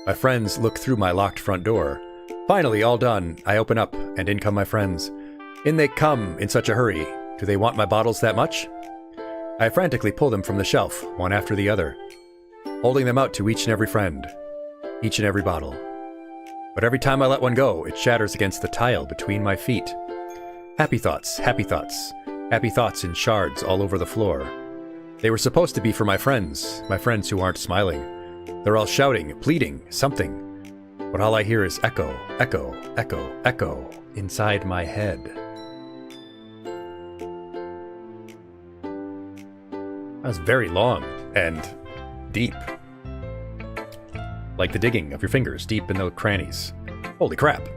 My friends look through my locked front door. Finally, all done, I open up, and in come my friends. In they come, in such a hurry. Do they want my bottles that much? I frantically pull them from the shelf, one after the other, holding them out to each and every friend, each and every bottle. But every time I let one go, it shatters against the tile between my feet. Happy thoughts, happy thoughts, happy thoughts in shards all over the floor. They were supposed to be for my friends who aren't smiling. They're all shouting, pleading, something. But all I hear is echo, echo, echo, echo inside my head. That was very long and deep. Like the digging of your fingers deep in the crannies. Holy crap.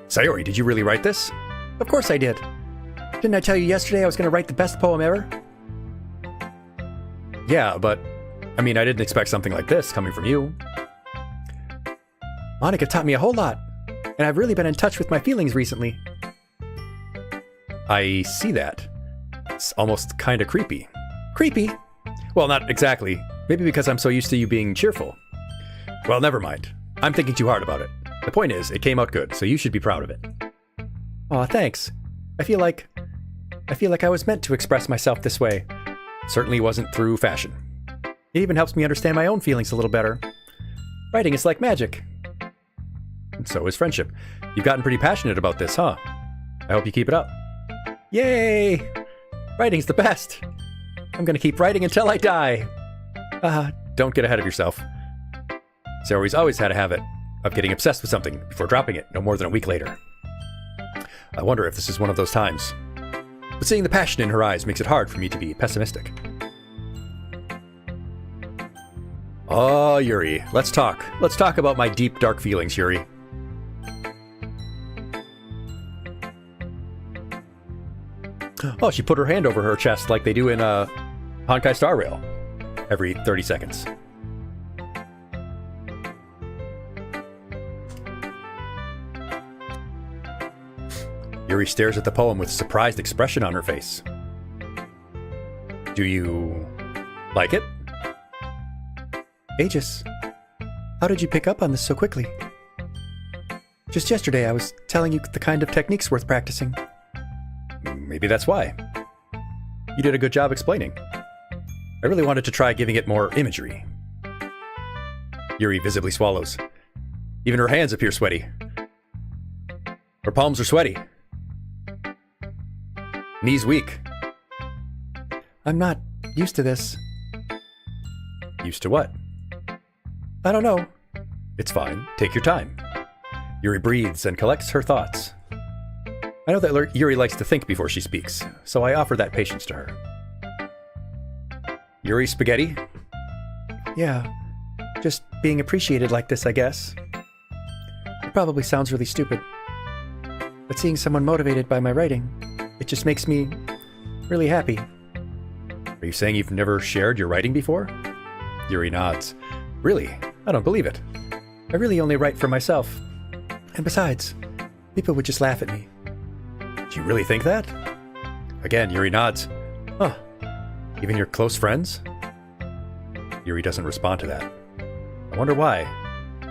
Sayori, did you really write this? Of course I did. Didn't I tell you yesterday I was going to write the best poem ever? Yeah, but I mean, I didn't expect something like this coming from you. Monica taught me a whole lot, and I've really been in touch with my feelings recently. I see that. It's almost kind of creepy. Creepy? Well, not exactly. Maybe because I'm so used to you being cheerful. Well, never mind. I'm thinking too hard about it. The point is, it came out good, so you should be proud of it. Aw, thanks. I feel like I was meant to express myself this way. Certainly wasn't through fashion. It even helps me understand my own feelings a little better. Writing is like magic. And so is friendship. You've gotten pretty passionate about this, huh? I hope you keep it up. Yay! Writing's the best. I'm gonna keep writing until I die. Don't get ahead of yourself. Sayori's always had a habit of getting obsessed with something before dropping it no more than a week later. I wonder if this is one of those times. But seeing the passion in her eyes makes it hard for me to be pessimistic. Oh, Yuri, let's talk. Let's talk about my deep, dark feelings, Yuri. Oh, she put her hand over her chest like they do in Honkai Star Rail every 30 seconds. Yuri stares at the poem with a surprised expression on her face. Do you like it? Aegis, how did you pick up on this so quickly? Just yesterday I was telling you the kind of techniques worth practicing. Maybe that's why. You did a good job explaining. I really wanted to try giving it more imagery. Yuri visibly swallows. Even her hands appear sweaty. Her palms are sweaty. Knees weak. I'm not used to this. Used to what? I don't know. It's fine. Take your time. Yuri breathes and collects her thoughts. I know that Yuri likes to think before she speaks, so I offer that patience to her. Yuri spaghetti? Yeah, just being appreciated like this, I guess. It probably sounds really stupid, but seeing someone motivated by my writing, it just makes me really happy. Are you saying you've never shared your writing before? Yuri nods. Really? I don't believe it. I really only write for myself. And besides, people would just laugh at me. Do you really think that? Again, Yuri nods. Huh. Even your close friends? Yuri doesn't respond to that. I wonder why.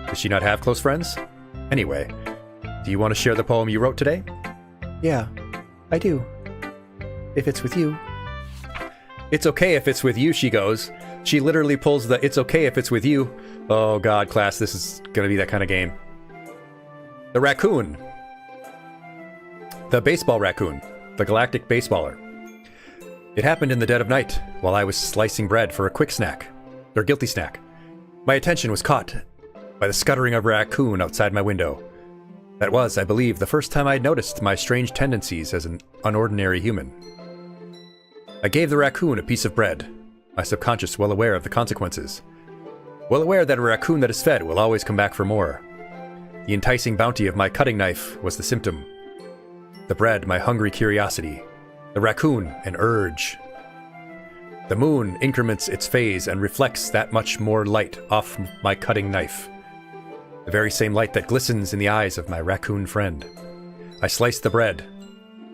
Does she not have close friends? Anyway, do you want to share the poem you wrote today? Yeah, I do. If it's with you. It's okay if it's with you, she goes. She literally pulls the "it's okay if it's with you." Oh god, class, this is gonna be that kind of game. The raccoon. The baseball raccoon. The galactic baseballer. It happened in the dead of night, while I was slicing bread for a quick snack, or guilty snack. My attention was caught by the scuttering of a raccoon outside my window. That was, I believe, the first time I had noticed my strange tendencies as an unordinary human. I gave the raccoon a piece of bread, my subconscious well aware of the consequences. Well aware that a raccoon that is fed will always come back for more. The enticing bounty of my cutting knife was the symptom. The bread, my hungry curiosity. The raccoon, an urge. The moon increments its phase and reflects that much more light off my cutting knife. The very same light that glistens in the eyes of my raccoon friend. I slice the bread,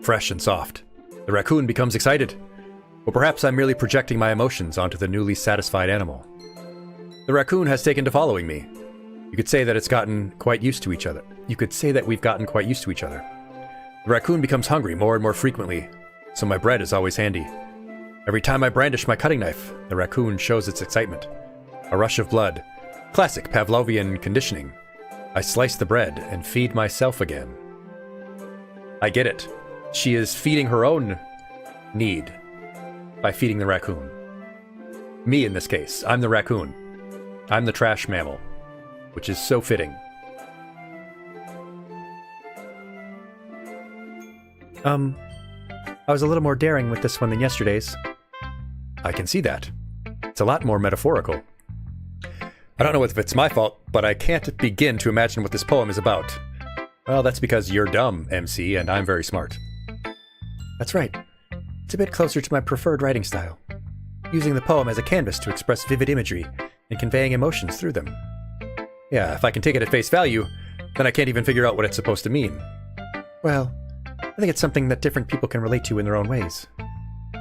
fresh and soft. The raccoon becomes excited. Or perhaps I'm merely projecting my emotions onto the newly satisfied animal. The raccoon has taken to following me. You could say that it's gotten quite used to each other. You could say that we've gotten quite used to each other. The raccoon becomes hungry more and more frequently, so my bread is always handy. Every time I brandish my cutting knife, the raccoon shows its excitement. A rush of blood. Classic Pavlovian conditioning. I slice the bread and feed myself again. I get it. She is feeding her own need by feeding the raccoon. Me in this case. I'm the raccoon. I'm the trash mammal, which is so fitting. I was a little more daring with this one than yesterday's. I can see that. It's a lot more metaphorical. I don't know if it's my fault, but I can't begin to imagine what this poem is about. Well, that's because you're dumb, MC, and I'm very smart. That's right. It's a bit closer to my preferred writing style, using the poem as a canvas to express vivid imagery and conveying emotions through them. Yeah, if I can take it at face value, then I can't even figure out what it's supposed to mean. Well, I think it's something that different people can relate to in their own ways.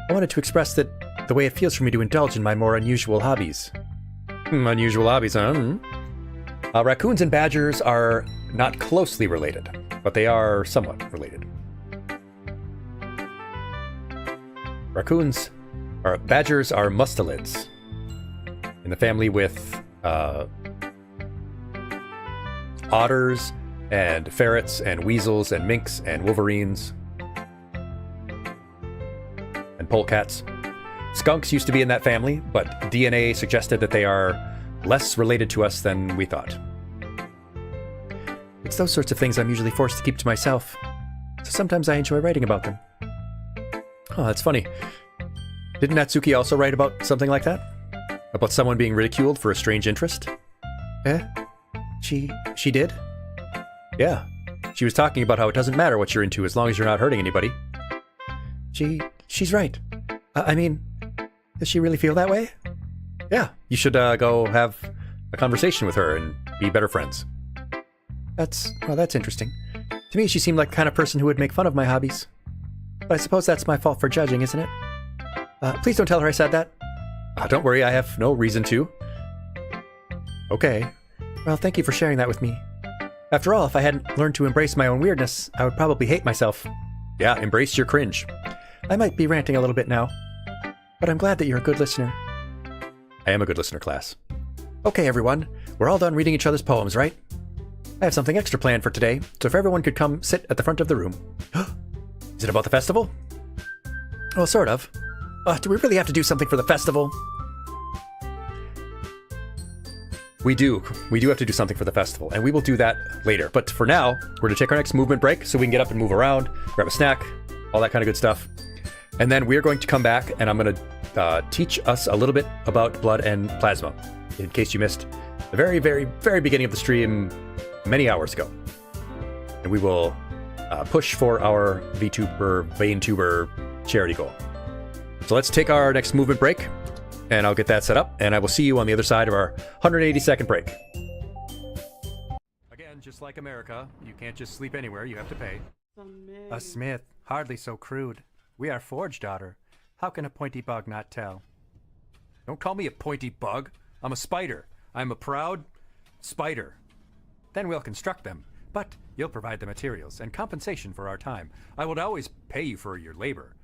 I wanted to express that the way it feels for me to indulge in my more unusual hobbies. Unusual hobbies, huh? Raccoons and badgers are not closely related, but they are somewhat related. Badgers are mustelids, in the family with otters and ferrets and weasels and minks and wolverines and polecats. Skunks used to be in that family, but DNA suggested that they are less related to us than we thought. It's those sorts of things I'm usually forced to keep to myself, so sometimes I enjoy writing about them. Oh, that's funny. Didn't Natsuki also write about something like that? About someone being ridiculed for a strange interest? She did? Yeah. She was talking about how it doesn't matter what you're into as long as you're not hurting anybody. She's right. I mean, does she really feel that way? Yeah. You should go have a conversation with her and be better friends. That's interesting. To me, she seemed like the kind of person who would make fun of my hobbies. But I suppose that's my fault for judging, isn't it? Please don't tell her I said that. Don't worry, I have no reason to. Okay. Well, thank you for sharing that with me. After all, if I hadn't learned to embrace my own weirdness, I would probably hate myself. Yeah, embrace your cringe. I might be ranting a little bit now, but I'm glad that you're a good listener. I am a good listener, class. Okay, everyone. We're all done reading each other's poems, right? I have something extra planned for today, so if everyone could come sit at the front of the room. Is it about the festival? Well, sort of. Do we really have to do something for the festival? We do. We do have to do something for the festival, and we will do that later. But for now, we're going to take our next movement break so we can get up and move around, grab a snack, all that kind of good stuff. And then we're going to come back, and I'm going to teach us a little bit about blood and plasma, in case you missed the very, very, very beginning of the stream many hours ago. And we will push for our VeinTuber charity goal. So let's take our next movement break, and I'll get that set up, and I will see you on the other side of our 180-second break. Again, just like America, you can't just sleep anywhere, you have to pay. A smith, hardly so crude. We are forged, daughter. How can a pointy bug not tell? Don't call me a pointy bug. I'm a spider. I'm a proud spider. Then we'll construct them, but you'll provide the materials and compensation for our time. I would always pay you for your labor.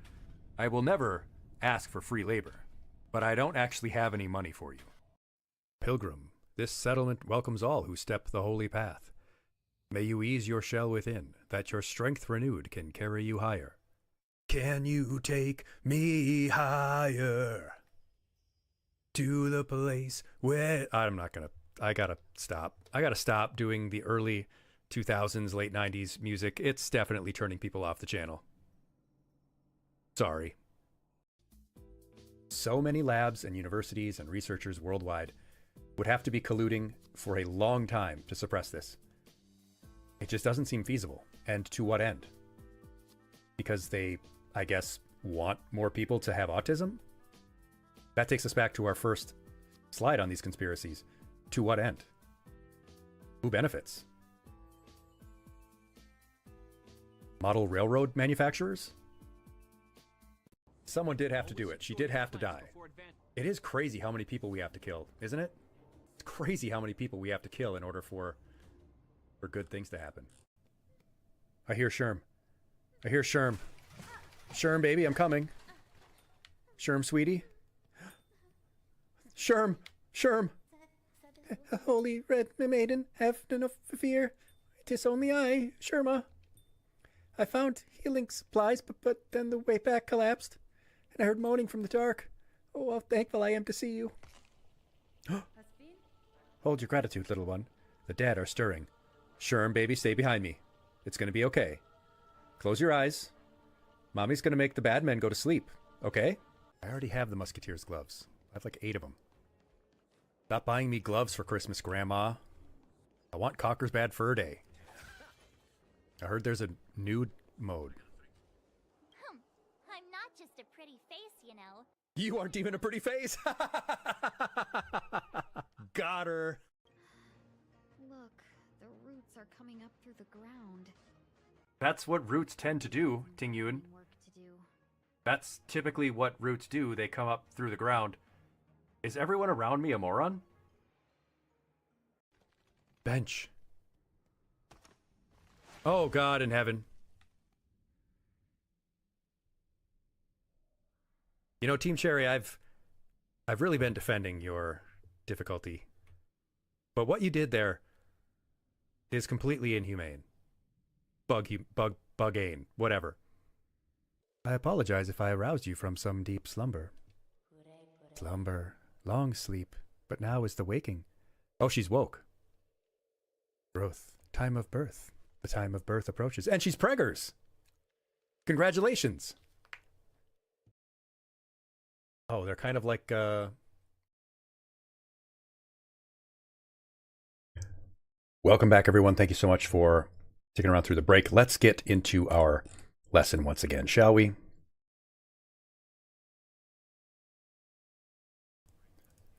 I will never ask for free labor, but I don't actually have any money for you. Pilgrim, this settlement welcomes all who step the holy path. May you ease your shell within, that your strength renewed can carry you higher. Can you take me higher to the place where... I gotta stop. I gotta stop doing the early 2000s, late 90s music. It's definitely turning people off the channel. Sorry. So many labs and universities and researchers worldwide would have to be colluding for a long time to suppress this. It just doesn't seem feasible. And to what end? Because they, I guess, want more people to have autism? That takes us back to our first slide on these conspiracies. To what end? Who benefits? Model railroad manufacturers? Someone did have to do it. She did have to die. It is crazy how many people we have to kill, isn't it? It's crazy how many people we have to kill in order for good things to happen. I hear Sherm. I hear Sherm. Sherm, baby, I'm coming. Sherm, sweetie. Sherm! Sherm! Holy red maiden, have no fear. 'Tis only I, Sherma. I found healing supplies, but then the way back collapsed, and I heard moaning from the dark. Oh, how thankful I am to see you. Hold your gratitude, little one. The dead are stirring. Sherm, baby, stay behind me. It's gonna be okay. Close your eyes. Mommy's gonna make the bad men go to sleep, okay? I already have the Musketeer's gloves. I have like 8 of them. Stop buying me gloves for Christmas, Grandma. I want Conker's Bad Fur Day. I heard there's a nude mode. I'm not just a pretty face, you know. You aren't even a pretty face! Got her! Look, the roots are coming up through the ground. That's what roots tend to do, Tingyun. Work to do. That's typically what roots do. They come up through the ground. Is everyone around me a moron? Bench. Oh, God in heaven. You know, Team Cherry, I've really been defending your difficulty. But what you did there is completely inhumane. Bugane, whatever. I apologize if I aroused you from some deep slumber. Slumber, long sleep, but now is the waking. Oh, she's woke. Growth, time of birth. The time of birth approaches. And she's preggers! Congratulations! Oh, they're kind of like, Welcome back, everyone. Thank you so much for sticking around through the break. Let's get into our lesson once again, shall we?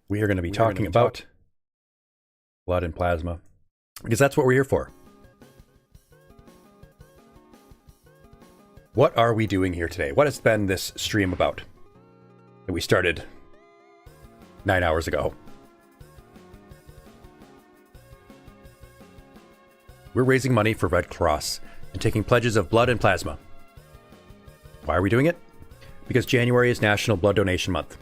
We are going to be talking about blood and plasma, because that's what we're here for. What are we doing here today? What has been this stream about that we started 9 hours ago? We're raising money for Red Cross and taking pledges of blood and plasma. Why are we doing it? Because January is National Blood Donation Month.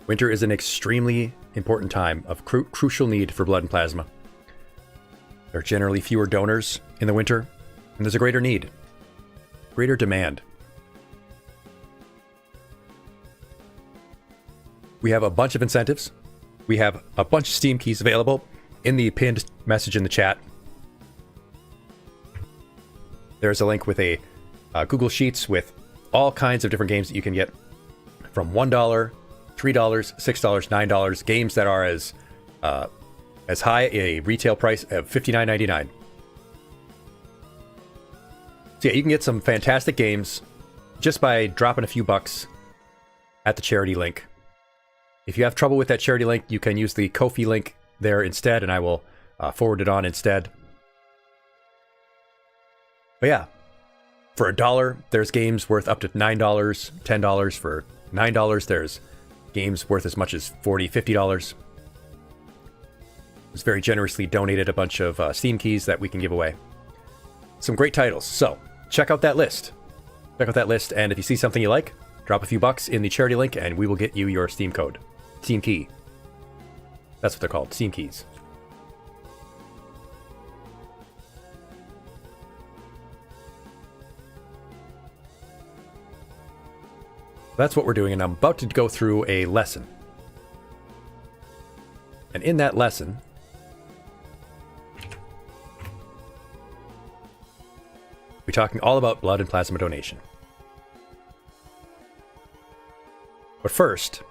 Winter is an extremely important time of crucial need for blood and plasma. There are generally fewer donors in the winter, and there's a greater need, greater demand. We have a bunch of incentives. We have a bunch of Steam keys available in the pinned message in the chat. There's a link with a Google Sheets with all kinds of different games that you can get from $1, $3, $6, $9, games that are as high a retail price of $59.99. So yeah, you can get some fantastic games just by dropping a few bucks at the charity link. If you have trouble with that charity link, you can use the Ko-fi link there instead, and I will forward it on instead. But yeah, for $1, there's games worth up to $9, $10. For $9, there's games worth as much as $40, $50. It's very generously donated a bunch of Steam keys that we can give away. Some great titles. So check out that list. Check out that list, and if you see something you like, drop a few bucks in the charity link, and we will get you your Steam code. Steam key. That's what they're called, Steam keys. That's what we're doing, and I'm about to go through a lesson. And in that lesson, we're talking all about blood and plasma donation. But first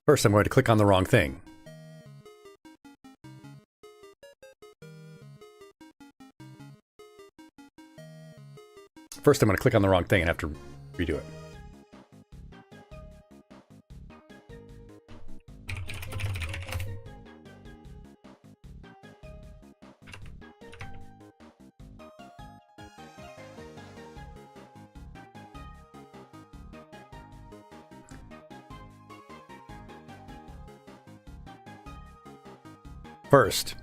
I'm going to click on the wrong thing. First, I'm going to click on the wrong thing and have to redo it. First,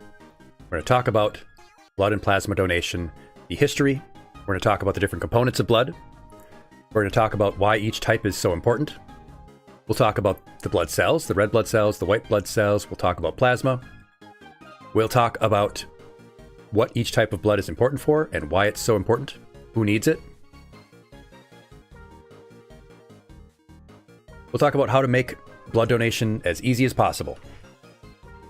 we're going to talk about blood and plasma donation, the history. We're going to talk about the different components of blood. We're going to talk about why each type is so important. We'll talk about the blood cells, the red blood cells, the white blood cells. We'll talk about plasma. We'll talk about what each type of blood is important for and why it's so important, who needs it. We'll talk about how to make blood donation as easy as possible.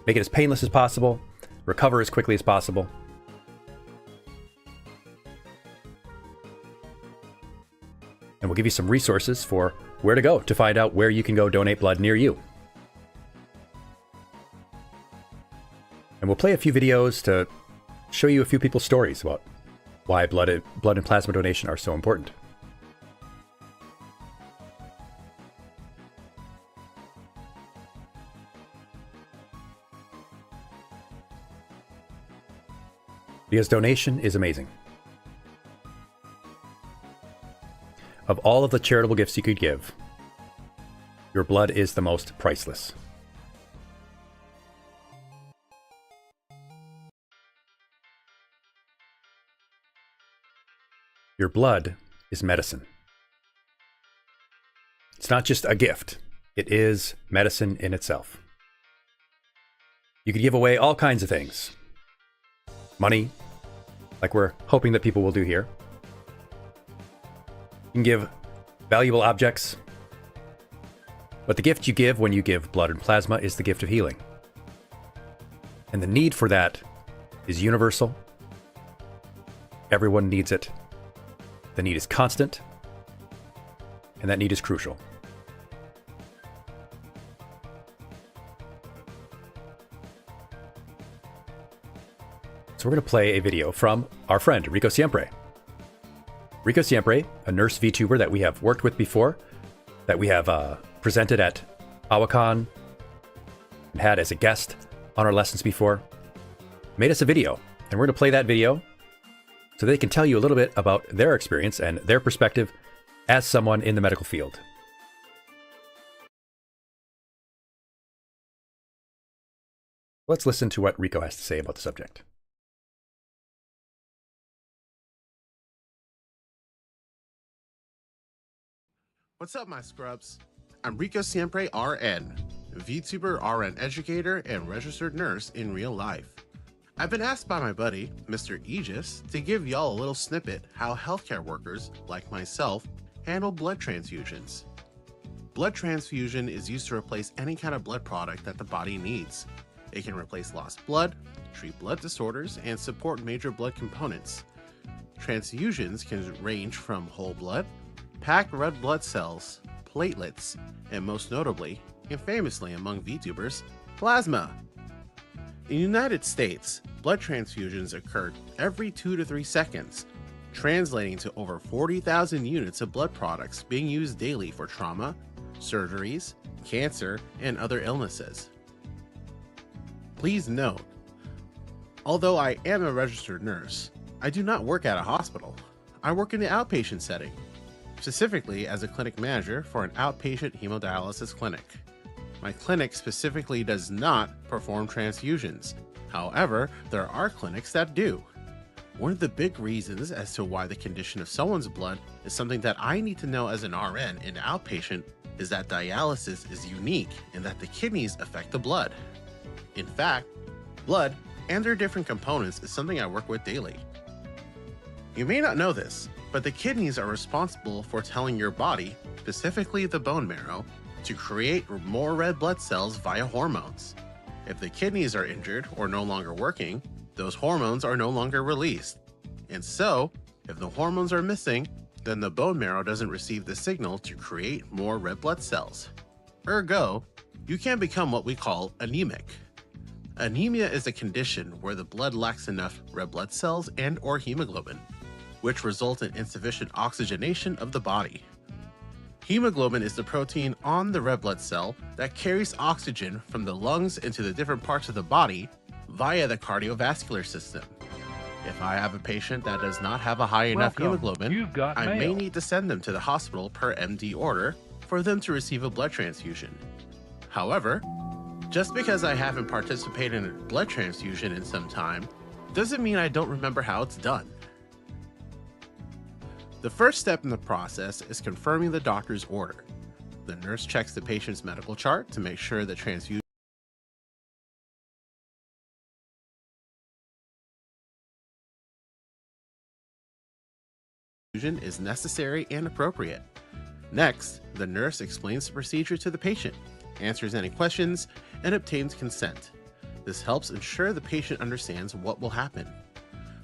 Make it as painless as possible, recover as quickly as possible. And we'll give you some resources for where to go to find out where you can go donate blood near you. And we'll play a few videos to show you a few people's stories about why blood and plasma donation are so important. Because donation is amazing. Of all of the charitable gifts you could give, your blood is the most priceless. Your blood is medicine. It's not just a gift. It is medicine in itself. You could give away all kinds of things. Money, like we're hoping that people will do here. You can give valuable objects. But the gift you give when you give blood and plasma is the gift of healing. And the need for that is universal. Everyone needs it. The need is constant. And that need is crucial. So we're going to play a video from our friend, Rico Siempre. Rico Siempre, a nurse VTuber that we have worked with before, that we have presented at AwaCon and had as a guest on our lessons before, made us a video. And we're going to play that video so they can tell you a little bit about their experience and their perspective as someone in the medical field. Let's listen to what Rico has to say about the subject. What's up, my scrubs? I'm Rico Siempre RN, VTuber RN educator and registered nurse in real life. I've been asked by my buddy, Mr. Aegis, to give y'all a little snippet how healthcare workers, like myself, handle blood transfusions. Blood transfusion is used to replace any kind of blood product that the body needs. It can replace lost blood, treat blood disorders, and support major blood components. Transfusions can range from whole blood, packed red blood cells, platelets, and most notably, and famously among VTubers, plasma. In the United States, blood transfusions occur every 2 to 3 seconds, translating to over 40,000 units of blood products being used daily for trauma, surgeries, cancer, and other illnesses. Please note, although I am a registered nurse, I do not work at a hospital. I work in the outpatient setting, specifically as a clinic manager for an outpatient hemodialysis clinic. My clinic specifically does not perform transfusions. However, there are clinics that do. One of the big reasons as to why the condition of someone's blood is something that I need to know as an RN in outpatient is that dialysis is unique in that the kidneys affect the blood. In fact, blood and their different components is something I work with daily. You may not know this, But the kidneys are responsible for telling your body, specifically the bone marrow, to create more red blood cells via hormones. If the kidneys are injured or no longer working, those hormones are no longer released. And so, if the hormones are missing, then the bone marrow doesn't receive the signal to create more red blood cells. Ergo, you can become what we call anemic. Anemia is a condition where the blood lacks enough red blood cells and or hemoglobin, which result in insufficient oxygenation of the body. Hemoglobin is the protein on the red blood cell that carries oxygen from the lungs into the different parts of the body via the cardiovascular system. If I have a patient that does not have a high enough hemoglobin, I may need to send them to the hospital per MD order for them to receive a blood transfusion. However, just because I haven't participated in a blood transfusion in some time, doesn't mean I don't remember how it's done. The first step in the process is confirming the doctor's order. The nurse checks the patient's medical chart to make sure the transfusion is necessary and appropriate. Next, the nurse explains the procedure to the patient, answers any questions, and obtains consent. This helps ensure the patient understands what will happen.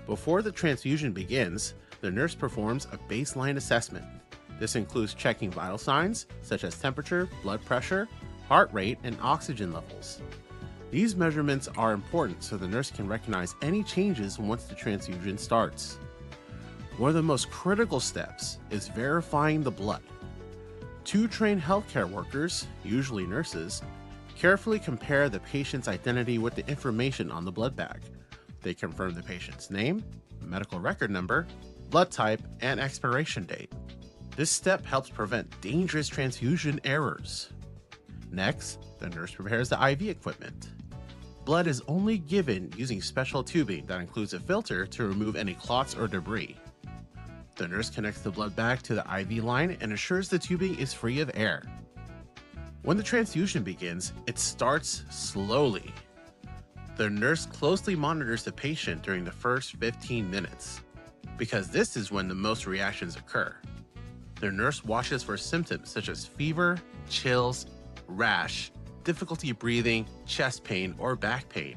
Before the transfusion begins, the nurse performs a baseline assessment. This includes checking vital signs such as temperature, blood pressure, heart rate, and oxygen levels. These measurements are important so the nurse can recognize any changes once the transfusion starts. One of the most critical steps is verifying the blood. Two trained healthcare workers, usually nurses, carefully compare the patient's identity with the information on the blood bag. They confirm the patient's name, medical record number, blood type, and expiration date. This step helps prevent dangerous transfusion errors. Next, the nurse prepares the IV equipment. Blood is only given using special tubing that includes a filter to remove any clots or debris. The nurse connects the blood bag to the IV line and ensures the tubing is free of air. When the transfusion begins, it starts slowly. The nurse closely monitors the patient during the first 15 minutes, because this is when the most reactions occur. The nurse watches for symptoms such as fever, chills, rash, difficulty breathing, chest pain, or back pain.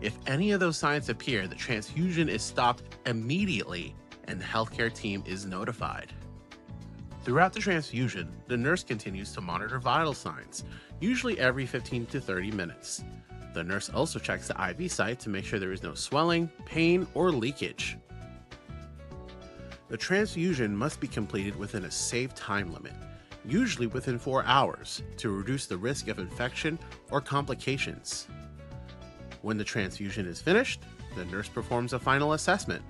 If any of those signs appear, the transfusion is stopped immediately and the healthcare team is notified. Throughout the transfusion, the nurse continues to monitor vital signs, usually every 15 to 30 minutes. The nurse also checks the IV site to make sure there is no swelling, pain, or leakage. The transfusion must be completed within a safe time limit, usually within 4 hours, to reduce the risk of infection or complications. When the transfusion is finished, the nurse performs a final assessment,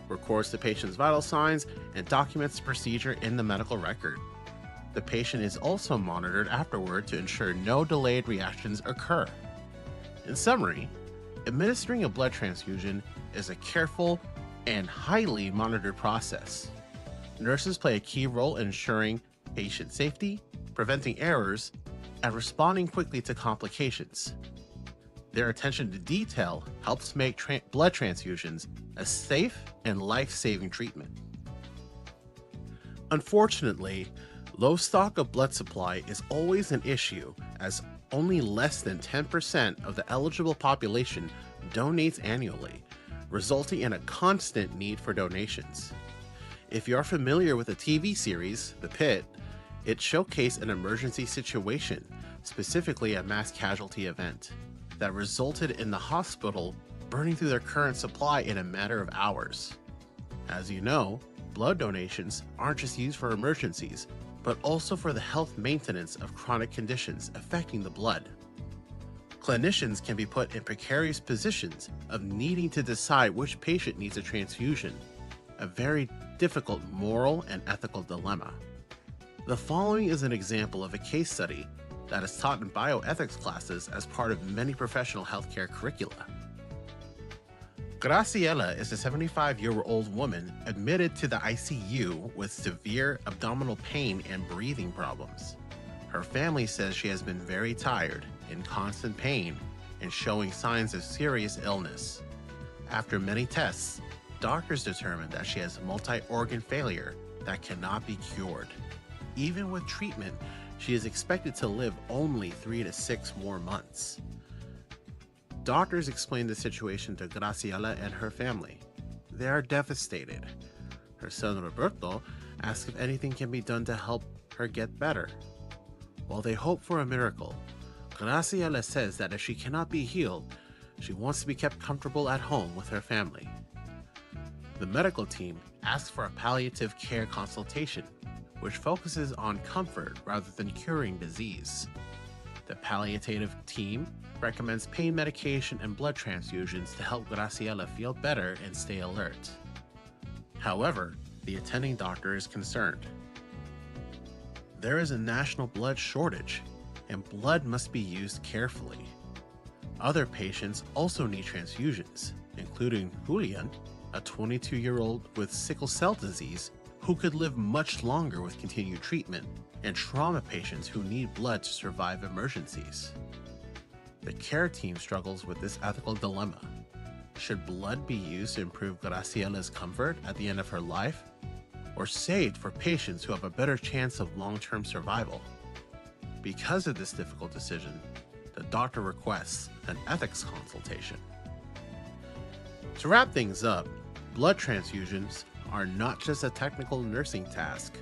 records the patient's vital signs, and documents the procedure in the medical record. The patient is also monitored afterward to ensure no delayed reactions occur. In summary, administering a blood transfusion is a careful and highly monitored process. Nurses play a key role in ensuring patient safety, preventing errors, and responding quickly to complications. Their attention to detail helps make blood transfusions a safe and life-saving treatment. Unfortunately, low stock of blood supply is always an issue, as only less than 10% of the eligible population donates annually, resulting in a constant need for donations. If you're familiar with the TV series, The Pit, it showcased an emergency situation, specifically a mass casualty event, that resulted in the hospital burning through their current supply in a matter of hours. As you know, blood donations aren't just used for emergencies, but also for the health maintenance of chronic conditions affecting the blood. Clinicians can be put in precarious positions of needing to decide which patient needs a transfusion, a very difficult moral and ethical dilemma. The following is an example of a case study that is taught in bioethics classes as part of many professional healthcare curricula. Graciela is a 75-year-old woman admitted to the ICU with severe abdominal pain and breathing problems. Her family says she has been very tired, in constant pain, and showing signs of serious illness. After many tests, doctors determined that she has multi-organ failure that cannot be cured. Even with treatment, she is expected to live only 3 to 6 more months. Doctors explained the situation to Graciela and her family. They are devastated. Her son Roberto asks if anything can be done to help her get better. While they hope for a miracle, Graciela says that if she cannot be healed, she wants to be kept comfortable at home with her family. The medical team asks for a palliative care consultation, which focuses on comfort rather than curing disease. The palliative team recommends pain medication and blood transfusions to help Graciela feel better and stay alert. However, the attending doctor is concerned. There is a national blood shortage, and blood must be used carefully. Other patients also need transfusions, including Julian, a 22-year-old with sickle cell disease who could live much longer with continued treatment, and trauma patients who need blood to survive emergencies. The care team struggles with this ethical dilemma. Should blood be used to improve Graciela's comfort at the end of her life, or saved for patients who have a better chance of long-term survival? Because of this difficult decision, the doctor requests an ethics consultation. To wrap things up, blood transfusions are not just a technical nursing task.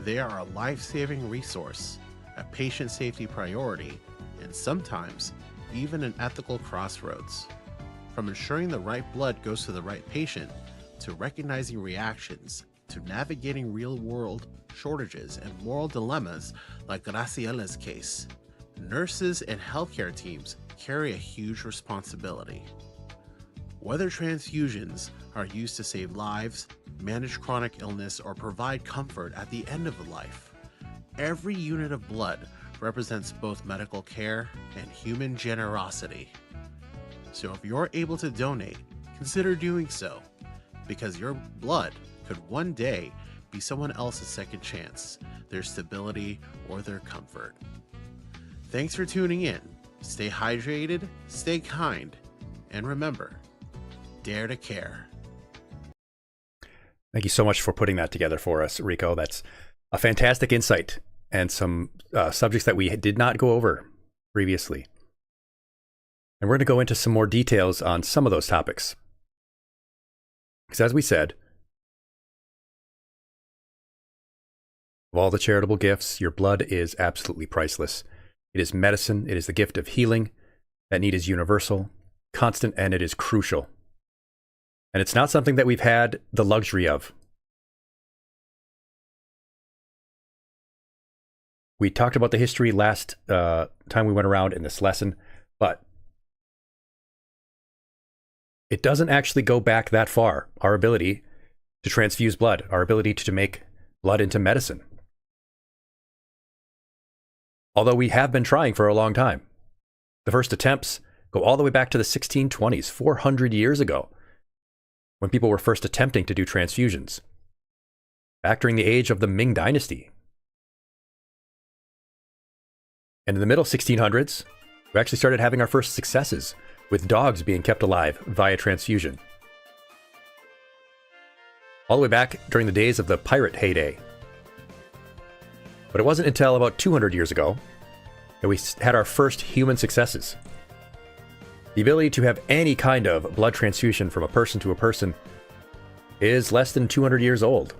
They are a life-saving resource, a patient safety priority, and sometimes even an ethical crossroads. From ensuring the right blood goes to the right patient, to recognizing reactions, to navigating real-world shortages and moral dilemmas like Graciela's case, nurses and healthcare teams carry a huge responsibility. Whether transfusions are used to save lives, manage chronic illness, or provide comfort at the end of life, every unit of blood represents both medical care and human generosity. So if you're able to donate, consider doing so, because your blood could one day be someone else's second chance, their stability, or their comfort. Thanks for tuning in. Stay hydrated, stay kind, and remember, dare to care. Thank you so much for putting that together for us, Rico. That's a fantastic insight and some subjects that we did not go over previously. And we're going to go into some more details on some of those topics. Because as we said, of all the charitable gifts, your blood is absolutely priceless. It is medicine. It is the gift of healing. That need is universal, constant, and it is crucial. And it's not something that we've had the luxury of. We talked about the history last time we went around in this lesson, but it doesn't actually go back that far. Our ability to transfuse blood, our ability to make blood into medicine. Although we have been trying for a long time. The first attempts go all the way back to the 1620s, 400 years ago, when people were first attempting to do transfusions, back during the age of the Ming Dynasty. And in the middle 1600s, we actually started having our first successes with dogs being kept alive via transfusion. All the way back during the days of the pirate heyday. But it wasn't until about 200 years ago that we had our first human successes. The ability to have any kind of blood transfusion from a person to a person is less than 200 years old,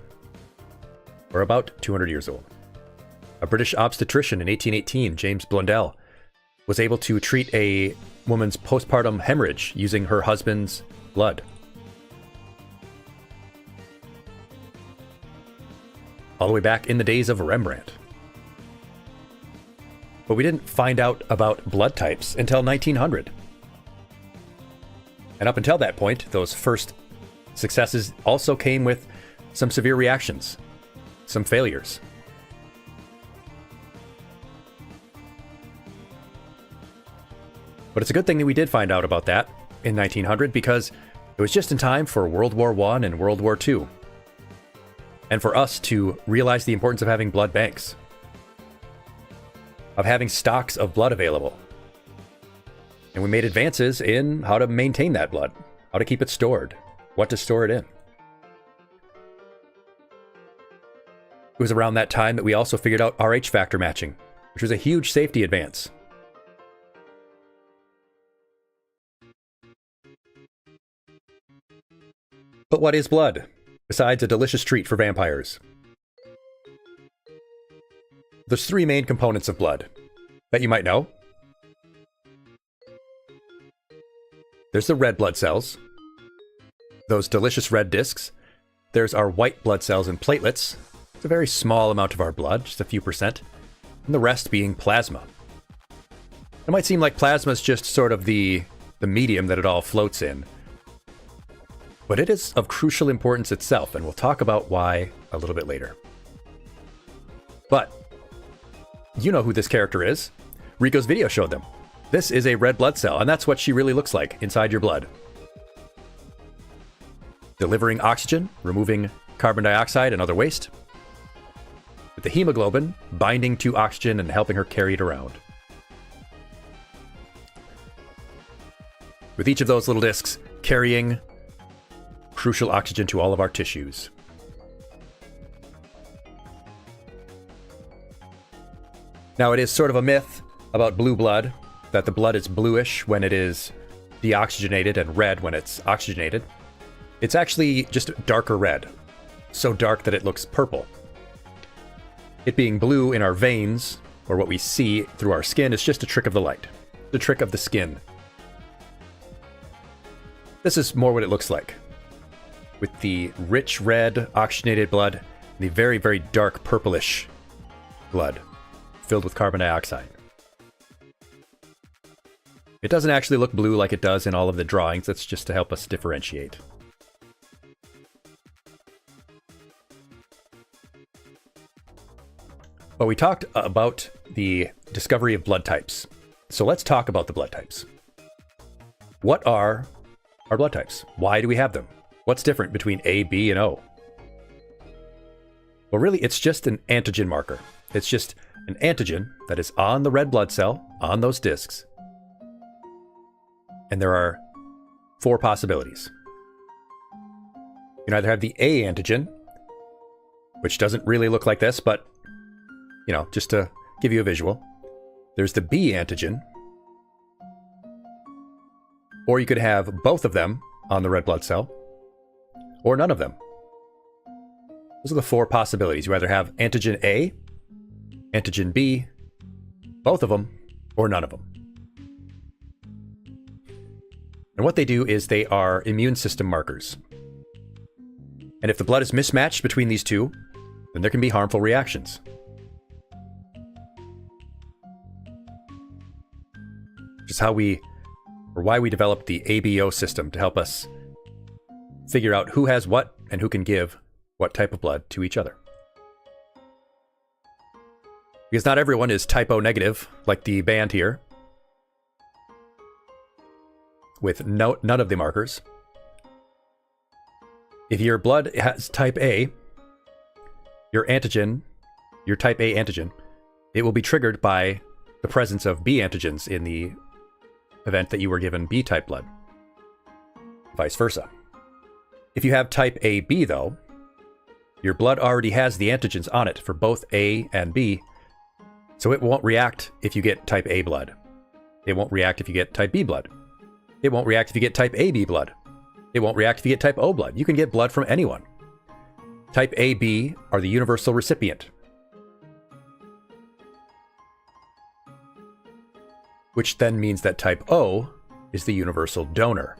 or about 200 years old. A British obstetrician in 1818, James Blundell, was able to treat a woman's postpartum hemorrhage using her husband's blood. All the way back in the days of Rembrandt. But we didn't find out about blood types until 1900. And up until that point, those first successes also came with some severe reactions, some failures. But it's a good thing that we did find out about that in 1900 because it was just in time for World War I and World War II. And for us to realize the importance of having blood banks, of having stocks of blood available. And we made advances in how to maintain that blood, how to keep it stored, what to store it in. It was around that time that we also figured out RH factor matching, which was a huge safety advance. But what is blood, besides a delicious treat for vampires? There's 3 main components of blood that you might know. There's the red blood cells, those delicious red discs. There's our white blood cells and platelets. It's a very small amount of our blood, just a few %, and the rest being plasma. It might seem like plasma is just sort of the medium that it all floats in, but it is of crucial importance itself, and we'll talk about why a little bit later. But you know who this character is. Rico's video showed them. This is a red blood cell, and that's what she really looks like inside your blood. Delivering oxygen, removing carbon dioxide and other waste, with the hemoglobin binding to oxygen and helping her carry it around. With each of those little discs carrying crucial oxygen to all of our tissues. Now, it is sort of a myth about blue blood, that the blood is bluish when it is deoxygenated and red when it's oxygenated. It's actually just darker red, so dark that it looks purple. It being blue in our veins, or what we see through our skin, is just a trick of the light, the trick of the skin. This is more what it looks like, with the rich red oxygenated blood and the very, very dark purplish blood filled with carbon dioxide. It doesn't actually look blue like it does in all of the drawings. That's just to help us differentiate. But we talked about the discovery of blood types. So let's talk about the blood types. What are our blood types? Why do we have them? What's different between A, B, and O? Well, really, it's just an antigen marker. It's just an antigen that is on the red blood cell, on those discs. And there are 4 possibilities. You can either have the A antigen, which doesn't really look like this, but, you know, just to give you a visual. There's the B antigen. Or you could have both of them on the red blood cell, or none of them. Those are the 4 possibilities. You either have antigen A, antigen B, both of them, or none of them. And what they do is they are immune system markers. And if the blood is mismatched between these two, then there can be harmful reactions. Which is why we developed the ABO system, to help us figure out who has what and who can give what type of blood to each other. Because not everyone is type O negative, like the band here, with none of the markers. If your blood has type A, your antigen, your type A antigen, it will be triggered by the presence of B antigens in the event that you were given B type blood. Vice versa. If you have type AB though, your blood already has the antigens on it for both A and B, so it won't react if you get type A blood. It won't react if you get type B blood. It won't react if you get type AB blood. It won't react if you get type O blood. You can get blood from anyone. Type AB are the universal recipient, which then means that type O is the universal donor.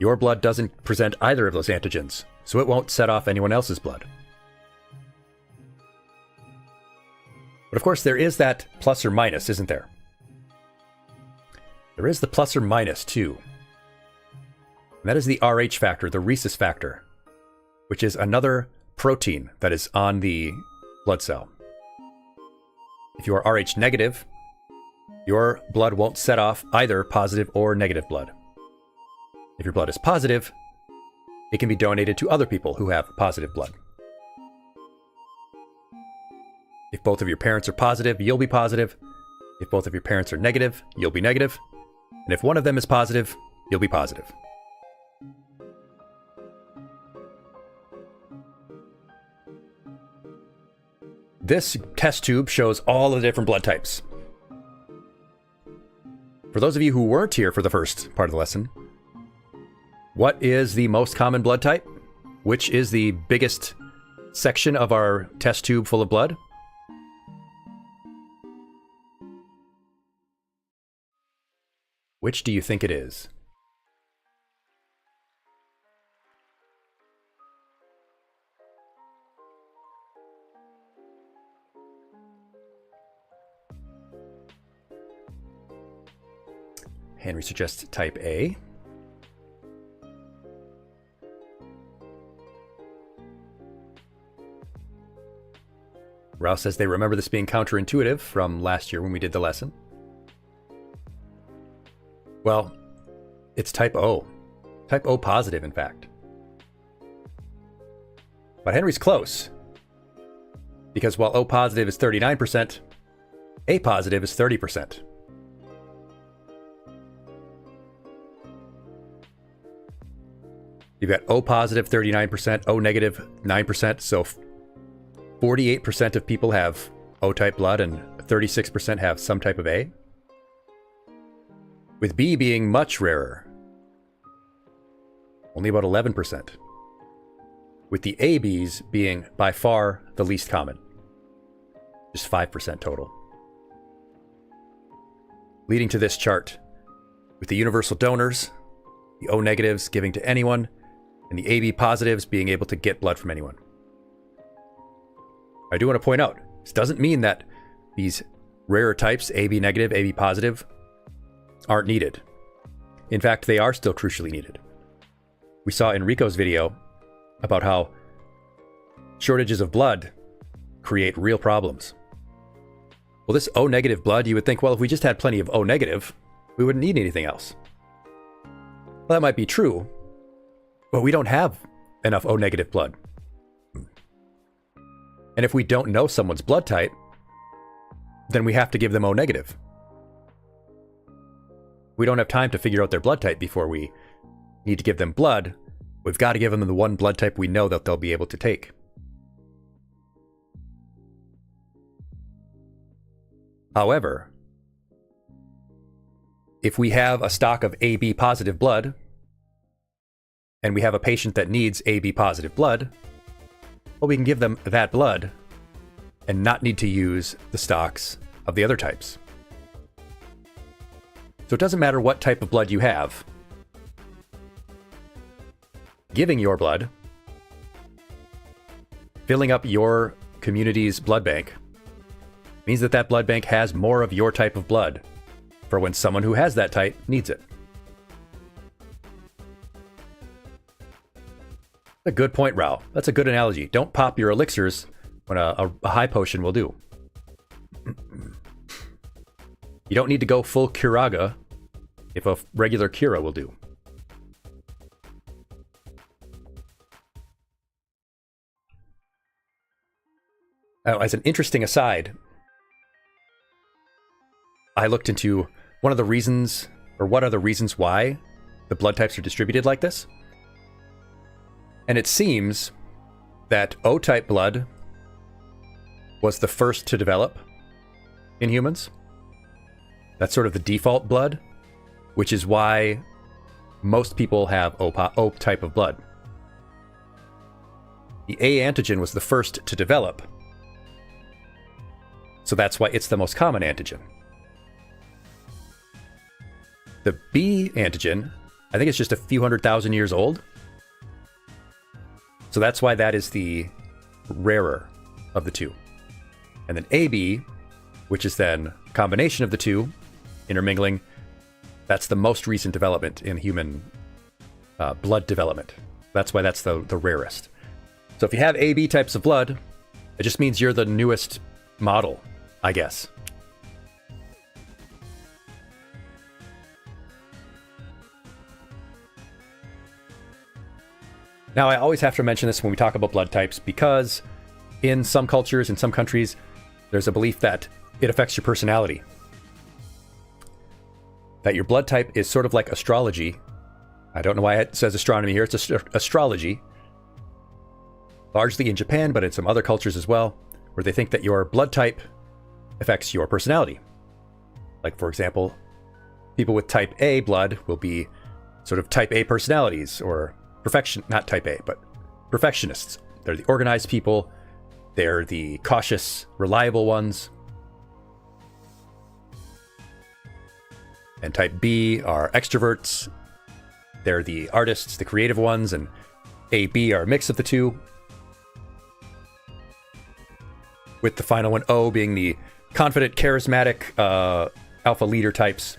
Your blood doesn't present either of those antigens, so it won't set off anyone else's blood. But of course, there is that plus or minus, isn't there? There is the plus or minus too. And that is the Rh factor, the rhesus factor, which is another protein that is on the blood cell. If you are Rh negative, your blood won't set off either positive or negative blood. If your blood is positive, it can be donated to other people who have positive blood. If both of your parents are positive, you'll be positive. If both of your parents are negative, you'll be negative. And if one of them is positive, you'll be positive. This test tube shows all of the different blood types. For those of you who weren't here for the first part of the lesson, what is the most common blood type? Which is the biggest section of our test tube full of blood? Which do you think it is? Henry suggests type A. Rouse says they remember this being counterintuitive from last year when we did the lesson. Well, it's type O. Type O positive, in fact. But Henry's close. Because while O positive is 39%, A positive is 30%. You've got O positive 39%, O negative 9%, so 48% of people have O-type blood and 36% have some type of A. With B being much rarer, only about 11%. With the ABs being by far the least common, just 5% total. Leading to this chart, with the universal donors, the O negatives giving to anyone, and the AB positives being able to get blood from anyone. I do want to point out, this doesn't mean that these rarer types, AB negative, AB positive, aren't needed. In fact, they are still crucially needed. We saw in Rico's video about how shortages of blood create real problems. Well, this O negative blood, you would think, well, if we just had plenty of O negative, we wouldn't need anything else. Well, that might be true, but we don't have enough O negative blood. And if we don't know someone's blood type, then we have to give them O negative. We don't have time to figure out their blood type before we need to give them blood. We've got to give them the one blood type we know that they'll be able to take. However, if we have a stock of AB positive blood, and we have a patient that needs AB positive blood, well, we can give them that blood and not need to use the stocks of the other types. So it doesn't matter what type of blood you have. Giving your blood, filling up your community's blood bank, means that that blood bank has more of your type of blood for when someone who has that type needs it. A good point, Rao. That's a good analogy. Don't pop your elixirs when a high potion will do. You don't need to go full Curaga if a regular Cura will do. Now, as an interesting aside, I looked into one of the reasons, or what are the reasons why the blood types are distributed like this. And it seems that O-type blood was the first to develop in humans. That's sort of the default blood, which is why most people have O type of blood. The A antigen was the first to develop, so that's why it's the most common antigen. The B antigen, I think it's just a few 100,000 years old. So that's why that is the rarer of the two. And then AB, which is then a combination of the two, intermingling, that's the most recent development in human blood development. That's why that's the rarest. So if you have AB types of blood, it just means you're the newest model, I guess. Now, I always have to mention this when we talk about blood types because in some cultures, in some countries, there's a belief that it affects your personality. That your blood type is sort of like astrology. I don't know why it says astronomy here. It's astrology. Largely in Japan, but in some other cultures as well, where they think that your blood type affects your personality. Like, for example, people with type A blood will be sort of type A personalities, or not type A, but perfectionists. They're the organized people. They're the cautious, reliable ones. And type B are extroverts. They're the artists, the creative ones, and AB are a mix of the two. With the final one, O, being the confident, charismatic, alpha leader types.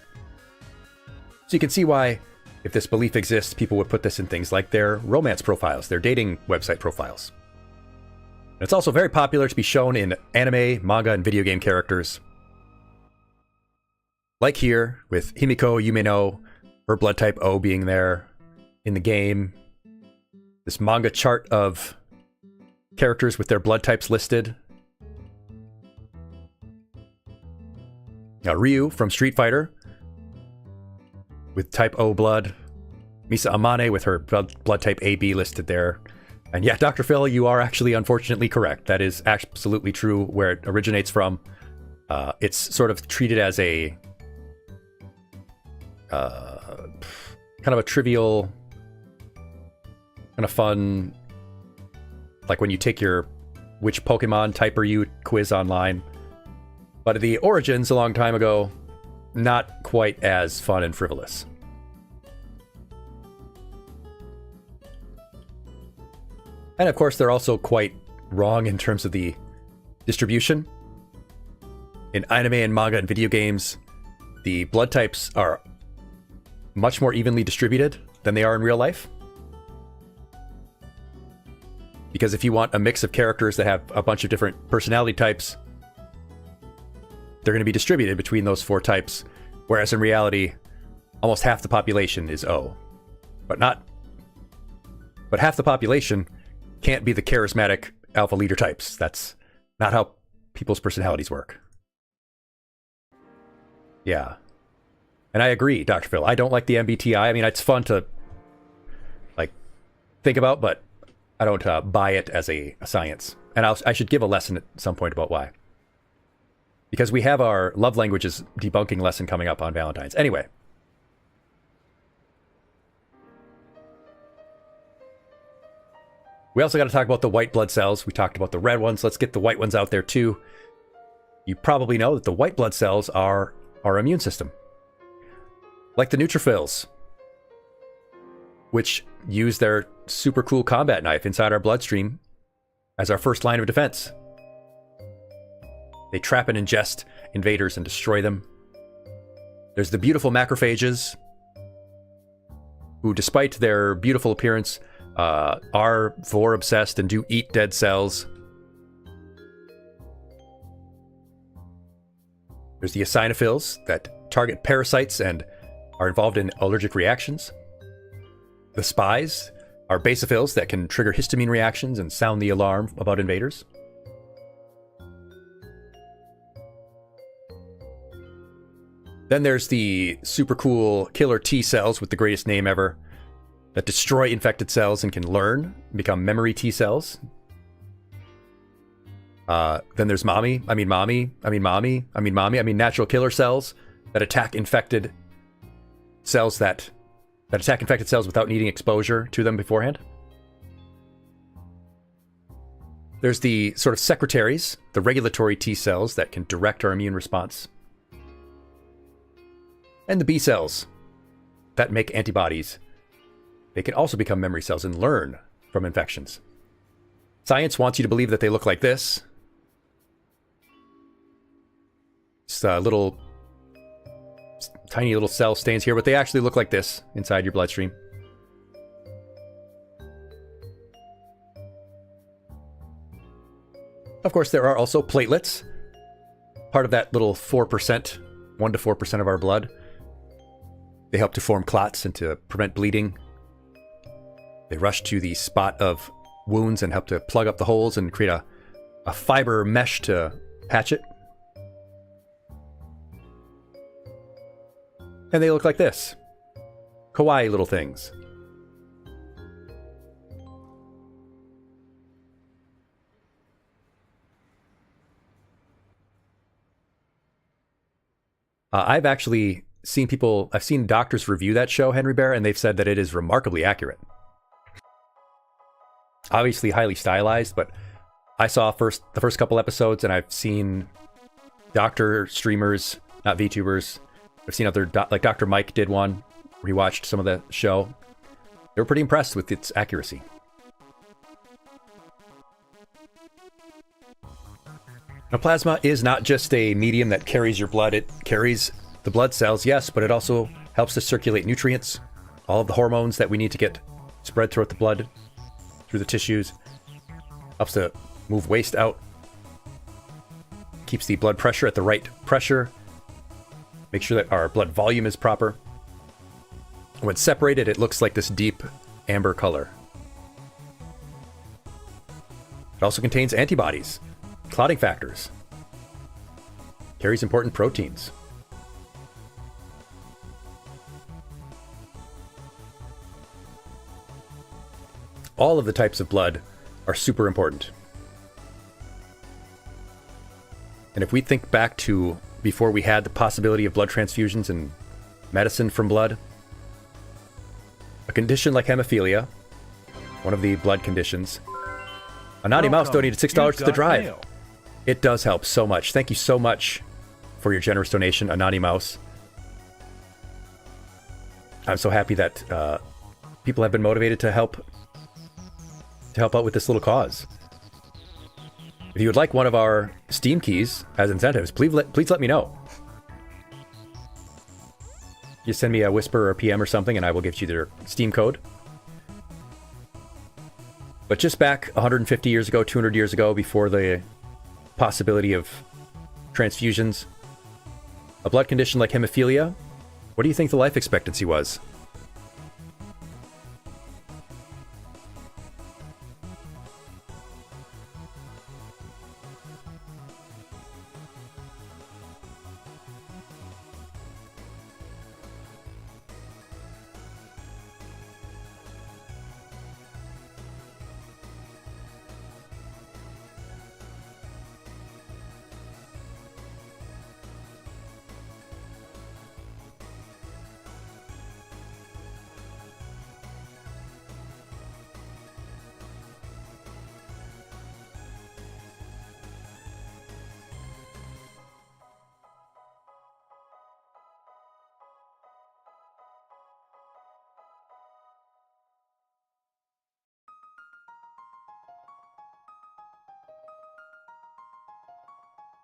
So you can see why, if this belief exists, people would put this in things like their romance profiles, their dating website profiles. And it's also very popular to be shown in anime, manga, and video game characters. Like here, with Himiko Yumeno, her blood type O being there in the game. This manga chart of characters with their blood types listed. Now, Ryu from Street Fighter with type O blood. Misa Amane with her blood type AB listed there. And yeah, Dr. Phil, you are actually unfortunately correct. That is absolutely true where it originates from. It's sort of treated as a kind of a trivial, kind of fun, like when you take your which Pokemon type are you quiz online. But the origins a long time ago, not quite as fun and frivolous. And of course, they're also quite wrong in terms of the distribution. In anime and manga and video games, the blood types are much more evenly distributed than they are in real life. Because if you want a mix of characters that have a bunch of different personality types, they're going to be distributed between those 4 types, whereas in reality, almost half the population is O. But half the population can't be the charismatic alpha leader types. That's not how people's personalities work. Yeah. And I agree, Dr. Phil. I don't like the MBTI. I mean, it's fun to think about, but I don't buy it as a science. And I should give a lesson at some point about why. Because we have our love languages debunking lesson coming up on Valentine's. Anyway. We also got to talk about the white blood cells. We talked about the red ones. Let's get the white ones out there too. You probably know that the white blood cells are our immune system. Like the neutrophils, which use their super cool combat knife inside our bloodstream as our first line of defense. They trap and ingest invaders and destroy them. There's the beautiful macrophages, who, despite their beautiful appearance, are vor obsessed and do eat dead cells. There's the eosinophils that target parasites and are involved in allergic reactions. The spies are basophils that can trigger histamine reactions and sound the alarm about invaders. Then there's the super cool killer T cells with the greatest name ever that destroy infected cells and can learn, become memory T cells. Then there's natural killer cells that attack infected cells that attack infected cells without needing exposure to them beforehand. There's the sort of secretaries, the regulatory T cells that can direct our immune response. And the B cells that make antibodies. They can also become memory cells and learn from infections. Science wants you to believe that they look like this. It's tiny little cell stains here, but they actually look like this inside your bloodstream. Of course, there are also platelets, part of that little 4%, 1 to 4% of our blood. They help to form clots and to prevent bleeding. They rush to the spot of wounds and help to plug up the holes and create a fiber mesh to patch it. And they look like this. Kawaii little things. I've actually seen I've seen doctors review that show, Henry Bear, and they've said that it is remarkably accurate. Obviously highly stylized, but I saw the first couple episodes, and I've seen doctor streamers, not VTubers. I've seen other, like Dr. Mike did one, rewatched some of the show. They were pretty impressed with its accuracy. Now, plasma is not just a medium that carries your blood. It carries the blood cells, yes, but it also helps to circulate nutrients, all of the hormones that we need to get spread throughout the blood, through the tissues. Helps to move waste out. Keeps the blood pressure at the right pressure. Make sure that our blood volume is proper. When separated, it looks like this deep amber color. It also contains antibodies, clotting factors, carries important proteins. All of the types of blood are super important. And if we think back to before we had the possibility of blood transfusions and medicine from blood, a condition like hemophilia, one of the blood conditions, Anani Mouse donated $6 to the drive. Mail. It does help so much. Thank you so much for your generous donation, Anani Mouse. I'm so happy that people have been motivated to help out with this little cause. If you would like one of our Steam keys as incentives, please let me know. Just send me a whisper or a PM or something, and I will give you their Steam code. But just back 150 years ago, 200 years ago, before the possibility of transfusions, a blood condition like hemophilia, what do you think the life expectancy was?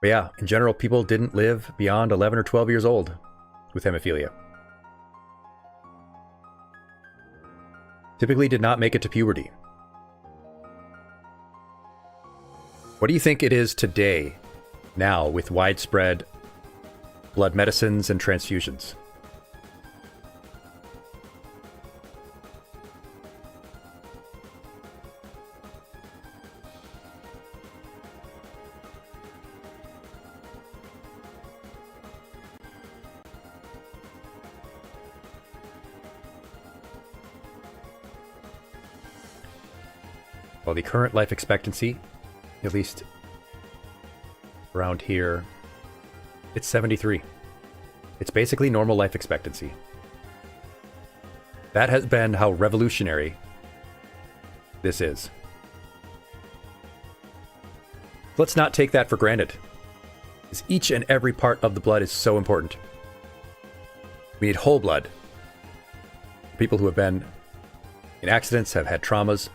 But yeah, in general, people didn't live beyond 11 or 12 years old with hemophilia. Typically did not make it to puberty. What do you think it is today, now, with widespread blood medicines and transfusions? Well, the current life expectancy, at least around here, it's 73. It's basically normal life expectancy. That has been how revolutionary this is. Let's not take that for granted, because each and every part of the blood is so important. We need whole blood. People who have been in accidents, have had traumas.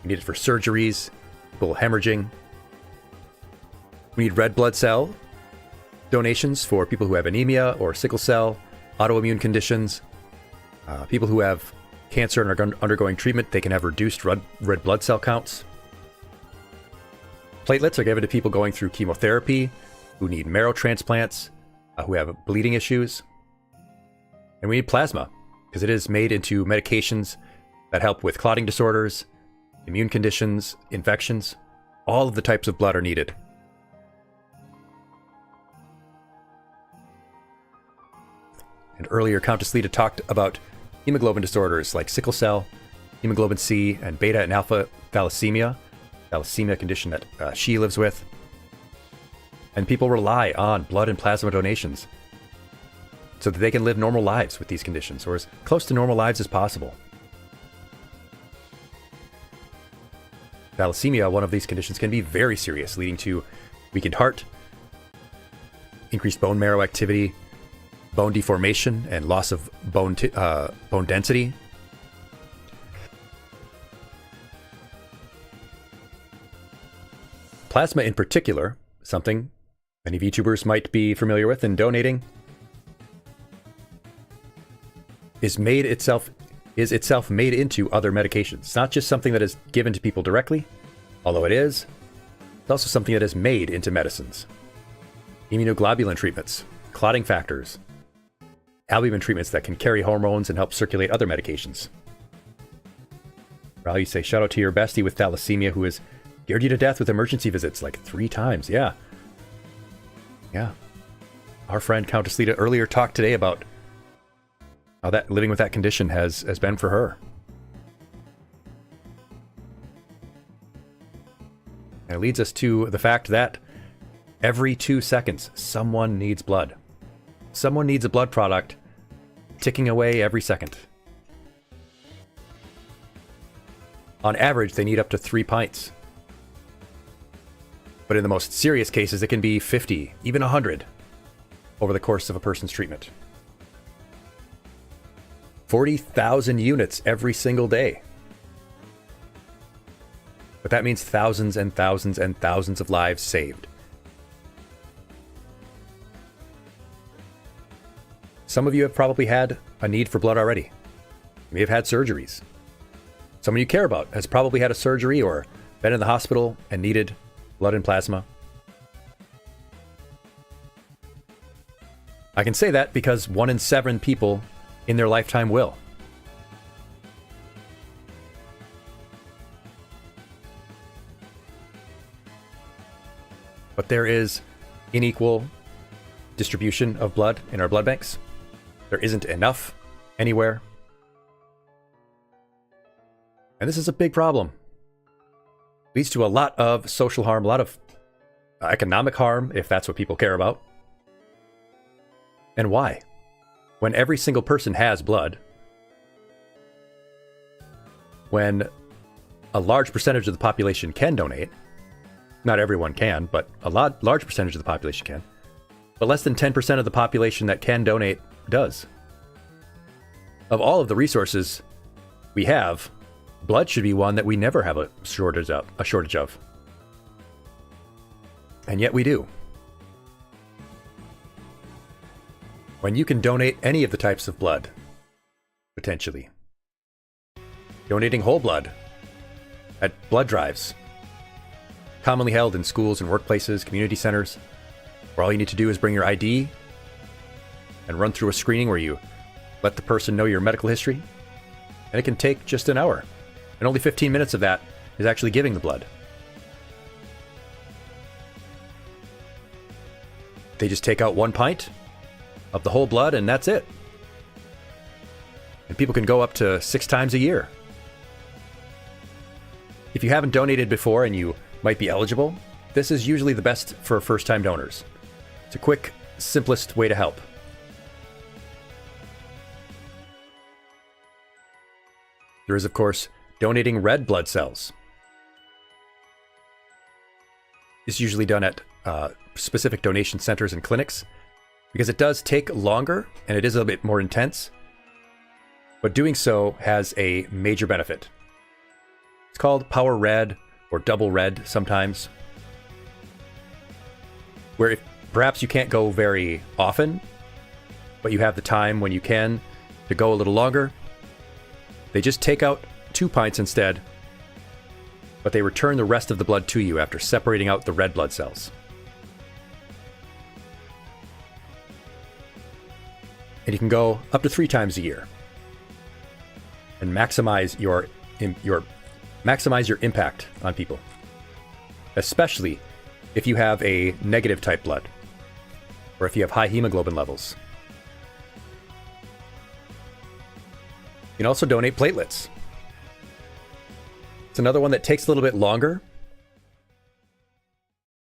We need it for surgeries, people hemorrhaging. We need red blood cell donations for people who have anemia or sickle cell, autoimmune conditions. People who have cancer and are undergoing treatment, they can have reduced red blood cell counts. Platelets are given to people going through chemotherapy, who need marrow transplants, who have bleeding issues. And we need plasma, because it is made into medications that help with clotting disorders, immune conditions, infections. All of the types of blood are needed. And earlier, Countess Lita talked about hemoglobin disorders like sickle cell, hemoglobin C, and beta and alpha thalassemia condition that she lives with. And people rely on blood and plasma donations so that they can live normal lives with these conditions, or as close to normal lives as possible. Thalassemia, one of these conditions, can be very serious, leading to weakened heart, increased bone marrow activity, bone deformation, and loss of bone density. Plasma in particular, something many VTubers might be familiar with in donating, is itself made into other medications. It's not just something that is given to people directly, although it is. It's also something that is made into medicines. Immunoglobulin treatments, clotting factors, albumin treatments that can carry hormones and help circulate other medications. Ral, you say, shout out to your bestie with thalassemia who has scared you to death with emergency visits like 3 times. Yeah. Our friend Countess Lita earlier talked today about how that living with that condition has been for her. And it leads us to the fact that every 2 seconds, someone needs blood. Someone needs a blood product ticking away every second. On average, they need up to 3 pints. But in the most serious cases, it can be 50, even 100 over the course of a person's treatment. 40,000 units every single day. But that means thousands and thousands and thousands of lives saved. Some of you have probably had a need for blood already. You may have had surgeries. Someone you care about has probably had a surgery or been in the hospital and needed blood and plasma. I can say that because 1 in 7 people in their lifetime will. But there is unequal distribution of blood in our blood banks. There isn't enough anywhere. And this is a big problem. Leads to a lot of social harm, a lot of economic harm, if that's what people care about. And why? When every single person has blood, when a large percentage of the population can donate, not everyone can, but a large percentage of the population can, but less than 10% of the population that can donate does. Of all of the resources we have, blood should be one that we never have a shortage of. And yet we do. When you can donate any of the types of blood, potentially. Donating whole blood at blood drives, commonly held in schools and workplaces, community centers, where all you need to do is bring your ID and run through a screening where you let the person know your medical history, and it can take just an hour. And only 15 minutes of that is actually giving the blood. They just take out 1 pint of the whole blood and that's it. And people can go up to 6 times a year. If you haven't donated before and you might be eligible, this is usually the best for first-time donors. It's a quick, simplest way to help. There is, of course, donating red blood cells. It's usually done at specific donation centers and clinics because it does take longer and it is a bit more intense, but doing so has a major benefit. It's called power red or double red sometimes, where if perhaps you can't go very often, but you have the time when you can to go a little longer, they just take out 2 pints instead, but they return the rest of the blood to you after separating out the red blood cells. And you can go up to 3 times a year and maximize your impact on people, especially if you have a negative type blood or if you have high hemoglobin levels. You can also donate platelets. It's another one that takes a little bit longer,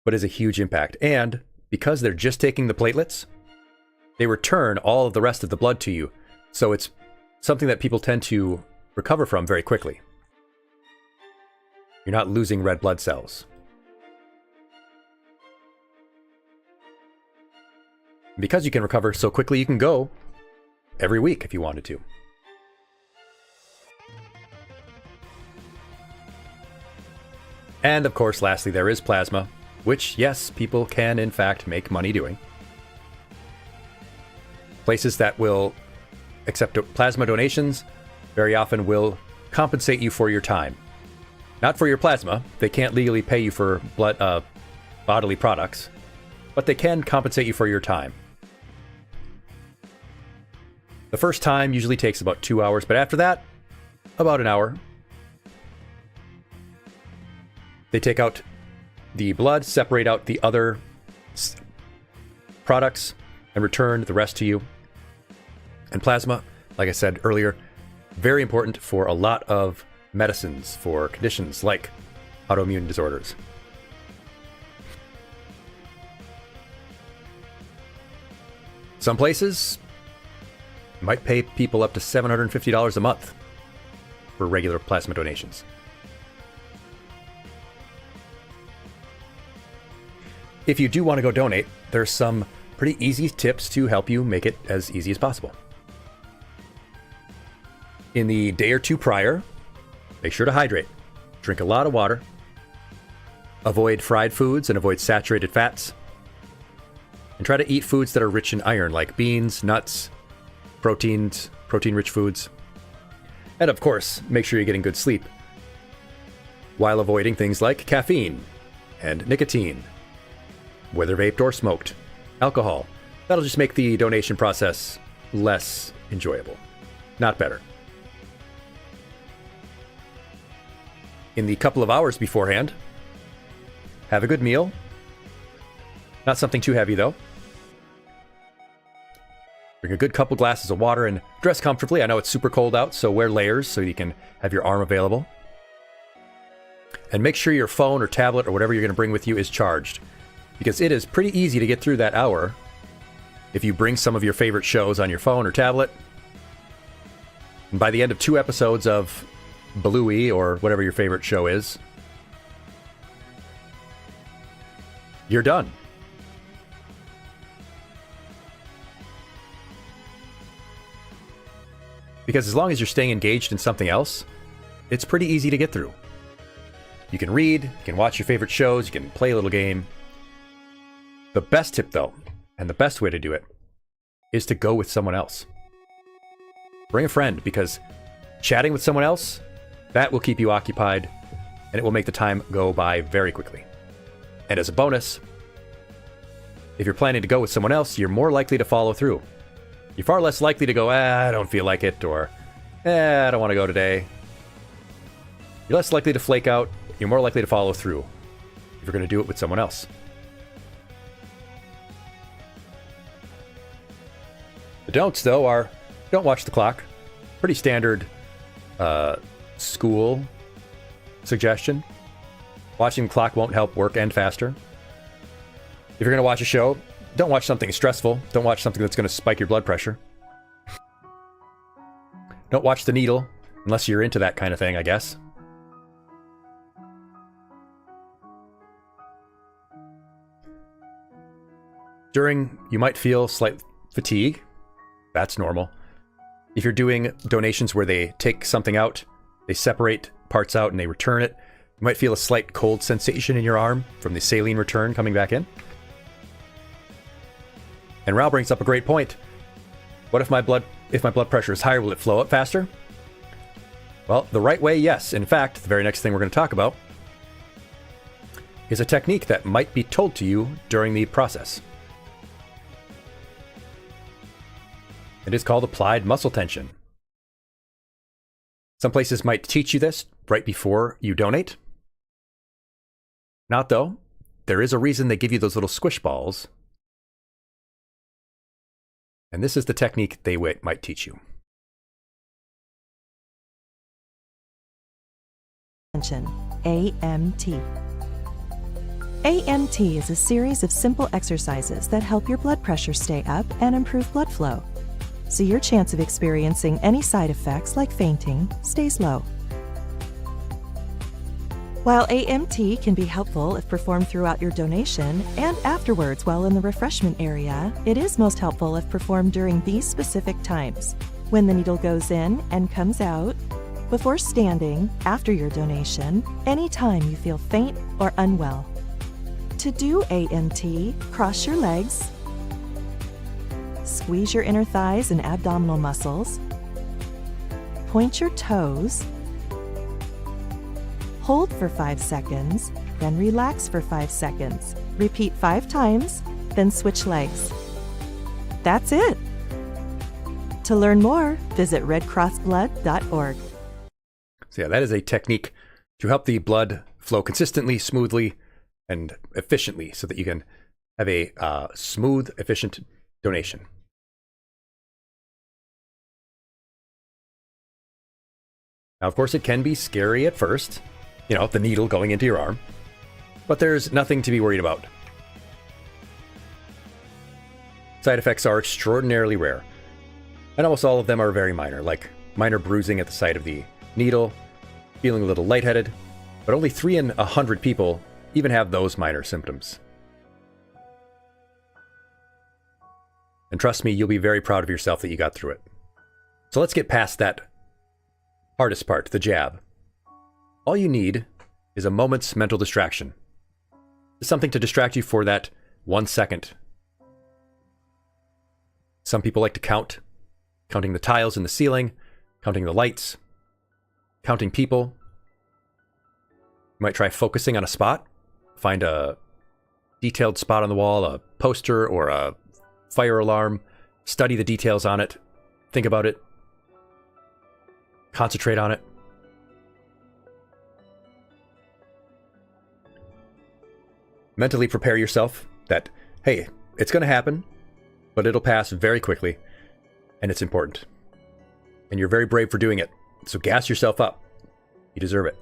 but is a huge impact. And because they're just taking the platelets, they return all of the rest of the blood to you. So it's something that people tend to recover from very quickly. You're not losing red blood cells. Because you can recover so quickly, you can go every week if you wanted to. And of course, lastly, there is plasma, which, yes, people can in fact make money doing. Places that will accept plasma donations very often will compensate you for your time. Not for your plasma. They can't legally pay you for blood, bodily products, but they can compensate you for your time. The first time usually takes about 2 hours, but after that, about an hour. They take out the blood, separate out the other products, and return the rest to you. And plasma, like I said earlier, very important for a lot of medicines for conditions like autoimmune disorders. Some places might pay people up to $750 a month for regular plasma donations. If you do want to go donate, there's some pretty easy tips to help you make it as easy as possible. In the day or two prior, make sure to hydrate. Drink a lot of water. Avoid fried foods and avoid saturated fats. And try to eat foods that are rich in iron, like beans, nuts, protein-rich foods. And of course, make sure you're getting good sleep, while avoiding things like caffeine and nicotine, whether vaped or smoked, alcohol. That'll just make the donation process less enjoyable, not better. In the couple of hours beforehand, have a good meal. Not something too heavy, though. Bring a good couple glasses of water and dress comfortably. I know it's super cold out, so wear layers so you can have your arm available. And make sure your phone or tablet or whatever you're going to bring with you is charged, because it is pretty easy to get through that hour if you bring some of your favorite shows on your phone or tablet. And by the end of 2 episodes of Bluey or whatever your favorite show is, you're done. Because as long as you're staying engaged in something else, it's pretty easy to get through. You can read, you can watch your favorite shows, you can play a little game. The best tip, though, and the best way to do it, is to go with someone else. Bring a friend, because chatting with someone else, that will keep you occupied, and it will make the time go by very quickly. And as a bonus, if you're planning to go with someone else, you're more likely to follow through. You're far less likely to go, I don't feel like it, or I don't want to go today. You're less likely to flake out. You're more likely to follow through if you're going to do it with someone else. The don'ts, though, are don't watch the clock. Pretty standard school suggestion. Watching the clock won't help work end faster. If you're going to watch a show, don't watch something stressful. Don't watch something that's going to spike your blood pressure. Don't watch the needle, unless you're into that kind of thing, I guess. You might feel slight fatigue. That's normal. If you're doing donations where they take something out, they separate parts out and they return it, you might feel a slight cold sensation in your arm from the saline return coming back in. And Raul brings up a great point. What if my blood pressure is higher, will it flow up faster? Well, the right way, yes. In fact, the very next thing we're going to talk about is a technique that might be told to you during the process. It is called applied muscle tension. Some places might teach you this right before you donate. Not though. There is a reason they give you those little squish balls. And this is the technique they might teach you. Attention, AMT. AMT is a series of simple exercises that help your blood pressure stay up and improve blood flow, so your chance of experiencing any side effects like fainting stays low. While AMT can be helpful if performed throughout your donation and afterwards while in the refreshment area, it is most helpful if performed during these specific times: when the needle goes in and comes out, before standing, after your donation, anytime you feel faint or unwell. To do AMT, cross your legs, squeeze your inner thighs and abdominal muscles, point your toes, hold for 5 seconds, then relax for 5 seconds. Repeat 5 times, then switch legs. That's it! To learn more, visit redcrossblood.org. So yeah, that is a technique to help the blood flow consistently, smoothly, and efficiently so that you can have a smooth, efficient donation. Now, of course, it can be scary at first, you know, the needle going into your arm, but there's nothing to be worried about. Side effects are extraordinarily rare, and almost all of them are very minor, like minor bruising at the site of the needle, feeling a little lightheaded, but only 3 in 100 people even have those minor symptoms. And trust me, you'll be very proud of yourself that you got through it. So let's get past that hardest part, the jab. All you need is a moment's mental distraction. Something to distract you for that 1 second. Some people like to count, counting the tiles in the ceiling, counting the lights, counting people. You might try focusing on a spot. Find a detailed spot on the wall, a poster or a fire alarm. Study the details on it. Think about it. Concentrate on it. Mentally prepare yourself that, hey, it's going to happen, but it'll pass very quickly, and it's important. And you're very brave for doing it, so gas yourself up. You deserve it.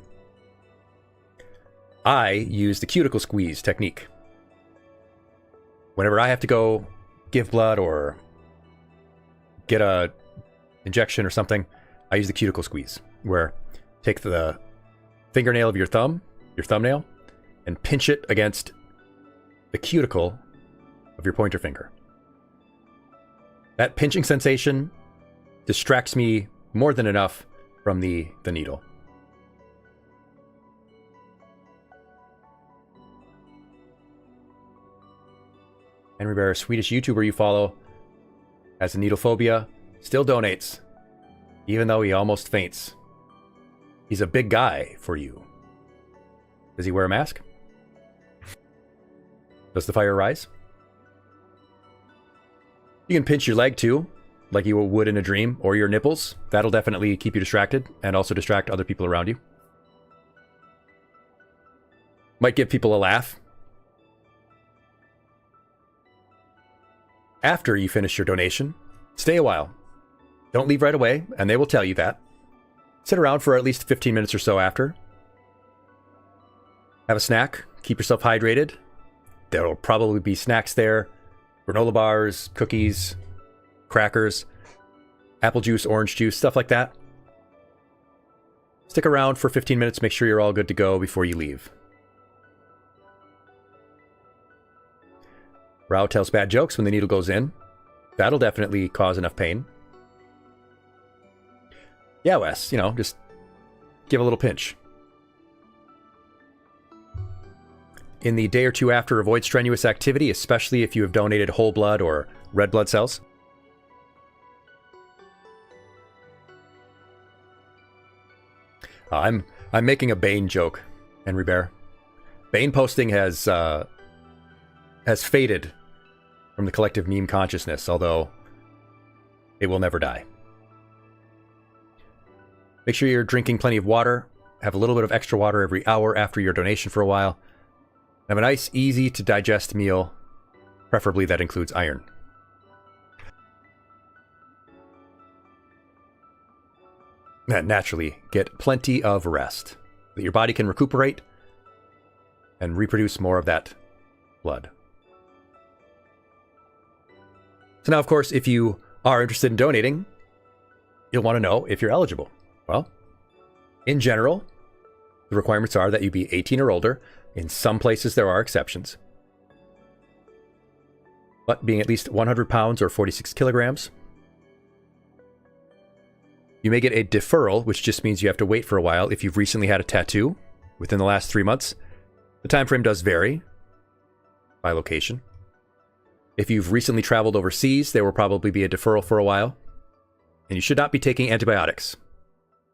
I use the cuticle squeeze technique. Whenever I have to go give blood or get a injection or something, I use the cuticle squeeze, where take the fingernail of your thumbnail, and pinch it against the cuticle of your pointer finger. That pinching sensation distracts me more than enough from the needle. Henry Bear, a Swedish YouTuber you follow, has a needle phobia, still donates, even though he almost faints. He's a big guy for you. Does he wear a mask? Does the fire rise? You can pinch your leg too, like you would in a dream, or your nipples. That'll definitely keep you distracted and also distract other people around you. Might give people a laugh. After you finish your donation, stay a while. Don't leave right away, and they will tell you that. Sit around for at least 15 minutes or so after. Have a snack, keep yourself hydrated. There'll probably be snacks there. Granola bars, cookies, crackers, apple juice, orange juice, stuff like that. Stick around for 15 minutes, make sure you're all good to go before you leave. Rao tells bad jokes when the needle goes in. That'll definitely cause enough pain. Yeah, Wes, just give a little pinch. In the day or two after, avoid strenuous activity, especially if you have donated whole blood or red blood cells. I'm making a Bane joke, Henry Bear. Bane posting has faded from the collective meme consciousness, although it will never die. Make sure you're drinking plenty of water. Have a little bit of extra water every hour after your donation for a while. Have a nice, easy to digest meal. Preferably that includes iron. And naturally, get plenty of rest, so that your body can recuperate and reproduce more of that blood. So now, of course, if you are interested in donating, you'll want to know if you're eligible. Well, in general, the requirements are that you be 18 or older. In some places, there are exceptions. But being at least 100 pounds or 46 kilograms. You may get a deferral, which just means you have to wait for a while if you've recently had a tattoo within the last 3 months. The time frame does vary by location. If you've recently traveled overseas, there will probably be a deferral for a while. And you should not be taking antibiotics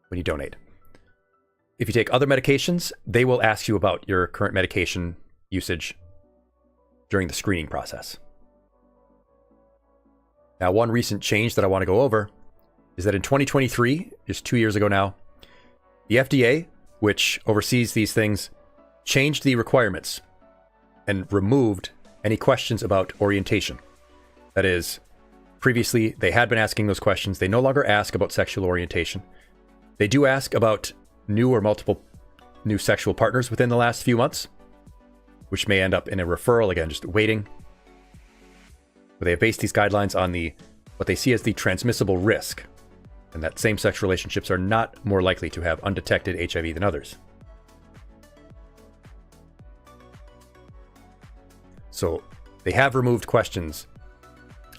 when you donate. If you take other medications, they will ask you about your current medication usage during the screening process. Now, one recent change that I want to go over is that in 2023, just 2 years ago now, the FDA, which oversees these things, changed the requirements and removed any questions about orientation. That is, previously they had been asking those questions. They no longer ask about sexual orientation. They do ask about new or multiple new sexual partners within the last few months, which may end up in a referral, again, just waiting. But they have based these guidelines on what they see as the transmissible risk, and that same-sex relationships are not more likely to have undetected HIV than others. So they have removed questions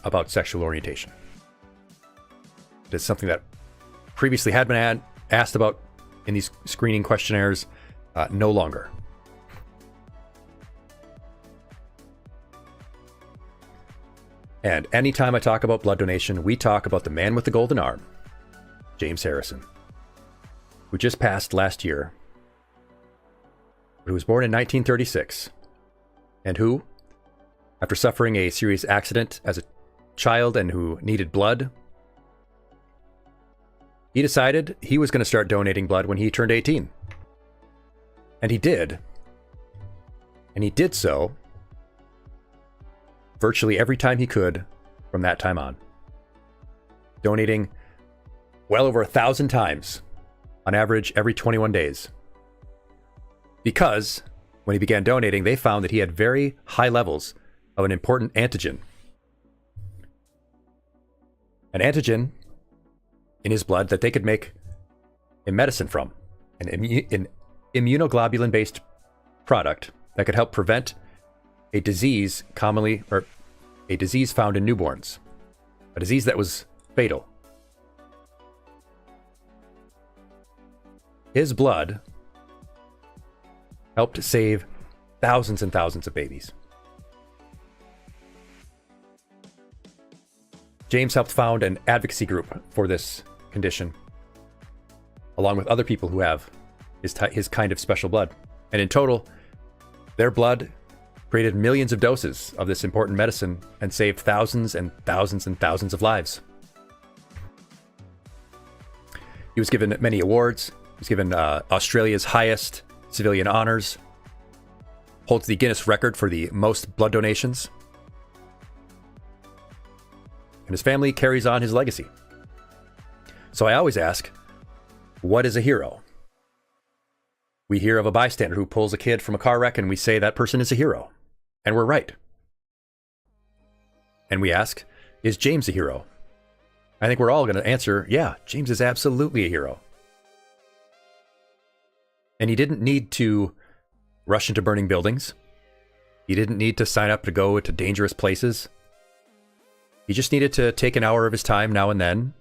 about sexual orientation. It is something that previously had been asked about in these screening questionnaires, no longer. And anytime I talk about blood donation, we talk about the man with the golden arm, James Harrison, who just passed last year, but who was born in 1936, and who, after suffering a serious accident as a child and who needed blood, he decided he was going to start donating blood when he turned 18. And he did. And he did so virtually every time he could from that time on, donating well over 1,000 times, on average every 21 days. Because when he began donating, they found that he had very high levels of an important antigen. An antigen in his blood that they could make a medicine from, an immunoglobulin-based product that could help prevent a disease found in newborns, a disease that was fatal. His blood helped save thousands and thousands of babies. James helped found an advocacy group for this condition, along with other people who have his kind of special blood. And in total, their blood created millions of doses of this important medicine and saved thousands and thousands and thousands of lives. He was given many awards. He was given Australia's highest civilian honors, holds the Guinness record for the most blood donations, and his family carries on his legacy. So I always ask, what is a hero? We hear of a bystander who pulls a kid from a car wreck and we say that person is a hero. And we're right. And we ask, is James a hero? I think we're all going to answer, yeah, James is absolutely a hero. And he didn't need to rush into burning buildings. He didn't need to sign up to go to dangerous places. He just needed to take an hour of his time now and then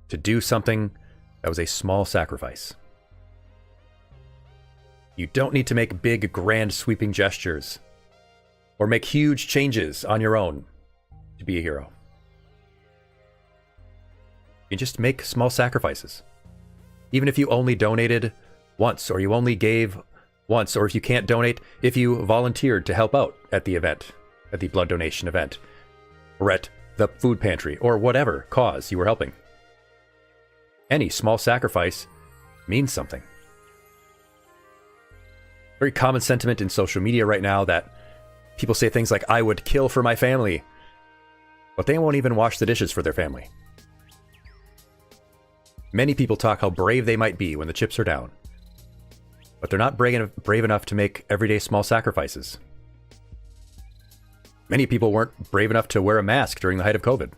to do something that was a small sacrifice. You don't need to make big, grand, sweeping gestures or make huge changes on your own to be a hero. You just make small sacrifices. Even if you only donated once, or you only gave once, or if you can't donate, if you volunteered to help out at the event, at the blood donation event, or at the food pantry, or whatever cause you were helping. Any small sacrifice means something. Very common sentiment in social media right now that people say things like, I would kill for my family, but they won't even wash the dishes for their family. Many people talk how brave they might be when the chips are down. but they're not brave enough to make everyday small sacrifices. Many people weren't brave enough to wear a mask during the height of COVID.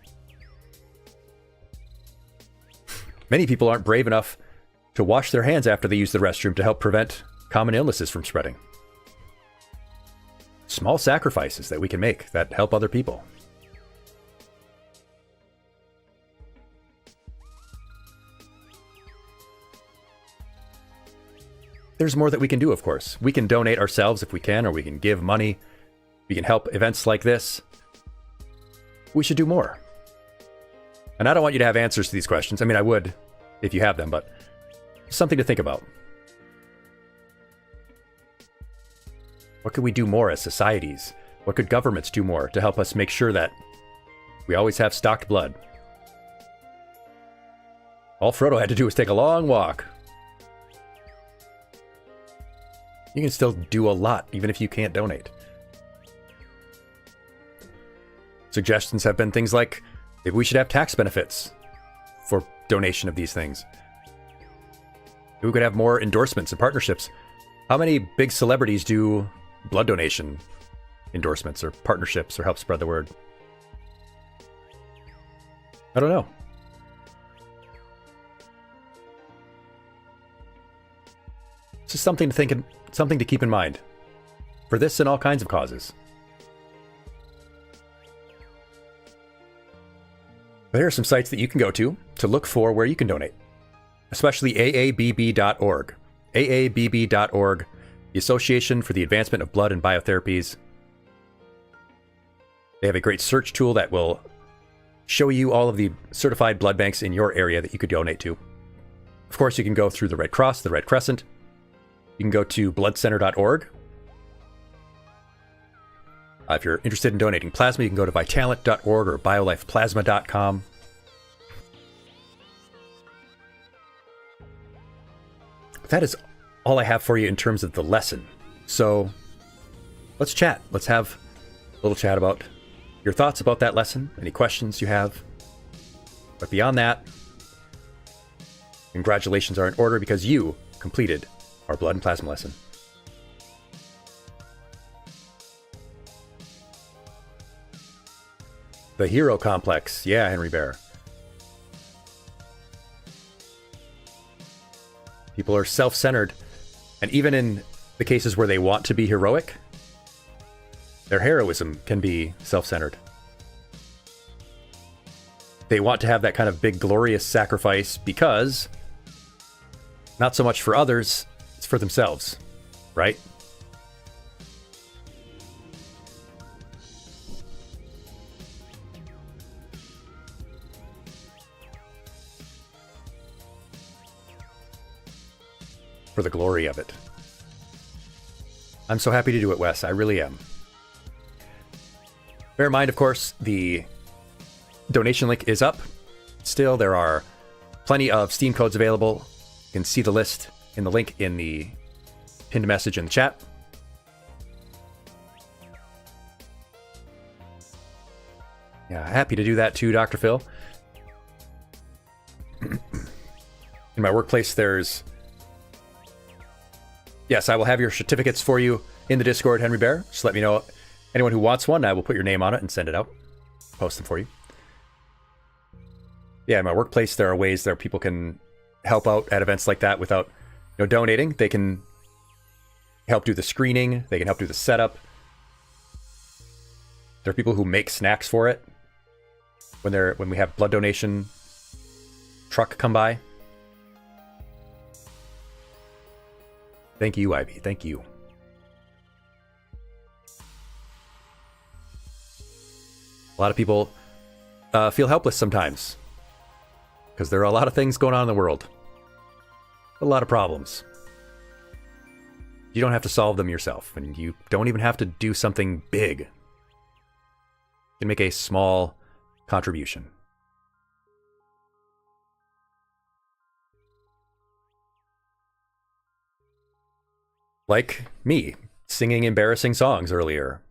Many people aren't brave enough to wash their hands after they use the restroom to help prevent common illnesses from spreading. Small sacrifices that we can make that help other people. There's more that we can do, of course. We can donate ourselves if we can, or we can give money. We can help events like this. We should do more. And I don't want you to have answers to these questions. I mean, I would if you have them, but something to think about. What could we do more as societies? What could governments do more to help us make sure that we always have stocked blood? All Frodo had to do was take a long walk. You can still do a lot, even if you can't donate. Suggestions have been things like, maybe we should have tax benefits for donation of these things. Maybe we could have more endorsements and partnerships. How many big celebrities do blood donation endorsements or partnerships or help spread the word? I don't know. This is something to keep in mind for this and all kinds of causes. But here are some sites that you can go to look for where you can donate, especially AABB.org. AABB.org, the Association for the Advancement of Blood and Biotherapies. They have a great search tool that will show you all of the certified blood banks in your area that you could donate to. Of course, you can go through the Red Cross, the Red Crescent. You can go to bloodcenter.org. If you're interested in donating plasma, you can go to vitalent.org or biolifeplasma.com. That is all I have for you in terms of the lesson. So let's chat. Let's have a little chat about your thoughts about that lesson, any questions you have. But beyond that, congratulations are in order because you completed our blood and plasma lesson. The hero complex. Yeah, Henry Bear. People are self-centered. And even in the cases where they want to be heroic, their heroism can be self-centered. They want to have that kind of big, glorious sacrifice because not so much for others, it's for themselves, right? For the glory of it. I'm so happy to do it, Wes. I really am. Bear in mind, of course, the donation link is up. Still, there are plenty of Steam codes available. You can see the list in the link in the pinned message in the chat. Yeah, happy to do that too, Dr. Phil. In my workplace, there's... Yes, I will have your certificates for you in the Discord, Henry Bear. Just let me know. Anyone who wants one, I will put your name on it and send it out. Post them for you. Yeah, in my workplace, there are ways that people can help out at events like that without donating. They can help do the screening. They can help do the setup. There are people who make snacks for it when we have blood donation truck come by. Thank you, Ivy. Thank you. A lot of people feel helpless sometimes because there are a lot of things going on in the world. A lot of problems. You don't have to solve them yourself, and you don't even have to do something big. You can make a small contribution. Like me, singing embarrassing songs earlier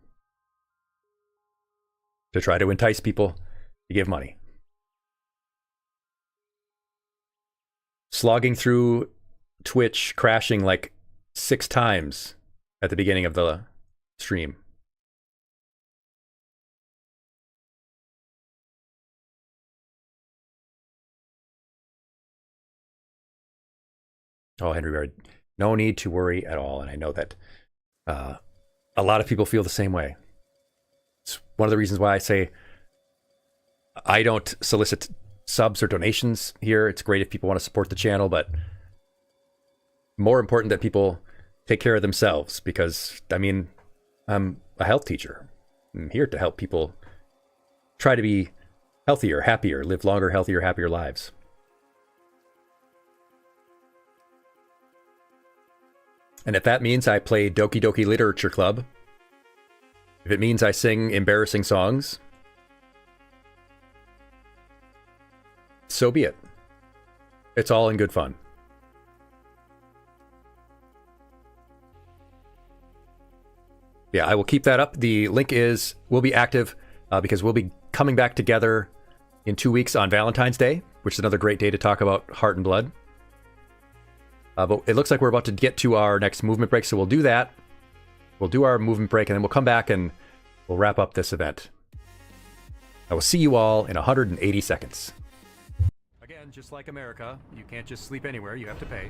to try to entice people to give money. Slogging through Twitch, crashing like 6 times at the beginning of the stream. Oh, Henry Baird, no need to worry at all. And I know that a lot of people feel the same way. It's one of the reasons why I say I don't solicit subs or donations here. It's great if people want to support the channel, but more important that people take care of themselves, because, I mean, I'm a health teacher. I'm here to help people try to be healthier, happier, live longer, healthier, happier lives. And if that means I play Doki Doki Literature Club, if it means I sing embarrassing songs, so be it. It's all in good fun. Yeah, I will keep that up. The link will be active because we'll be coming back together in 2 weeks on Valentine's Day, which is another great day to talk about heart and blood. But it looks like we're about to get to our next movement break, so we'll do that. We'll do our movement break, and then we'll come back and we'll wrap up this event. I will see you all in 180 seconds. Again, just like America, you can't just sleep anywhere, you have to pay.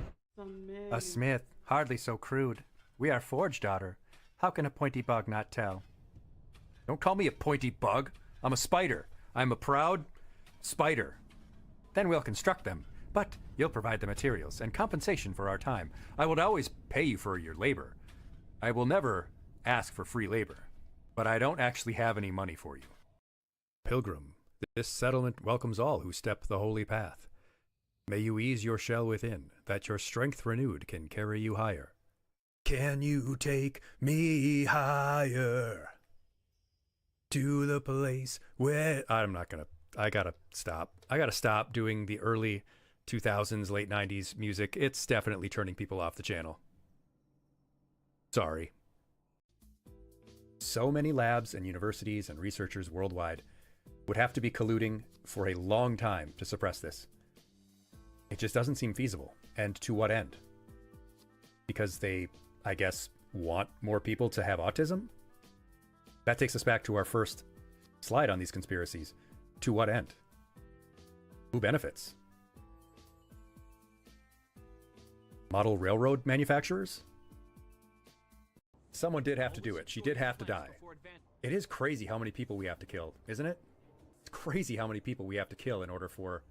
A smith, hardly so crude. We are forge, daughter. How can a pointy bug not tell? Don't call me a pointy bug. I'm a spider. I'm a proud spider. Then we'll construct them. But you'll provide the materials and compensation for our time. I will always pay you for your labor. I will never ask for free labor, but I don't actually have any money for you. Pilgrim, this settlement welcomes all who step the holy path. May you ease your shell within, that your strength renewed can carry you higher. Can you take me higher to the place where... I gotta stop. I gotta stop doing the early 2000s, late 90s music. It's definitely turning people off the channel. Sorry. So many labs and universities and researchers worldwide would have to be colluding for a long time to suppress this. It just doesn't seem feasible. And to what end? Because they, I guess, want more people to have autism? That takes us back to our first slide on these conspiracies. To what end? Who benefits? Model railroad manufacturers? Someone did have to do it. She did have to die. It is crazy how many people we have to kill, isn't it? It's crazy how many people we have to kill in order for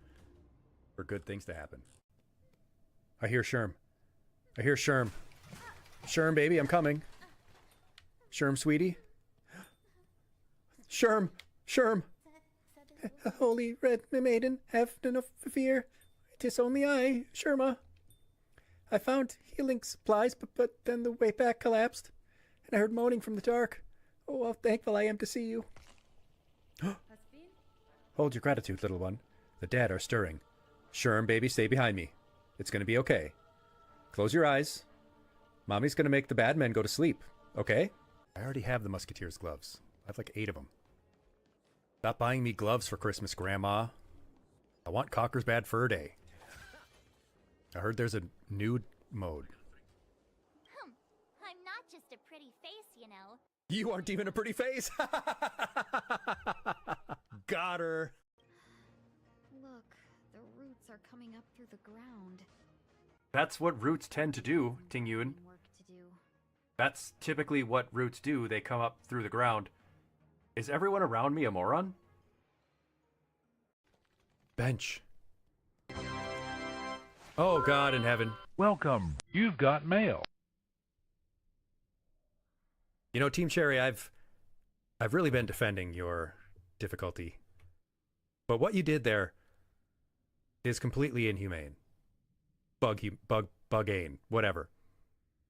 good things to happen. I hear Sherm. I hear Sherm. Sherm, baby, I'm coming. Sherm, sweetie. Sherm! Sherm! Holy red maiden, have no fear. 'Tis only I, Sherma. I found healing supplies, but then the way back collapsed, and I heard moaning from the dark. Oh, how thankful I am to see you. Hold your gratitude, little one. The dead are stirring. Sherm, baby, stay behind me. It's gonna be okay. Close your eyes. Mommy's gonna make the bad men go to sleep, okay? I already have the Musketeer's gloves. I have like 8 of them. Stop buying me gloves for Christmas, Grandma. I want Cocker's Bad Fur Day. I heard there's a nude mode. I'm not just a pretty face, you know. You aren't even a pretty face! Got her! Look, the roots are coming up through the ground. That's what roots tend to do, Tingyun. Work to do. That's typically what roots do. They come up through the ground. Is everyone around me a moron? Bench. Oh, God in heaven. Welcome. You've got mail. You know, Team Cherry, I've really been defending your difficulty. But what you did there is completely inhumane. Bugane, whatever.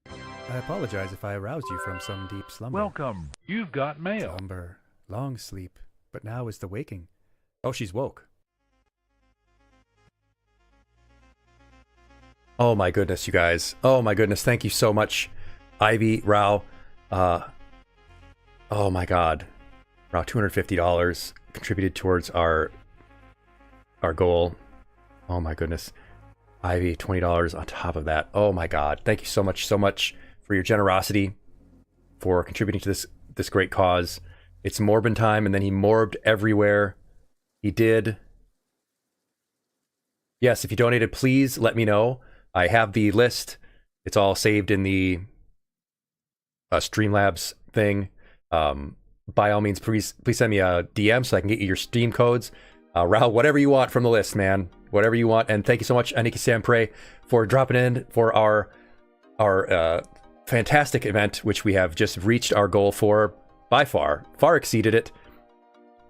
I apologize if I aroused you from some deep slumber. Welcome. You've got mail. Slumber, long sleep, but now is the waking. Oh, she's woke. Oh my goodness, you guys. Oh my goodness. Thank you so much, Ivy, Rao. Oh my God. Rao, $250 contributed towards our goal. Oh my goodness. Ivy, $20 on top of that. Oh my God. Thank you so much for your generosity, for contributing to this great cause. It's Morbin time, and then he morbed everywhere. He did. Yes, if you donated, please let me know. I have the list. It's all saved in the Streamlabs thing. By all means, please send me a DM so I can get you your Steam codes. Raul, whatever you want from the list, man. Whatever you want. And thank you so much, Aniki Sampre, for dropping in for our fantastic event, which we have just reached our goal for by far exceeded it.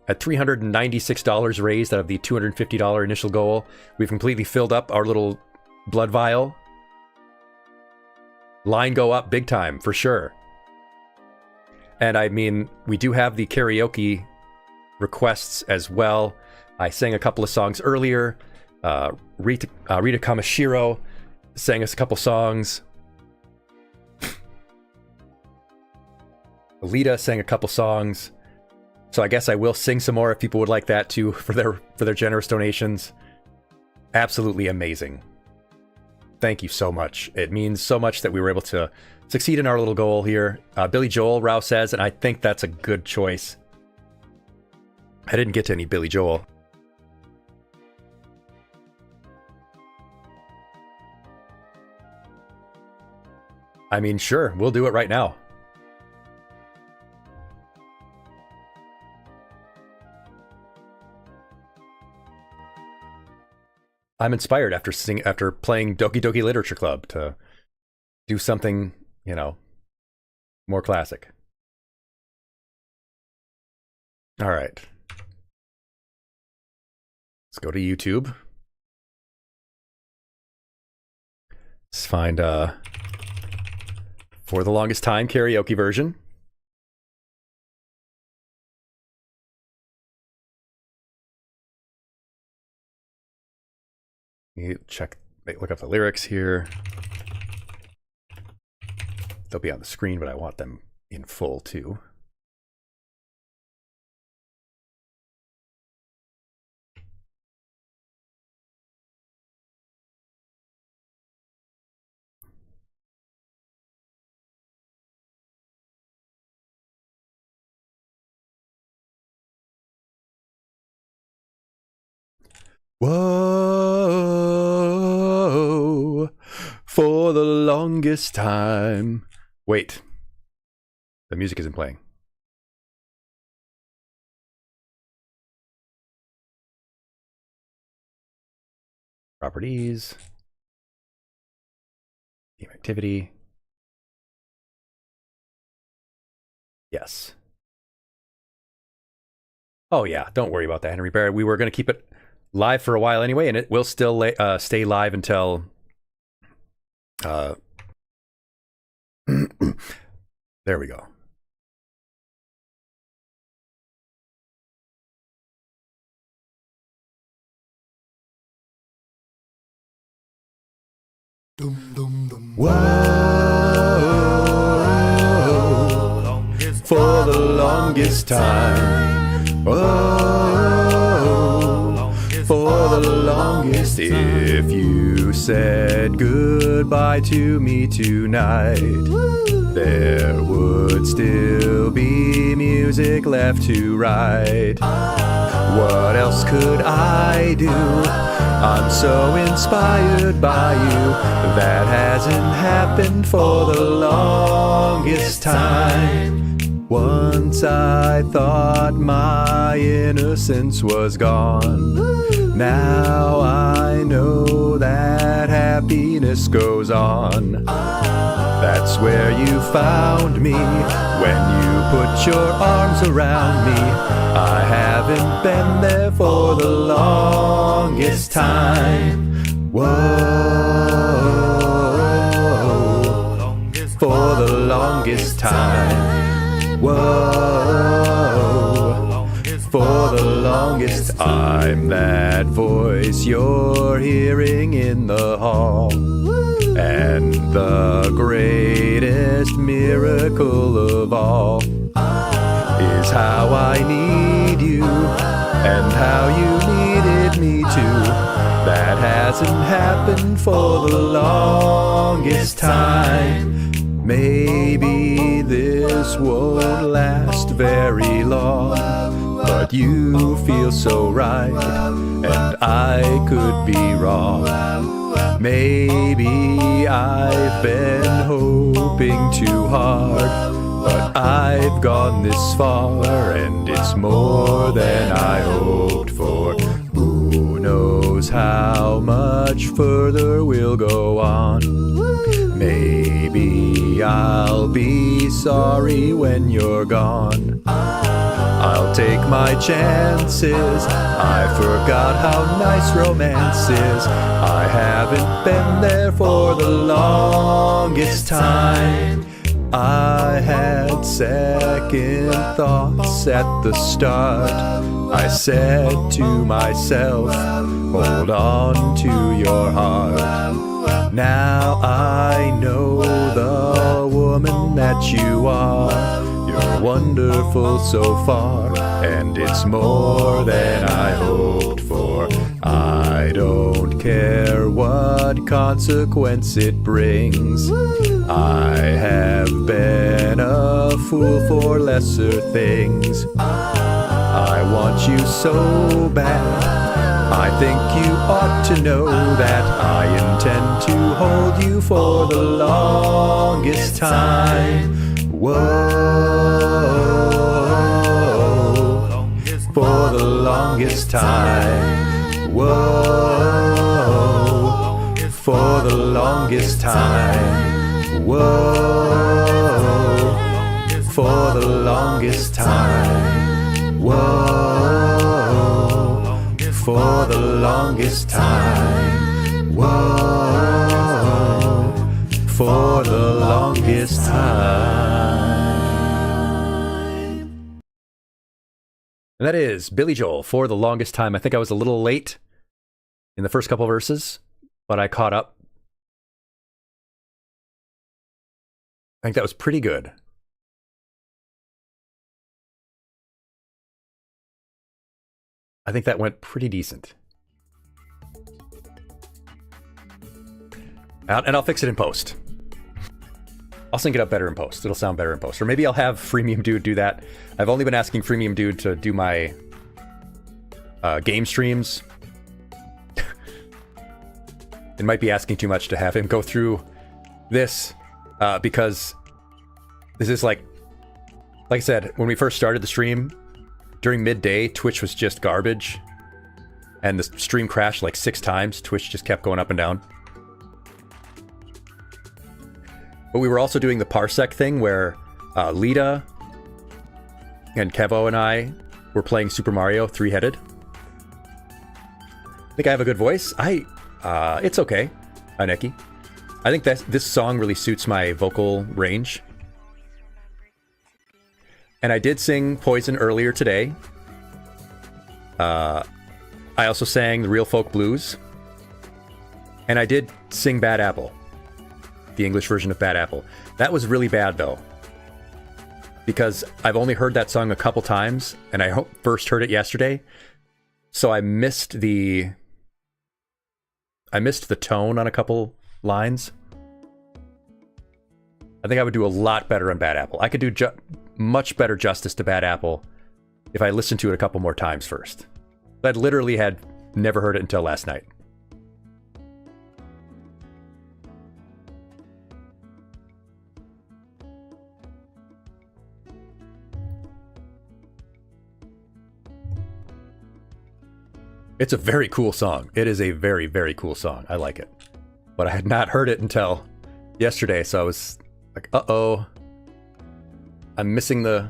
At $396 raised out of the $250 initial goal, we've completely filled up our little blood vial. Line go up big time, for sure. And I mean, we do have the karaoke requests as well. I sang a couple of songs earlier. Rita Kamashiro sang us a couple songs. Alita sang a couple songs. So I guess I will sing some more if people would like that too, for their generous donations. Absolutely amazing. Thank you so much. It means so much that we were able to succeed in our little goal here. Billy Joel, Rao says, and I think that's a good choice. I didn't get to any Billy Joel. I mean, sure, we'll do it right now. I'm inspired after playing Doki Doki Literature Club to do something, you know, more classic. All right. Let's go to YouTube. Let's find For the Longest Time karaoke version. You look up the lyrics here. They'll be on the screen, but I want them in full too. Whoa, for the longest time. Wait, the music isn't playing. Properties, game activity. Yes. Oh yeah, don't worry about that, Henry Barrett. We were going to keep it live for a while anyway, and it will still stay live until there we go. Whoa, for the longest time. Whoa, for the longest. If you said goodbye to me tonight, there would still be music left to write. What else could I do? I'm so inspired by you. That hasn't happened for the longest time. Once I thought my innocence was gone. Now I know that happiness goes on. That's where you found me, when you put your arms around me. I haven't been there for the longest time. Whoa, for the longest time. Whoa, for the longest. I'm that voice you're hearing in the hall. And the greatest miracle of all is how I need you, and how you needed me to. That hasn't happened for the longest time. Maybe this won't last very long, but you feel so right, and I could be wrong. Maybe I've been hoping too hard, but I've gone this far, and it's more than I hoped for. Who knows how much further we'll go on? Maybe I'll be sorry when you're gone. I'll take my chances. I forgot how nice romance is. I haven't been there for the longest time. I had second thoughts at the start. I said to myself, hold on to your heart. Now I know the woman that you are. You're wonderful so far, and it's more than I hoped for. I don't care what consequence it brings. I have been a fool for lesser things. I want you so bad. I think you ought to know that I intend to hold you for the longest time. Whoa, for the longest time. Whoa, for the longest time. Whoa, for the longest time. Whoa, for the longest time. Whoa, for the longest time. And that is Billy Joel, For the Longest Time. I think I was a little late in the first couple verses, but I caught up. I think that was pretty good. I think that went pretty decent. And I'll fix it in post. I'll sync it up better in post. It'll sound better in post. Or maybe I'll have Freemium Dude do that. I've only been asking Freemium Dude to do my game streams. It might be asking too much to have him go through this because this is like I said, when we first started the stream, during midday, Twitch was just garbage. And the stream crashed like 6 times. Twitch just kept going up and down. But we were also doing the Parsec thing where Lita and Kevo and I were playing Super Mario 3-headed. I think I have a good voice. It's okay, Aneki. I think that this song really suits my vocal range. And I did sing Poison earlier today. I also sang the Real Folk Blues. And I did sing Bad Apple. The English version of Bad Apple. That was really bad, though. Because I've only heard that song a couple times, and I first heard it yesterday. So I missed the tone on a couple lines. I think I would do a lot better on Bad Apple. I could do much better justice to Bad Apple if I listened to it a couple more times first. But I literally had never heard it until last night. It's a very cool song. It is a very, very cool song. I like it. But I had not heard it until yesterday, so I was like, uh-oh. I'm missing the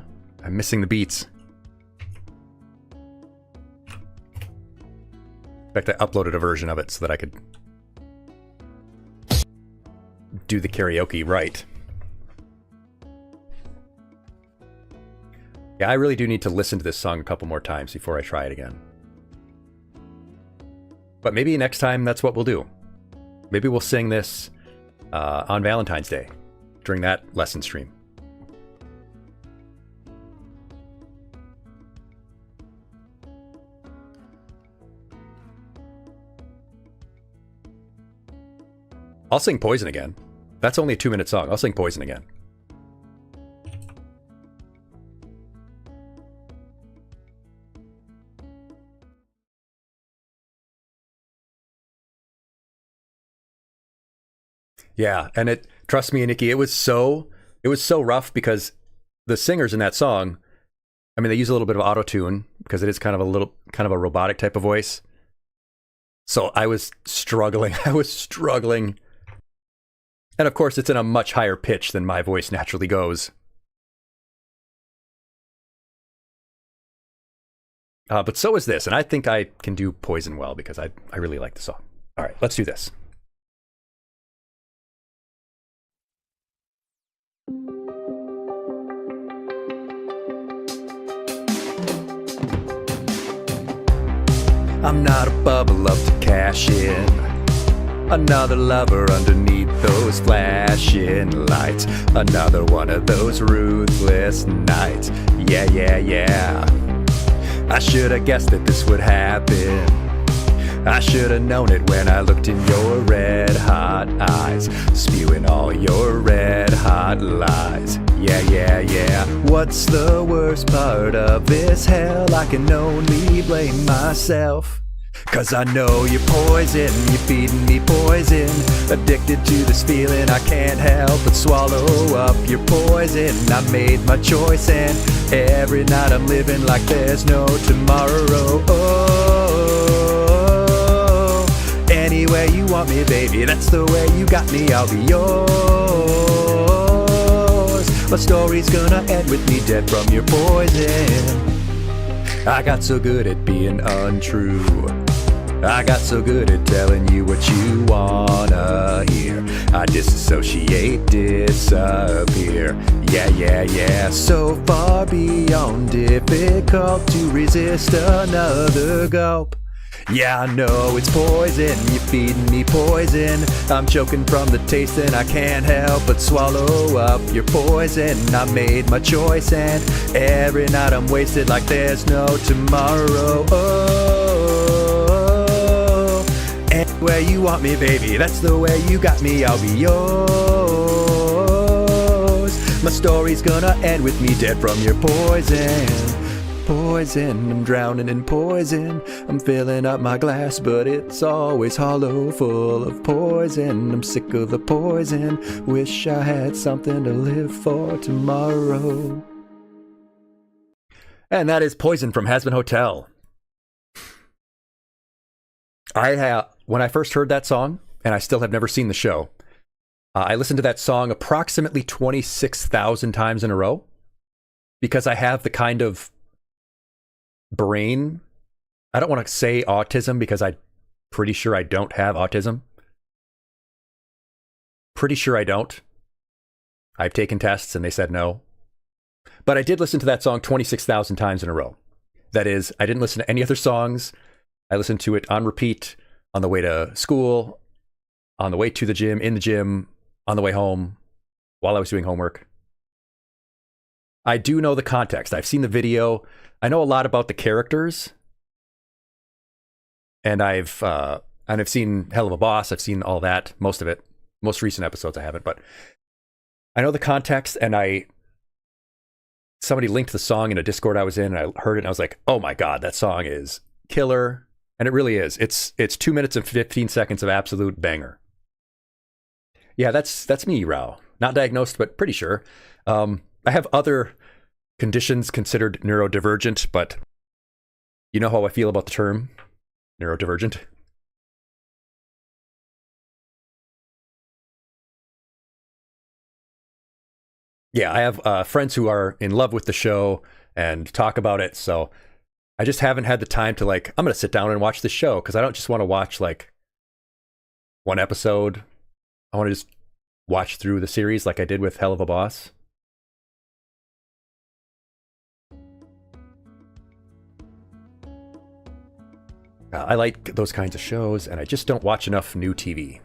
beats. In fact, I uploaded a version of it so that I could do the karaoke right. Yeah, I really do need to listen to this song a couple more times before I try it again. But maybe next time that's what we'll do. Maybe we'll sing this on Valentine's Day during that lesson stream. I'll sing Poison again. That's only a 2-minute song. I'll sing Poison again. Yeah, and trust me, Nikki, it was so rough because the singers in that song, I mean, they use a little bit of auto-tune because it is kind of a robotic type of voice. So I was struggling. And of course, it's in a much higher pitch than my voice naturally goes. But so is this, and I think I can do Poison well because I really like the song. All right, let's do this. I'm not a bubble up to cash in. Another lover underneath those flashing lights. Another one of those ruthless nights. Yeah, yeah, yeah. I should have guessed that this would happen. I should have known it when I looked in your red hot eyes, spewing all your red hot lies. Yeah, yeah, yeah. What's the worst part of this hell? I can only blame myself. 'Cause I know you're poison, you're feeding me poison. Addicted to this feeling, I can't help but swallow up your poison. I made my choice and every night I'm living like there's no tomorrow. Oh, any way you want me, baby, that's the way you got me, I'll be yours. My story's gonna end with me dead from your poison. I got so good at being untrue. I got so good at telling you what you wanna hear. I disassociate, disappear. Yeah, yeah, yeah. So far beyond difficult to resist another gulp. Yeah, I know it's poison, you're feeding me poison. I'm choking from the taste and I can't help but swallow up your poison. I made my choice and every night I'm wasted like there's no tomorrow. Oh, any way you want me, baby, that's the way you got me, I'll be yours. My story's gonna end with me dead from your poison. Poison, I'm drowning in poison. I'm filling up my glass, but it's always hollow, full of poison. I'm sick of the poison. Wish I had something to live for tomorrow. And that is Poison from Has Been Hotel. When I first heard that song, and I still have never seen the show, I listened to that song approximately 26,000 times in a row because I have the kind of brain, I don't want to say autism because I'm pretty sure I don't have autism. Pretty sure I don't. I've taken tests and they said no. But I did listen to that song 26,000 times in a row. That is, I didn't listen to any other songs. I listened to it on repeat on the way to school, on the way to the gym, in the gym, on the way home, while I was doing homework. I do know the context. I've seen the video. I know a lot about the characters. And I've seen Hell of a Boss. I've seen all that, most of it. Most recent episodes I haven't, but I know the context, and somebody linked the song in a Discord I was in, and I heard it and I was like, oh my God, that song is killer. And it really is. It's 2 minutes and 15 seconds of absolute banger. Yeah, that's me, Rao. Not diagnosed, but pretty sure. I have other conditions considered neurodivergent, but you know how I feel about the term neurodivergent? Yeah, I have friends who are in love with the show and talk about it, so I just haven't had the time to, I'm going to sit down and watch the show, because I don't just want to watch, one episode. I want to just watch through the series like I did with Hell of a Boss. I like those kinds of shows, and I just don't watch enough new TV.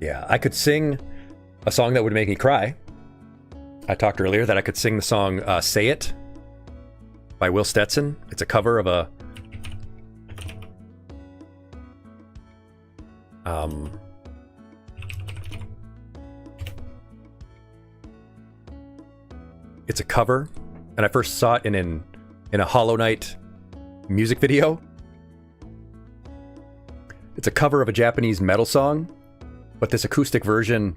Yeah, I could sing a song that would make me cry. I talked earlier that I could sing the song Say It by Will Stetson. It's a cover of a... It's a cover, and I first saw it in a Hollow Knight music video. It's a cover of a Japanese metal song, but this acoustic version,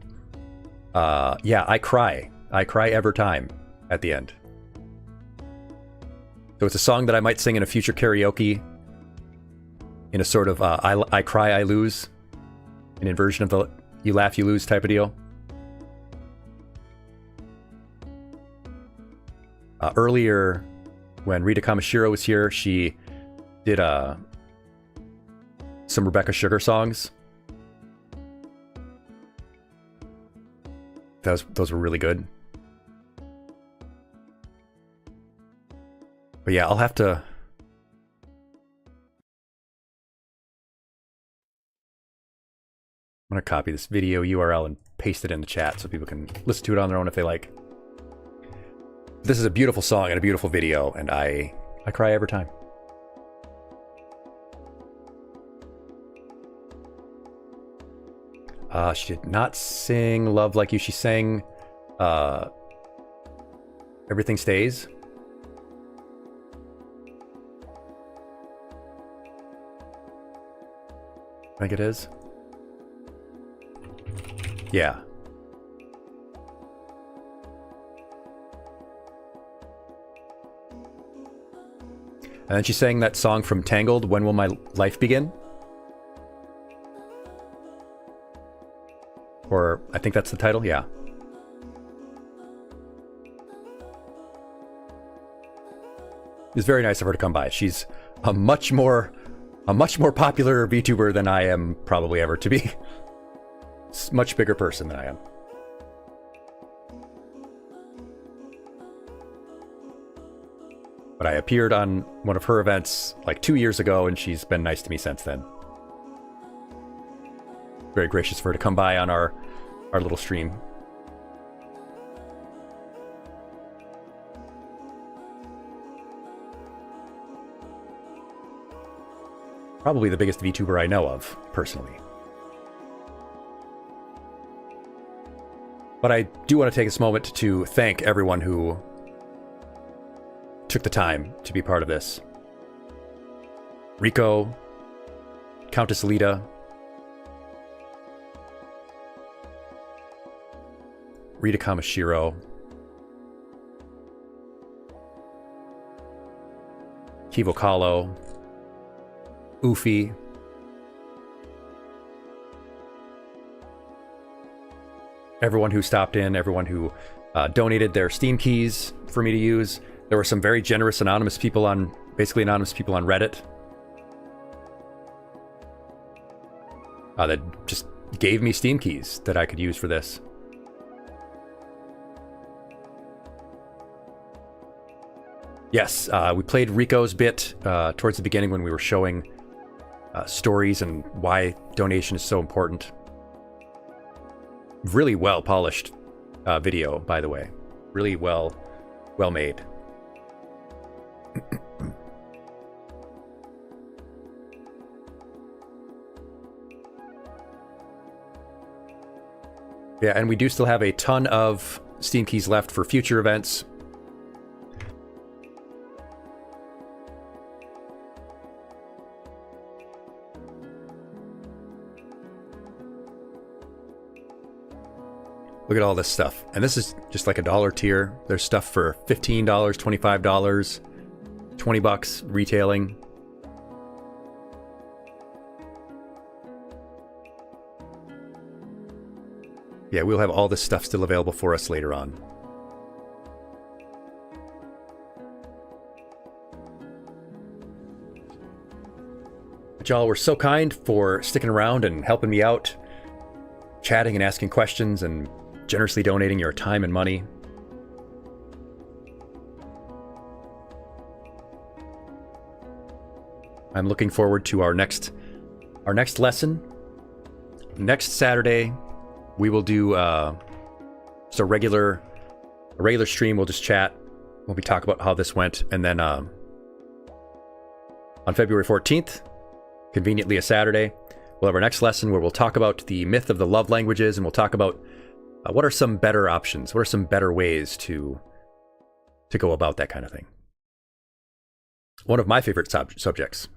yeah, I cry. I cry every time at the end. So it's a song that I might sing in a future karaoke in a sort of I cry, I lose, an inversion of the you laugh, you lose type of deal. Earlier, when Rita Kamashiro was here, she did some Rebecca Sugar songs. Those were really good. But yeah, I'll have to... I'm going to copy this video URL and paste it in the chat so people can listen to it on their own if they like. This is a beautiful song and a beautiful video, and I cry every time. She did not sing Love Like You. She sang Everything Stays. I think it is. Yeah. And then she sang that song from Tangled, When Will My Life Begin? Or I think that's the title, yeah. It's very nice of her to come by. She's a much more popular VTuber than I am probably ever to be. Much bigger person than I am. But I appeared on one of her events like 2 years ago, and she's been nice to me since then. Very gracious of her to come by on our little stream. Probably the biggest VTuber I know of, personally. But I do want to take this moment to thank everyone who took the time to be part of this. Rico, Countess Lita, Rita Kamashiro, Kivo Kahlo, Ufi, everyone who stopped in, everyone who donated their Steam keys for me to use. There were some very generous anonymous people on Reddit that just gave me Steam keys that I could use for this. Yes, we played Rico's bit towards the beginning when we were showing stories and why donation is so important. Really well polished video, by the way. Really well made. Yeah, and we do still have a ton of Steam keys left for future events. Look at all this stuff. And this is just like a dollar tier. There's stuff for $15, $25, $20 retailing. Yeah, we'll have all this stuff still available for us later on. But y'all were so kind for sticking around and helping me out, chatting and asking questions and generously donating your time and money. I'm looking forward to our next lesson next Saturday we will do just a regular stream. We'll just chat. We'll be talk about how this went, and then on February 14th, conveniently a Saturday, we'll have our next lesson where we'll talk about the myth of the love languages, and we'll talk about what are some better options, what are some better ways to go about that kind of thing. One of my favorite subjects.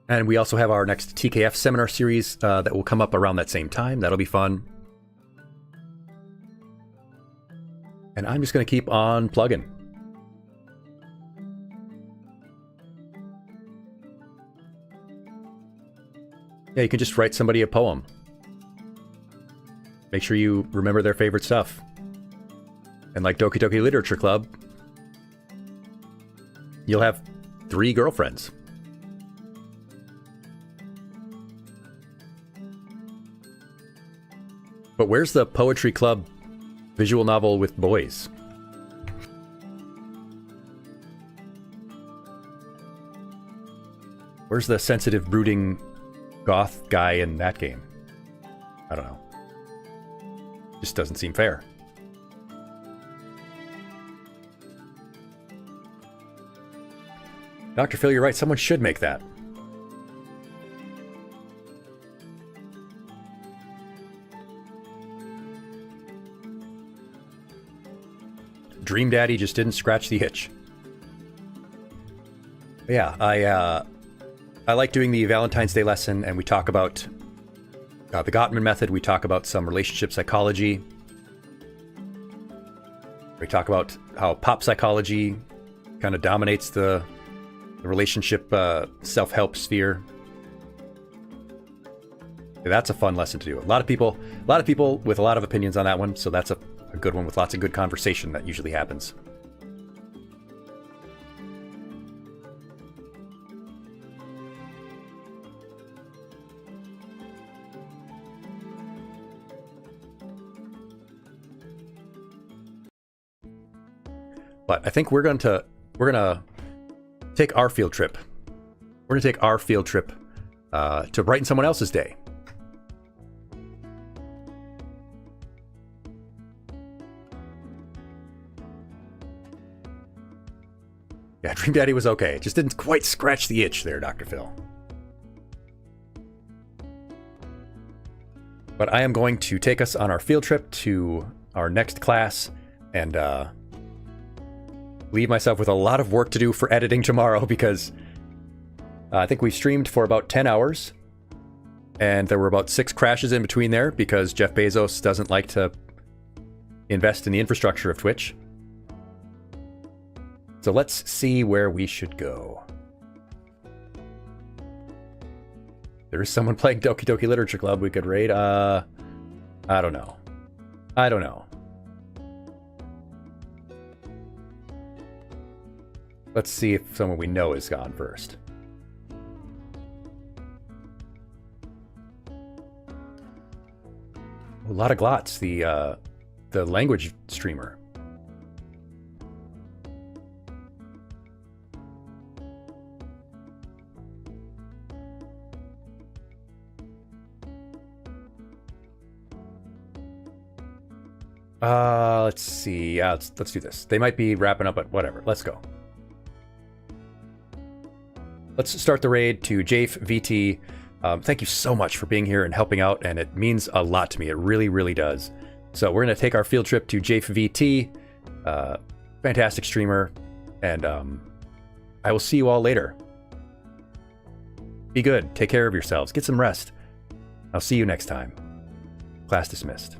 And we also have our next TKF seminar series that will come up around that same time. That'll be fun. And I'm just going to keep on plugging. Yeah, you can just write somebody a poem. Make sure you remember their favorite stuff. And like Doki Doki Literature Club, you'll have 3 girlfriends. But where's the poetry club visual novel with boys? Where's the sensitive, brooding goth guy in that game? I don't know. Just doesn't seem fair. Dr. Phil, you're right. Someone should make that. Dream Daddy just didn't scratch the itch. But yeah, I like doing the Valentine's Day lesson, and we talk about the Gottman method. We talk about some relationship psychology. We talk about how pop psychology kind of dominates the relationship self-help sphere. That's a fun lesson to do. A lot of people with a lot of opinions on that one, so that's a good one with lots of good conversation that usually happens. But I think we're gonna take our field trip. We're gonna take our field trip to brighten someone else's day. Yeah, Dream Daddy was okay. Just didn't quite scratch the itch there, Dr. Phil. But I am going to take us on our field trip to our next class and leave myself with a lot of work to do for editing tomorrow because I think we streamed for about 10 hours and there were about 6 crashes in between there because Jeff Bezos doesn't like to invest in the infrastructure of Twitch. So let's see where we should go. There is someone playing Doki Doki Literature Club we could raid. I don't know. Let's see if someone we know is gone first. A lot of glots, the language streamer. Let's see. Yeah, let's do this. They might be wrapping up, but whatever. Let's go. Let's start the raid to Jafe VT. Thank you so much for being here and helping out, and it means a lot to me. It really, really does. So we're going to take our field trip to Jafe VT. Fantastic streamer, and I will see you all later. Be good. Take care of yourselves. Get some rest. I'll see you next time. Class dismissed.